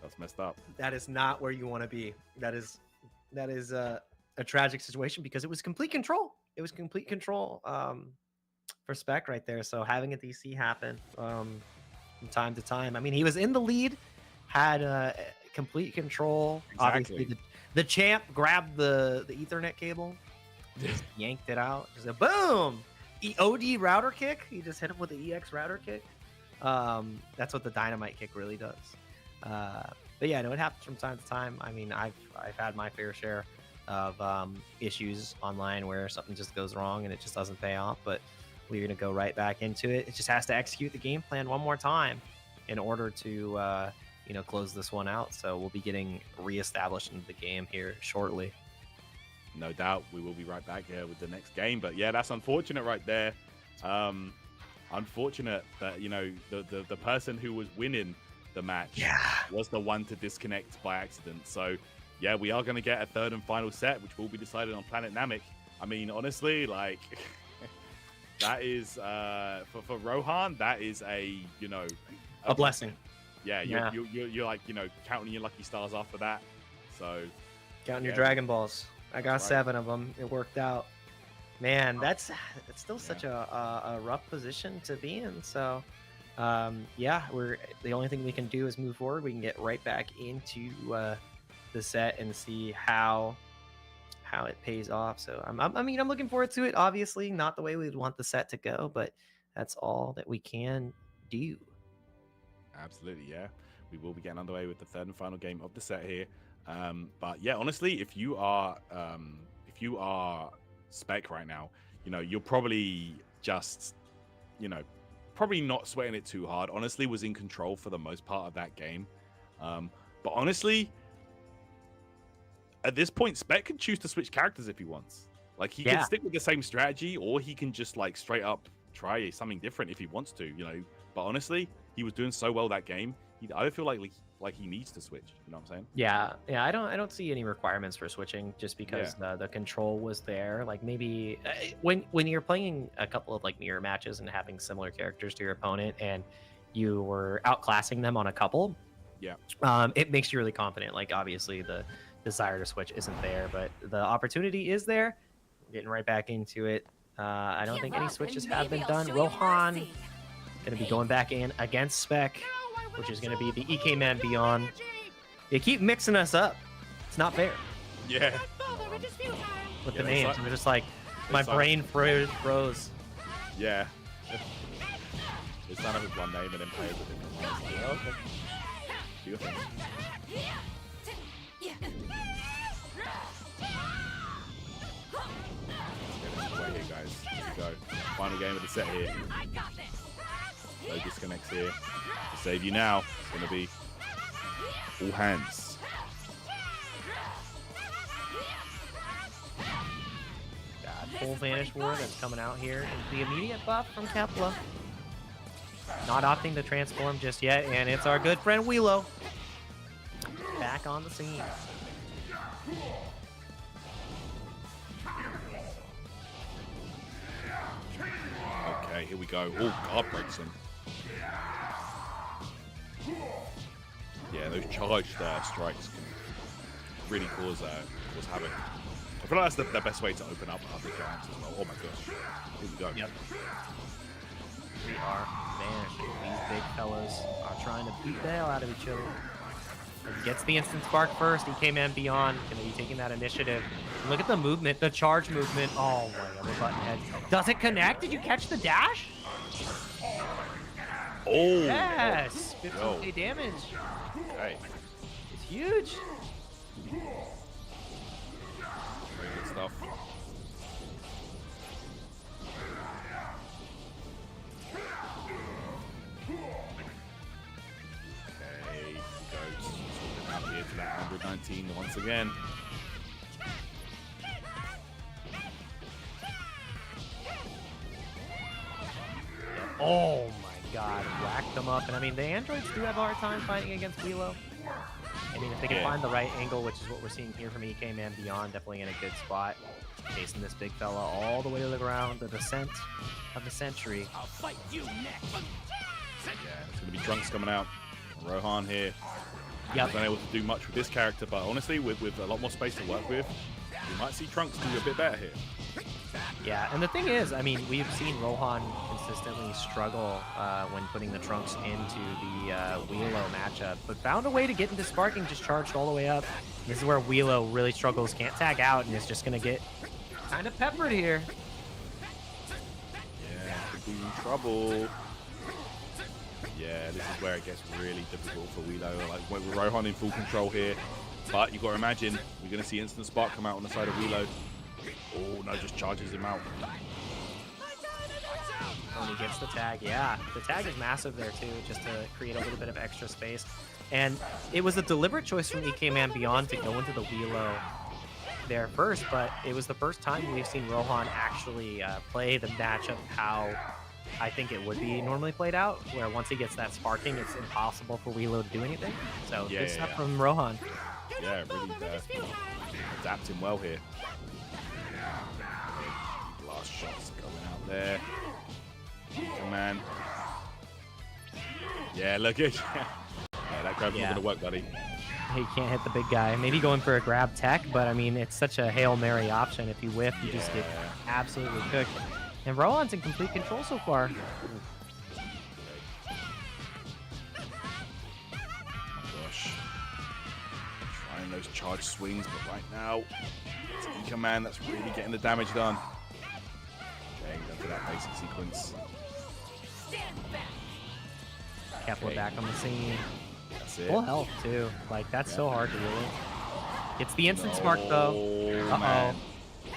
That's messed up. That is not where you want to be. That is a tragic situation, because it was complete control. It was complete control for Spec right there. So having a DC happen from time to time. I mean, he was in the lead, had complete control. Exactly. Obviously, the champ grabbed the Ethernet cable, just yanked it out. Just a boom! OD router kick. He just hit him with the EX router kick. That's what the dynamite kick really does. But yeah, no, it happens from time to time. I mean, I've had my fair share of issues online where something just goes wrong and it just doesn't pay off, but we're going to go right back into it. It just has to execute the game plan one more time in order to close this one out. So we'll be getting reestablished into the game here shortly. No doubt we will be right back here with the next game. But yeah, that's unfortunate right there. Unfortunate that, you know, the person who was winning the match was the one to disconnect by accident. So yeah, we are going to get a third and final set, which will be decided on Planet Namek. I mean, honestly, like that is for Rohan, that is a blessing. Yeah, you're like, you know, counting your lucky stars after that. So counting your Dragon Balls. I got right. 7 of them. It worked out. Man, that's still such a rough position to be in. So we're the only thing we can do is move forward. We can get right back into the set and see how it pays off. So I'm looking forward to it. Obviously, not the way we'd want the set to go, but that's all that we can do. Absolutely, yeah. We will be getting underway with the third and final game of the set here. But yeah, honestly, if you are Spec right now, you know, you're probably just, you know, probably not sweating it too hard. Honestly, was in control for the most part of that game. But honestly, at this point, Spec can choose to switch characters if he wants. Like, he can stick with the same strategy, or he can just, like, straight up try something different if he wants to, you know. But honestly, he was doing so well that game. I don't feel like he needs to switch. You know what I'm saying? Yeah. I don't see any requirements for switching just because the control was there. Like maybe when you're playing a couple of like mirror matches and having similar characters to your opponent, and you were outclassing them on a couple. Yeah. It makes you really confident. Like obviously the desire to switch isn't there, but the opportunity is there. We're getting right back into it. I don't think any switches have been done. Rohan going to be going back in against Spec, which is going to be the EK Man Beyond. You keep mixing us up. It's not fair. Yeah. With the names, I'm just like, my brain froze. Yeah. They sign up with one name and then play with it. Like, okay. Do your thing. Away here, guys. Here we go. Final game of the set here. No disconnects here. To save you now, it's going to be all hands. Full Vanish War that's coming out here. And the immediate buff from Kepler. Not opting to transform just yet, and it's our good friend Wheelo back on the scene. Okay, here we go. Oh, guard breaks him. Yeah, those charged strikes can really cause havoc. I feel like that's the best way to open up other giants as well. Oh my gosh. Here we go. Yep. We are vanishing. These big fellas are trying to beat the hell out of each other. He gets the instant spark first. EK Man Beyond going to be taking that initiative. Look at the movement, the charge movement. Oh my god, button head. Does it connect? Did you catch the dash? Oh. Yes. 15k damage. Okay. It's huge. Very good stuff. Okay, goes out here to that 119 once again. Oh my god, whacked them up. And I mean, the androids do have a hard time fighting against Wheelo. I mean, if they can find the right angle, which is what we're seeing here from EK Man Beyond, definitely in a good spot. Chasing this big fella all the way to the ground. The descent of the century. I'll fight you next. Yeah, it's going to be Trunks coming out. Rohan here. Yep. Not able to do much with this character, but honestly, with a lot more space to work with, we might see Trunks do a bit better here. Yeah, and the thing is, I mean, we've seen Rohan consistently struggle when putting the Trunks into the Wheelo matchup, but found a way to get into sparking, just charged all the way up. This is where Wheelo really struggles, can't tag out, and is just going to get kind of peppered here. Yeah, could be in trouble. Yeah, this is where it gets really difficult for Wheelo. Like, with Rohan in full control here, but you've got to imagine, we're going to see instant spark come out on the side of Wheelo. Oh, no, just charges him out. When he gets the tag, yeah. The tag is massive there, too, just to create a little bit of extra space. And it was a deliberate choice from EK Man Beyond to go into the Wheelo there first, but it was the first time we've seen Rohan actually play the matchup how I think it would be normally played out, where once he gets that sparking, it's impossible for Wheelo to do anything. So good stuff from Rohan. Yeah, really adapt him well here. Last shots coming out there. Come on. Yeah, look at yeah, that grab's not gonna work, buddy. He can't hit the big guy. Maybe going for a grab tech, but I mean, it's such a Hail Mary option. If you whiff, you just get absolutely cooked. And Rohan's in complete control so far. Gosh. Trying those charge swings, but right now, it's EK Man that's really getting the damage done. Okay, go for that basic sequence. Kepler back on the scene. That's it. Full health, too. Like, that's so hard to deal with. It's the instant spark, though. Uh-oh.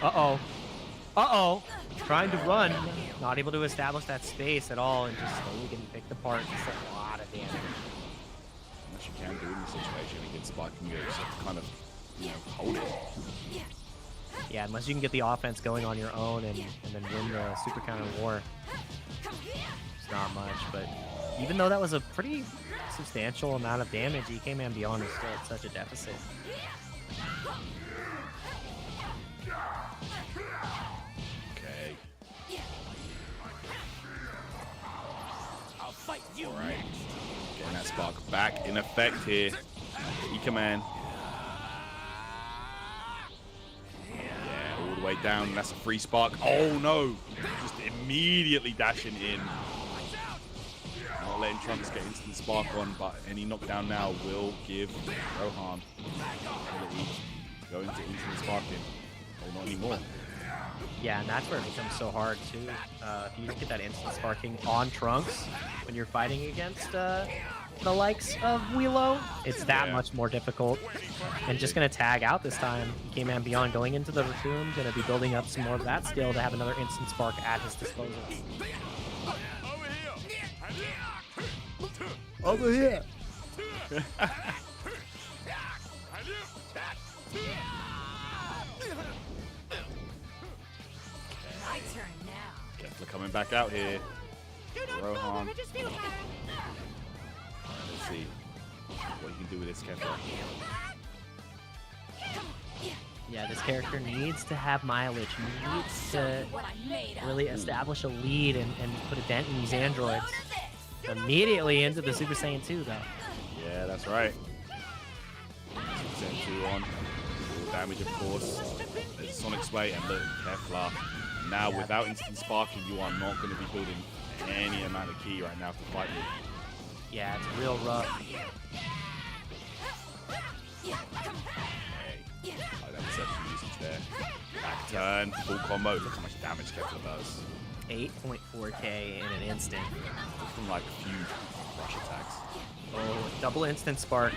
Uh-oh. Uh-oh. Trying to run. Not able to establish that space at all and just slowly getting picked apart. Just a lot of damage. much you can do in this situation against Spiking. You just have to kind of, hold it. Yeah, unless you can get the offense going on your own and then win the super counter war. It's not much, but even though that was a pretty substantial amount of damage, EK Man Beyond is still at such a deficit. Okay. I'll fight you. All right. Getting that spark back in effect here. EK Man. All the way down. That's a free spark. Oh no! Just immediately dashing in. Not letting Trunks get instant spark on, but any knockdown now will give Rohan ability to go into instant sparking. Oh, not anymore. Yeah, and that's where it becomes so hard too. If you don't get that instant sparking on Trunks when you're fighting against the likes of Willow, it's that much more difficult. And just gonna tag out this time. EK Man Beyond going into the Raccoon, gonna be building up some more of that skill to have another instant spark at his disposal. Over here. My turn now. Kefla coming back out here. Rohan. Let's see what you can do with this Kefla. Yeah, this character needs to have mileage, needs to What I'm made of. really establish a lead and put a dent in these androids. Immediately into the Super Saiyan 2 though. Yeah, that's right. Super Saiyan 2 on. All damage, of course. There's a Sonic Sway, and look, Kefla. Now, without instant sparking, you are not going to be building any amount of ki right now to fight with. Yeah, it's real rough. Hey, like that perception usage there. Back turn, full combo. Look how much damage Kefla does. 8.4k in an instant. Just from like a few rush attacks. Oh, double instant spark.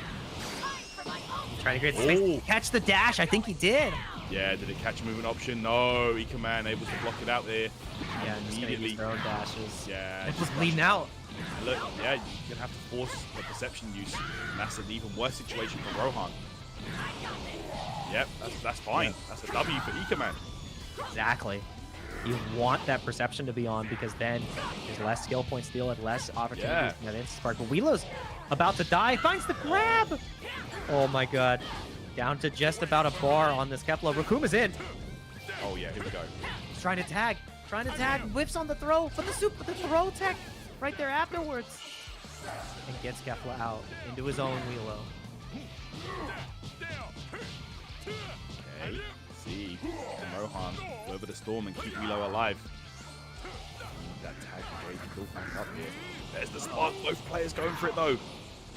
Trying to create space. Catch the dash. I think he did. Yeah, did it catch a movement option? No, E-Command able to block it out there. Yeah, just gonna use their own dashes. Yeah. It's just bleeding out. Look, yeah, you're gonna have to force the perception use, and that's an even worse situation for Rohan. Yep, that's fine. That's a W for E-Command. Exactly. You want that perception to be on because then there's less skill points deal and less opportunities in that instant spark. But Welo's about to die. Finds the grab. Oh my god. Down to just about a bar on this Kefla. Rakuma's in. Oh yeah, here we go. He's trying to tag. Whiffs on the throw. But the throw tech right there afterwards. And gets Kefla out into his own Welo. Okay, see. Rohan go over the storm and keep Welo alive. That tag brigade to build back up here. There's the spark. Both players going for it though.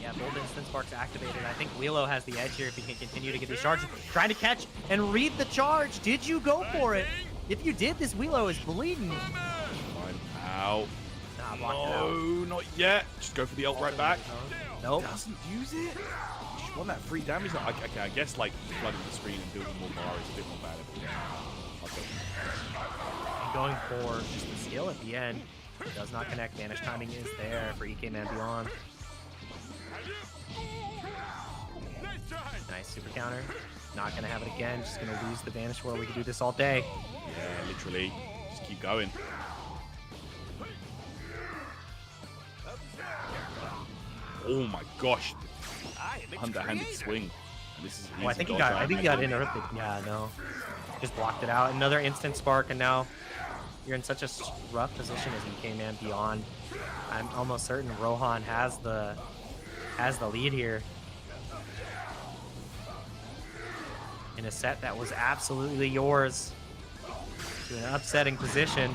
Yeah, both instant sparks activated. I think Welo has the edge here if he can continue to get these charges. Trying to catch and read the charge. Did you go for it? If you did, this Welo is bleeding. Fine. Ow. Nah, blocked it out. No, not yet. Just go for the ult right back. Nope. Doesn't use it. Just want that free damage. Okay, I guess like flooding the screen and building more bar is a bit more bad. Okay. And going for just the skill at the end. Does not connect. Vanish timing is there for EK Man Beyond. Nice super counter. Not gonna have it again. Just gonna lose the Vanish War. We can do this all day. Yeah, literally. Just keep going. Oh my gosh. Underhanded swing. And this is I think he got interrupted. Yeah, no. Just blocked it out. Another instant spark, and now you're in such a rough position as EK Man Beyond. I'm almost certain Rohan has the lead here. In a set that was absolutely yours. To an upsetting position.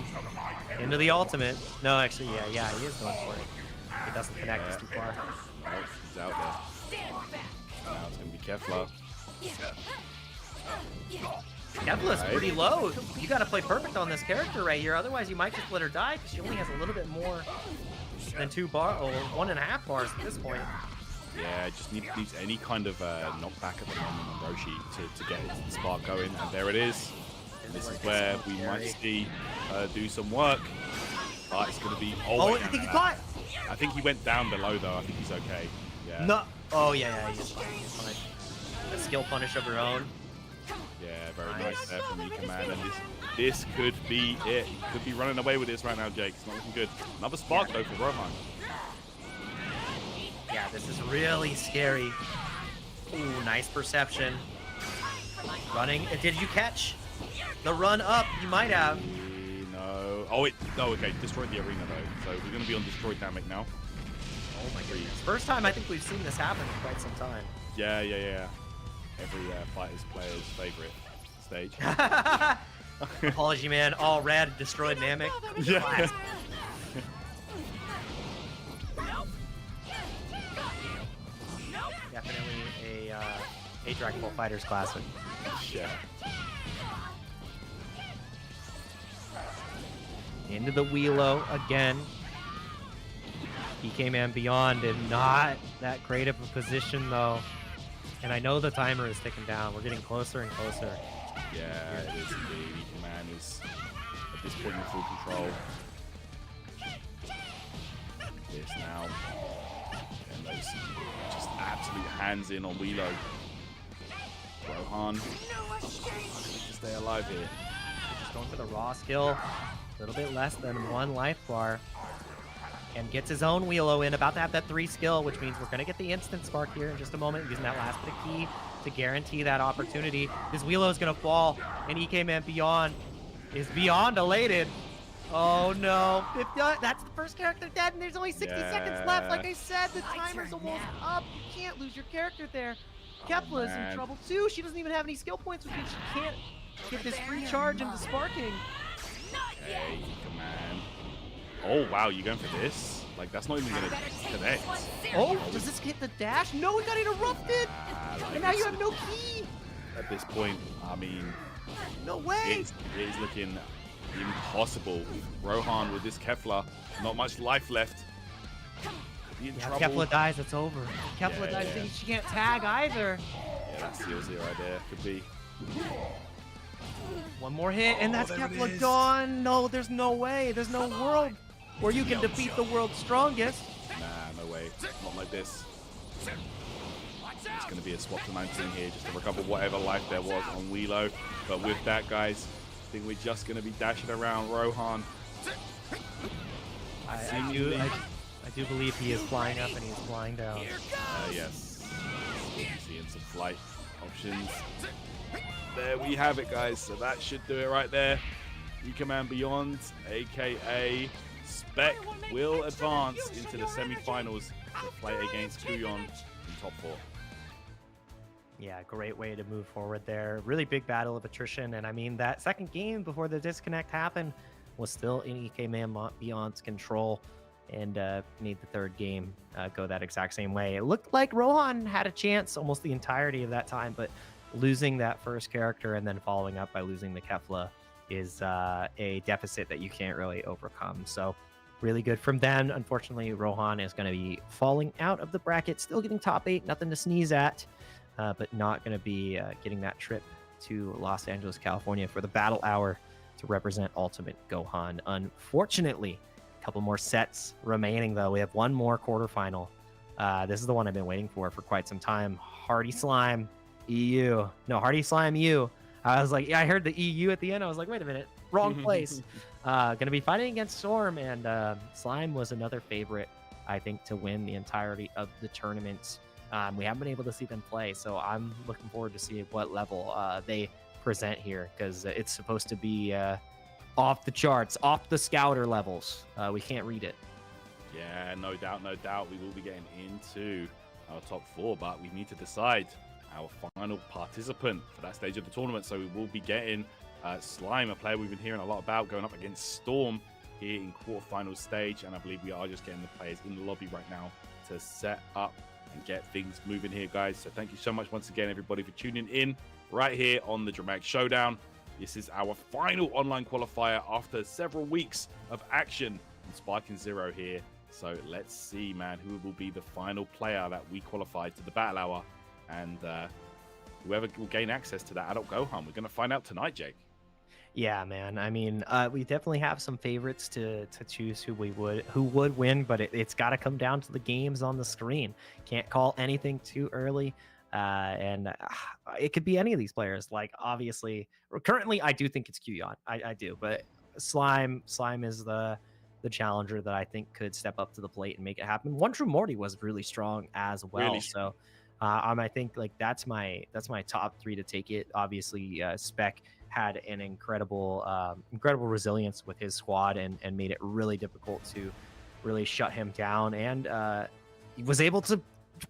Into the ultimate. No, actually, yeah, he is going for it. It doesn't connect, it's too far. Oh, he's out there. Now it's going to be Kefla. Kefla's pretty low. You gotta play perfect on this character right here, otherwise you might just let her die because she only has a little bit more than 2 bar or 1.5 bars at this point. Yeah, just needs any kind of knockback at the moment on Roshi to get the spark going, and there it is. And this is where we might see do some work. But it's going to be... Oh, I think he caught! I think he went down below though. I think he's okay. Yeah. No. Oh, yeah, he's fine. He's fine. A skill punish of her own. Yeah, very nice there from Mika, man. And this could be it. He could be running away with this right now, Jake. It's not looking good. Another spark, though, for Rohan. Yeah, this is really scary. Ooh, nice perception. Running. Did you catch the run up? You might have. No. Oh, okay. Destroyed the arena, though. So we're going to be on destroyed dynamic now. Oh, my goodness. First time I think we've seen this happen in quite some time. Yeah. Every player's favorite stage. Apology, man. All red, destroyed Namek. Yeah. Definitely a Dragon Ball Fighters classic. Yeah. Into the Wheelo again. PK Man Beyond and not that great of a position though. And I know the timer is ticking down. We're getting closer and closer. Yeah, it is indeed. Mika Man is at this point in full control. This now. And those just absolute hands in on Wheelo. Rohan to stay alive here. Just going for the raw skill. A little bit less than 1 life bar. And gets his own Wheelo in, about to have that 3 skill, which means we're going to get the instant spark here in just a moment, using that last bit of key to guarantee that opportunity. This Wheelo is going to fall, and EK Man Beyond is beyond elated. Oh no, that's the first character dead, and there's only 60 seconds left. Like I said, the timer's almost up. You can't lose your character there. Kefla is in trouble too. She doesn't even have any skill points, which means she can't get this free charge into sparking. Hey, come on. Oh, wow, you going for this? Like, that's not even going to connect. Oh, does this hit the dash? No, it got interrupted! Like And now you have no key! At this point, I mean, No way! it is looking impossible. Rohan with this Kefla, not much life left. Be in trouble. Kefla dies, it's over. Kefla dies, she can't tag either. Yeah, that seals it right there. Could be. One more hit, and that's there it Kefla is. gone. No, there's no way. There's no world where you can defeat the world's strongest. Nah, no way. Not like this. It's going to be a swap to 19 here just to recover whatever life there was on Wheelo. But with that, guys, I think we're just going to be dashing around Rohan. I do believe he is flying up and he is flying down. Yes. Seeing some flight options. There we have it, guys. So that should do it right there. Mika Man Beyond, aka Spec, will advance into the semi-finals to play against Quyon in top 4. Yeah, great way to move forward there. Really big battle of attrition. And I mean, that second game before the disconnect happened was still in EK Man Beyond's control, and made the third game go that exact same way. It looked like Rohan had a chance almost the entirety of that time, but losing that first character and then following up by losing the Kefla is a deficit that you can't really overcome. So really good from them. Unfortunately, Rohan is going to be falling out of the bracket, still getting top 8, nothing to sneeze at, but not going to be getting that trip to Los Angeles, California for the Battle Hour to represent Ultimate Gohan. Unfortunately, a couple more sets remaining, though. We have one more quarterfinal. This is the one I've been waiting for quite some time. HardySlimeU. No, HardlySlimeU. I was like, yeah, I heard the EU at the end. I was like, wait a minute, wrong place. Gonna be fighting against Storm, and Slime was another favorite, I think, to win the entirety of the tournament. We haven't been able to see them play, so I'm looking forward to see what level they present here, because it's supposed to be off the charts, off the scouter levels. We can't read it. Yeah, no doubt, no doubt. We will be getting into our top 4, but we need to decide our final participant for that stage of the tournament. So we will be getting Slime, a player we've been hearing a lot about, going up against Storm here in quarterfinal stage. And I believe we are just getting the players in the lobby right now to set up and get things moving here, guys. So thank you so much once again, everybody, for tuning in right here on the Dramatic Showdown. This is our final online qualifier after several weeks of action in Sparking Zero here. So let's see, man, who will be the final player that we qualified to the Battle Hour. And whoever will gain access to that adult Gohan, we're going to find out tonight, Jake. Yeah, man. I mean, we definitely have some favorites to choose who would win, but it's got to come down to the games on the screen. Can't call anything too early, and it could be any of these players. Like obviously, currently, I do think it's Quyon. I do, but Slime is the challenger that I think could step up to the plate and make it happen. One True Morty was really strong as well, Really so. I think like that's my top 3 to take it. Obviously, Spec had an incredible resilience with his squad and made it really difficult to really shut him down, and he was able to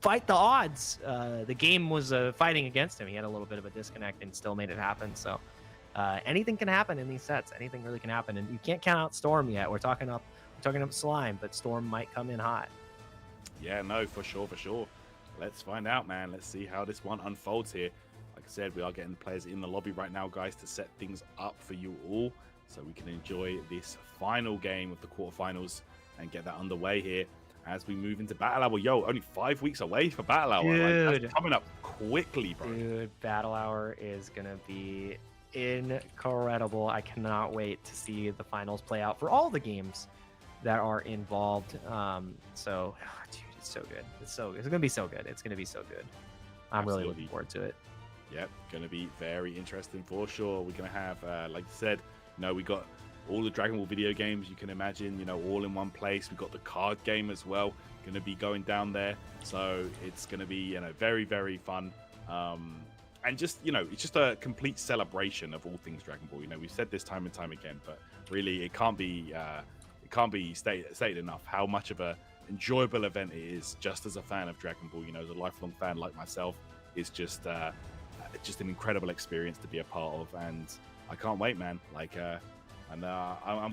fight the odds. The game was fighting against him. He had a little bit of a disconnect and still made it happen. So anything can happen in these sets. Anything really can happen, and you can't count out Storm yet. We're talking up Slime, but Storm might come in hot. Yeah, no, for sure. Let's find out, man. Let's see how this one unfolds here. Like I said, we are getting the players in the lobby right now, guys, to set things up for you all so we can enjoy this final game of the quarterfinals and get that underway here as we move into Battle Hour. Yo, only 5 weeks away for Battle Hour. Dude. Like, that's coming up quickly, bro. Dude, Battle Hour is going to be incredible. I cannot wait to see the finals play out for all the games that are involved. Dude, it's so good. It's going to be so good. It's going to be so good. I'm really looking forward to it. Yep, going to be very interesting for sure. We're going to have, like I said, we got all the Dragon Ball video games you can imagine, all in one place. We've got the card game as well, going to be going down there. So it's going to be, very, very fun. And just, it's just a complete celebration of all things Dragon Ball. We've said this time and time again, but really it can't be stated enough how much of a enjoyable event it is. Just as a fan of Dragon Ball, as a lifelong fan like myself, it's just an incredible experience to be a part of, and I can't wait, man. I'm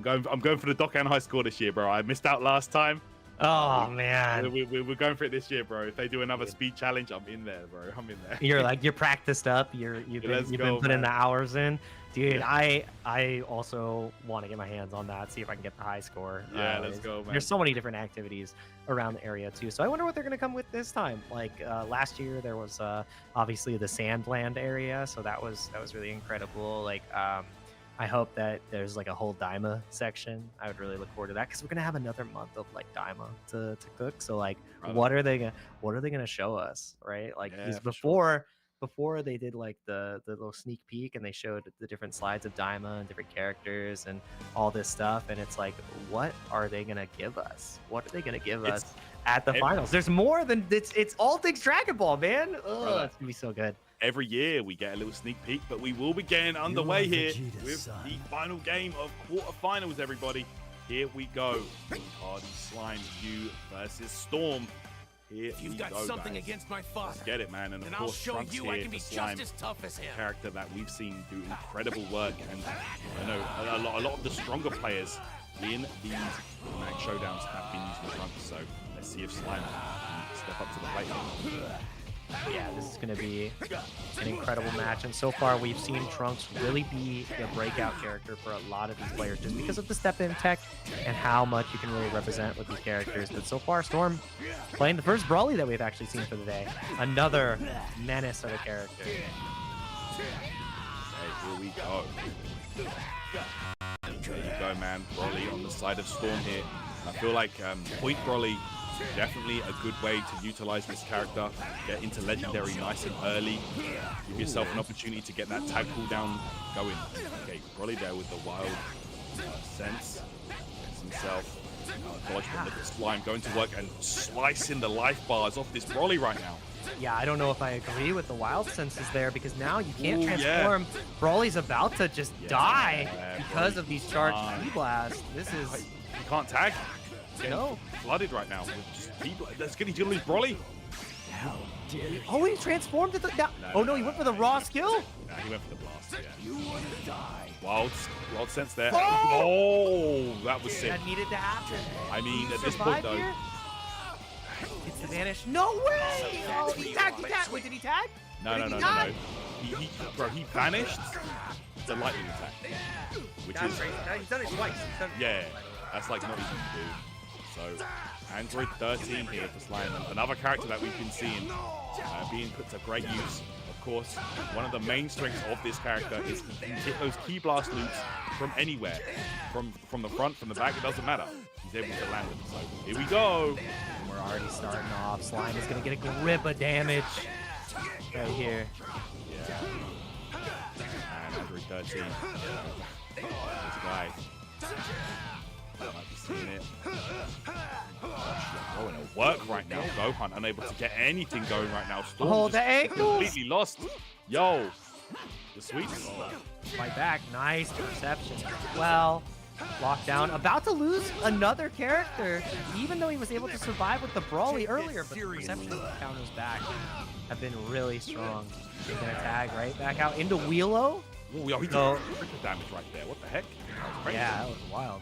going for the Dokkan High Score this year, bro. I missed out last time. Oh man, we're going for it this year, bro. If they do another speed challenge, I'm in there, bro. I'm in there. You're practiced up. You've been putting the hours in, dude. Yeah. I also want to get my hands on that. See if I can get the high score. Yeah, let's go, man. There's so many different activities around the area too. So I wonder what they're gonna come with this time. Like last year, there was obviously the Sandland area, so that was really incredible. Like I hope that there's like a whole Daima section. I would really look forward to that because we're gonna have another month of like Daima to cook. So like, what are they gonna show us, right? Like before they did like the little sneak peek and they showed the different slides of Daima and different characters and all this stuff, and it's like, what are they gonna give us? What are they gonna give us at the finals? There's more than it's all things Dragon Ball, man. Oh, it's gonna be so good. Every year we get a little sneak peek, but we will be getting underway here with the final game of quarterfinals, everybody. Here we go. HardySlimeU versus Storm. Here You've got something against my father. Let's get it, man. And of I'll course, show Trunks you here I can be for Slime, just as tough as him. Character that we've seen do incredible work, and I know a lot of the stronger players in these Dramatic Showdowns have been using Trunks. So let's see if Slime can step up to the plate. Yeah, this is going to be an incredible match, and so far we've seen Trunks really be a breakout character for a lot of these players just because of the step-in tech and how much you can really represent with these characters. But so far, Storm playing the first Brawly that we've actually seen for the day. Another menace of a character. Okay, here we go. There you go, man. Brawly on the side of Storm here. I feel like Point Brawly, definitely a good way to utilize this character, get into legendary nice and early, give yourself an opportunity to get that tag cooldown going. Okay, Brawly there with the wild sense, gets himself dodge, but look at Slime going to work and slicing the life bars off this Brawly right now. Yeah, I don't know if I agree with the wild senses there, because now you can't transform. Yeah. Brawly's about to just die because of these charged E-blasts. This is... You can't tag. No. Flooded right now. That's getting to lose Brawly. Oh, he transformed it. Oh no, he went for the raw skill. Nah, he went for the blast. Yeah. You want to die. Wild sense there. Oh, that was sick. That needed to happen. I mean, at this point though, it's the vanish. No way! Oh, he tagged. Wait, did he tag? No. He vanished the lightning attack, which is he's done it twice. Yeah, that's like not easy to do. So, Android 13 here for Slime, another character that we've been seeing being put to great use. Of of course, one of the main strengths of this character is he can hit those key blast loops from anywhere. From the front, from the back, it doesn't matter. He's able to land them. So here we go. And we're already starting off. Slime is going to get a grip of damage right here. Yeah. And Android 13. This guy. Might be seeing it. Going to work right now. Gohan unable to get anything going right now. Storm Hold the ankles. completely lost. Yo, the sweeps. Fight back. Nice perception. Well, lockdown. About to lose another character, even though he was able to survive with the Brawly earlier. But the perception counters back have been really strong. He's going to tag right back out into Wheelo. Oh, yo, he took triple damage right there. What the heck? Yeah, that was wild.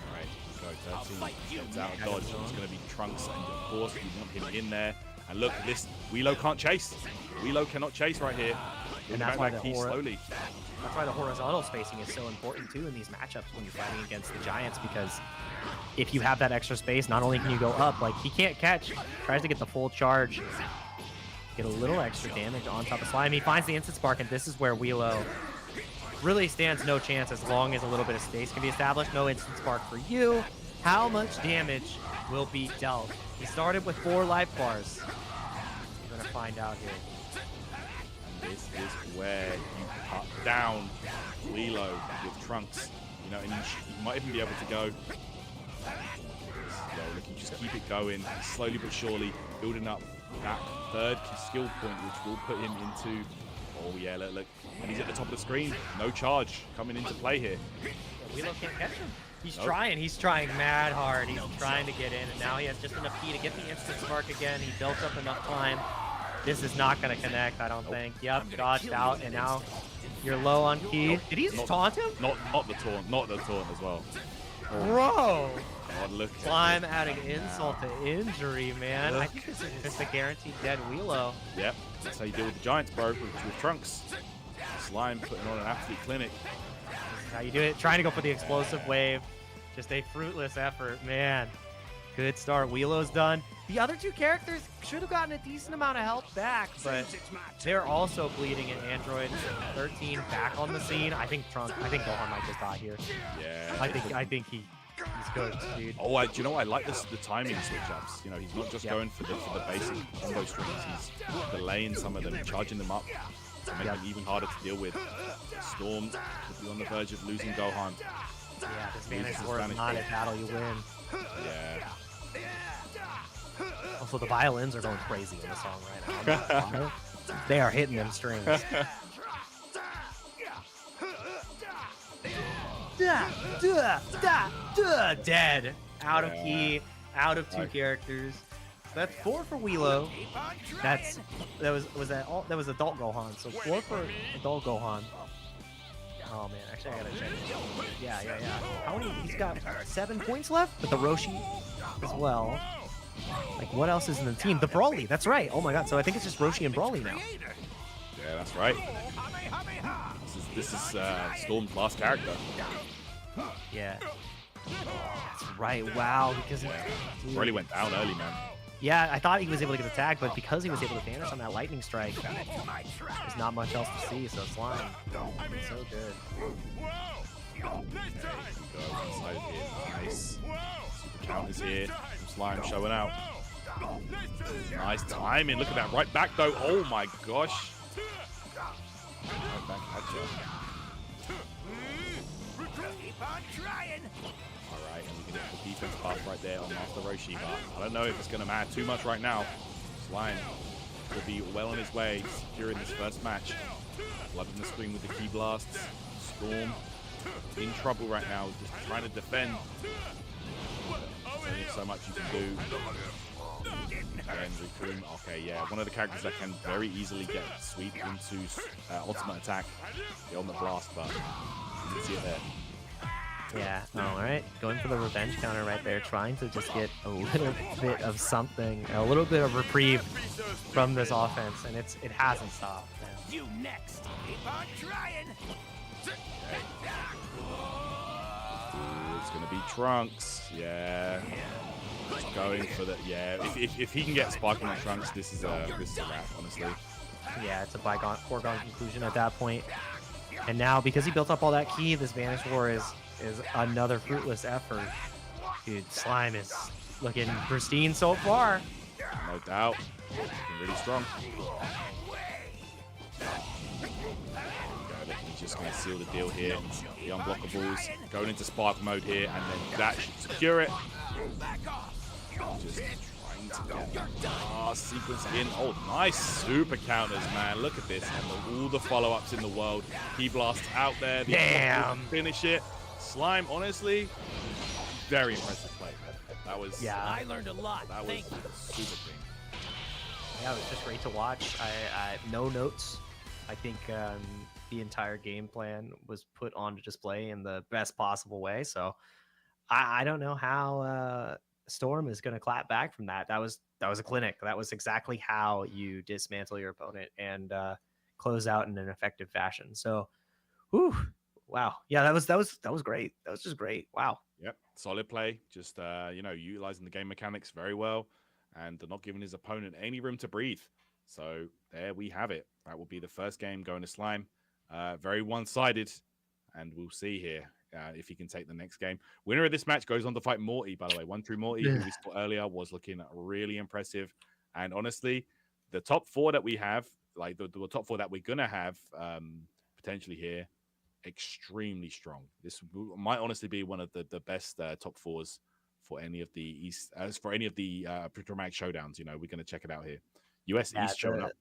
Alright, go 13. Gets out of dodge. It's going to be Trunks, and of course, we want him in there. And look at this. Wheelo can't chase. Wheelo cannot chase right here. And that's why the slowly. That's why the horizontal spacing is so important too in these matchups when you're fighting against the Giants, because if you have that extra space, not only can you go up, like he can't catch, tries to get the full charge, get a little extra damage on top of Slime. He finds the instant spark, and this is where Wheelo really stands no chance as long as a little bit of space can be established. No instant spark for you. How much damage will be dealt? He started with 4 life bars. We're gonna find out here. This is where you cut down Wheelo with Trunks, you know, and you might even be able to go. So look, you just keep it going, slowly but surely, building up that third skill point, which will put him into. Oh yeah, look, and he's at the top of the screen. No charge coming into play here. Yeah, Wheelo can't catch him. He's trying mad hard. He's trying to get in, and now he has just enough key to get the instant spark again. He built up enough time. This is not going to connect, I don't think. Yep, dodged out, and now you're low on key. Did he taunt him? Not the taunt as well. Bro! God, look. Slime adding insult to injury, man. I think this is just a guaranteed dead Wheelo. Yep, that's how you deal with the Giants, bro, with Trunks. Slime putting on an absolute clinic. This is how you do it. Trying to go for the explosive wave. Just a fruitless effort, man. Good start. Wheelo's done. The other 2 characters should have gotten a decent amount of health back, but they're also bleeding, and Android 13 back on the scene. I think Gohan might just die here. Yeah. I think he's good, dude. Oh, do you know what? I like the timing switch ups. You know, he's not just going for the basic combo strings. He's delaying some of them, charging them up to make them even harder to deal with. Storm could be on the verge of losing Gohan. Yeah, this Spanish war is not a battle you win. Yeah. Also, the violins are going crazy in the song right now. They are hitting them strings. Dead. Out of key. Out of 2 characters. That's 4 for Wheelo. That was adult Gohan. So 4 for adult Gohan. Oh man, actually I gotta check. Yeah. How many? He's got 7 points left, but the Roshi as well. Like, what else is in the team? The Brawly, that's right. Oh my god, so I think it's just Roshi and Brawly now. Yeah, that's right. This is Storm's last character. Yeah. That's right, wow, because Brawly went down early, man. Yeah, I thought he was able to get the tag, but because he was able to vanish on that lightning strike, there's not much else to see, so Slime, so good. Nice. Super count is here. Slime showing out. Nice timing. Look at that. Right back, though. Oh, my gosh. Right back at you. Alright, and we can get the defense buff right there on Master Roshi, but I don't know if it's going to matter too much right now. Slime will be well on his way securing this first match. Flooding the screen with the key blasts. Storm in trouble right now, just trying to defend. There's only so much you can do. Again, okay, yeah, one of the characters that can very easily get sweep into ultimate attack, the ultimate blast, but you can see it there. Yeah, alright. Going for the revenge counter right there, trying to just get a little bit of something, a little bit of reprieve from this offense, and it hasn't stopped. Man. You next. Keep on trying. Ooh, it's gonna be Trunks. Yeah. Just going for the If he can get sparking on Trunks, this is a wrap, honestly. Yeah, it's a foregone conclusion at that point. And now, because he built up all that key, this Vanish War is another fruitless effort. Dude, Slime is looking pristine so far. No doubt. Looking really strong. He's just going to seal the deal here. The unblockables going into Spark mode here, and then that should secure it. Just trying to get sequence in. Oh, nice super counters, man. Look at this. And all the follow-ups in the world. Key blast out there. The Damn. Finish it. Slime, honestly, very impressive play. That was... Yeah. I learned a lot. That was Thank you. super clean. Yeah, it was just great to watch. I no notes. I think the entire game plan was put on display in the best possible way. So I don't know how Storm is going to clap back from that. That was a clinic. That was exactly how you dismantle your opponent and close out in an effective fashion. So, whew, wow, yeah, that was great. That was just great. Wow. Yep, solid play. Just utilizing the game mechanics very well, and not giving his opponent any room to breathe. So there we have it. That will be the first game going to Slime. Very one-sided, and we'll see here if he can take the next game. Winner of this match goes on to fight Morty, by the way. One True Morty, who we saw earlier, was looking really impressive. And honestly, the top four that we have, like the top four that we're going to have potentially here, extremely strong. This might honestly be one of the best top fours for any of the East, for any of the dramatic showdowns. We're going to check it out here. US East showing up.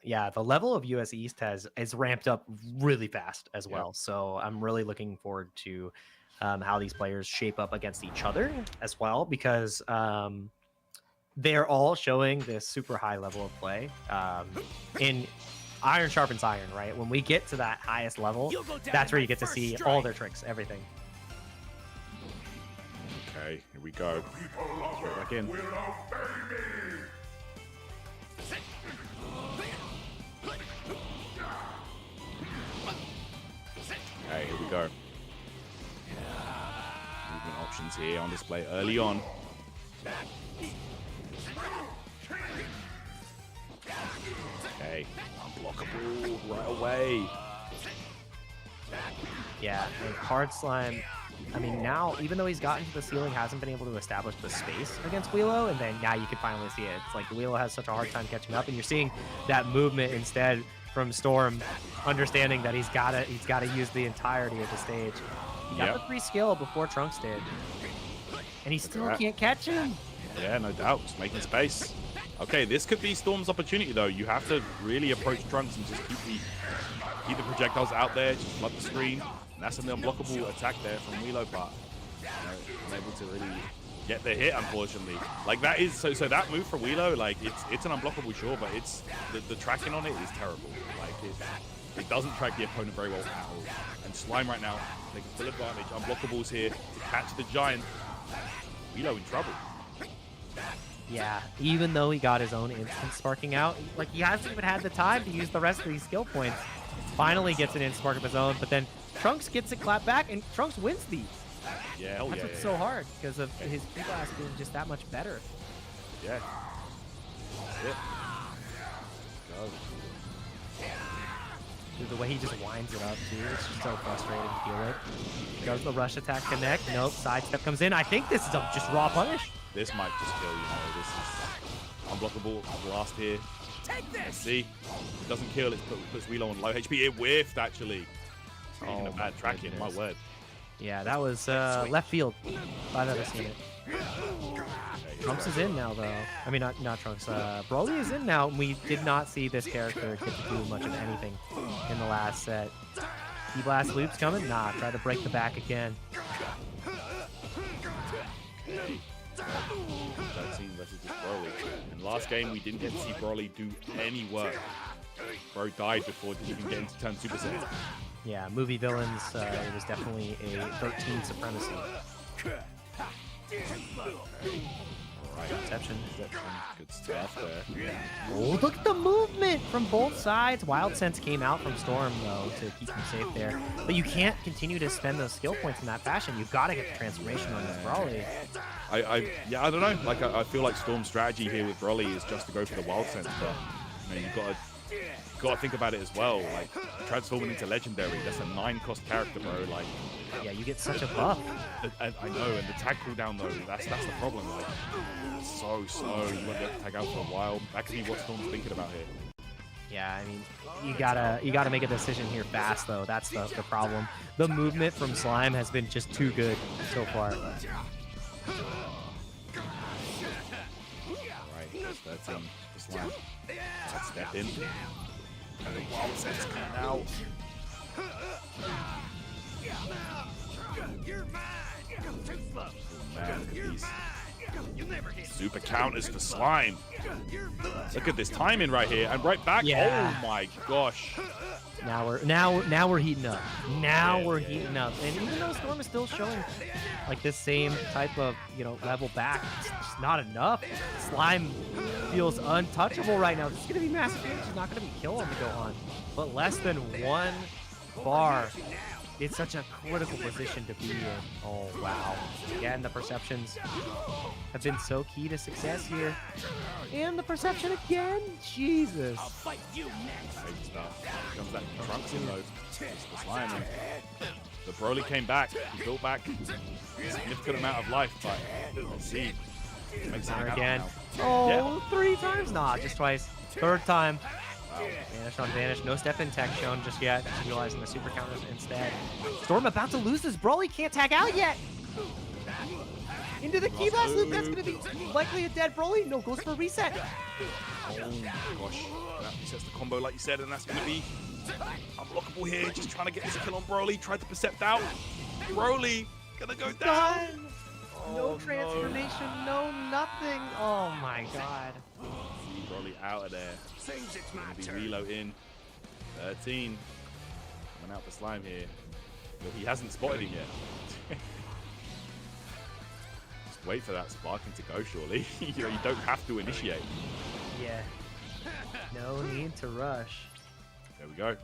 Yeah, the level of US East is ramped up really fast as well. So I'm really looking forward to how these players shape up against each other as well, because they're all showing this super high level of play. In iron sharpens iron, right? When we get to that highest level, that's where you get to see all their tricks, everything. Okay, here we go. Go back in. Okay, here we go. Movement options here on display early on. Okay, unblockable right away. Yeah, and Hard Slime, I mean, now, even though he's gotten to the ceiling, hasn't been able to establish the space against Willow, and then now you can finally see it. It's like Willow has such a hard time catching up, and you're seeing that movement instead from Storm, understanding that he's gotta use the entirety of the stage. He got the free skill before Trunks did, and he still can't catch him. Yeah, no doubt, just making space. Okay, this could be Storm's opportunity though. You have to really approach Trunks and just keep the projectiles out there, just flood the screen. And that's an unblockable attack there from Willow, but unable to really get the hit, unfortunately. Like that is so that move from Willow, like it's an unblockable, sure, but it's the tracking on it is terrible. Like it doesn't track the opponent very well at all. And Slime right now taking full advantage. Unblockables here to catch the giant. Willow in trouble. Yeah, even though he got his own instant sparking out, like he hasn't even had the time to use the rest of these skill points. Finally gets an instant spark of his own, but then Trunks gets it clapped back, and Trunks wins these. Yeah, that's what's so hard, because of his key blast being just that much better. Yeah. That's it. Go. Dude, the way he just winds it up, too, it's just so frustrating to feel it. Does the rush attack connect? Nope, sidestep comes in. I think this is a just raw punish. This might just kill, this is unblockable blast here. Take this. Let's see. It doesn't kill, it puts Willow on low HP. It whiffed, actually. Speaking of bad tracking, my word. Yeah, that was left field. I've never seen it. Trunks is in now, though. I mean, not Trunks. Broly is in now, and we did not see this character get to do much of anything in the last set. T-Blast loops coming? Nah, try to break the back again. Okay. 13 versus this Broly. And last game, we didn't get to see Broly do any work. Bro died before even getting to turn Super Saiyan. Yeah, movie villains, it was definitely a 13 supremacy. Right. Perception. Good stuff there. Oh, look at the movement from both sides. Wild Sense came out from Storm, though, to keep him safe there. But you can't continue to spend those skill points in that fashion. You've got to get the transformation on this Brawly. Yeah, I don't know. Like, I feel like Storm's strategy here with Broly is just to go for the Wild Sense, but you know, you've got to think about it as well. Like, transforming into Legendary, that's a 9-cost character, bro. Like, Yeah, you get such a buff. I know, and the tag cooldown though, that's the problem. Like, so slow. You won't be able to tag out for a while. That could be what Storm's thinking about here. Yeah, I mean, you gotta make a decision here fast, though. That's the problem. The movement from Slime has been just too good so far. Right, that's the Slime. Let's step in. And the Wild Sense coming out. You're mine. Too slow. Man, look at You're these mine. You'll never hit. super counters for Slime. Look at this timing right here, and right back. Yeah. Oh my gosh. Now we're heating up. Now we're heating up. And even though Storm is still showing like this same type of, you know, level back, it's just not enough. Slime feels untouchable right now. This is gonna be massive damage. It's not gonna be kill on the Gohan, but less than 1 bar. It's such a critical position to be in. Oh, wow. Again, the perceptions have been so key to success here. And the perception again? Jesus. I'll fight you next. Great stuff. Here comes that Trunks in though. It's the Slime. And the Broly came back. He built back a significant amount of life, but let's see. Makes There something again. happen now. Oh, Yeah. 3 times? Nah, just twice. 3rd time. Vanish on Vanish. No step in tech shown just yet. Utilizing the super counters instead. Storm about to lose this. Broly can't tag out yet. Into the key blast loop. That's going to be likely a dead Broly. No, goes for a reset. Oh my gosh. That resets the combo like you said, and that's going to be unblockable here. Just trying to get this kill on Broly. Tried to percept out. Broly gonna go down. Done. No Oh, transformation. No nothing. Oh my god. See Broly out of there. Seems it's my Gonna be turn. reload in. 13. Coming out for Slime here. But he hasn't spotted him yet. Just wait for that sparking to go, surely. You know, you don't have to initiate. Yeah. No need to rush. There we go.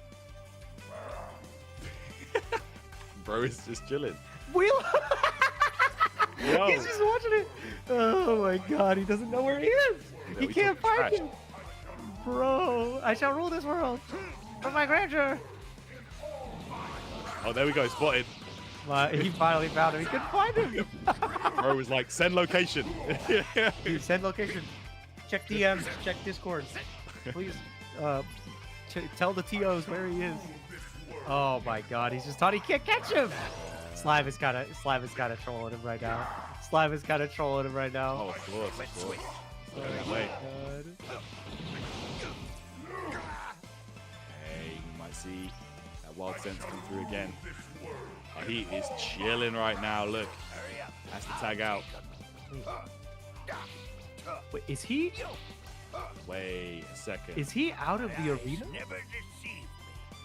Bro is just chilling. Wheel. Yo. He's just watching it. Oh my god, he doesn't know where he is. Yeah, He we can't talking find trash. him. Bro, I shall rule this world for my grandeur. Oh, there we go. Spotted. But he finally found him. He couldn't find him. Bro was like, send location. Dude, send location. Check DMs. Check Discord. Please, tell the TOs where he is. Oh my god, he's just thought he can't catch him. Slime is kind of trolling him right now. Slime is kind of trolling him right now. Oh, of course, of course. No way. Hey, you might see that Wild Sense come through again. Oh, he is chilling right now. Look, has to tag out. Wait, is he Wait a second. out of the arena? Never deceived me.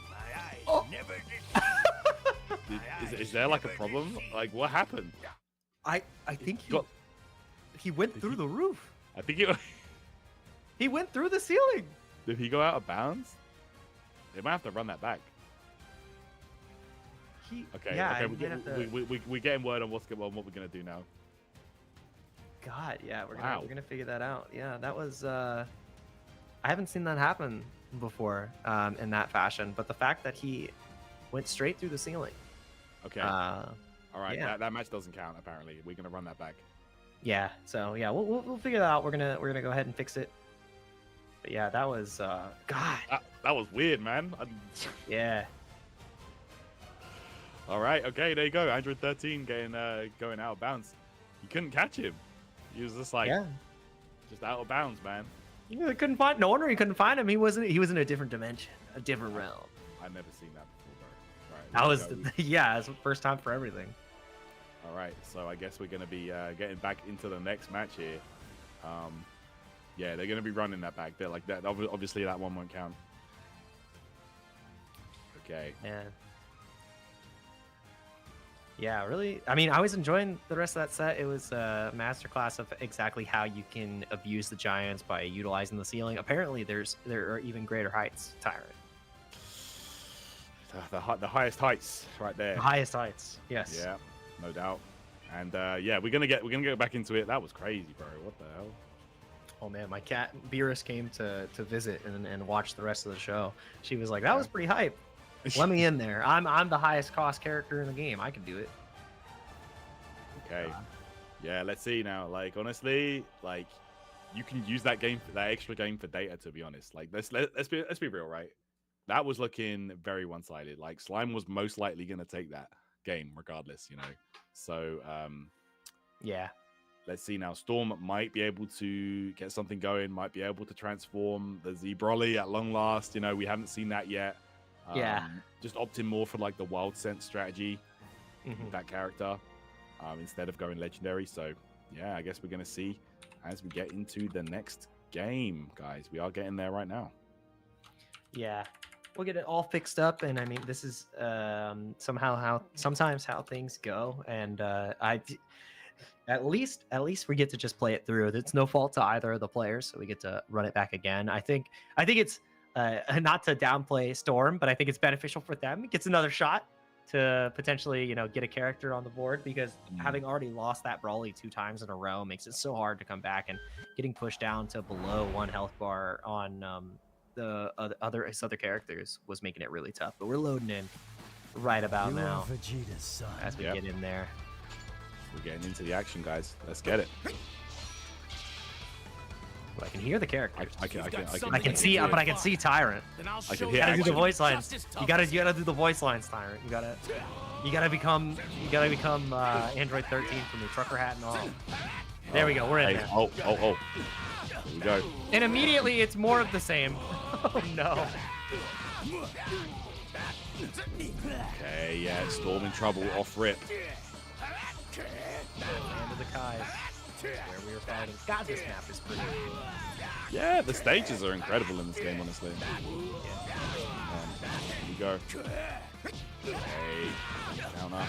My eyes Oh. never deceived me. Is there like a problem? Like, what happened? I think Got- he went through the roof. I think it. He went through the ceiling. Did he go out of bounds? They might have to run that back. Okay, Yeah, okay. he might have to- We're getting word on what we're gonna do now. God, yeah, we're Wow. gonna figure that out. Yeah, that was I haven't seen that happen before in that fashion. But the fact that he went straight through the ceiling. Okay. Uh, All right. yeah. That match doesn't count. Apparently, we're gonna run that back. yeah. So yeah, we'll figure that out. We're gonna go ahead and fix it. But yeah, that was God. That was weird, man. Yeah. All right. Okay. There you go. 113 going out of bounds. You couldn't catch him. He was just like just out of bounds, man. You couldn't find. No wonder he couldn't find him. He was in a different dimension, a different realm. I've never seen that before, bro. All right, That there was we go. yeah, it's the first time for everything. All right, so I guess we're going to be getting back into the next match here. Yeah, they're going to be running that back. They're like that. Obviously, that one won't count. Okay. Yeah. Yeah, really. I mean, I was enjoying the rest of that set. It was a masterclass of exactly how you can abuse the giants by utilizing the ceiling. Apparently, there are even greater heights, Tyrant. The highest heights, right there. The highest heights. Yes. Yeah, no doubt. And yeah, we're gonna get back into it. That was crazy, bro. What the hell? Oh man, my cat Beerus came to visit and watch the rest of the show. She was like, "That was pretty hype." Let me in there. I'm the highest cost character in the game. I can do it. Okay. Yeah, let's see now. Like honestly, like you can use that extra game for data. To be honest, like let's be real, right? That was looking very one-sided. Like Slime was most likely gonna take that game regardless, you know. So yeah. Let's see now. Storm might be able to get something going. Might be able to transform the Z-Broly at long last. You know, we haven't seen that yet. Yeah. Just opting more for like the wild sense strategy with that character instead of going legendary. So yeah, I guess we're gonna see as we get into the next game, guys. We are getting there right now. Yeah, we'll get it all fixed up, and I mean, this is sometimes how things go, and at least we get to just play it through. It's no fault to either of the players, so we get to run it back again. I think it's not to downplay Storm, but I think it's beneficial for them. It gets another shot to potentially, you know, get a character on the board, because having already lost that Broly 2 times in a row makes it so hard to come back, and getting pushed down to below 1 health bar on the other characters was making it really tough. But we're loading in right about now as we get in there. We're getting into the action, guys. Let's get it. Well, I can hear the characters. I can see, but I can see Tyrant. I can hear. You gotta do the voice lines. You gotta do the voice lines, Tyrant. You gotta become Android 13 from the trucker hat and all. There we go. We're in there. Oh. Here we go. And immediately it's more of the same. Oh no. Okay, yeah, Storm in trouble off rip. Land of the Kais. Where we were fighting. God, this map is pretty. Yeah, the stages are incredible in this game, honestly. Here we go. Okay, counter.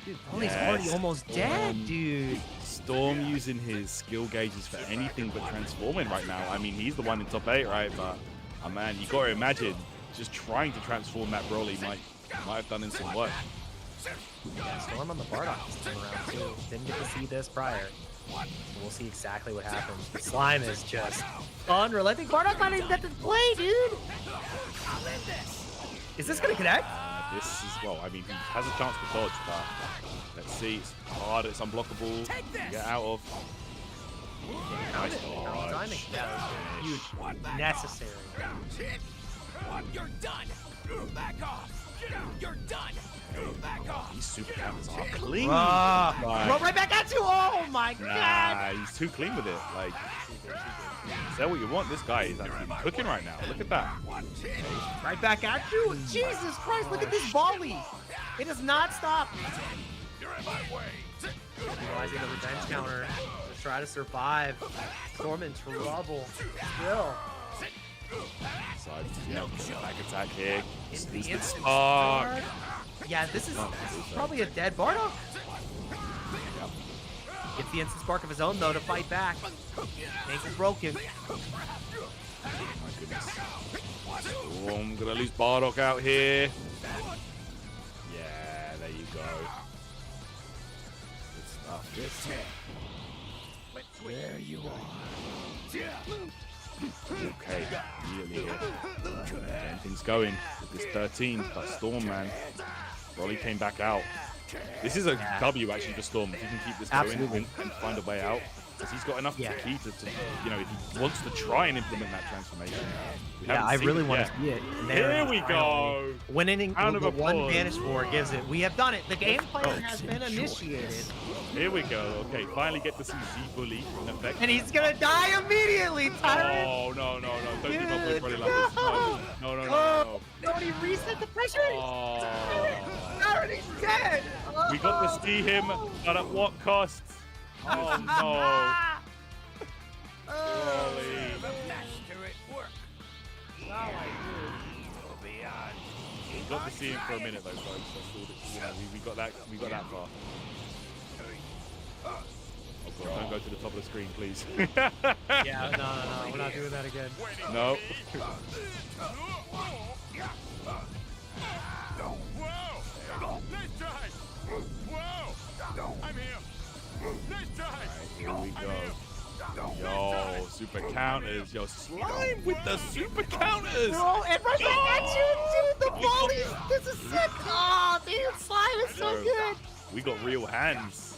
Dude, Broly's already almost dead, dude. Storm using his skill gauges for anything but transforming right now. I mean, he's the one in top 8, right? But, oh man, you gotta imagine just trying to transform that Broly might have done in some work. Yeah, Storm on the Bardock this time around too. Didn't get to see this prior. We'll see exactly what happens. The Slime is just unrelenting. Bardock not even get to play, dude. Is this gonna connect? This is, well, I mean, he has a chance to dodge, but let's see. It's hard, it's unblockable to get out of. Nice dodge. Yeah, huge. Necessary. You're done. Back off. You're done. Back off. These super counters are clean. Right back at you. Oh my god. Nah, he's too clean with it. Like, say what you want. This guy is actually cooking right now. Look at that. Right back at you. Jesus Christ, look at this volley. It does not stop. You're in my way. Utilizing the revenge counter to try to survive. Storm in trouble. Still. Back attack here. The instant spark. Yeah, this is probably a dead Bardock. Gets the instant spark of his own though to fight back. Ankle broken. My goodness. Oh, I'm gonna lose Bardock out here. Yeah, there you go. Good stuff. There you are. Okay, immediately here. Getting things going with this 13, but Storm, man. Broly came back out. This is a W actually for Storm. If he can keep this going and find a way out, because he's got enough key to, you know, if he wants to try and implement that transformation. I really want to see it. Here we go. Winning the one Vanish 4 gives it. We have done it. The game plan has been initiated. Here we go. Okay, finally get to see Z-Bully in effect. And he's gonna die immediately, Tyrant. Oh, no. Don't give up with Broly like this. No. Don't he reset the pressure? Oh. Tyrant, he's dead. We got to see him, but at what cost? Oh no. Broly. The master at work. Oh my Go beyond. got to see him for a minute though, folks. That's all that, you know, we got that far. Oh God, don't go to the top of the screen, please. Yeah, no, we're not doing that again. No. Whoa! Nice try! Whoa! I'm here! Nice try! Here we go. Yo, super counters. Yo, Slime with the super counters. Bro, and right back at you, dude. The volley. This is sick. Oh, dude, Slime is so good. We got real hands.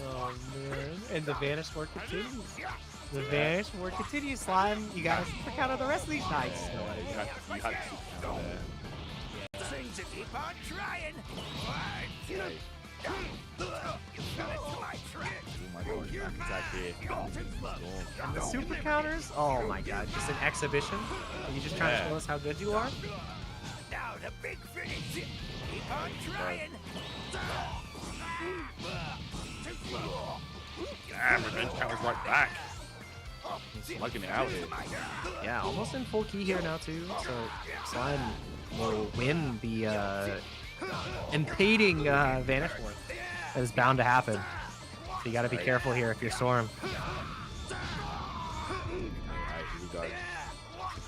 Oh man! And the vanish war continues. The vanish war continues. Slime, you gotta check out the rest of these nights. You had to super counter there. Things to keep on trying. And the super counters, oh my god, just an exhibition. Are you just trying to show us how good you are? Now the big finish. Keep on trying. Damn, revenge counters right back. Slugging it out here. Yeah, almost in full key here now too. So Slime will win the impeding vanish war. That is bound to happen. So you got to be careful here if you're Storm. Alright, here we go.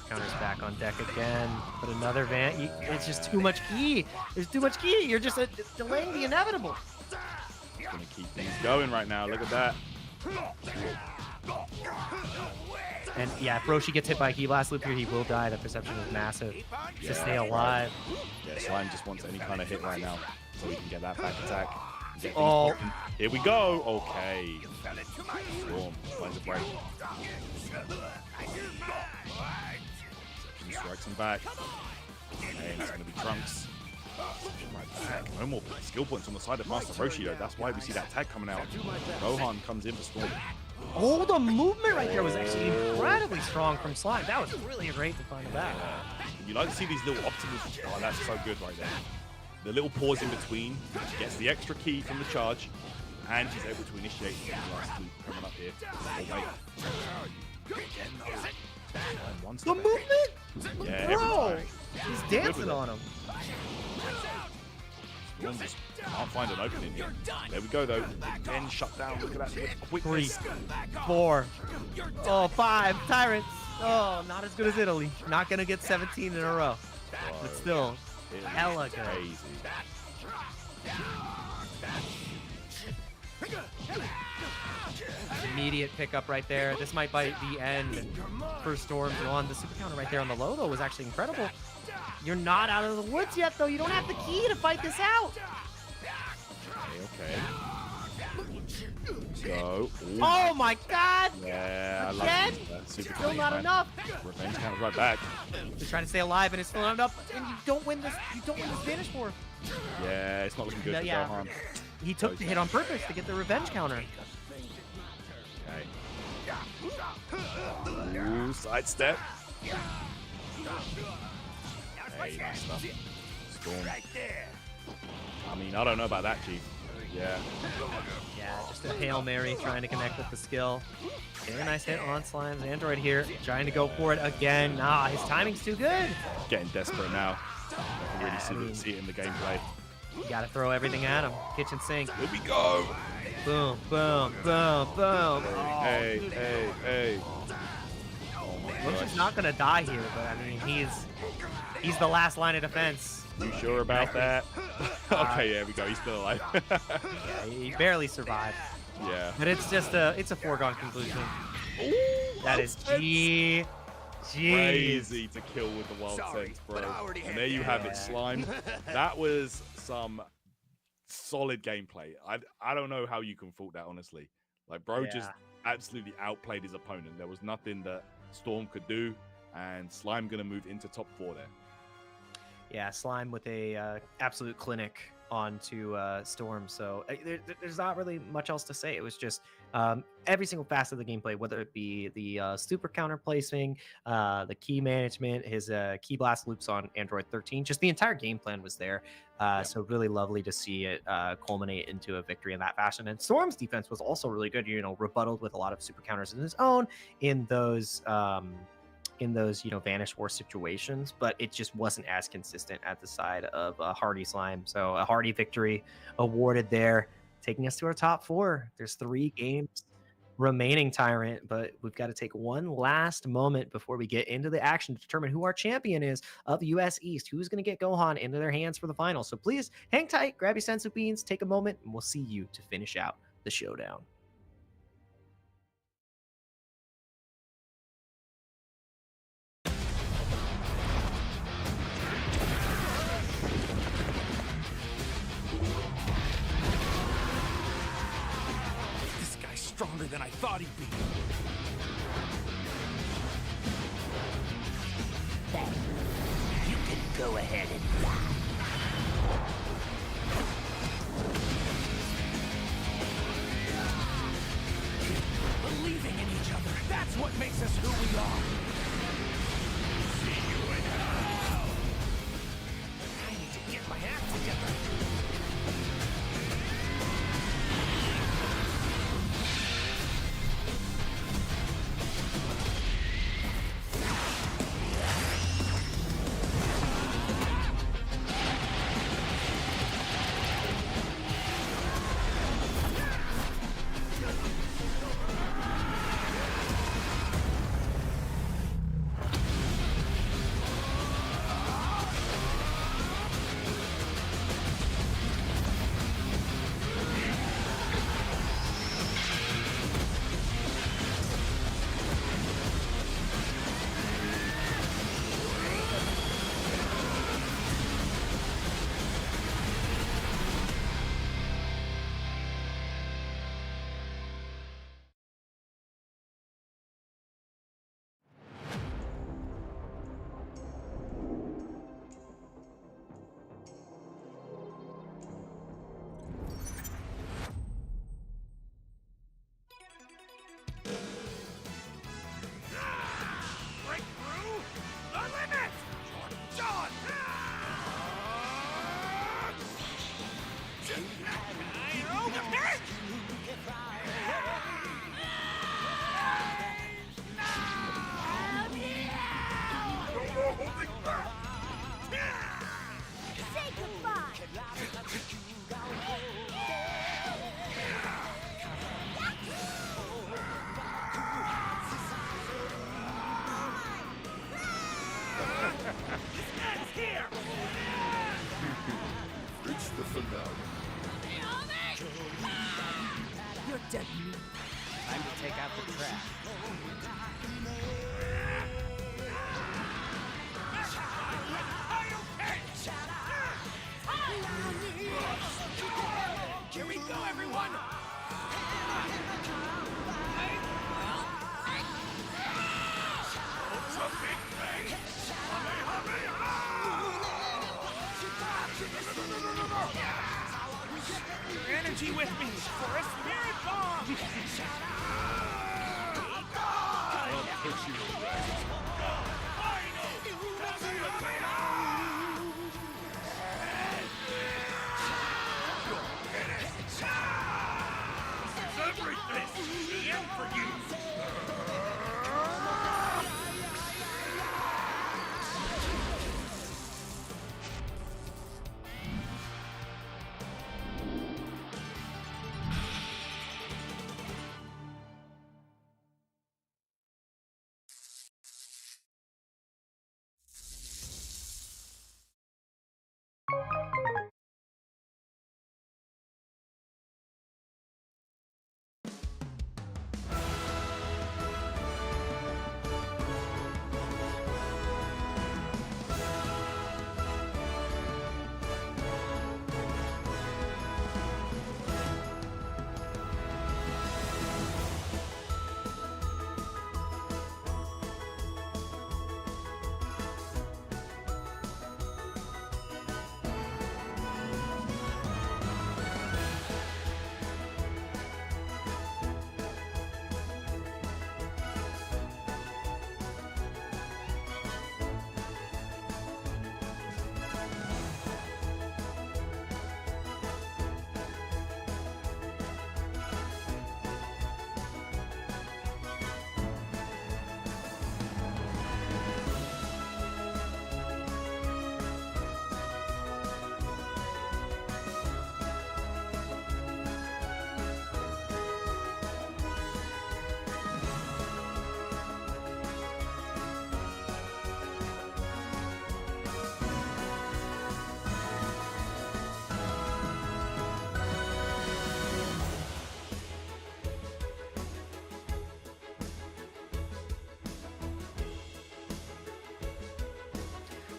Counters back on deck again. But another it's just too much key. There's too much key. You're just delaying the inevitable. Gonna keep things going right now. Look at that. And yeah, if Roshi gets hit by a key blast loop here, he will die. The perception is massive to stay alive. Yeah, Slime just wants any kind of hit right now, so we can get that back attack. Oh, here we go. Okay. Storm finds a break. He strikes him back. And it's gonna be Trunks. Right back. No more skill points on the side of Master Roshi though. That's why we see that tag coming out. Rohan comes in for Storm. oh, the movement right there was actually incredibly strong from Slime. That was really great to find back. You like to see these little obstacles. Oh, that's so good right there. The little pause in between. She gets the extra key from the charge, and she's able to initiate the last loop coming up here. Oh, wait. The movement? Yeah, Bro! He's dancing on him. Storm just can't find an opening here. There we go, though. Again, shut down. Look at that quickness. 3, 4, 5 Tyrants. Oh, not as good as Italy. Not going to get 17 in a row. But still, hella good. Crazy. Immediate pickup right there. This might bite the end for Storm on. The super counter right there on the low, though, was actually incredible. You're not out of the woods yet, though. You don't have the key to fight this out. Okay. So, oh my god! Yeah, I love Again? Super Still clean, not man. enough. Revenge counters right back. Just trying to stay alive, and it's still not enough. And you don't win this. You don't win this vanish war. Yeah, it's not looking good for Yeah. Gohan. He took the hit on purpose to get the revenge counter. Okay. Ooh, sidestep. Hey, nice stuff. Storm. I mean, I don't know about that, Chief. Yeah. Yeah, just a Hail Mary trying to connect with the skill. Getting a nice hit on Slime's Android here. Trying to go for it again. Nah, his timing's too good. Getting desperate now. I can really see it in the gameplay. You gotta throw everything at him. Kitchen sink. Here we go. Boom, boom, boom, boom. Hey, hey, hey. Oh my Roshi's gosh. not gonna die here, but I mean, he's the last line of defense. You sure about that? Okay, yeah, we go. He's still alive. Yeah, he barely survived. Yeah. But it's just it's a foregone conclusion. Ooh, That is G. Crazy to kill with the wild sense, bro. And there you have it, Slime. That was some solid gameplay. I don't know how you can fault that, honestly. Like, bro just absolutely outplayed his opponent. There was nothing that Storm could do, and Slime gonna move into top 4 there. Yeah, Slime with a absolute clinic onto Storm. So there's not really much else to say. It was just every single facet of the gameplay, whether it be the super counter placing, the key management, his key blast loops on Android 13, just the entire game plan was there. So really lovely to see it culminate into a victory in that fashion. And Storm's defense was also really good, rebutted with a lot of super counters in his own in those in those, Vanish War situations, but it just wasn't as consistent at the side of Hardy Slime. So a Hardy victory awarded there, taking us to our top 4. There's 3 games remaining, Tyrant, but we've got to take one last moment before we get into the action to determine who our champion is of the US East, who's going to get Gohan into their hands for the final. So please hang tight, grab your senzu beans, take a moment, and we'll see you to finish out the showdown. This guy's stronger than I thought he'd be. Then you can go ahead and die. Believing in each other, that's what makes us who we are. See you in hell! I need to get my act together. It's the finale. You're dead meat. Time to take out the trash. Here we go, everyone! Your energy with me for a spirit bomb! I'll put you to rest. Everything! The end for you!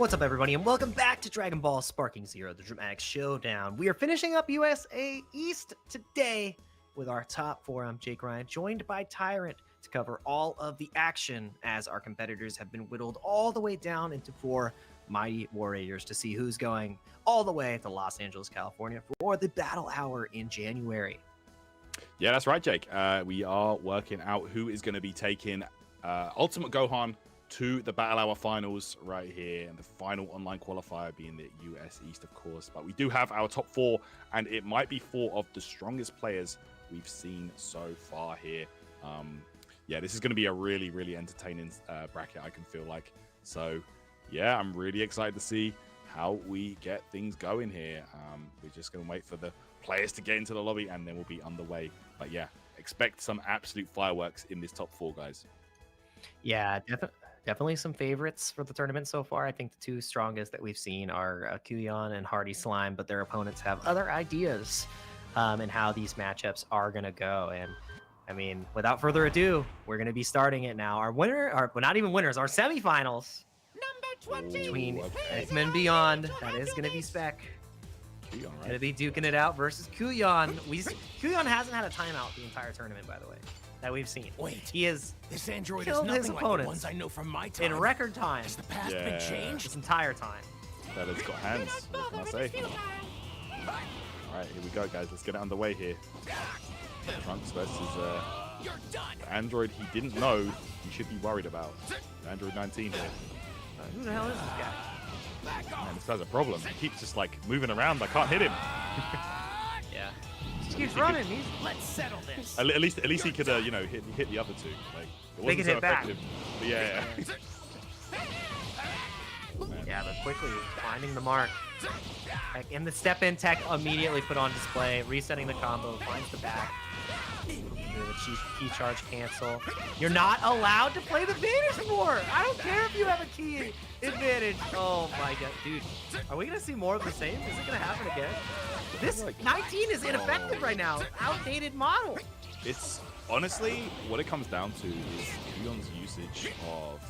What's up, everybody, and welcome back to Dragon Ball Sparking Zero, the Dramatic Showdown. We are finishing up USA East today with our top four. I'm Jake Ryan, joined by Tyrant to cover all of the action as our competitors have been whittled all the way down into 4 mighty warriors to see who's going all the way to Los Angeles, California for the Battle Hour in January. Yeah, that's right, Jake. We are working out who is going to be taking Ultimate Gohan to the Battle Hour finals right here, and the final online qualifier being the US East, of course. But we do have our top 4, and it might be 4 of the strongest players we've seen so far here. Yeah, this is going to be a really, really entertaining bracket, I can feel like. So, yeah, I'm really excited to see how we get things going here. We're just going to wait for the players to get into the lobby, and then we'll be underway. But yeah, expect some absolute fireworks in this top 4, guys. Yeah, definitely some favorites for the tournament so far. I think the 2 strongest that we've seen are Quyon and HardySlime, but their opponents have other ideas in how these matchups are going to go. And I mean, without further ado, we're going to be starting it now. Our winner, well, not even winners, our semifinals between X-Men Beyond, that is going to be Spec. Quyon, right? Going to be duking it out versus Quyon. Quyon hasn't had a timeout the entire tournament, by the way, that we've seen. Wait, He is this android is killed his nothing like the opponents ones I know from my time. in record time Has the past Yeah. been changed? this entire time. That has got hands. What can I say? All right, here we go, guys. Let's get it underway here. Trunks versus You're done. the android he didn't know he should be worried about. Android 19 here. Who the hell is this guy? Man, this guy's a problem. He keeps just like moving around. I can't hit him. Yeah. Just keeps running. He's Let's settle this. At least he could, you know, hit the other 2. Like, it wasn't could so hit back. effective. But yeah. yeah, but quickly finding the mark. Like, in the step-in tech immediately put on display, resetting the combo, finds the back. The key charge cancel. You're not allowed to play the Vanish more. I don't care if you have a key advantage. Oh my god, dude. Are we gonna see more of the same? Is it gonna happen again? This 19 is ineffective right now. Outdated model. It's honestly what it comes down to is Quyon's usage of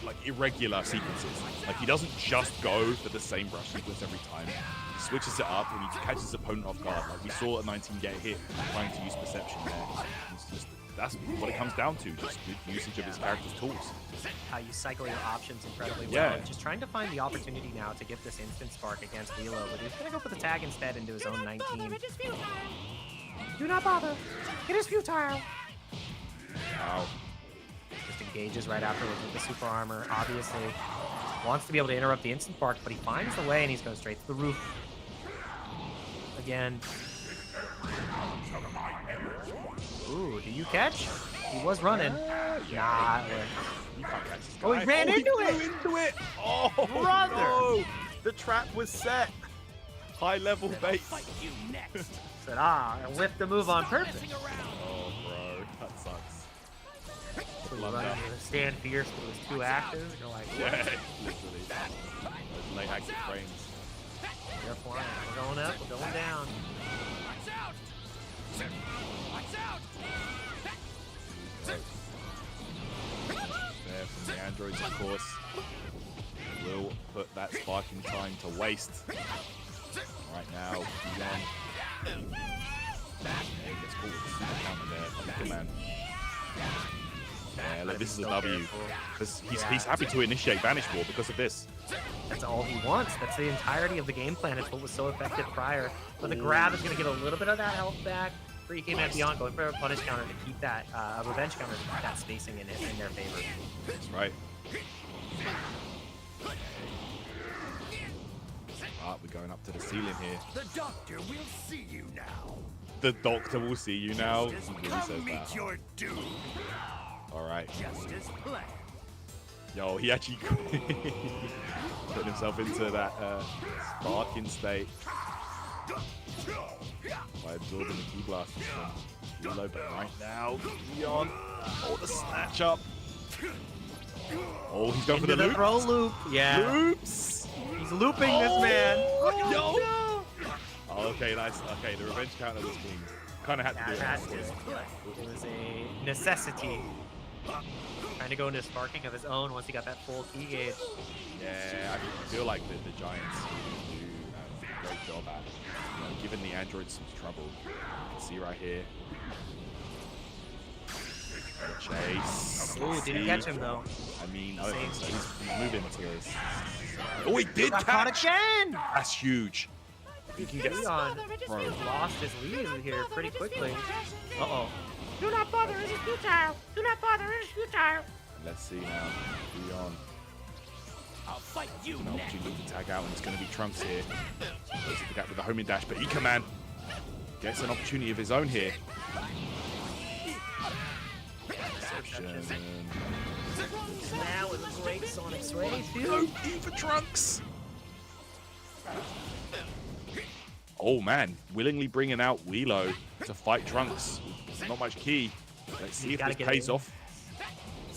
like irregular sequences. Like, he doesn't just go for the same brush sequence every time. He switches it up and he catches his opponent off guard. Like, we saw a 19 get hit trying to use perception there. That's what it comes down to, just good usage of his character's tools. How you cycle your options incredibly well. And just trying to find the opportunity now to get this instant spark against Lilo, but he's gonna go for the tag instead into his own 19. Do not bother. It is futile. Wow. Just engages right afterwards with the super armor. Obviously wants to be able to interrupt the instant spark, but he finds the way and he's going straight to the roof. Again. Ooh, do you catch? He was running. Nah. You can't catch this guy. Oh, he ran into it! Oh, Brother! no. The trap was set. High level bait. Fight you next. Said, I whipped the move on purpose. Messing around. Oh, bro. That sucks. Running to stand fierce, but it was too active. You're like, what? Yeah, literally. Those late active frames. We're flying. We're going up. We're going down. Lights out. Lights out. There from the androids, of course. Will put that sparking time to waste. Right now, Quyon. Hey, gets caught with the super counter there. Super man. Yeah, look, this is a W. He's happy to initiate Vanish War because of this. That's all he wants. That's the entirety of the game plan. It's what was so effective prior. But the grab is going to get a little bit of that health back. Free came out beyond, going for a punish counter to keep that revenge counter to keep that spacing in their favor. That's right. Ah, we're going up to the ceiling here. The doctor will see you now. The doctor will see you now. He really Come says meet that. your doom. All right. Just as planned. Yo, he actually put himself into that sparking state by absorbing the key blast from Lilo. But right now, Quyon, oh, the snatch up. Oh, he's going for the Into loop. throw loop. Yeah. Loops. He's looping this man. Yo. Oh, okay, nice. Okay, the revenge counter was clean. Kind of had to do it. It was a necessity. Trying to go into sparking of his own once he got that full key gauge. Yeah, I feel like the Giants do a great job at giving the androids some trouble. You can see right here. Chase. Ooh, did he catch him though? I mean, I don't think so. He's moving to his. Oh, he did Got catch! caught again! That's huge. He can get Quyon lost his lead here pretty quickly. Uh-oh. Do not bother, it is futile. Do not bother, it is futile. Let's see now. Quyon. I'll fight you An next. opportunity to tag out, and it's going to be Trunks here. Goes to the gap with the homing dash, but Ikaman gets an opportunity of his own here. Deception. Now with a great Sonic Sway, No dude. E for Trunks. Oh man, willingly bringing out Wheelo to fight Trunks. Not much key. Let's see if Gotta this get pays in. off.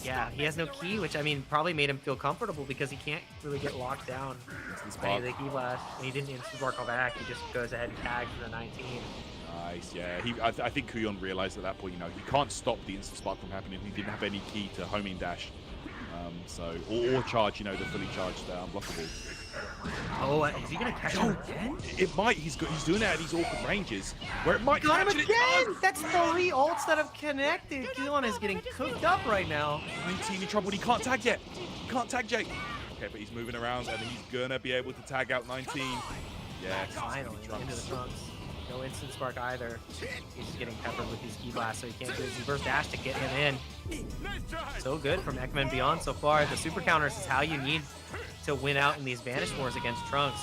Yeah, he has no key, which I mean probably made him feel comfortable because he can't really get locked down by Spark. the key blast. And he didn't instant spark back. He just goes ahead and tags for the 19. Nice, yeah. I think Quyon realized at that point, you can't stop the instant spark from happening. He didn't have any key to homing dash. Or charge, the fully charged unblockable. Oh, is he gonna catch him again? It might. He's doing it at these awkward ranges where it might Got him catch it. again! That's 3 ults that have connected. Quyon is getting cooked up right now. 19 in trouble. He can't tag yet. He can't tag Jake. Okay, but he's moving around and he's gonna be able to tag out 19. Yeah, Finally, into the trunks. No instant spark either. He's just getting peppered with these key blasts, so he can't do his reverse dash to get him in. So good from Ekman Beyond so far. The super counters is how you need to win out in these Vanish Wars against Trunks.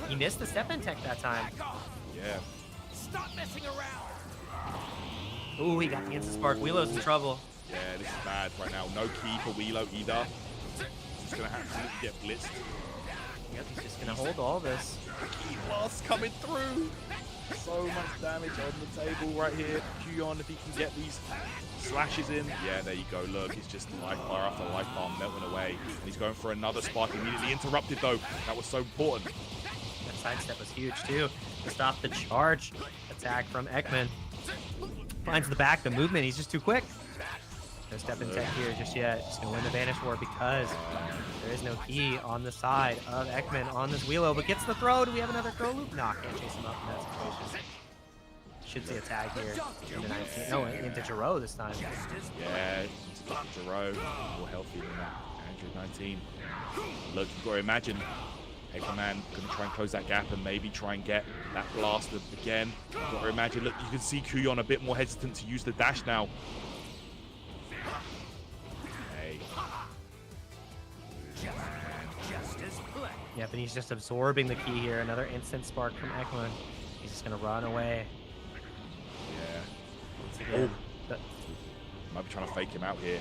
He missed the step-in tech that time. Yeah. Stop messing around. Ooh, he got the instant spark. Wheelo's in trouble. Yeah, this is bad right now. No key for Wheelo either. He's gonna have to get blitzed. Yep, he's just gonna hold all this. Key blast coming through. So much damage on the table right here. Quyon, if he can get these slashes in. Yeah, there you go. Look, he's just life bar after life bar melting away. And he's going for another spark. Immediately interrupted though. That was so important. That sidestep was huge too to stop the charge attack from Ekman. Finds the back, the movement. He's just too quick. No step in tech here just yet. Just gonna win the Vanish War because there is no key on the side of Ekman on this Wheelo, but gets the throw. Do we have another throw loop? Nah, can't chase him up in that situation. Should see a tag here into 19. No, into Jiro this time. Yeah, Jiro more healthy than that. Andrew 19. Look, you've got to imagine Ekman gonna try and close that gap and maybe try and get that blast again. You've got to imagine. Look, you can see Quyon a bit more hesitant to use the dash now. Yep, and he's just absorbing the key here. Another instant spark from Ekman. He's just gonna run away. Yeah. Once again. Might be trying to fake him out here.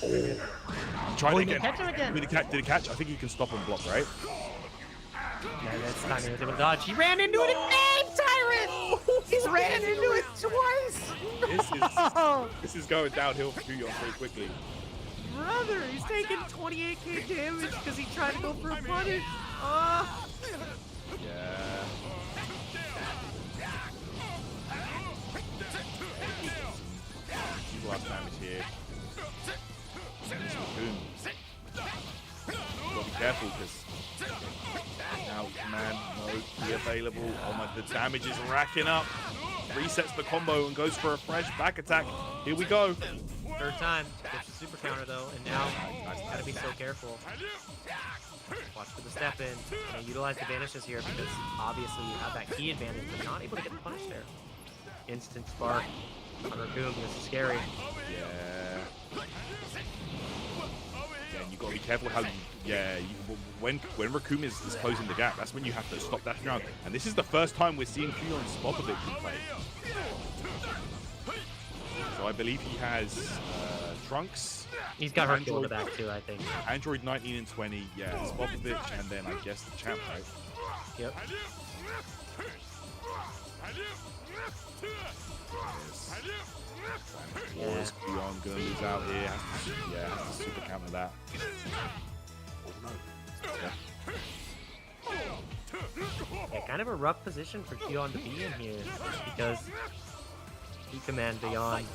Oh, try it he again. catch him again. Did it catch? I think you can stop and block, right? Yeah, that's not even a dodge. He ran into it again, Tyrant! He's ran into it twice! This is going downhill for Quyon pretty quickly. Brother, he's taking 28k damage because he tried to go for a punish. Oh. Yeah. Last damage here. Gotta be careful because now man, no key available. Oh my, the damage is racking up. Resets the combo and goes for a fresh back attack. Here we go. Third time. Gets the super counter though, and now gotta be so careful. Watch for the step in. And utilize the vanishes here because obviously you have that key advantage, but not able to get the punish there. Instant spark on Raccoon. This is scary. Yeah. Yeah, you gotta be careful how when Raccoon is closing the gap, that's when you have to stop dashing around. And this is the first time we're seeing Quyon Spopovic play. So I believe he has Trunks. He's got Hercule in the back too, I think. Android 19 and 20, yeah, Spopovic, and then I guess the champ, right? Yep. Or is Quyon gonna lose out here? Has to super counter that. Yeah, kind of a rough position for Quyon to be in here because E-Command Beyond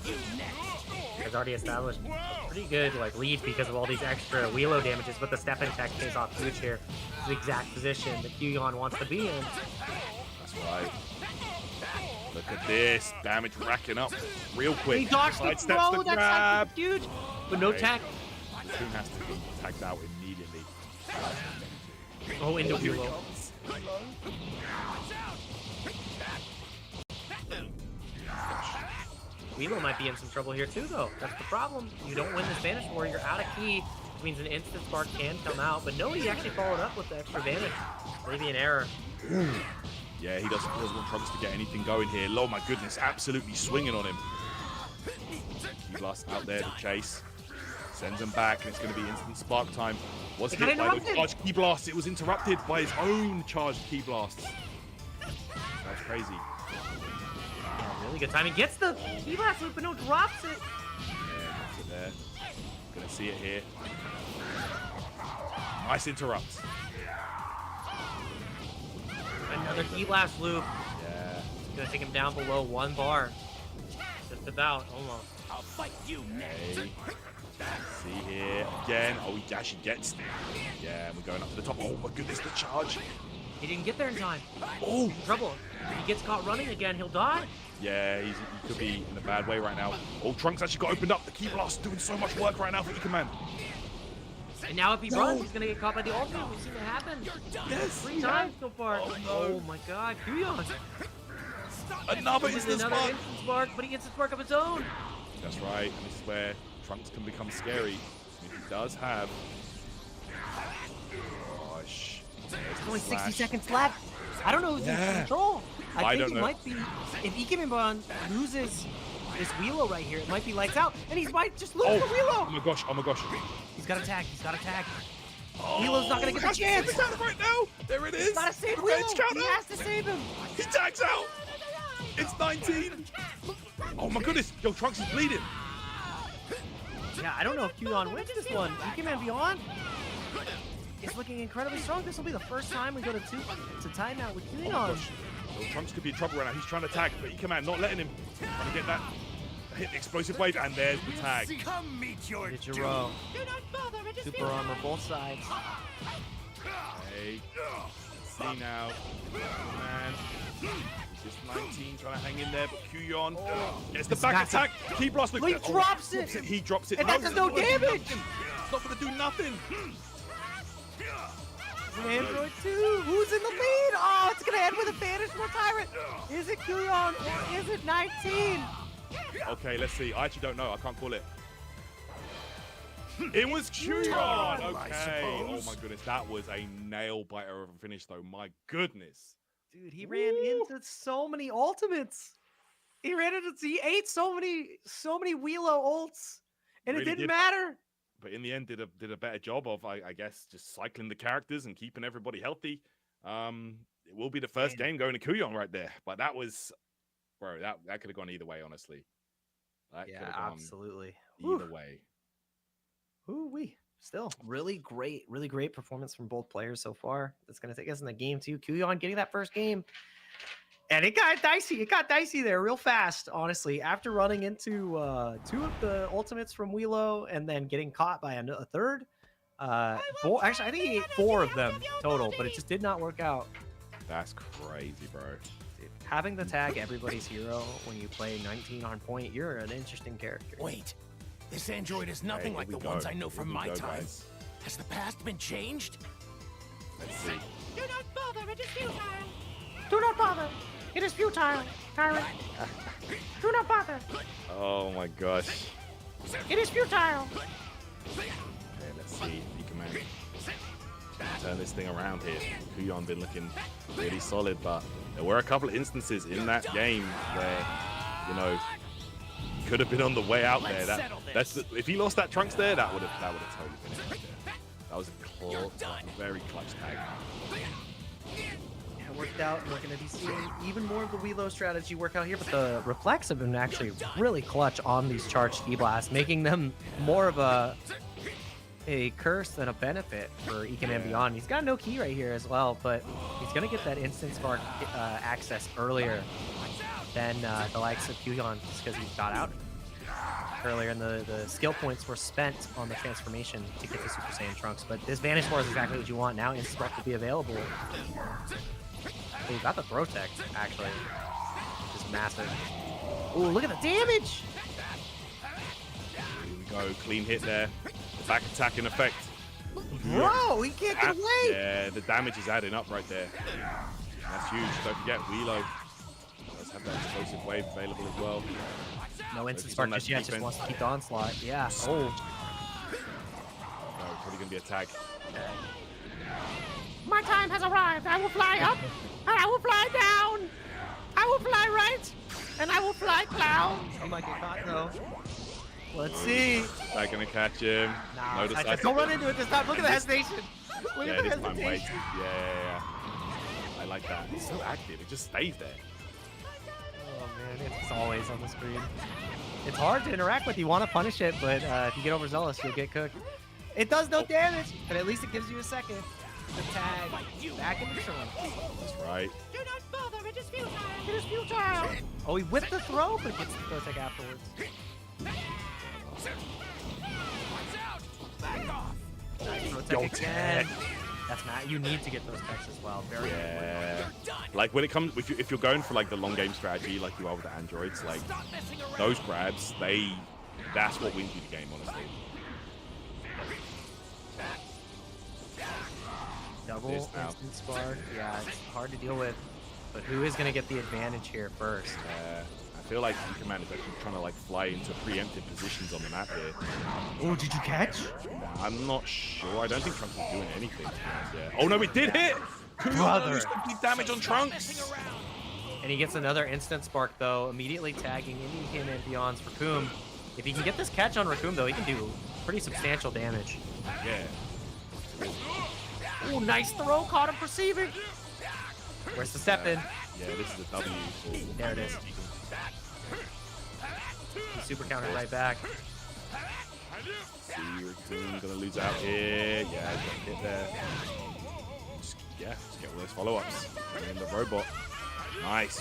has already established a pretty good lead because of all these extra Wheelo damages, but the step in tech pays off huge here. It's the exact position that Quyon wants to be in. That's right. Look at this damage racking up real quick. He dodged the Sidesteps throw. the That's grab. huge, but no Okay. tech. The team has to be tagged out immediately. Oh, into Here he Wheelo. comes. Wheelo might be in some trouble here too, though. That's the problem. You don't win this Vanish War, you're out of key, which means an instant spark can come out. But no, he actually followed up with the extra damage. Maybe an error. Yeah, he doesn't want Trunks to get anything going here. Oh my goodness, absolutely swinging on him. Key Blast out there to chase. Sends him back, and it's going to be instant spark time. Was hit by the charged Key Blast. It was interrupted by his own charged Key Blast. That's crazy. Oh, really good timing. Gets the Key Blast loop, but no, drops it. Yeah, that's it there. Gonna see it here. Nice interrupt. Another Key Blast loop. Yeah. It's gonna take him down below 1 bar. Just about, almost. I'll fight you next. Okay. See here again. Oh, he actually gets there. Yeah, we're going up to the top. Oh my goodness, the charge. He didn't get there in time. Oh, In trouble. If he gets caught running again, he'll die. yeah, he could be in a bad way right now. Oh, Trunks actually got opened up. The Key Blast doing so much work right now for E-Command. And now if he runs, he's gonna get caught by the ultimate. We've seen it happen. Yes. 3 times so far. Oh, no. Oh my god, Quyon. Another With instant another spark. instant spark, but he gets a spark of his own. That's right, and this is where Trunks can become scary. If he does have... Gosh. There's only 60 seconds left. I don't know who's in control. I think don't it know. might be, if E-Command loses this Wheelo right here, it might be lights out, and he might just lose the Oh Wheelo. my gosh, oh my gosh. He's got to tag, he's got to tag. Oh, Wheelo's not gonna get the chance. He's out right now. There it is. He's got to save Revenge Wheelo. counter. He has to save him. He tags out. It's 19. Oh my goodness. Yo, Trunks is bleeding. Yeah, I don't know if Quyon wins this one. E-Command Beyond is looking incredibly strong. This will be the first time we go to timeout with Oh my Quyon. gosh. Yo, Trunks could be in trouble right now. He's trying to tag, but E-Command not letting him. Trying to get that hit the explosive wave, and there's the tag. Come meet your It's doom. your row. Do not bother, it is Super armor both sides. Hey, see now. Man. Just 19 trying to hang in there, but Quyon gets the back That's attack. Key Blast. Look, He drops it. He drops it. And that does no damage. It's not going to do nothing. Android 2, who's in the lead? Oh, it's gonna end with a Vanish War Tyrant. Is it Quyon or is it 19? Okay, let's see. I actually don't know. I can't call it. It was Quyon. Okay. Oh my goodness, that was a nail biter of a finish, though. My goodness. Dude, he ran into so many ultimates. He ate so many Wheelo ults, and Really it didn't did. matter. But in the end, did a better job of, I guess, just cycling the characters and keeping everybody healthy. It will be the first game going to Quyon right there. But that was, bro, that could have gone either way, honestly. That could have gone absolutely. either way. Ooh-wee. Still, really great performance from both players so far. That's going to take us in the game too. Quyon getting that first game. And it got dicey. It got dicey there real fast, honestly. After running into 2 of the ultimates from Wheelo and then getting caught by a third. Actually, I think he ate 4 of them total, but it just did not work out. That's crazy, bro. Dude, having the tag everybody's hero when you play 19 on point, you're an interesting character. Wait, this android is nothing like the ones I know from my time. Guys. Has the past been changed? Let's see. Do not bother, it is futile. Do not bother, it is futile, Tyrant. Do not bother, Oh my gosh. it is futile. Okay, let's see. He can turn this thing around here. Quyon been looking really solid, but there were a couple of instances in that game where, you know, he could have been on the way out there. If he lost that Trunks there, that would have totally been it right there. That was a very clutch tag. It worked out, and we're going to be seeing even more of the Wheelo strategy work out here, but the reflex have been actually really clutch on these charged Key Blasts, making them more of a curse than a benefit for E-Command Beyond. He's got no key right here as well, but he's going to get that instant spark access earlier. than the likes of Quyon, just because he got out earlier, and the skill points were spent on the transformation to get the Super Saiyan Trunks. But this Vanish Force is exactly what you want now. Instant will be available. Oh, we got the throw tech, actually, which is massive. Oh, look at the damage! Here we go, clean hit there. Back attack in effect. Bro, he can't get away! Yeah, the damage is adding up right there. That's huge. Don't forget, Wheelo does have that explosive wave available as well. No instant spark just yet, just wants to keep the onslaught. Yeah. Oh. No, probably gonna be a tag. My time has arrived. I will fly up, and I will fly down. I will fly right, and I will fly down. He might get caught though. Let's see. They're gonna catch him. Nah, No, don't run into it this time. Look at the hesitation. Look yeah, at the this time, wait. hesitation. Yeah. I like that. It's so active. It just stays there. Oh man, it's always on the screen. It's hard to interact with. You want to punish it, but if you get overzealous, you'll get cooked. It does no damage, but at least it gives you a second to tag back in the trunk. That's right. Do not bother. It is futile. It is futile. Oh, he whipped the throw, but gets the throw tech afterwards. Nice throw tech again. That's Matt. You need to get those techs as well. Very Yeah. Like when it comes, if you're going for like the long game strategy, like you are with the androids, like those grabs, that's what wins you the game, honestly. Double instant spark. Yeah, it's hard to deal with. But who is going to get the advantage here first? I feel like Command is actually trying to like fly into preemptive positions on the map here. Oh, did you catch? I'm not sure. I don't think Trunks is doing anything. Yeah. Oh no, it did hit! Brother. Complete damage on Trunks. And he gets another instant spark though, immediately tagging into him and beyonds for Raccoon. If he can get this catch on Raccoon though, he can do pretty substantial damage. Yeah. Oh, nice throw, caught him perceiving. Where's the step in? Yeah, this is a W. For There it is. He super countered right back. See, Raccoon gonna lose out here. Yeah, got hit there. Just get all those follow-ups. And then the robot. Nice.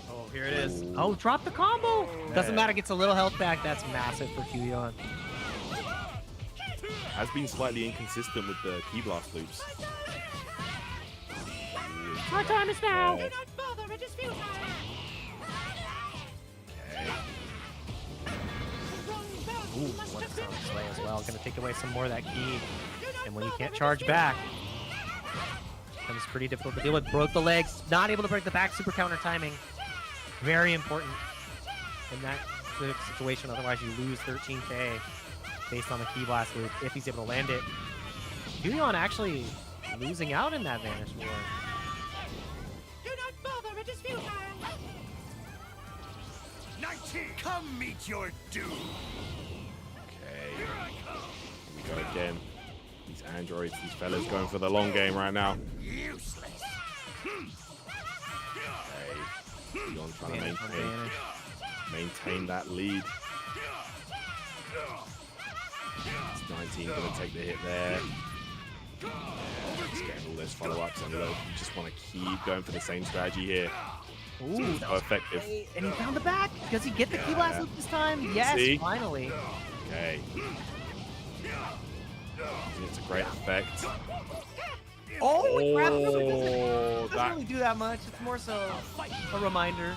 Oh, here it is. Oh, drop the combo. Doesn't matter, gets a little health back. That's massive for Quyon. Has been slightly inconsistent with the key blast loops. My time is now. Yeah. Do not bother. It is futile. Okay. Ooh, one Sonic Slay as well. Gonna take away some more of that key. And when you can't charge back, it becomes pretty difficult to deal with. Broke the legs, not able to break the back super counter timing. Very important in that situation, otherwise you lose 13k based on the key blast loop if he's able to land it. Quyon actually losing out in that Vanish War. Do not bother. It is futile. 19, come meet your doom. Okay. Here we go again. These androids, these fellas going for the long game right now. Useless. Okay. Quyon trying to maintain that lead. It's 19 gonna take the hit there. Yeah, just getting all those follow-ups, and look, you just want to keep going for the same strategy here. Ooh, So effective. and he found the back. Does he get the key blast loop this time? Yes, See? finally. Okay. It's a great effect. Oh, he grabbed him. Oh, Doesn't really do that much. It's more so a reminder.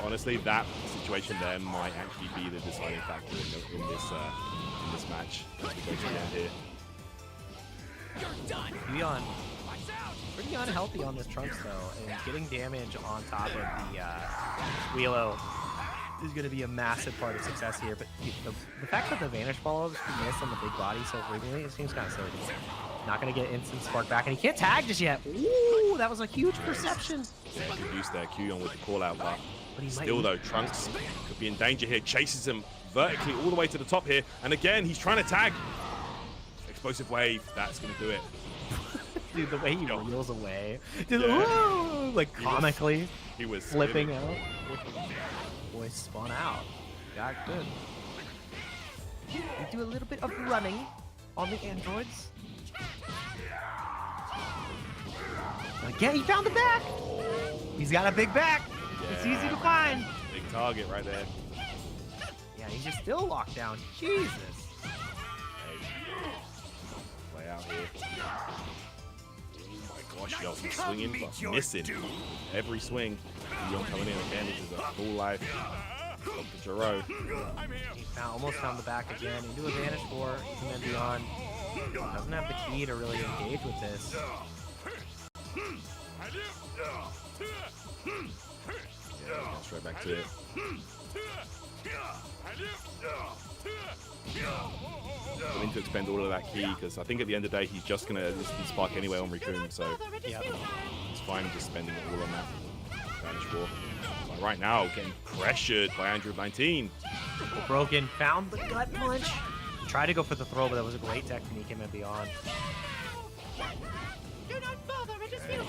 honestly, that situation there might actually be the deciding factor in this match as we go to the end here. Quyon pretty unhealthy on this Trunks though, and getting damage on top of the Wheelo is going to be a massive part of success here. But the fact that the Vanish follow-ups miss on the big body so frequently, it seems kind of silly. Not going to get instant spark back, and he can't tag just yet. Ooh, that was a huge perception. Yeah, good use there, Quyon with the call out, but he still though, Trunks could be in danger here. Chases him vertically all the way to the top here, and again, he's trying to tag. Explosive wave, that's going to do it. Dude, the way he reels away, just, Yeah. ooh, like comically He was flipping spinning. out. Boy, spun out. Got good. We do a little bit of running on the androids. Again, he found the back. He's got a big back. It's easy to find. Big target right there. Yeah, he's just still locked down. Jesus. Play out here. Oh my gosh, yo, he's swinging but missing. Every swing. Quyon coming in again. This is a full life. Dr. Jiro. He almost found the back again. Into a Vanish 4. And then beyond. Doesn't have the key to really engage with this. Yeah, straight back to it. Willing to expend all of that key because I think at the end of the day he's just gonna spark anyway on Rikun, so Yeah. it's fine just spending it all on that Vanish War. But right now, getting pressured by Andrew 19. Broken. Found the gut punch. Tried to go for the throw, but that was a great technique him and beyond. Do not bother, it is futile.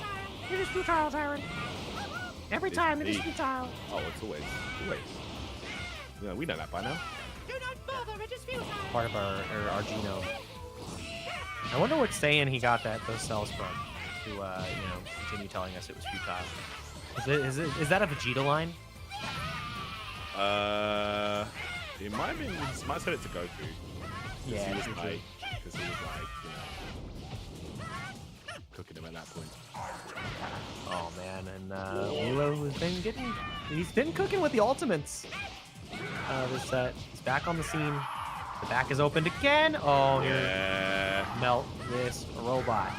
It is futile, Aaron. Every time it is futile. Oh, it's always. Yeah, we know that by now. Do not bother, it is futile. Part of our genome. I wonder what saying he got those cells from to continue telling us it was futile. Is that a Vegeta line? It might have been. He might have said it to Goku. Yeah, Because true. he was like, cooking him at that point. Oh man, and Willow he's been cooking with the ultimates this set. He's back on the scene. The back is opened again. Oh, Yeah. melt this robot.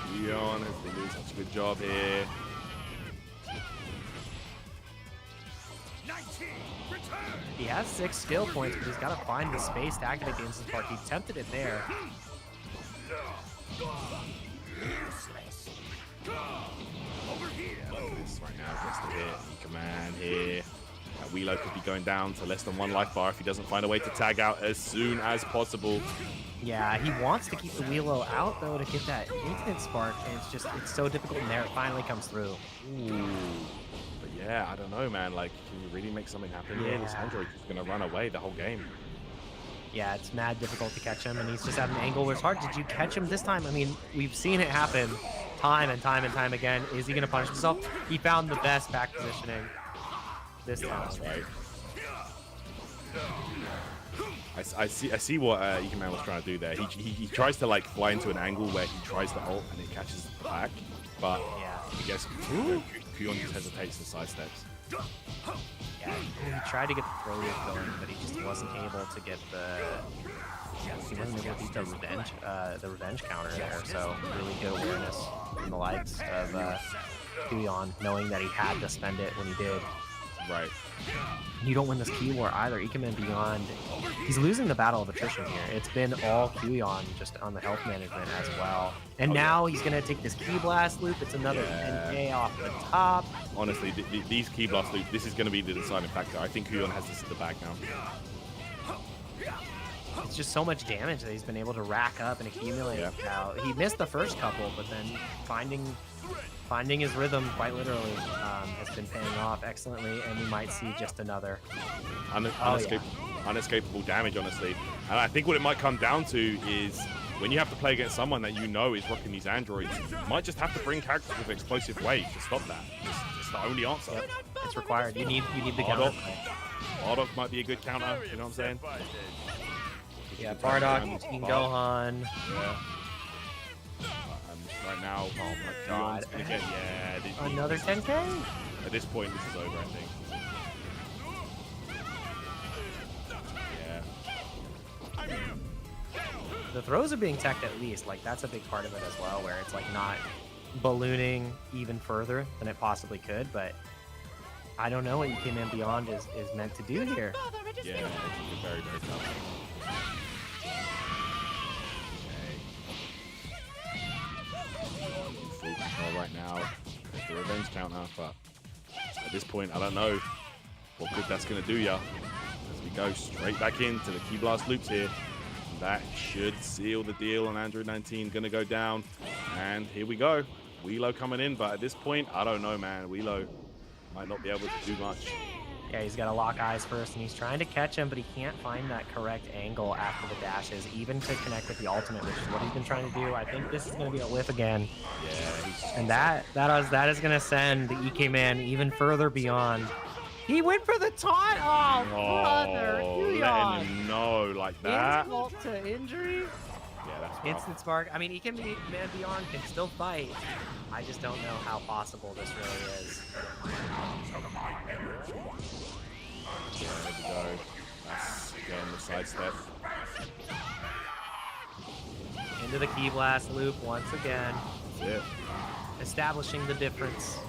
Quyon has been doing such a good job here. 19, return! He has 6 skill points, but he's got to find the space to activate the instant spark. He tempted it there. Over here! Look at this right now. Gets the hit. He command here. Willow could be going down to less than 1 life bar if he doesn't find a way to tag out as soon as possible. Yeah, he wants to keep the Willow out though to get that instant spark, and it's so difficult, and there it finally comes through. Ooh. But yeah, I don't know, man. Like, can you really make something happen here? This android is going to run away the whole game. Yeah, it's mad difficult to catch him, and he's just at an angle where it's hard. Did you catch him this time? I mean, we've seen it happen time and time and time again. Is he going to punish himself? He found the best back positioning this time. That's right. I see what Ikeman was trying to do there. He tries to like fly into an angle where he tries to ult and it catches the back, but Yeah. I guess Quyon just hesitates and sidesteps. Yeah, he tried to get the throw whip going, but he just wasn't able to get he wasn't able to beat the revenge counter there. So really good awareness from the likes of Quyon, knowing that he had to spend it when he did. Right. You don't win this key war either. Ikemen Beyond, he's losing the battle of attrition here. It's been all Quyon just on the health management as well. And now he's going to take this key blast loop. It's another 10k off the top. Honestly, these key blast loops, this is going to be the deciding factor. I think Quyon has this in the bag now. It's just so much damage that he's been able to rack up and accumulate. Yeah. Now, he missed the first couple, but then finding his rhythm, quite literally, has been paying off excellently, and we might see just another. Unescapable damage, honestly. And I think what it might come down to is when you have to play against someone that you know is rocking these androids, you might just have to bring characters with explosive wave to stop that. It's the only answer. Yep, it's required. You need the counter. Bardock might be a good counter, you know what I'm saying? Yeah, Bardock, Teen Gohan. Yeah. Right now, oh my God. Another 10k? At this point, this is over, I think. Yeah. The throws are being teched at least. Like, that's a big part of it as well, where it's like not ballooning even further than it possibly could, but I don't know what you came in beyond is meant to do here. Yeah, it's very, very tough. Full control right now. There's the revenge counter, but at this point, I don't know what good that's going to do ya. As we go straight back into the key blast loops here. That should seal the deal on Android 19. Going to go down. And here we go. Willow coming in, but at this point, I don't know, man. Willow might not be able to do much. Yeah, he's got to lock eyes first, and he's trying to catch him, but he can't find that correct angle after the dashes, even to connect with the ultimate, which is what he's been trying to do. I think this is going to be a whiff again. Yeah, and that is going to send the EK Man even further beyond. He went for the taunt. Oh, brother. Letting him know like that. Insult to injury. Yeah, that's rough. Instant spark. I mean, EK Man Beyond can still fight. I just don't know how possible this really is. Yeah, there we go. That's again the sidestep. Into the Ki Blast loop once again. That's it. Establishing the difference.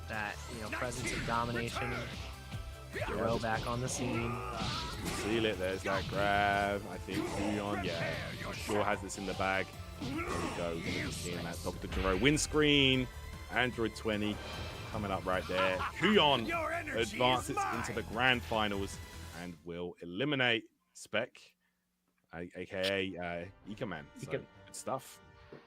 That, you know, presence of domination. Hero back on the scene. Seal it. There's that grab. I think Quyon, yeah, for sure has this in the bag. There we go. We're gonna be seeing that Dr. Gero windscreen. Android 20 coming up right there. Quyon advances into the grand finals and will eliminate Spec, aka Ika Man. So good stuff.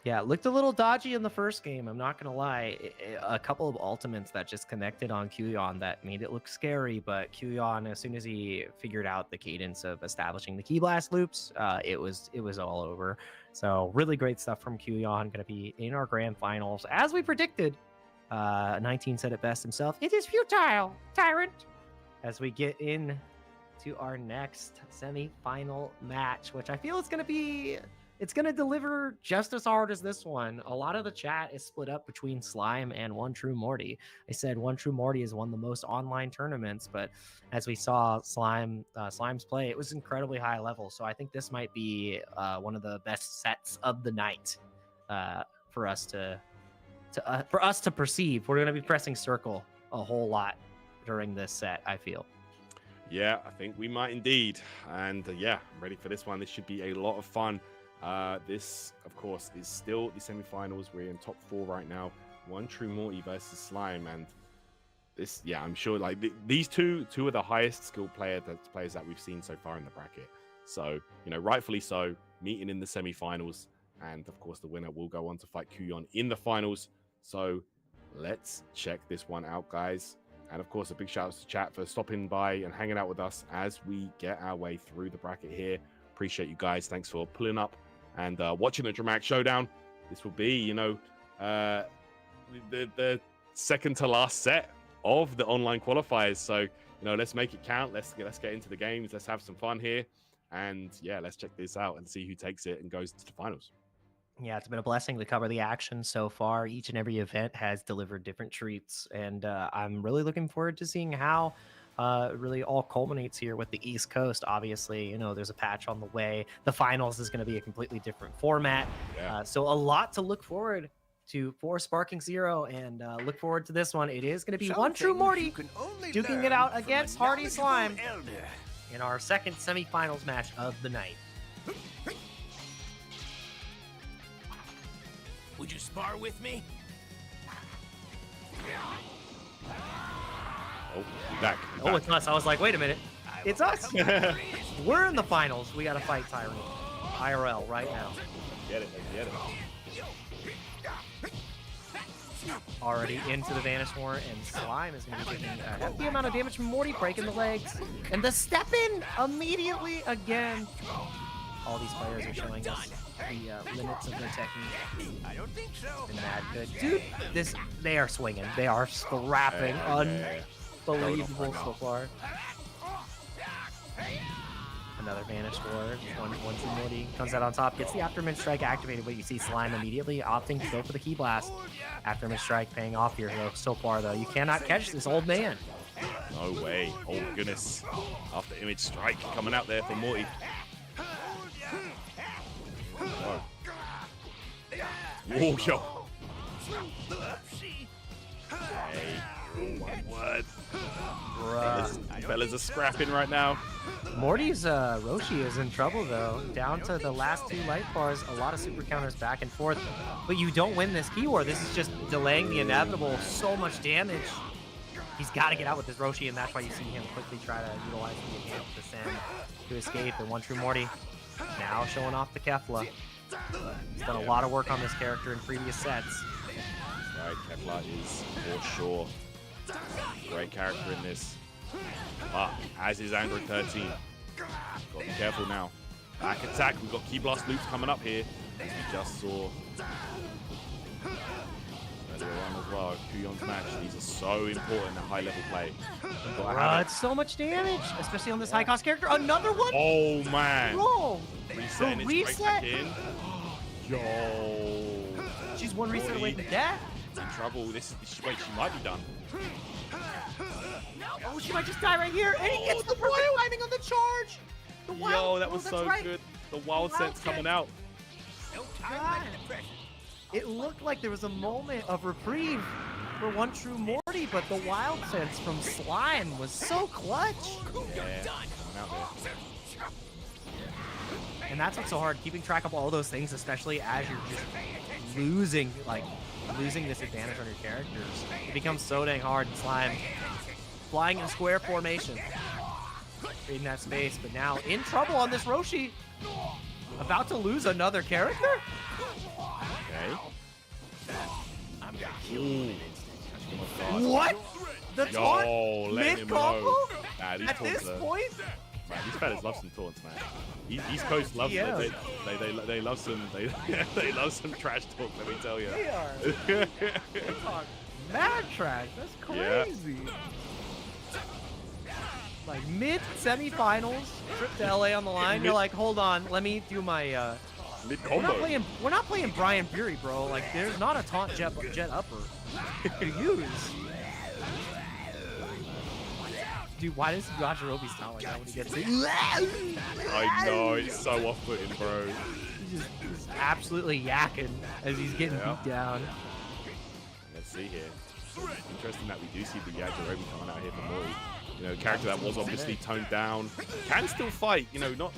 Yeah, it looked a little dodgy in the first game, I'm not gonna lie. A couple of ultimates that just connected on Quyon that made it look scary, but Quyon, as soon as he figured out the cadence of establishing the Ki Blast loops, it was all over. So really great stuff from Quyon, gonna be in our grand finals. As we predicted, 19 said it best himself, it is futile, tyrant! As we get in to our next semi-final match, which I feel is gonna be... It's going to deliver just as hard as this one. A lot of the chat is split up between Slime and One True Morty. I said One True Morty has won the most online tournaments, but as we saw Slime's play, it was incredibly high level. So I think this might be one of the best sets of the night for us to perceive. We're going to be pressing circle a whole lot during this set, I feel. Yeah, I think we might indeed. And yeah, I'm ready for this one. This should be a lot of fun. This, of course, is still the semi-finals. We're in top 4 right now. One True Morty versus Slime, and this, yeah, I'm sure like these two are the highest skilled players that we've seen so far in the bracket. So, you know, rightfully so, meeting in the semi-finals, and of course, the winner will go on to fight Quyon in the finals. So, let's check this one out, guys. And of course, a big shout out to chat for stopping by and hanging out with us as we get our way through the bracket here. Appreciate you guys. Thanks for pulling up and watching the dramatic showdown. This will be, you know, the second to last set of the online qualifiers. So, you know, let's make it count. Let's get into the games. Let's have some fun here. And yeah, let's check this out and see who takes it and goes to the finals. Yeah, it's been a blessing to cover the action so far. Each and every event has delivered different treats, and I'm really looking forward to seeing how really all culminates here with the East Coast. Obviously, you know, there's a patch on the way. The finals is going to be a completely different format. Yeah. So a lot to look forward to for Sparking Zero, and look forward to this one. It is going to be One True Morty duking it out against Hardy Slime in our second semifinals match of the night. Would you spar with me? Oh, we're back. Oh, it's us. I was like, wait a minute. It's us. We're in the finals. We got to fight Tyrant IRL right now. Get it. Get it. Already into the Vanish War, and Slime is going to be taking a hefty amount of damage from Morty, breaking the legs. And the step in immediately again. All these players are showing us the limits of their technique. I don't think so. And that good. Dude, they are swinging. They are scrapping. Unbelievable so far. Another Vanish Ward. One True Morty comes out on top, gets the Aftermath Strike activated, but you see Slime immediately opting to go for the Ki Blast. Aftermath Strike paying off here so far, though. You cannot catch this old man. No way. Oh, goodness. After Image Strike coming out there for Morty. Oh, yo. Hey. What? Bruh. Fellas are scrapping right now. Morty's Roshi is in trouble, though. Down to the last 2 life bars. A lot of super counters back and forth. But you don't win this Ki War. This is just delaying the inevitable. So much damage. He's got to get out with this Roshi, and that's why you see him quickly try to utilize the enhance to send to escape. And One True Morty now showing off the Kefla. He's done a lot of work on this character in previous sets. Right, Kefla is for sure Great character in this. But as is Android 13. Gotta be careful now. Back attack. We've got Key Blast loops coming up here. As we just saw earlier on as well. Quyon's match. These are so important in high level play. It's so much damage, especially on this high cost character. Another one? Oh man. Bro. Resetting The it straight back reset? in. Yo. She's one reset away from death. In trouble. Wait, she might be done. Oh, she might just die right here. And he gets the perfect timing on the charge. The wild, Yo, that was that's so right. good. The wild sense coming out. God. It looked like there was a moment of reprieve for One True Morty, but the wild sense from Slime was so clutch. Yeah, coming out there. And that's what's so hard, keeping track of all those things, especially as you're just losing this advantage on your characters. It becomes so dang hard. And Slime flying in square formation, creating that space, but now in trouble on this Roshi. About to lose another character? Okay. What? The taunt? Yo, let him Mid-combo? know. Nah, these At taunts this are- point? Man, these fellas love some taunts, man. East Coast loves Yeah. they love some they love some trash talk. Let me tell you. They are. They talk mad trash. That's crazy. Like mid semifinals, trip to LA on the line. You're like, hold on, let me do my. Mid We're combo. not playing Brian Fury, bro. Like, there's not a taunt jet upper to use. Dude, why does Yajirobe sound like that when he gets it? I know, it's so off-putting, bro. He's absolutely yakking as he's getting beat down. Let's see here. Interesting that we do see the Yajirobe coming out here for Mori. You know, a character that was obviously toned down. Can still fight, you know, not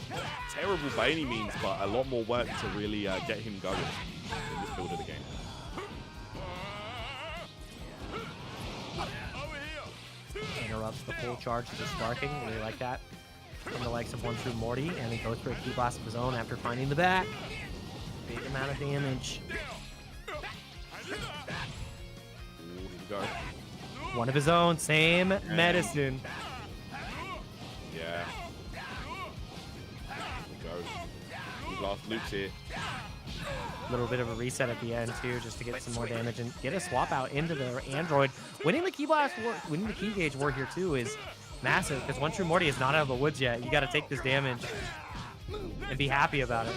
terrible by any means, but a lot more work to really get him going in this build of the game. Interrupts the full charge to the sparking. Really like that. From the likes of One True Morty, and he goes for a key blast of his own after finding the back. Big amount of damage. Ooh, here we go. One of his own, same medicine. Yeah. Here we go. Good last loops here. A little bit of a reset at the end too, just to get some more damage and get a swap out into the android. Winning the key blast war, winning the key gauge war here too is massive, because One True Morty is not out of the woods yet. You got to take this damage and be happy about it.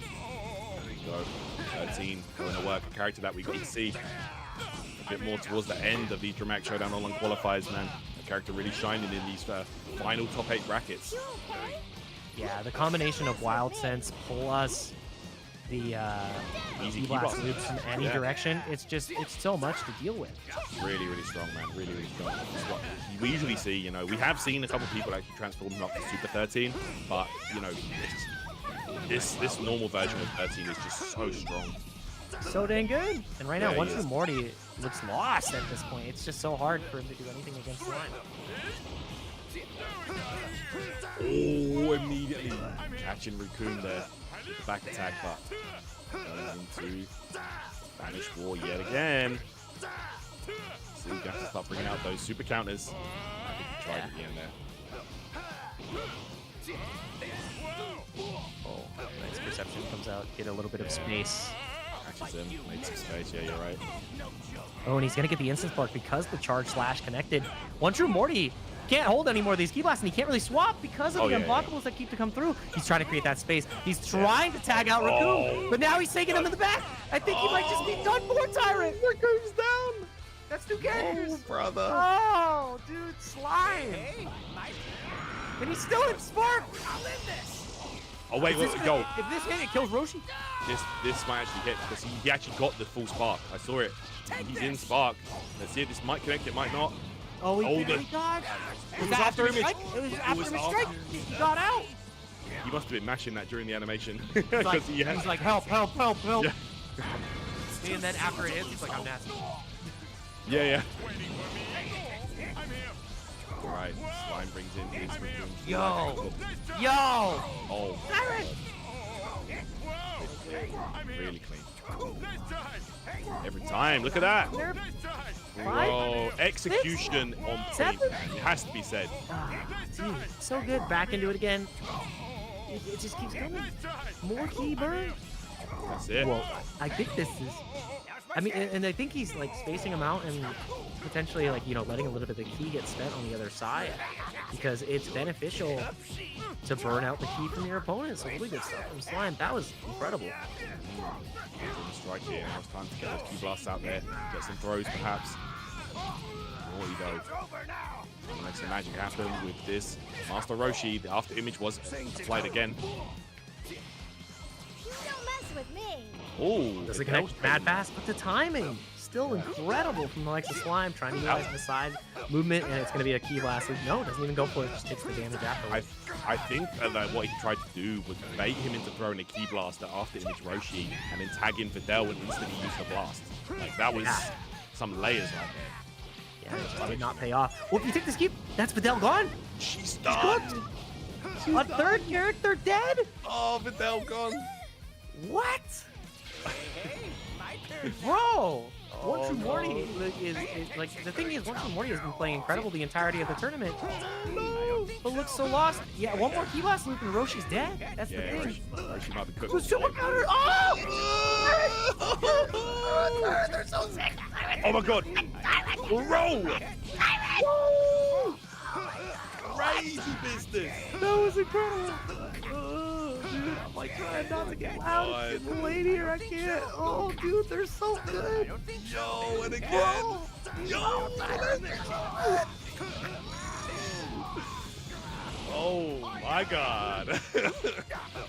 There we go. 13 going to work. A character that we got to see a bit more towards the end of these Dramatic Showdown online qualifiers, man. A character really shining in these final top 8 brackets. Yeah, the combination of Wild Sense plus the Easy key key blast blast. loops in any direction, it's so much to deal with. Really, really strong, man. Really, really strong. This is what we usually see, you know. We have seen a couple of people actually transform up to Super 13, but, you know, this normal version of 13 is just so strong. So dang good. And right now, Yeah, One he True is. Morty looks lost at this point. It's just so hard for him to do anything against Slime. Oh, immediately catching Raccoon there with the back attack, but going into Spanish War yet again. So you have to start bringing out those super counters. I think he tried at the end there. Oh, nice perception comes out. Get a little bit of space. Catches him, made some space. Yeah, you're right. Oh, and he's going to get the instant spark because the charge slash connected. One True Morty can't hold any more of these key blasts, and he can't really swap because of the unblockables that keep to come through. He's trying to create that space. He's trying to tag out Raccoon, but now he's taking him in the back. I think he might just be done for, Tyrant. Raccoon's down. That's 2 characters. Oh, brother. Oh, dude, Slime. And he's still in spark. Oh, wait, yo. If this hit, it kills Roshi. This might actually hit because he actually got the full spark. I saw it. He's in spark. Let's see if this might connect. It might not. Oh, he Hold did. it. He dodged. It was after him. It was after him strike. He got out. He must have been mashing that during the animation. He's like, he had- he's like, help, help, help, help. Yeah. And then after it hits, he's like, I'm nasty. Yeah, yeah. All right, Slime brings in his Raccoon. Yo. Yo. Oh, Tyrant. really clean. Every time, look at that. Bro, execution on point. 7? It has to be said. Dude, so good. Back into it again. It just keeps coming. More key burn. That's it. Well, I think this is. I mean, and I think he's like spacing them out and potentially like, you know, letting a little bit of the key get spent on the other side because it's beneficial to burn out the key from your opponent. So really good stuff from Slime. That was incredible. Strike here. Now it's time to get those key blasts out there. Get some throws perhaps. Morty though. Make some magic happen with this. Master Roshi, the after image was applied again. Don't mess with me. Oh, Does it connect mad fast? But the timing still incredible from the likes of Slime, trying to utilize the side movement, and it's going to be a key blast. No, doesn't even go for it, just takes the damage afterwards. I think that what he tried to do was bait him into throwing a key blaster after image Roshi and then tag in Videl and instantly use the blast. Like that was some layers right there. Yeah, it just did not pay off. Well, if you take this keep, that's Videl gone. She's done. A third character dead? Oh, Videl gone. What? Bro! One True Morty is like, the thing is, One True Morty has been playing incredible the entirety of the tournament. But looks so lost. Yeah, one more key blast and Roshi's dead. That's the thing. Roshi might be cooked. The super counter! Oh! They're so sick. Oh my god! Roll! Crazy business! That was incredible! Dude, I'm like trying not to get loud. It's getting late here. I can't. Oh, dude, they're so good. Yo, and again! Yo! Oh my god!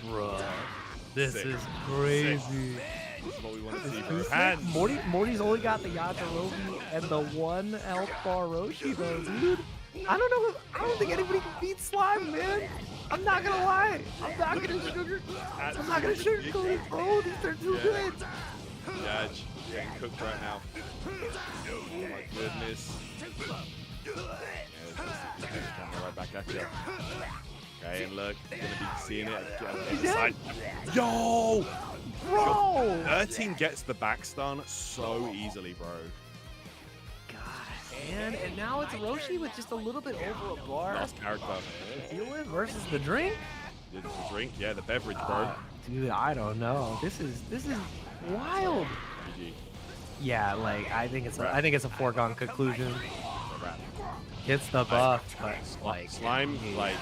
Bruh. This Sick. is crazy. This is what we want to see, bro. Who's And Morty's only got the Yajirobe and the one health bar Roshi though, dude. I don't think anybody can beat Slime, man. I'm not gonna lie. I'm not gonna sugarcoat it, bro. These are too good. Yaj getting cooked right now. Oh my goodness. Coming right back at you. Okay, and look, you're gonna be seeing it at the side. Yo! Bro! 13 gets the back stun so easily, bro. God, man. And now it's Roshi with just a little bit over a bar Last character. to deal with versus the drink. The drink, yeah, the beverage, bro. Dude, I don't know. This is wild. GG. Yeah, like I think it's a foregone conclusion. Wrap. It's the buff, but like Slime, like,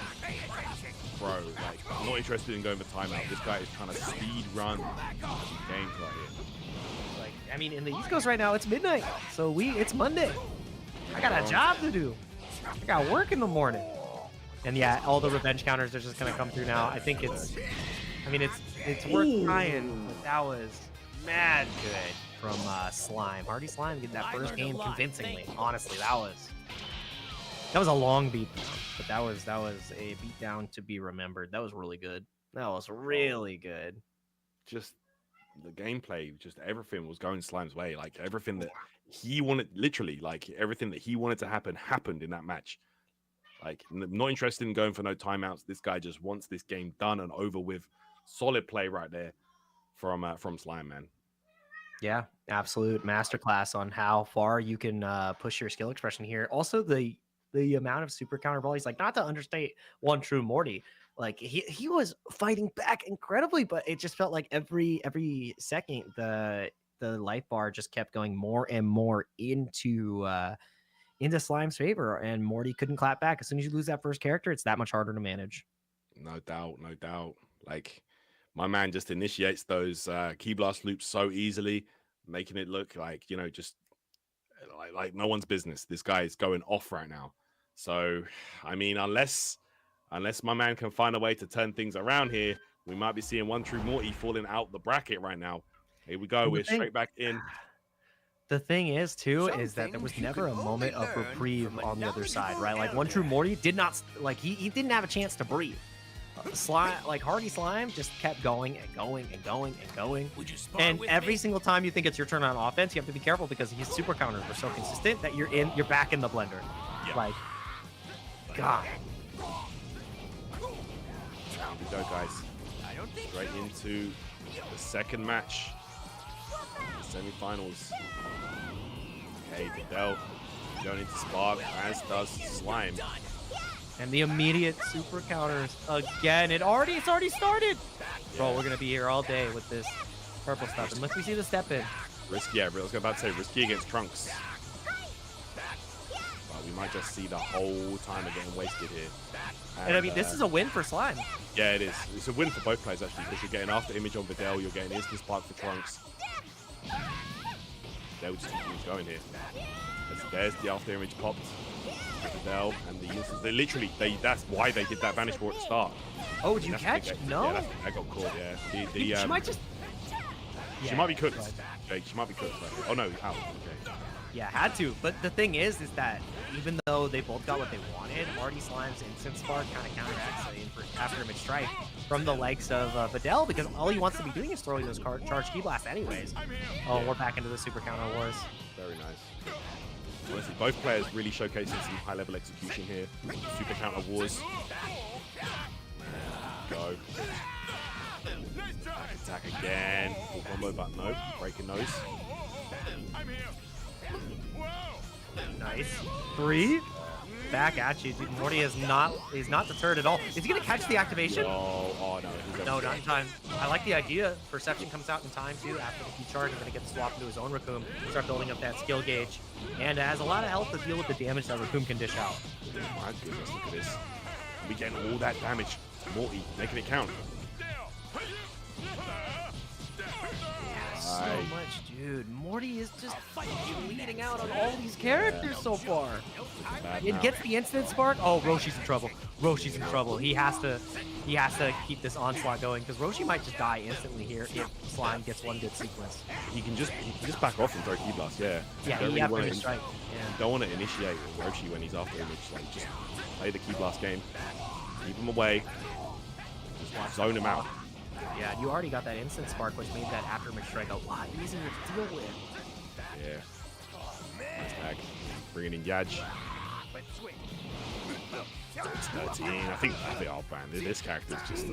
bro, like, I'm not interested in going for timeout. This guy is trying to speed run games right here. like I mean, in the East Coast right now, it's midnight, so it's Monday. I got a job to do. I got work in the morning. And yeah, all the revenge counters are just gonna come through now. I think it's worth trying, but that was mad good from Slime. HardySlime getting that first game convincingly. Honestly, that was a long beat, but that was a beatdown to be remembered. That was really good. That was really good. Just the gameplay, just everything was going Slime's way. Like everything that he wanted, literally, like everything that he wanted to happen happened in that match. Like, not interested in going for no timeouts. This guy just wants this game done and over with. Solid play right there from Slime, man. Yeah, absolute masterclass on how far you can push your skill expression here. Also, the amount of super counter volleys, like not to understate One True Morty, like he was fighting back incredibly, but it just felt like every second the life bar just kept going more and more into Slime's favor, and Morty couldn't clap back. As soon as you lose that first character, it's that much harder to manage. No doubt, no doubt. Like, my man just initiates those key blast loops so easily, making it look like, you know, just like no one's business. This guy is going off right now. So, I mean, unless my man can find a way to turn things around here, we might be seeing One True Morty falling out the bracket right now. Here we go. We're straight back in. The thing is, too, is that there was never a moment of reprieve on the other side, right? Like, One True Morty did not, like, he didn't have a chance to breathe. Slime, like HardySlime, just kept going and going and going and going. And every single time you think it's your turn on offense, you have to be careful because his super counters were so consistent that you're back in the blender. Yeah. Like, God. Here we go, guys. Straight into the second match, the semifinals. Okay, Videl going into Spark, as does Slime. And the immediate super counters again. It's already started. Bro, we're gonna be here all day with this purple stuff unless we see the step in. Risky, yeah, I was about to say risky against Trunks. But we might just see the whole time of getting wasted here. And I mean, this is a win for Slime. Yeah, it is. It's a win for both players actually, because you're getting after image on Videl, you're getting instant spark for Trunks. Videl just keeps going here. There's the after image popped. Videl and the instant. They literally, that's why they did that vanish wall at the start. Oh, did you catch? No. Yeah, that got caught. Yeah. She might just. She might be cooked. Jake, she might be cooked. Right? Oh no, how? Okay. Yeah, had to. But the thing is that even though they both got what they wanted, HardySlime's instant spark kind of counteracts the after image strike from the likes of Videl, because all he wants to be doing is throwing those charged key blasts anyways. Oh, we're back into the super counter wars. Very nice. Honestly, both players really showcasing some high-level execution here. Super counter wars. Go. Attack again. Full combo, but no. Breaking those. Nice. 3. Back at you, dude. Morty is not deterred at all. Is he gonna catch the activation? Oh no. No, not in time. I like the idea. Perception comes out in time too. After the key charge, we're gonna get swapped into his own Raccoon, start building up that skill gauge, and has a lot of health to deal with the damage that Raccoon can dish out. My goodness, look at this. We getting all that damage. Morty making it count. So much, dude. Morty is just leading out on all these characters so far. It gets the instant spark. Oh, Roshi's in trouble. Roshi's in trouble. He has to keep this onslaught going, because Roshi might just die instantly here if Slime gets one good sequence. He can just back off and throw key blast. Yeah. Yeah, Don't he really has to strike. Yeah. Don't want to initiate Roshi when he's after image. Like, just play the key blast game. Keep him away. Just zone him out. Yeah, you already got that instant spark, which made that after image strike a lot easier to deal with. Yeah. Nice tag. Bringing in Yaj. It's 13. I think, oh man, this character is just,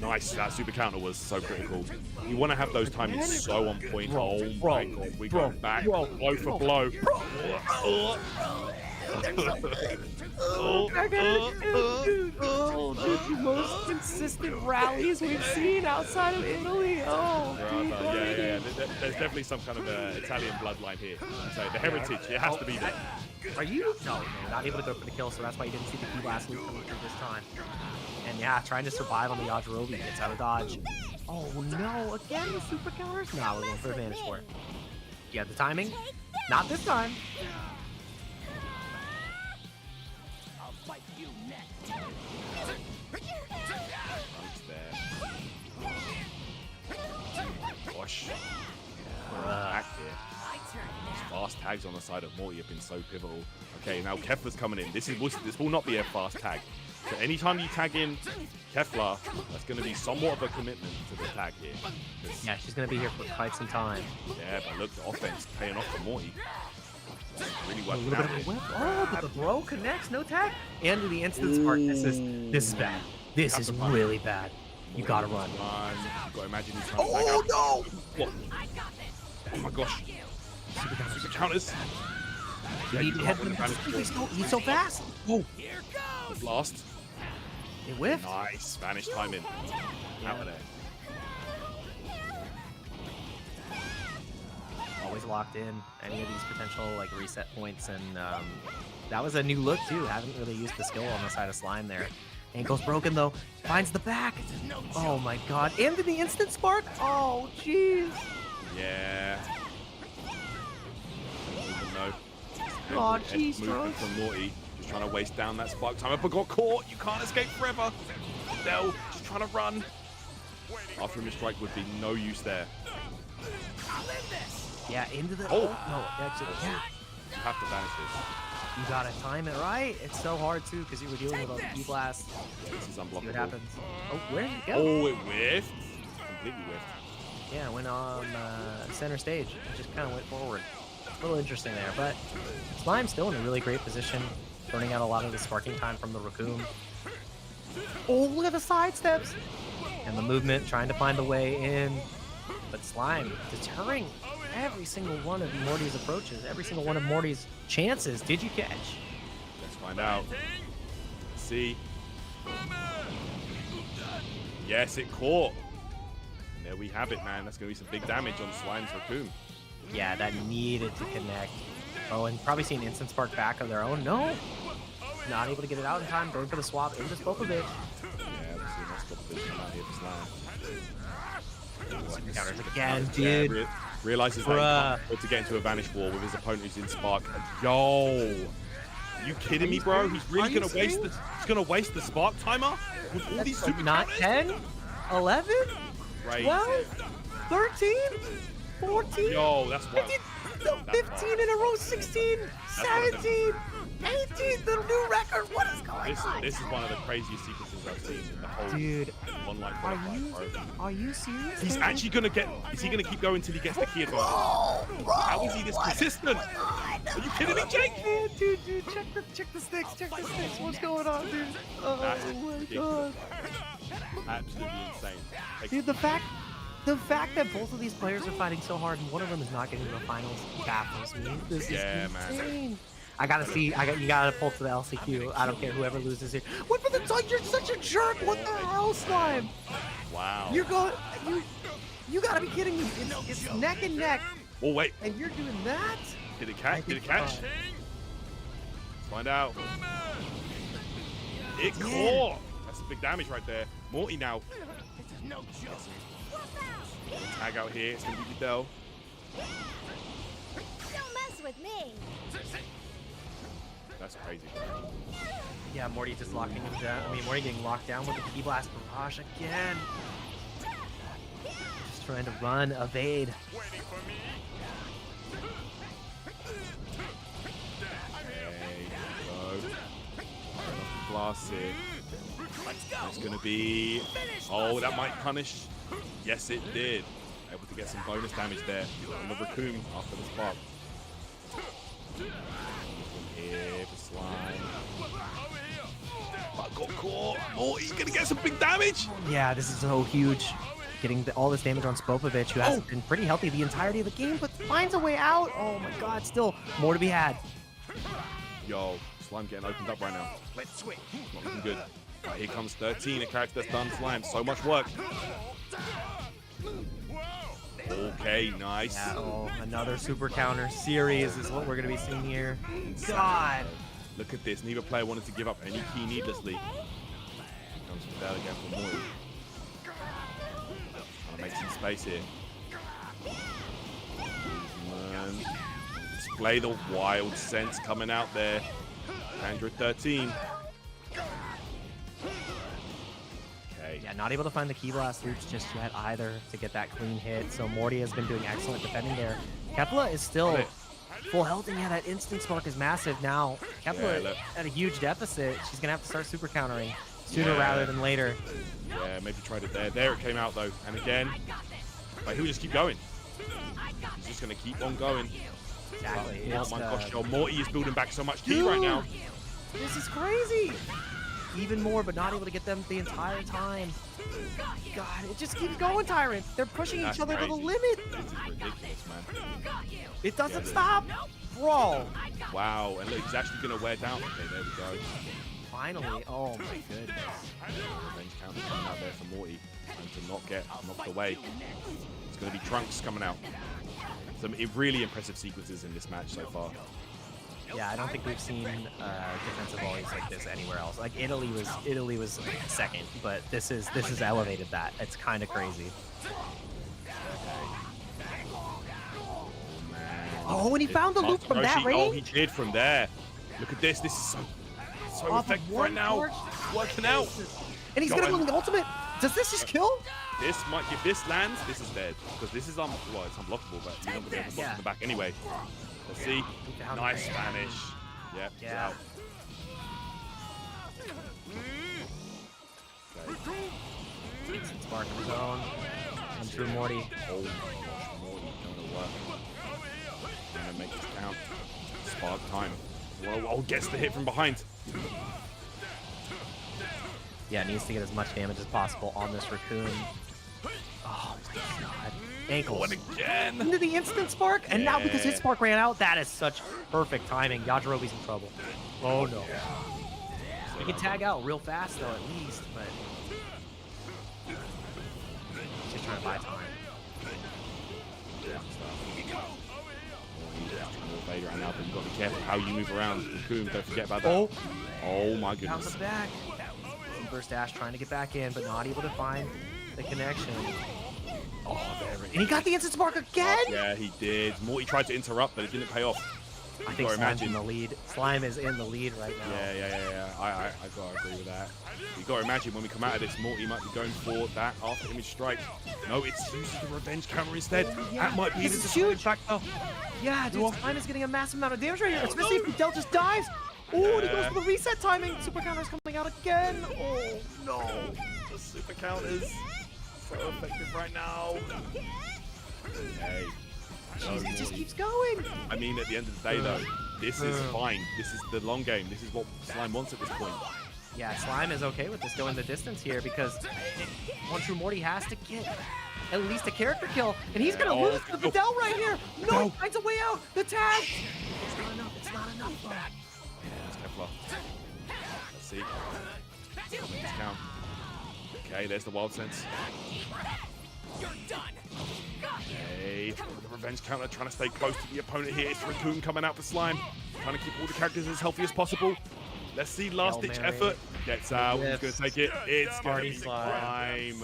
nice. That super counter was so critical. You want to have those timings so on point. Oh my god, we go back, blow for blow. Dude, the most consistent rallies we've seen outside of Italy. Oh, yeah. There's definitely some kind of Italian bloodline here. So the heritage, it has to be there. Are you? No, not able to go for the kill, so that's why you didn't see the key blast loop coming through this time. And yeah, trying to survive on the AzureGuardianX, gets out of dodge. Oh no, again the super counters? No, we're going for advantage for it. You got the timing? Not this time. Gosh. Back here. Fast tags on the side of Morty have been so pivotal. Okay, now Kefla's coming in. This will not be a fast tag. So anytime you tag in Kefla, that's going to be somewhat of a commitment to the tag here. Yeah, she's going to be here for quite some time. Yeah, but look, the offense paying off for Morty. Really a little bit of a whip. Oh, but the throw connects, no tag. And the instant spark. This is bad. This is really bad. You gotta run. You gotta imagine he's trying to tag out. No! What? Oh my gosh. Super counters. Yeah, you hit him. He's so fast. Oh. Blast. It whiffed. Nice. Vanish timing. Out of there. Always locked in any of these potential like reset points, and that was a new look too. Haven't really used the skill on the side of Slime there. Ankle's broken though. Finds the back. Oh my god. And the instant spark. Oh jeez. Yeah. Oh jeez, movement from Morty. Just trying to waste down that spark time. But got caught. You can't escape forever. Dell just trying to run. After him, strike would be no use there. Yeah, into the. Oh no, actually, yeah. You have to banish this. You gotta time it right. It's so hard too because you were dealing with all the key blasts. This is unblockable. See what happens. Oh, where did it go? Oh, it whiffed. Completely whiffed. Yeah, it went on center stage. It just kind of went forward. A little interesting there, but Slime's still in a really great position, burning out a lot of the sparking time from the Raccoon. Oh, look at the side steps! And the movement, trying to find a way in. But Slime, deterring every single one of Morty's approaches, every single one of Morty's chances. Did you catch? Let's find out. Let's see. Yes, it caught. And there we have it, man. That's going to be some big damage on Slime's Raccoon. Yeah, that needed to connect. Oh, and probably see an instant spark back of their own. No. Not able to get it out in time. Going for the swap into Spopovich. Yeah, we'll see next Spopovich come out here for Slime. Counters again, dude. Yeah, realizes that he can't to get into a Vanish Wall with his opponent who's in Spark. Yo! Are you kidding me, bro? He's really going to waste the waste the Spark timer with all these super Not counters? 10, 11, Crazy. 12, 13, 14, Yo, that's what. 15 in a row, 16, 17, 18, the new record. What is going on? This is one of the craziest sequences I've seen in the whole online qualifying, bro. Are you serious? He's actually gonna get. Is he gonna keep going until he gets the key advantage? How is he this consistent? Are you kidding me, Jake? Yeah, dude, check the sticks, What's going on, dude? Oh my god. Absolutely insane. Like, Dude, the fact that both of these players are fighting so hard and one of them is not getting to the finals baffles me. This is insane. I gotta see. You gotta pull to the LCQ. I don't care whoever loses here. What for the time? You're such a jerk. What the hell, Slime? wow. You're going. You gotta be kidding me. It's neck and neck, Oh wait. and you're doing that? Did it catch? Did it catch? Let's find out. It caught. That's big damage right there. Morty now. Tag out here. It's gonna be Videl. Don't mess with me. That's crazy. Yeah, Morty just locking him down. I mean, Morty getting locked down with the Key Blast Barrage again. Just trying to run, evade. Blast it. It's gonna be. Oh, that might punish. Yes, it did. Able to get some bonus damage there on the Raccoon after the spark. Here for Slime. But got caught. Oh, he's gonna get some big damage. Yeah, this is so huge. Getting all this damage on Spopovich, who has been pretty healthy the entirety of the game, but finds a way out. Oh my god, still more to be had. Yo, Slime getting opened up right now. Let's switch. Not looking good. Right, here comes 13, a character that's done Slime. So much work. Okay, nice. Yeah, oh, another super counter series is what we're going to be seeing here. God. Look at this. Neither player wanted to give up any key needlessly. Here comes Videl again for Morty. Trying to make some space here. Man. Display the wild sense coming out there. Andrew 13. Okay. Yeah, not able to find the Key Blast roots just yet either to get that clean hit. So Morty has been doing excellent defending there. Kepler is still full health, and yeah, that instant spark is massive now. Kepler at a huge deficit. She's going to have to start super countering sooner rather than later. Yeah, maybe tried it there. There it came out, though. And again, like, he'll just keep going. He's just going to keep on going. Exactly. Oh my gosh, yo, Morty is building back so much key right now. This is crazy. Even more, but not able to get them the entire time. God, it just keeps going, Tyrant. They're pushing each other to the limit. This is ridiculous, man. It doesn't stop. Brawl. Wow, and look, he's actually going to wear down. Okay, there we go. Finally. Oh, my goodness. Revenge counter coming out there for Morty. And to not get knocked away. It's going to be Trunks coming out. Some really impressive sequences in this match so far. Yeah, I don't think we've seen defensive volleys like this anywhere else. Like Italy was second, but this is elevated that. It's kind of crazy. Oh, and he found the loop from that range. Oh, he did from there. Look at this. This is so effective right now. Working out. And he's gonna go the ultimate. Does this just kill? This might, if this lands, this is dead. Because this is, well, it's unblockable, but you're not going to be able to block in the back anyway. Let's see. Nice Spanish. Yep, yeah. Out. Okay. Spark of his own. And through Morty. Oh my gosh, Morty going to work. Going to make this count. Spark time. Whoa, oh, gets the hit from behind. Yeah, needs to get as much damage as possible on this Raccoon. Oh my god. Ankles. What again? Into the instant spark, and now because his spark ran out, that is such perfect timing. Yajirobe's in trouble. Oh no. He can tag out real fast though, at least, but just trying to buy time. Right now, but you've got to be careful how you move around. Boom, don't forget about that. Oh my Down goodness. the back. Burst dash trying to get back in, but not able to find the connection. Oh, there it is. And he got the instant spark again? Yeah, he did. Morty tried to interrupt, but it didn't pay off. I think Slime's in the lead. Slime is in the lead right now. Yeah. I gotta agree with that. You gotta imagine when we come out of this, Morty might be going for that after image strike. No, it's using the revenge counter instead. That might be this is huge. Factor. Yeah, dude, Slime is getting a massive amount of damage right here, especially if Del just dives. Oh, and he goes for the reset timing. Super counter's coming out again. Oh no. The super counters so effective right now. Hey. Jeez, it just keeps going. I mean, at the end of the day, though, this is fine. This is the long game. This is what Slime wants at this point. Yeah, Slime is okay with this going the distance here because One True Morty has to get at least a character kill, and he's gonna lose to Videl right here. No, he finds a way out. The tag. It's not enough. It's not enough. Let's Kefla. Let's see. Let's count. Okay, there's the wild sense. You're done. Okay, the revenge counter trying to stay close to the opponent here. It's Raccoon coming out for Slime, trying to keep all the characters as healthy as possible. Let's see, last-ditch effort. Gets out. Who's going to take it? It's going to be Slime.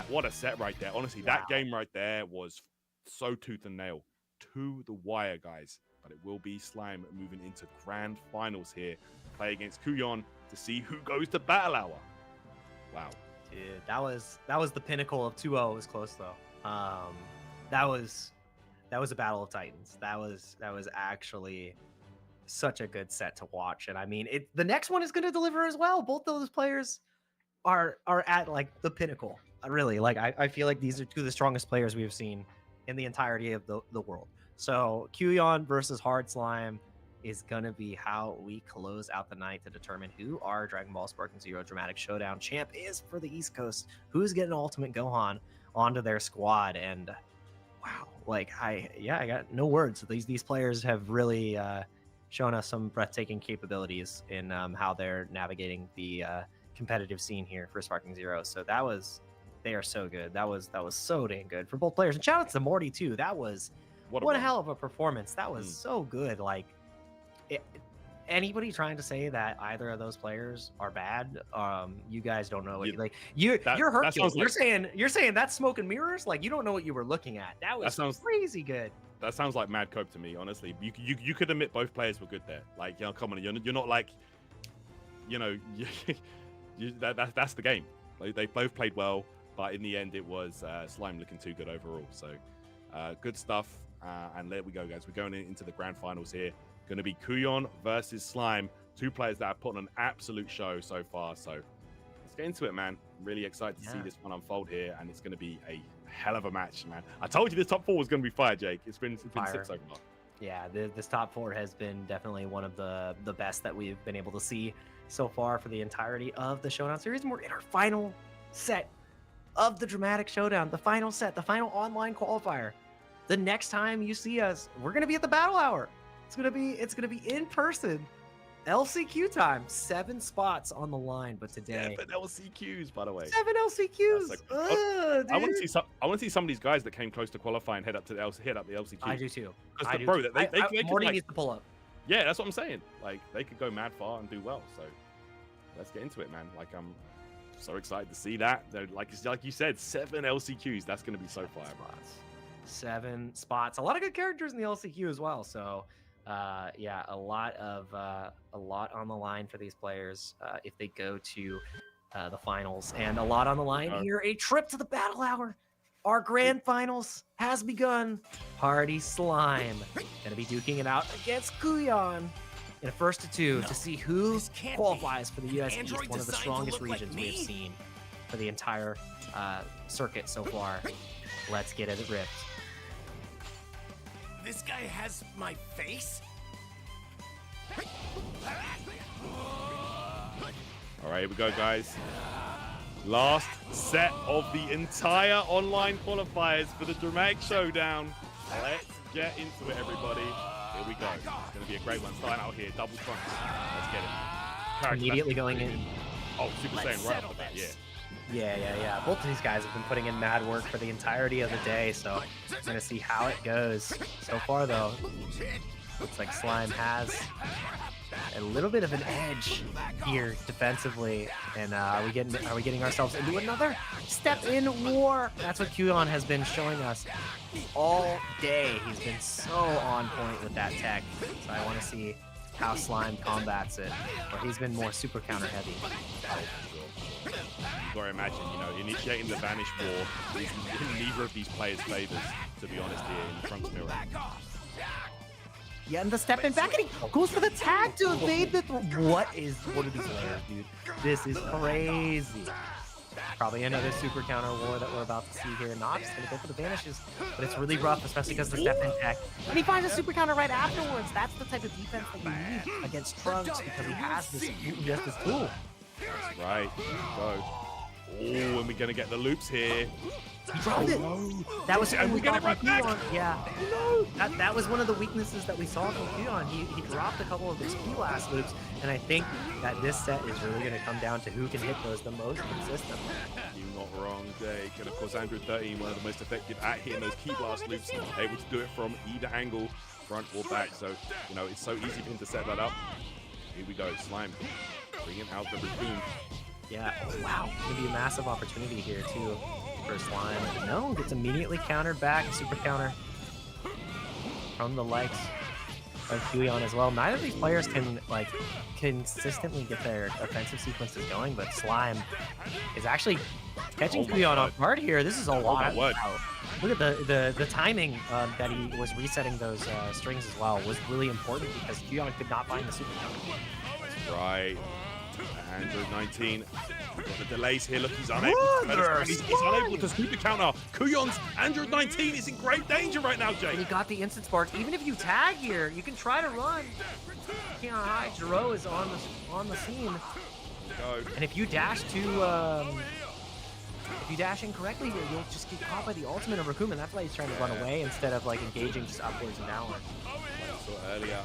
What a set right there. Honestly, that game right there was so tooth and nail. To the wire, guys. But it will be Slime moving into grand finals here. Play against Quyon to see who goes to Battle Hour. Wow. Dude, that was the pinnacle of 2-0. It was close though. That was a battle of titans. That was actually such a good set to watch. And I mean, the next one is going to deliver as well. Both those players are at like the pinnacle. Really, like I feel like these are two of the strongest players we've seen in the entirety of the world. So Quyon versus HardSlime is going to be how we close out the night to determine who our Dragon Ball Sparking Zero Dramatic Showdown champ is for the East Coast, who's getting Ultimate Gohan onto their squad. And wow, like I got no words. These players have really shown us some breathtaking capabilities in how they're navigating the competitive scene here for Sparking Zero. So they are so good. That was so dang good for both players. And shout out to Morty too. That was what a hell of a performance. That was so good. Like anybody trying to say that either of those players are bad, you guys don't know what you're Hercules. You're saying that's smoke and mirrors. Like you don't know what you were looking at. That sounds crazy good. That sounds like mad cope to me, honestly. You could admit both players were good there. Like, you know, come on, you're not like, you know, that's the game. Like, they both played well, but in the end, it was Slime looking too good overall. So, good stuff. And there we go, guys. We're going into the grand finals here. Going to be Quyon versus Slime. Two players that have put on an absolute show so far. So, let's get into it, man. I'm really excited to see this one unfold here, and it's going to be a hell of a match, man. I told you this top four was going to be fire, Jake. It's been sick so far. Yeah, this top four has been definitely one of the best that we've been able to see so far for the entirety of the Showdown series. And we're in our final set of the Dramatic Showdown, the final set, the final online qualifier. The next time you see us, we're going to be at the Battle Hour. It's going to be in person. LCQ time, 7 spots on the line, but today 7 LCQs, by the way. 7 LCQs. I want to see some of these guys that came close to qualify and head up the LCQ. I do too. They Morty needs to pull up. Yeah, that's what I'm saying. Like they could go mad far and do well. So let's get into it, man. Like I'm so excited to see that. Like you said, 7 LCQs. That's going to be so fire, bro. 7 spots. A lot of good characters in the LCQ as well. So. Yeah, a lot on the line for these players if they go to the finals, and a lot on the line here. A trip to the Battle Hour. Our grand finals has begun. HardySlime gonna be duking it out against Quyon in a 1-2 to see who qualifies for the US East, one of the strongest regions we have seen for the entire circuit so far. Let's get it ripped. This guy has my face? All right, here we go, guys. Last set of the entire online qualifiers for the Dramatic Showdown. Let's get into it, everybody. Here we go. It's going to be a great one. Starting out here, double trunks. Let's get it. Character Immediately going in. Oh, Super Saiyan right off the bat, yeah. Yeah. Both of these guys have been putting in mad work for the entirety of the day, so we're going to see how it goes. So far, though, looks like Slime has a little bit of an edge here defensively, and are we getting ourselves into another step-in war? That's what Quyon has been showing us all day. He's been so on point with that tech, so I want to see how Slime combats it, where he's been more super counter heavy. You gotta imagine, you know, initiating the Vanish War is in neither of these players' favors, to be honest, here in the Trunks mirror. Yeah, and the step in back, and he goes for the tag to evade the what are these layers, dude? This is crazy. Probably another super counter war that we're about to see here. Nox gonna go for the vanishes, but it's really rough, especially because the step in tech. And he finds a super counter right afterwards. That's the type of defense that you need against Trunks, because he has this tool. That's right. Go. Oh, and we're gonna get the loops here. He dropped it. That was and we get it right back. Yeah. That was one of the weaknesses that we saw from Quyon. He dropped a couple of his key last loops, and I think that this set is really going to come down to who can hit those the most consistently. You're not wrong, Jake. And of course, Android 13, one of the most effective at hitting those key blast loops, able to do it from either angle, front or back. So, you know, it's so easy for him to set that up. Here we go, Slime, bringing out the raccoon. Yeah, oh, wow. Gonna be a massive opportunity here too for Slime. No, gets immediately countered back, super counter from the likes of Quyon as well. Neither of these players can like consistently get their offensive sequences going, but Slime is actually catching Quyon off guard here. This is a lot. Wow. Look at the timing that he was resetting those strings as well was really important, because Quyon could not find the super counter. That's right. Android 19, we've got the delays here. Look, he's unable. He's unable to super counter. Quyon's Android 19 is in great danger right now, Jake. He got the instant spark. Even if you tag here, you can try to run. You can't hide. Jiro is on the scene. Go. And if you dash incorrectly here, you'll just get caught by the ultimate of Raccoon, and that's why he's trying to run away instead of like engaging just upwards and downwards. Like I saw earlier,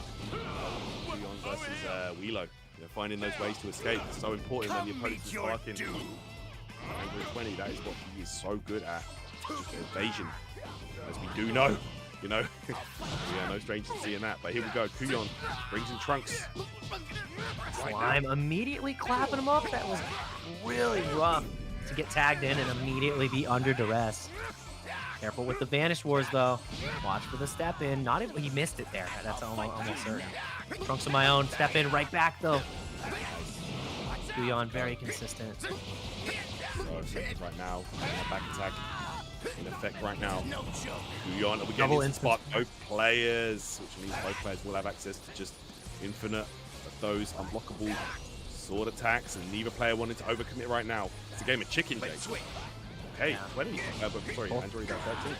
Quyon versus Wheelo. You know, finding those ways to escape is so important when the opponent is sparking. Android 20, that is what he is so good at. Just evasion, as we do know. You know, we are no strangers to seeing that. But here we go. Quyon brings in Trunks. Slime immediately clapping him up. That was really rough to get tagged in and immediately be under duress. Careful with the Vanish Wars, though. Watch for the step in. Not even, he missed it there. That's almost certain. Trunks of my own. Step in right back, though. Quyon very consistent. So right now, back attack in effect right now. Quyon, we're getting into spot both players, which means both players will have access to just infinite of those unblockable sword attacks, and neither player wanted to overcommit right now. It's a game of chicken, Jake. Okay, 20. Sorry, Android 13.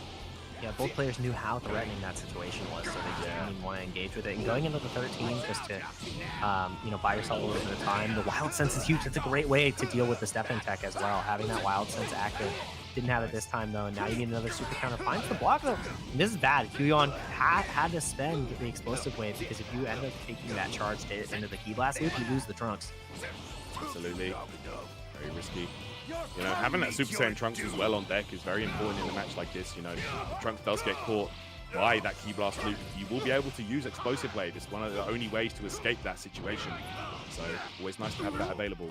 Yeah, both players knew how threatening that situation was, so they just didn't even want to engage with it. And going into the 13, just to, you know, buy yourself a little bit of time. The Wild Sense is huge. It's a great way to deal with the step-in tech as well. Having that Wild Sense active. Didn't have it this time, though. Now you need another super counter. Finds the block, though. And this is bad. Quyon had to spend the explosive wave, because if you end up taking that charge into the key blast loop, you lose the Trunks. Absolutely. Very risky. You know, having that Super Saiyan Trunks as well on deck is very important in a match like this. You know, if Trunks does get caught by that Key Blast loop, you will be able to use Explosive Blade. It's one of the only ways to escape that situation. So, always nice to have that available.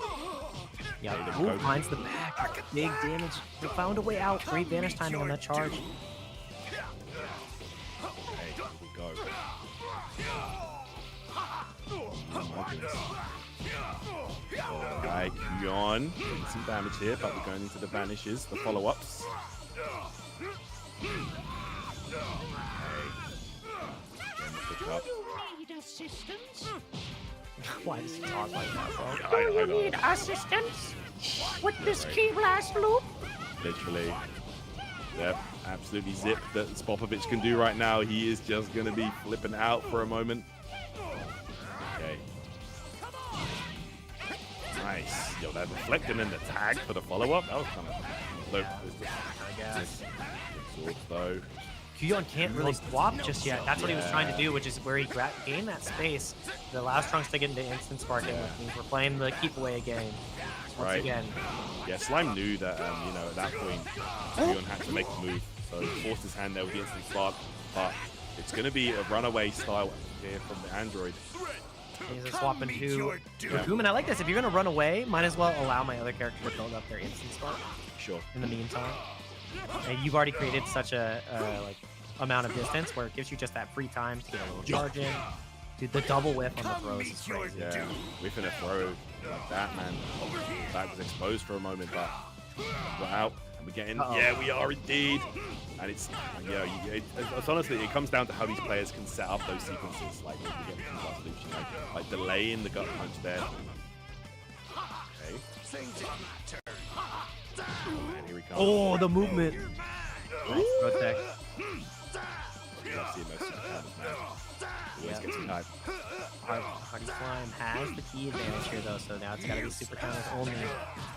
Yeah, Wolf finds the back. Big damage. They found a way out. Great vanish timing on that charge. Okay, here we go. Oh my goodness. Alright, Quyon getting some damage here, but we're going into the vanishes, the follow-ups. Okay. Pick up. Need assistance? Why does he talk like that, bro? Do you need assistance with this key blast loop? Literally. Yep, absolutely zip that Spopovich can do right now. He is just going to be flipping out for a moment. Okay. Nice. Yo, that reflect and then the tag for the follow-up, that was kind of low. I guess. Absorbed though. Quyon can't really swap just yet. That's what he was trying to do, which is where he gained that space that allows Trunks to get into instant sparking, which means we're playing the keep away game. Once again. Yeah, Slime knew that, you know, at that point, Quyon had to make a move, so he forced his hand there with the instant spark, but it's going to be a runaway style here from the Android. He's just swapping to Raccoon, and I like this. If you're going to run away, might as well allow my other character to build up their instant spark. Sure. In the meantime. And you've already created such a like amount of distance where it gives you just that free time to get a little charge in. Dude, the double whiff on the throws is crazy. Yeah, whiffing a throw like that, man. That was exposed for a moment, but we're out and we're getting. Yeah, we are indeed. And it's, it's honestly, it comes down to how these players can set up those sequences. Like, when we get some last loops, you know, like delaying the gut punch there. Okay. And here we come. Oh, the movement. Nice protect. HardySlime has the key advantage here, though, so now it's got to be super counters only.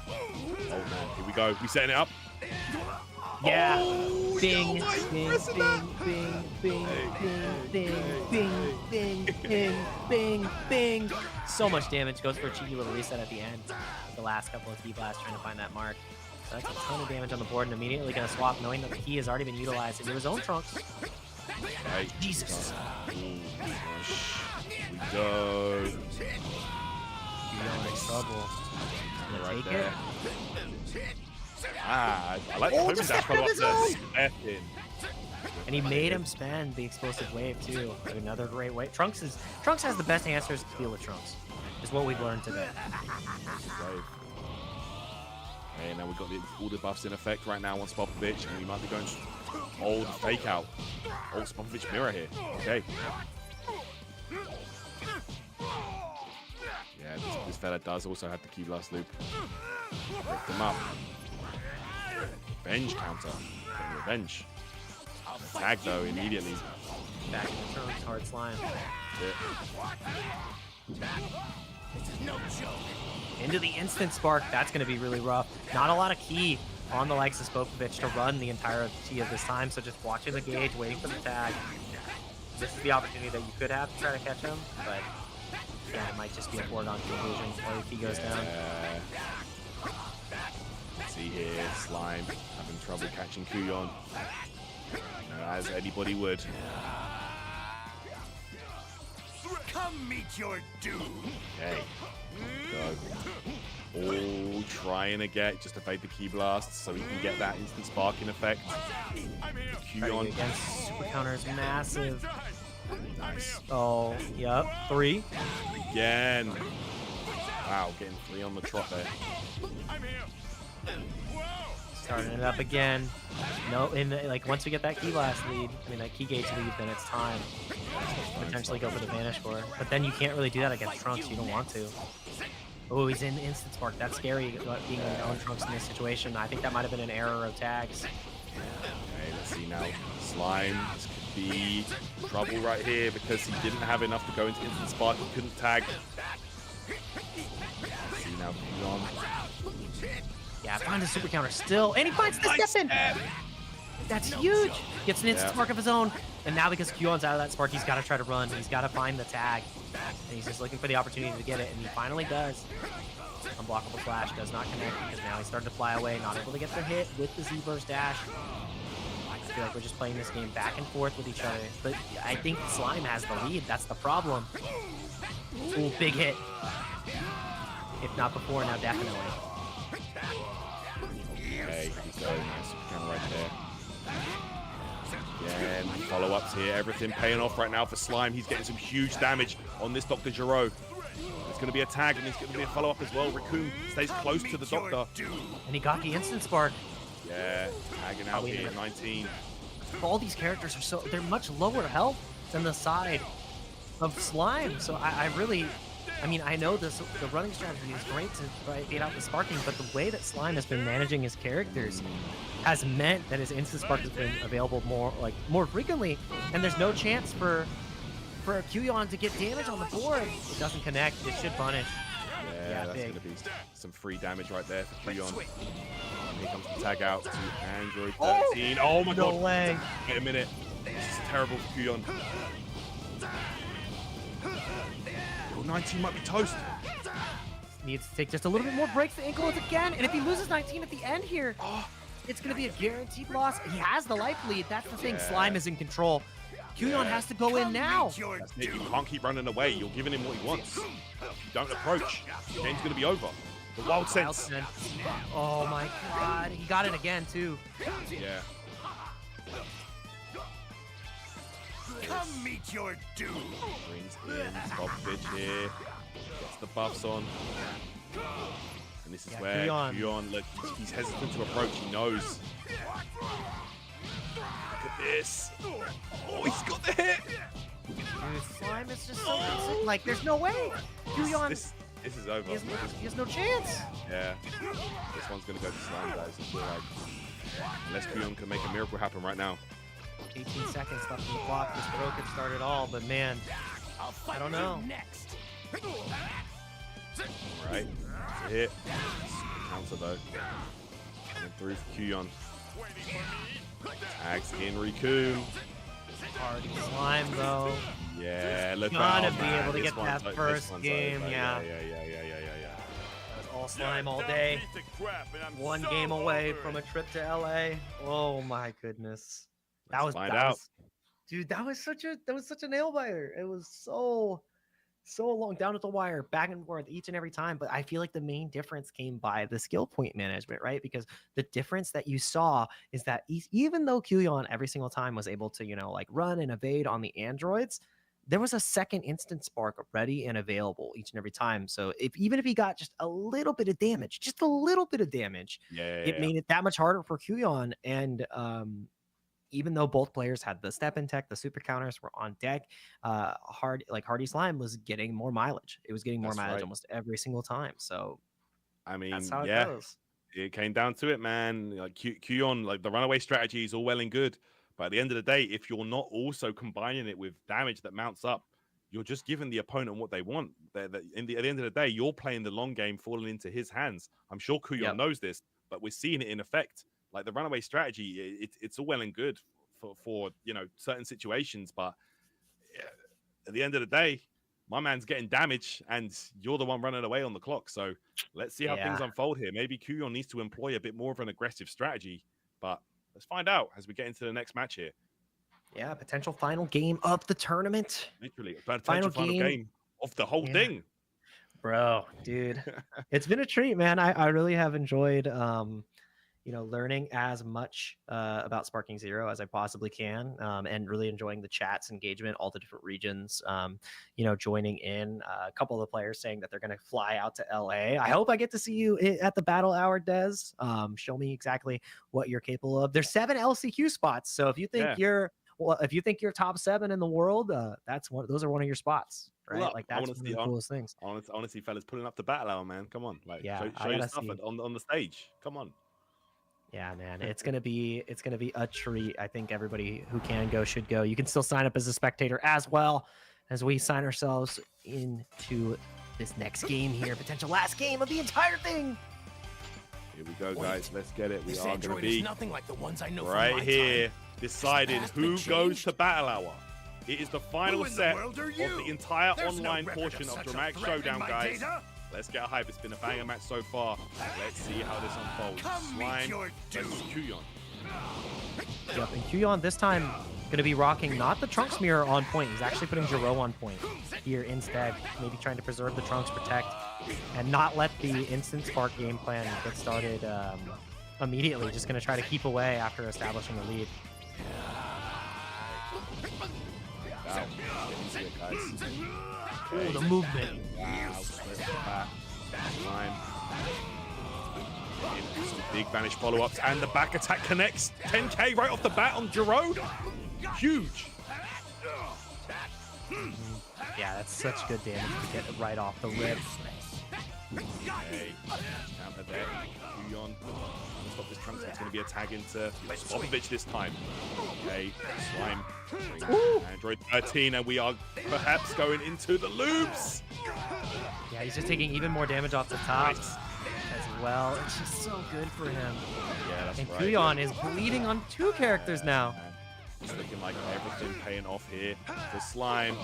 Oh man, here we go. We setting it up. Yeah. Bing, bing, bing, bing, bing, bing, bing, bing, bing, bing. So much damage. Goes for a cheeky little reset at the end. The last couple of key blasts trying to find that mark. So that's a ton of damage on the board, and immediately going to swap, knowing that the key has already been utilized into his own Trunks. Right. Jesus. Here we go. You're in trouble. Right take there. it. I like the homing dash follow up there. And he made him spend the explosive wave too. Another great wave. Trunks has the best answers to deal with Trunks. Is what we've learned today. Okay, now we've got all the buffs in effect right now on Spopovich, and we might be going old fake out. Old Spopovich mirror here. Okay. Yeah, this fella does also have the key blast loop. Lift him up. Revenge counter. Getting revenge. Tag though immediately. Back in the Trunks, hard slime. No joke. Into the instant spark, that's going to be really rough. Not a lot of key on the likes of Spopovich to run the entirety of this time, so just watching the gauge, waiting for the tag. This is the opportunity that you could have to try to catch him, but yeah, it might just be a foregone conclusion before the key goes down. Let's see here, Slime having trouble catching Quyon, as anybody would. Come meet your doom. Okay. Go. All trying to get just evade the key blast so we can get that instant sparking effect. Quyon against super counter is massive. Nice. Oh, yep. 3. Again. Wow, getting 3 on the trot there. Starting it up again. No, like once we get that key blast lead, I mean that key gauge lead, then it's time to potentially go for the vanish core. But then you can't really do that against Trunks. You don't want to. Oh, he's in instant spark. That's scary being on Trunks in this situation. I think that might have been an error of tags. Okay, let's see now. Slime. This could be trouble right here because he didn't have enough to go into instant spark. He couldn't tag. Let's see now. Quyon. Yeah, find a super counter still, and he finds the step in. That's huge. Gets an instant spark of his own, and now because Qyon's out of that spark, he's got to try to run. He's got to find the tag, and he's just looking for the opportunity to get it, and he finally does. Unblockable flash does not connect because now he's starting to fly away, not able to get the hit with the Z-burst dash. I feel like we're just playing this game back and forth with each other, but I think Slime has the lead. That's the problem. Ooh, big hit. If not before, now definitely. Okay, he's going. Nice camera right there. Again, follow-ups here. Everything paying off right now for Slime. He's getting some huge damage on this Dr. Giro. There's going to be a tag, and there's going to be a follow-up as well. Raccoon stays close to the Doctor. And he got the instant spark. Yeah, tagging out here, 19. All these characters are they're much lower health than the side of Slime. So I really, I mean, I know the running strategy is great to get out the sparking, but the way that Slime has been managing his characters has meant that his instant spark has been available more frequently, and there's no chance for Quyon to get damage on the board. It doesn't connect. It should punish. Yeah, that's big. going to be some free damage right there for Quyon. Here comes the tag out to Android 13. Oh my No god. way. Wait a minute. This is terrible for Quyon. Oh, 19 might be toast. Needs to take just a little bit more breaks to ankle again. And if he loses 19 at the end here, it's going to be a guaranteed loss. He has the life lead. That's the thing. Slime is in control. Quyon has to go in now. That's it. You can't keep running away. You're giving him what he wants. If you don't approach, the game's going to be over. The wild sense. Oh my god. He got it again, too. Yeah. Come meet your doom. Brings in Popovich here. Gets the buffs on. And this is where Quyon, look, he's hesitant to approach. He knows. Look at this. Oh, he's got the hit. Dude, Slime is just so insane. Like, there's no way. Quyon, This is over. he has no chance. Yeah. This one's going to go to Slime, guys. I feel like. Unless Quyon can make a miracle happen right now. 18 seconds left on the clock. This throw could start it all, but man, I don't know. Next. Alright. It's a hit. Counter though. Coming through for Quyon. Tags Henryflow. Hardy Slime though. Yeah, look Gonna out, be man. able to This get one's that o- first this one's game, over. yeah. Yeah. That's all Slime all day. One game away from a trip to LA. Oh my goodness. Let's find out. Dude, that was such a nail biter. It was so long down at the wire, back and forth each and every time. But I feel like the main difference came by the skill point management, right? Because the difference that you saw is that even though Quyon every single time was able to, like run and evade on the androids, there was a second instant spark ready and available each and every time. So even if he got just a little bit of damage, it made it that much harder for Quyon. And even though both players had the step in tech, the super counters were on deck, Hardy Slime was getting more mileage. It was getting more mileage almost every single time. So I mean, that's how it goes. It came down to it, man. Like Quyon, like the runaway strategy is all well and good, but at the end of the day, if you're not also combining it with damage that mounts up, you're just giving the opponent what they want. At the end of the day, you're playing the long game, falling into his hands. I'm sure Quyon knows this, but we're seeing it in effect. Like the runaway strategy, it's all well and good for certain situations, but at the end of the day, my man's getting damage, and you're the one running away on the clock. So let's see how things unfold here. Maybe Quyon needs to employ a bit more of an aggressive strategy, but let's find out as we get into the next match here. Yeah, potential final game of the tournament. Literally, final game of the whole thing. Bro, dude, it's been a treat, man. I really have enjoyed learning as much about Sparking Zero as I possibly can, and really enjoying the chats, engagement, all the different regions, joining in. A couple of the players saying that they're going to fly out to LA. I hope I get to see you at the Battle Hour, Des. Show me exactly what you're capable of. There's 7 LCQ spots, so if you think you're top 7 in the world, those are one of your spots, right? Look, like that's one of the coolest things. Honestly, fellas, pulling up the Battle Hour, man. Come on, like show your stuff on the stage. Come on. Yeah, man, it's gonna be a treat. I think everybody who can go should go. You can still sign up as a spectator as well as we sign ourselves into this next game here, potential last game of the entire thing. Here we go, guys. Let's get it. We This are going to android be is nothing like the ones I know right from my here, time. deciding Has who been goes changed? to Battle Hour. It is the final Who in the set world are of you? the entire There's no online record portion of such a Dramatic threat in Showdown, my guys. data. Let's get hype. It's been a banger match so far. Let's see how this unfolds. Come meet Slime your versus doom. Quyon. Yep, and Quyon this time going to be rocking not the Trunks mirror on point. He's actually putting Jiro on point here instead. Maybe trying to preserve the Trunks protect and not let the instant spark game plan get started immediately. Just going to try to keep away after establishing the lead. Wow. See it, guys. Oh, the movement. Wow. Straight off the bat. Slime. Some big vanish follow-ups, and the back attack connects. 10k right off the bat on Jiro. Huge. Yeah, that's such good damage to get it right off the rip. Okay. Counter there. Quyon. Stop this Trunks. It's going to be a tag into Popovich this time. Okay. Slime. Android 13, and we are perhaps going into the loops. Yeah, he's just taking even more damage off the top as well. It's just so good for him. Yeah, that's And right. Quyon is bleeding on 2 characters now. Man. It's looking like everything paying off here for Slime.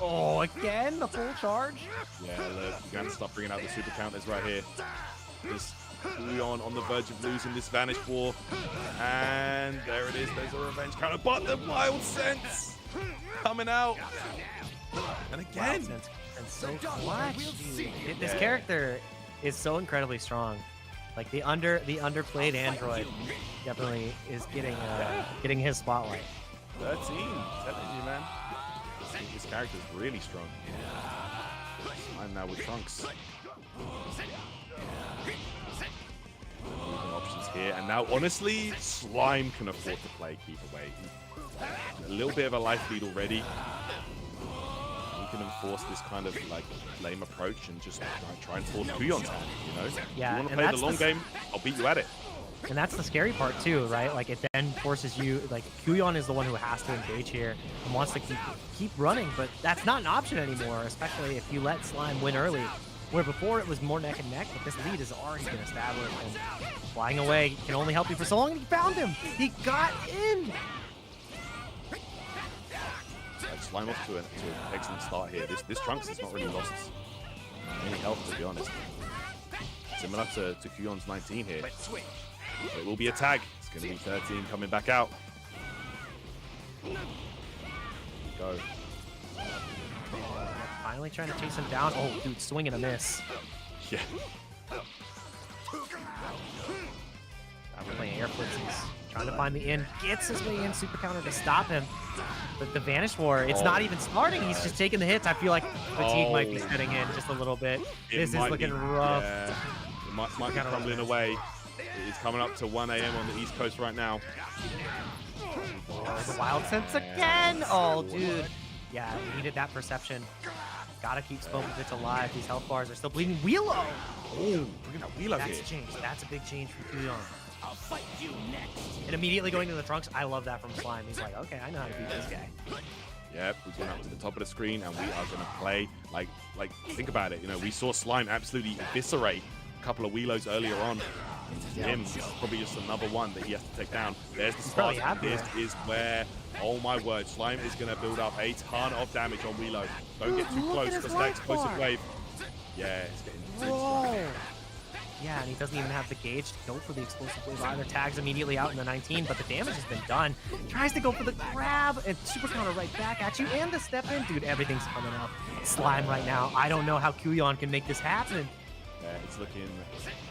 Oh, again, the full charge. Yeah, look, you gotta stop bringing out the super counters right here. This Quyon on the verge of losing this Vanish War. And there it is, there's a revenge counter. But the Wild Sense coming out. And again. And so clutch, dude. This character is so incredibly strong. Like the underplayed android definitely is getting his spotlight. 13, telling you, man. This character is really strong. I'm now with Trunks. Options here, and now honestly, Slime can afford to play keep away. A little bit of a life lead already. He can enforce this kind of like lame approach and just try and force Quyon's hand, you know? Yeah, you want to and play the that's long game, I'll beat you at it. And that's the scary part too, right? Like it then forces you, like Quyon is the one who has to engage here and wants to keep running, but that's not an option anymore, especially if you let Slime win early. Where before it was more neck and neck, but this lead has already been established, and flying away can only help you for so long, and he found him! He got in! Slime off to an excellent start here. This Trunks has not really lost any health, to be honest. Similar to Quyon's 19 here. It will be a tag. It's going to be 13 coming back out. Go. Finally trying to chase him down. Oh, dude, swing and a miss. Yeah. We're playing air flitsies. Trying to find the in. Gets his way in. Super counter to stop him. But the Vanish War, it's not even starting. He's just taking the hits. I feel like fatigue might be setting in just a little bit. This is looking rough. Yeah. It might be crumbling away. It is coming up to 1 a.m. on the East Coast right now. Oh, the Wild Sense again. Oh, dude. Yeah, we needed that perception. Gotta keep Spopovich alive. These health bars are still bleeding. Wheelo! Oh, bringing out Wheelo That's here. a change. That's a big change for Quyon. I'll fight you next. And immediately going to the Trunks, I love that from Slime. He's like, okay, I know how to beat this guy. Yep, we're going up to the top of the screen, and we are going to play. Like, think about it. You know, we saw Slime absolutely eviscerate a couple of Wheelos earlier on. Him, probably just another one that he has to take down. There's the start. This is where, oh my word, Slime is going to build up a ton of damage on Wheelo. Don't get too close because that explosive wave. Yeah, it's getting intense. Yeah, and he doesn't even have the gauge to go for the explosive wave either. Tags immediately out in the 19, but the damage has been done. Tries to go for the grab and super counter right back at you, and the step in. Dude, everything's coming up. Slime right now. I don't know how Quyon can make this happen. Yeah, it's looking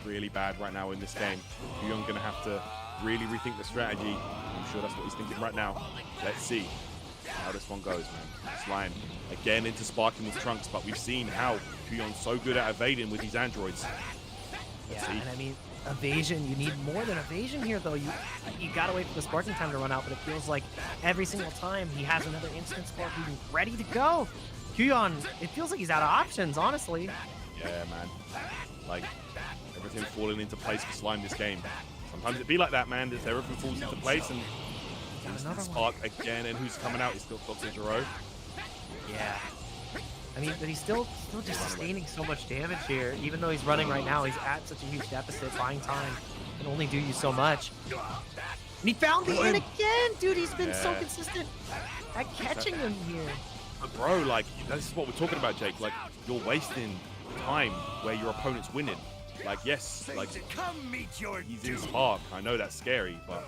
really bad right now in this game. Quyon gonna have to really rethink the strategy. I'm sure that's what he's thinking right now. Let's see how this one goes, man. Slime again into sparking with Trunks, but we've seen how Quyon's so good at evading with these androids. Yeah, and I mean, evasion, you need more than evasion here, though. You gotta wait for the sparking time to run out, but it feels like every single time he has another instant spark even ready to go. Quyon, it feels like he's out of options, honestly. Yeah, man. Like, everything falling into place for Slime this game. Sometimes it be like that, man. Everything falls into place, and instant spark again, and who's coming out is still Dr. Giro. Yeah. I mean, but he's still just sustaining so much damage here. Even though he's running right now, he's at such a huge deficit. Buying time can only do you so much. And he found the in again! Dude, he's been so consistent at catching him here. But bro, like, this is what we're talking about, Jake. Like, you're wasting time where your opponent's winning. Like, yes, like, he's in Spark. I know that's scary, but,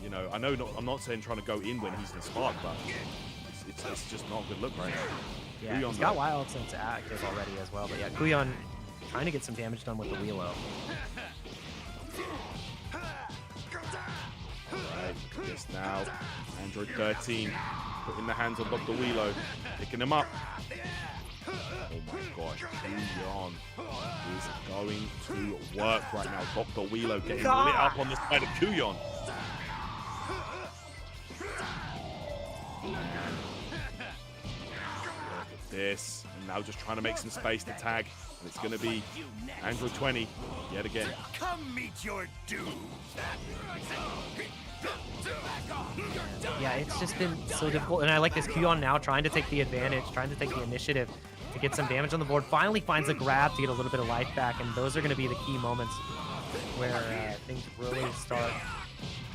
you know, I'm not saying trying to go in when he's in Spark, but it's just not a good look right now. Yeah, he's got Wild Sense active already as well, but yeah, Quyon trying to get some damage done with the Wheelo. Alright, this now. Android 13 put in the hands of Dr. Wheelo, picking him up. Oh my gosh, Quyon is going to work right now. Dr. Wheelo getting lit up on the side of Quyon. This, and now just trying to make some space to tag, and it's going to be Android 20 yet again. Come meet your doom. Yeah, it's just been so difficult, and I like this Quyon now trying to take the advantage, trying to take the initiative to get some damage on the board. Finally finds a grab to get a little bit of life back, and those are going to be the key moments where things really start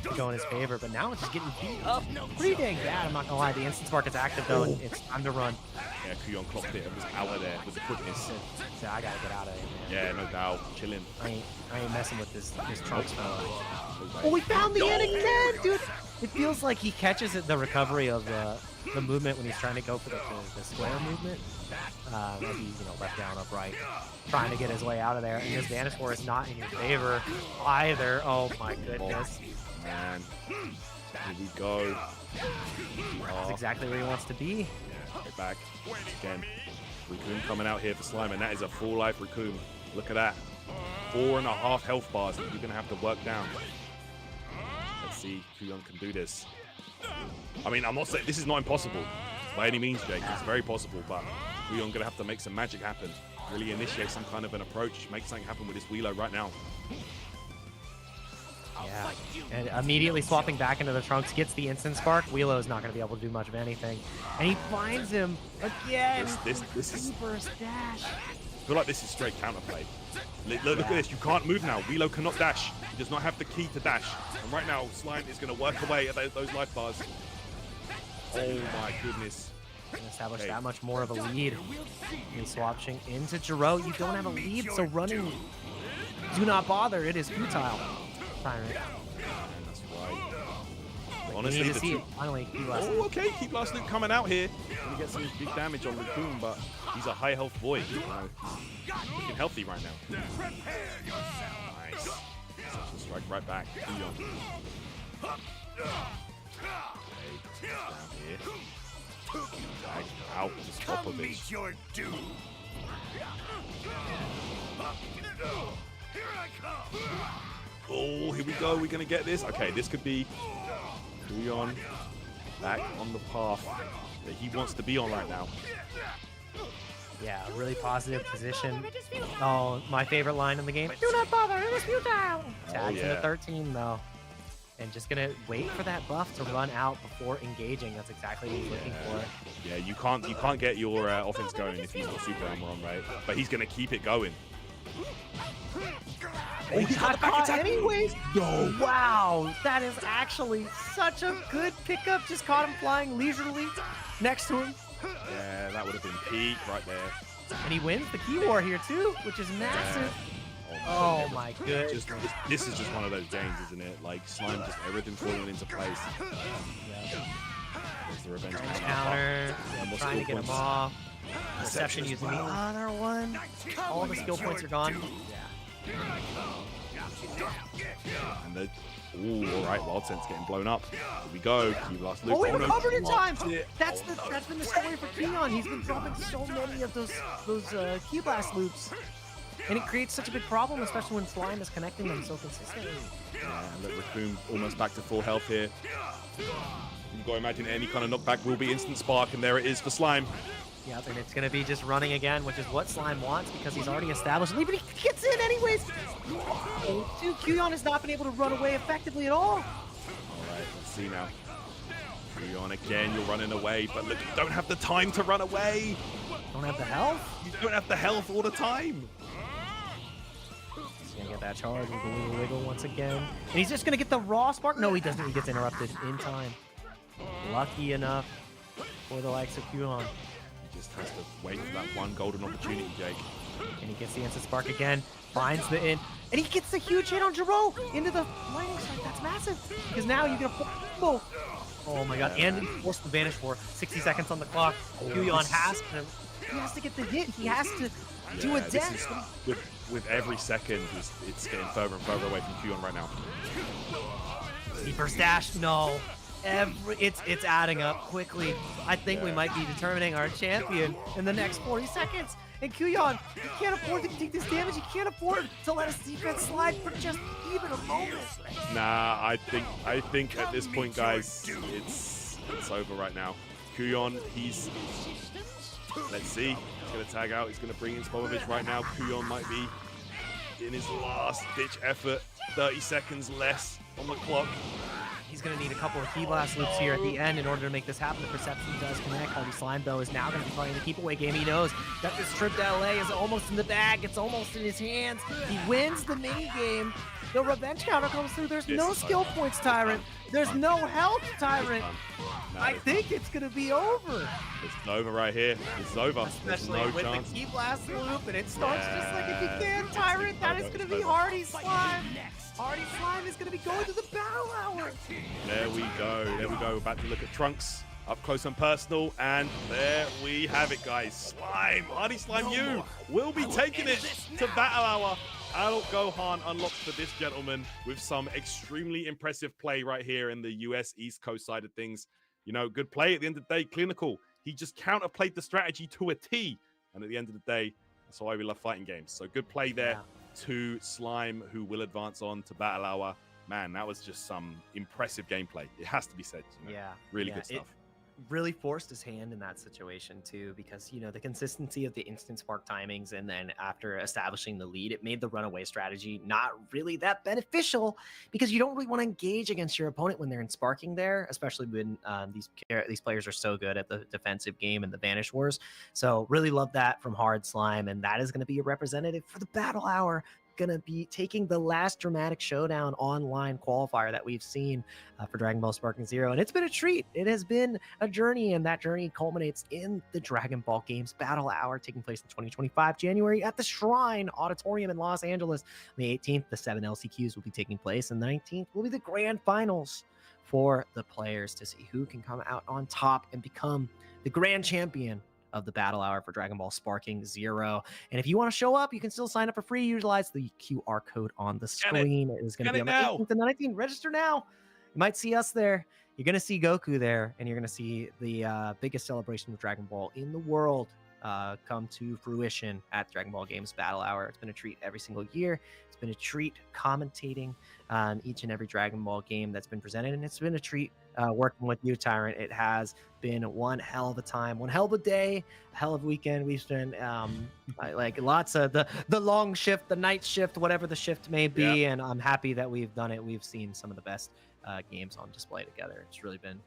to go in his favor. But now it's just getting beat up pretty dang bad. I'm not going to lie. The instant spark is active, though, and it's time to run. Yeah, Quyon clocked it and was out of there with the quickness. So I got to get out of here, man. Yeah, no doubt. Chilling. I ain't messing with this Trunks phone. Oh, we found the end again, dude! It feels like he catches the recovery of the movement when he's trying to go for the square movement. As he's, left down, up right, trying to get his way out of there. And his Vanish War is not in your favor either. Oh my goodness. Man. Here we go. That's exactly where he wants to be. Get back. Again. Raccoon coming out here for Slime, and that is a full life Raccoon. Look at that. 4.5 health bars that you're going to have to work down. Let's see if Quyon can do this. I mean, I'm not saying this is not impossible by any means, Jake. It's very possible, but Quyon going to have to make some magic happen. Really initiate some kind of an approach. Make something happen with this Wheelo right now. Yeah, and immediately swapping back into the Trunks, gets the instant spark. Wheelo is not going to be able to do much of anything. And he finds him again. This is... Reverse dash. I feel like this is straight counterplay. Look at this. You can't move now. Wheelo cannot dash. He does not have the key to dash. And right now, Slime is going to work away at those life bars. Oh my goodness. Establish that much more of a lead. And swatching into Jiro. You don't have a lead, so running. Do not bother. It is futile. Tyrant. That's right. Honestly, Honestly, to see it. Finally, oh, okay. Keep last loop coming out here. Gonna get some big damage on Raccoon, but he's a high health boy. Looking healthy right now. Nice. Such a strike right back. Quyon. Okay, down here. Tag out to Popovich. Your doom. Here I come. Oh, here we go. We're gonna get this. Okay, this could be Quyon back on the path that he wants to be on right now. Yeah, really positive position. Oh, my favorite line in the game. Do not bother, it was futile. Tags into 13 though. And just gonna wait for that buff to run out before engaging. That's exactly what he's looking for. Yeah, you can't get your offense going if he's got super armor on, right? But he's gonna keep it going. Oh, he got caught anyways? No. Wow, that is actually such a good pickup. Just caught him flying leisurely next to him. Yeah, that would have been peak right there. And he wins the key war here too, which is massive. Oh my goodness. This is just one of those games, isn't it? Like Slime, just everything falling into place. There's the revenge counter. Trying to get him off. Reception using the other one. All the skill points are gone. And the ooh, all right, Wild Sense getting blown up. Here we go. Keep last loop. Oh, he recovered in time. It. That's been the story for Quyon. He's been dropping so many of those key blast loops. And it creates such a big problem, especially when Slime is connecting them so consistently. Yeah, and look, Raccoon almost back to full health here. You've got to imagine any kind of knockback will be instant spark, and there it is for Slime. Yep, and it's going to be just running again, which is what Slime wants because he's already established. But he gets in anyways. Dude, Quyon has not been able to run away effectively at all. All right, let's see now. Quyon again, you're running away, but look, you don't have the time to run away. Don't have the health? You don't have the health all the time. He's going to get that charge with the wiggle once again. And he's just going to get the raw spark. No, he doesn't. He gets interrupted in time. Lucky enough for the likes of Quyon. Just has to wait for that one golden opportunity, Jake. And he gets the instant spark again, finds the in, and he gets the huge hit on Jiro into the lightning strike. That's massive because now you get a full. Oh my god! And he forced the Vanish War. 60 seconds on the clock. Quyon has to get the hit. He has to do a death. With every second, it's getting further and further away from Quyon right now. Reverse dash, no. It's adding up quickly. I think we might be determining our champion in the next 40 seconds. And Quyon, he can't afford to take this damage. He can't afford to let his defense slide for just even a moment. Nah, I think at this point, guys, it's over right now. Quyon, let's see. He's gonna tag out. He's gonna bring in Spopovich right now. Quyon might be in his last ditch effort. 30 seconds less on the clock. He's going to need a couple of key blast loops here at the end in order to make this happen. The perception does connect. HardySlime, though, is now going to be playing the keep away game. He knows that this trip to LA is almost in the bag. It's almost in his hands. He wins the mini game. The revenge counter comes through. There's no skill points, Tyrant. There's no health, Tyrant. I think it's going to be over. It's over right here. It's over. Especially There's no with chance. the key blast loop, and it starts just like if you can, Tyrant. That is going to be HardySlime. HardySlime is going to be going to the battle hour. There we go. There we go. We're about to look at Trunks up close and personal, and there we have it, guys. Slime, HardySlimeU will be taking it to battle hour. Adult Gohan unlocked for this gentleman with some extremely impressive play right here in the US East Coast side of things. You know, good play at the end of the day, clinical. He just counterplayed the strategy to a T. And at the end of the day, that's why we love fighting games. So good play there to Slime, who will advance on to battle hour. Man, that was just some impressive gameplay. It has to be said. You know? Really good stuff. Really forced his hand in that situation too, because you know the consistency of the instant spark timings, and then after establishing the lead, it made the runaway strategy not really that beneficial, because you don't really want to engage against your opponent when they're in sparking there, especially when these players are so good at the defensive game and the Vanish Wars. So really love that from HardSlime, and that is going to be a representative for the battle hour. Going to be taking the last Dramatic Showdown online qualifier that we've seen for Dragon Ball Sparking Zero, and it's been a treat. It has been a journey, and that journey culminates in the Dragon Ball Games Battle Hour taking place in 2025 January at the Shrine Auditorium in Los Angeles. On the 18th, the 7 LCQs will be taking place, and the 19th will be the grand finals for the players to see who can come out on top and become the grand champion of the battle hour for Dragon Ball Sparking Zero. And if you want to show up, you can still sign up for free. Utilize the QR code on the screen. It is going to be on the 18th and the 19th. Register now. You might see us there. You're going to see Goku there, and you're going to see the biggest celebration of Dragon Ball in the world come to fruition at Dragon Ball Games Battle Hour. It's been a treat every single year. It's been a treat commentating on each and every Dragon Ball game that's been presented, and it's been a treat working with you, Tyrant. It has been one hell of a time, one hell of a day, a hell of a weekend. We've spent like lots of the long shift, the night shift, whatever the shift may be, and I'm happy that we've done it. We've seen some of the best games on display together. It's really been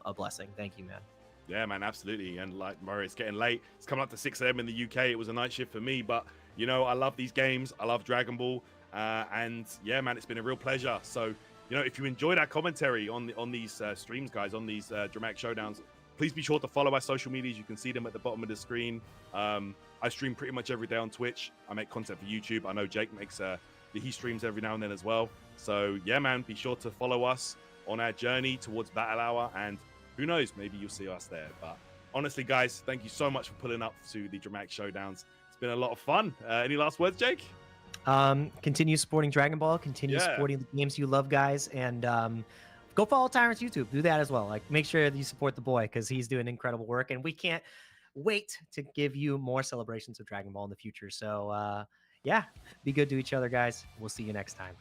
a blessing. Thank you, man. Yeah, man, absolutely. And like Murray, it's getting late. It's coming up to 6 a.m. in the UK. It was a night shift for me, but you know, I love these games. I love Dragon Ball. And yeah, man, it's been a real pleasure. So, you know, if you enjoyed our commentary on these streams, guys, on these Dramatic Showdowns, please be sure to follow our social medias. You can see them at the bottom of the screen. I stream pretty much every day on Twitch. I make content for YouTube. I know Jake makes he streams every now and then as well. So yeah, man, be sure to follow us on our journey towards Battle Hour, and who knows, maybe you'll see us there. But honestly, guys, thank you so much for pulling up to the Dramatic Showdowns. It's been a lot of fun. Any last words, Jake? Continue supporting Dragon Ball. Continue supporting the games you love, guys, and go follow Tyrant's YouTube. Do that as well. Like, make sure that you support the boy, because he's doing incredible work, and we can't wait to give you more celebrations of Dragon Ball in the future. So yeah, be good to each other, guys. We'll see you next time.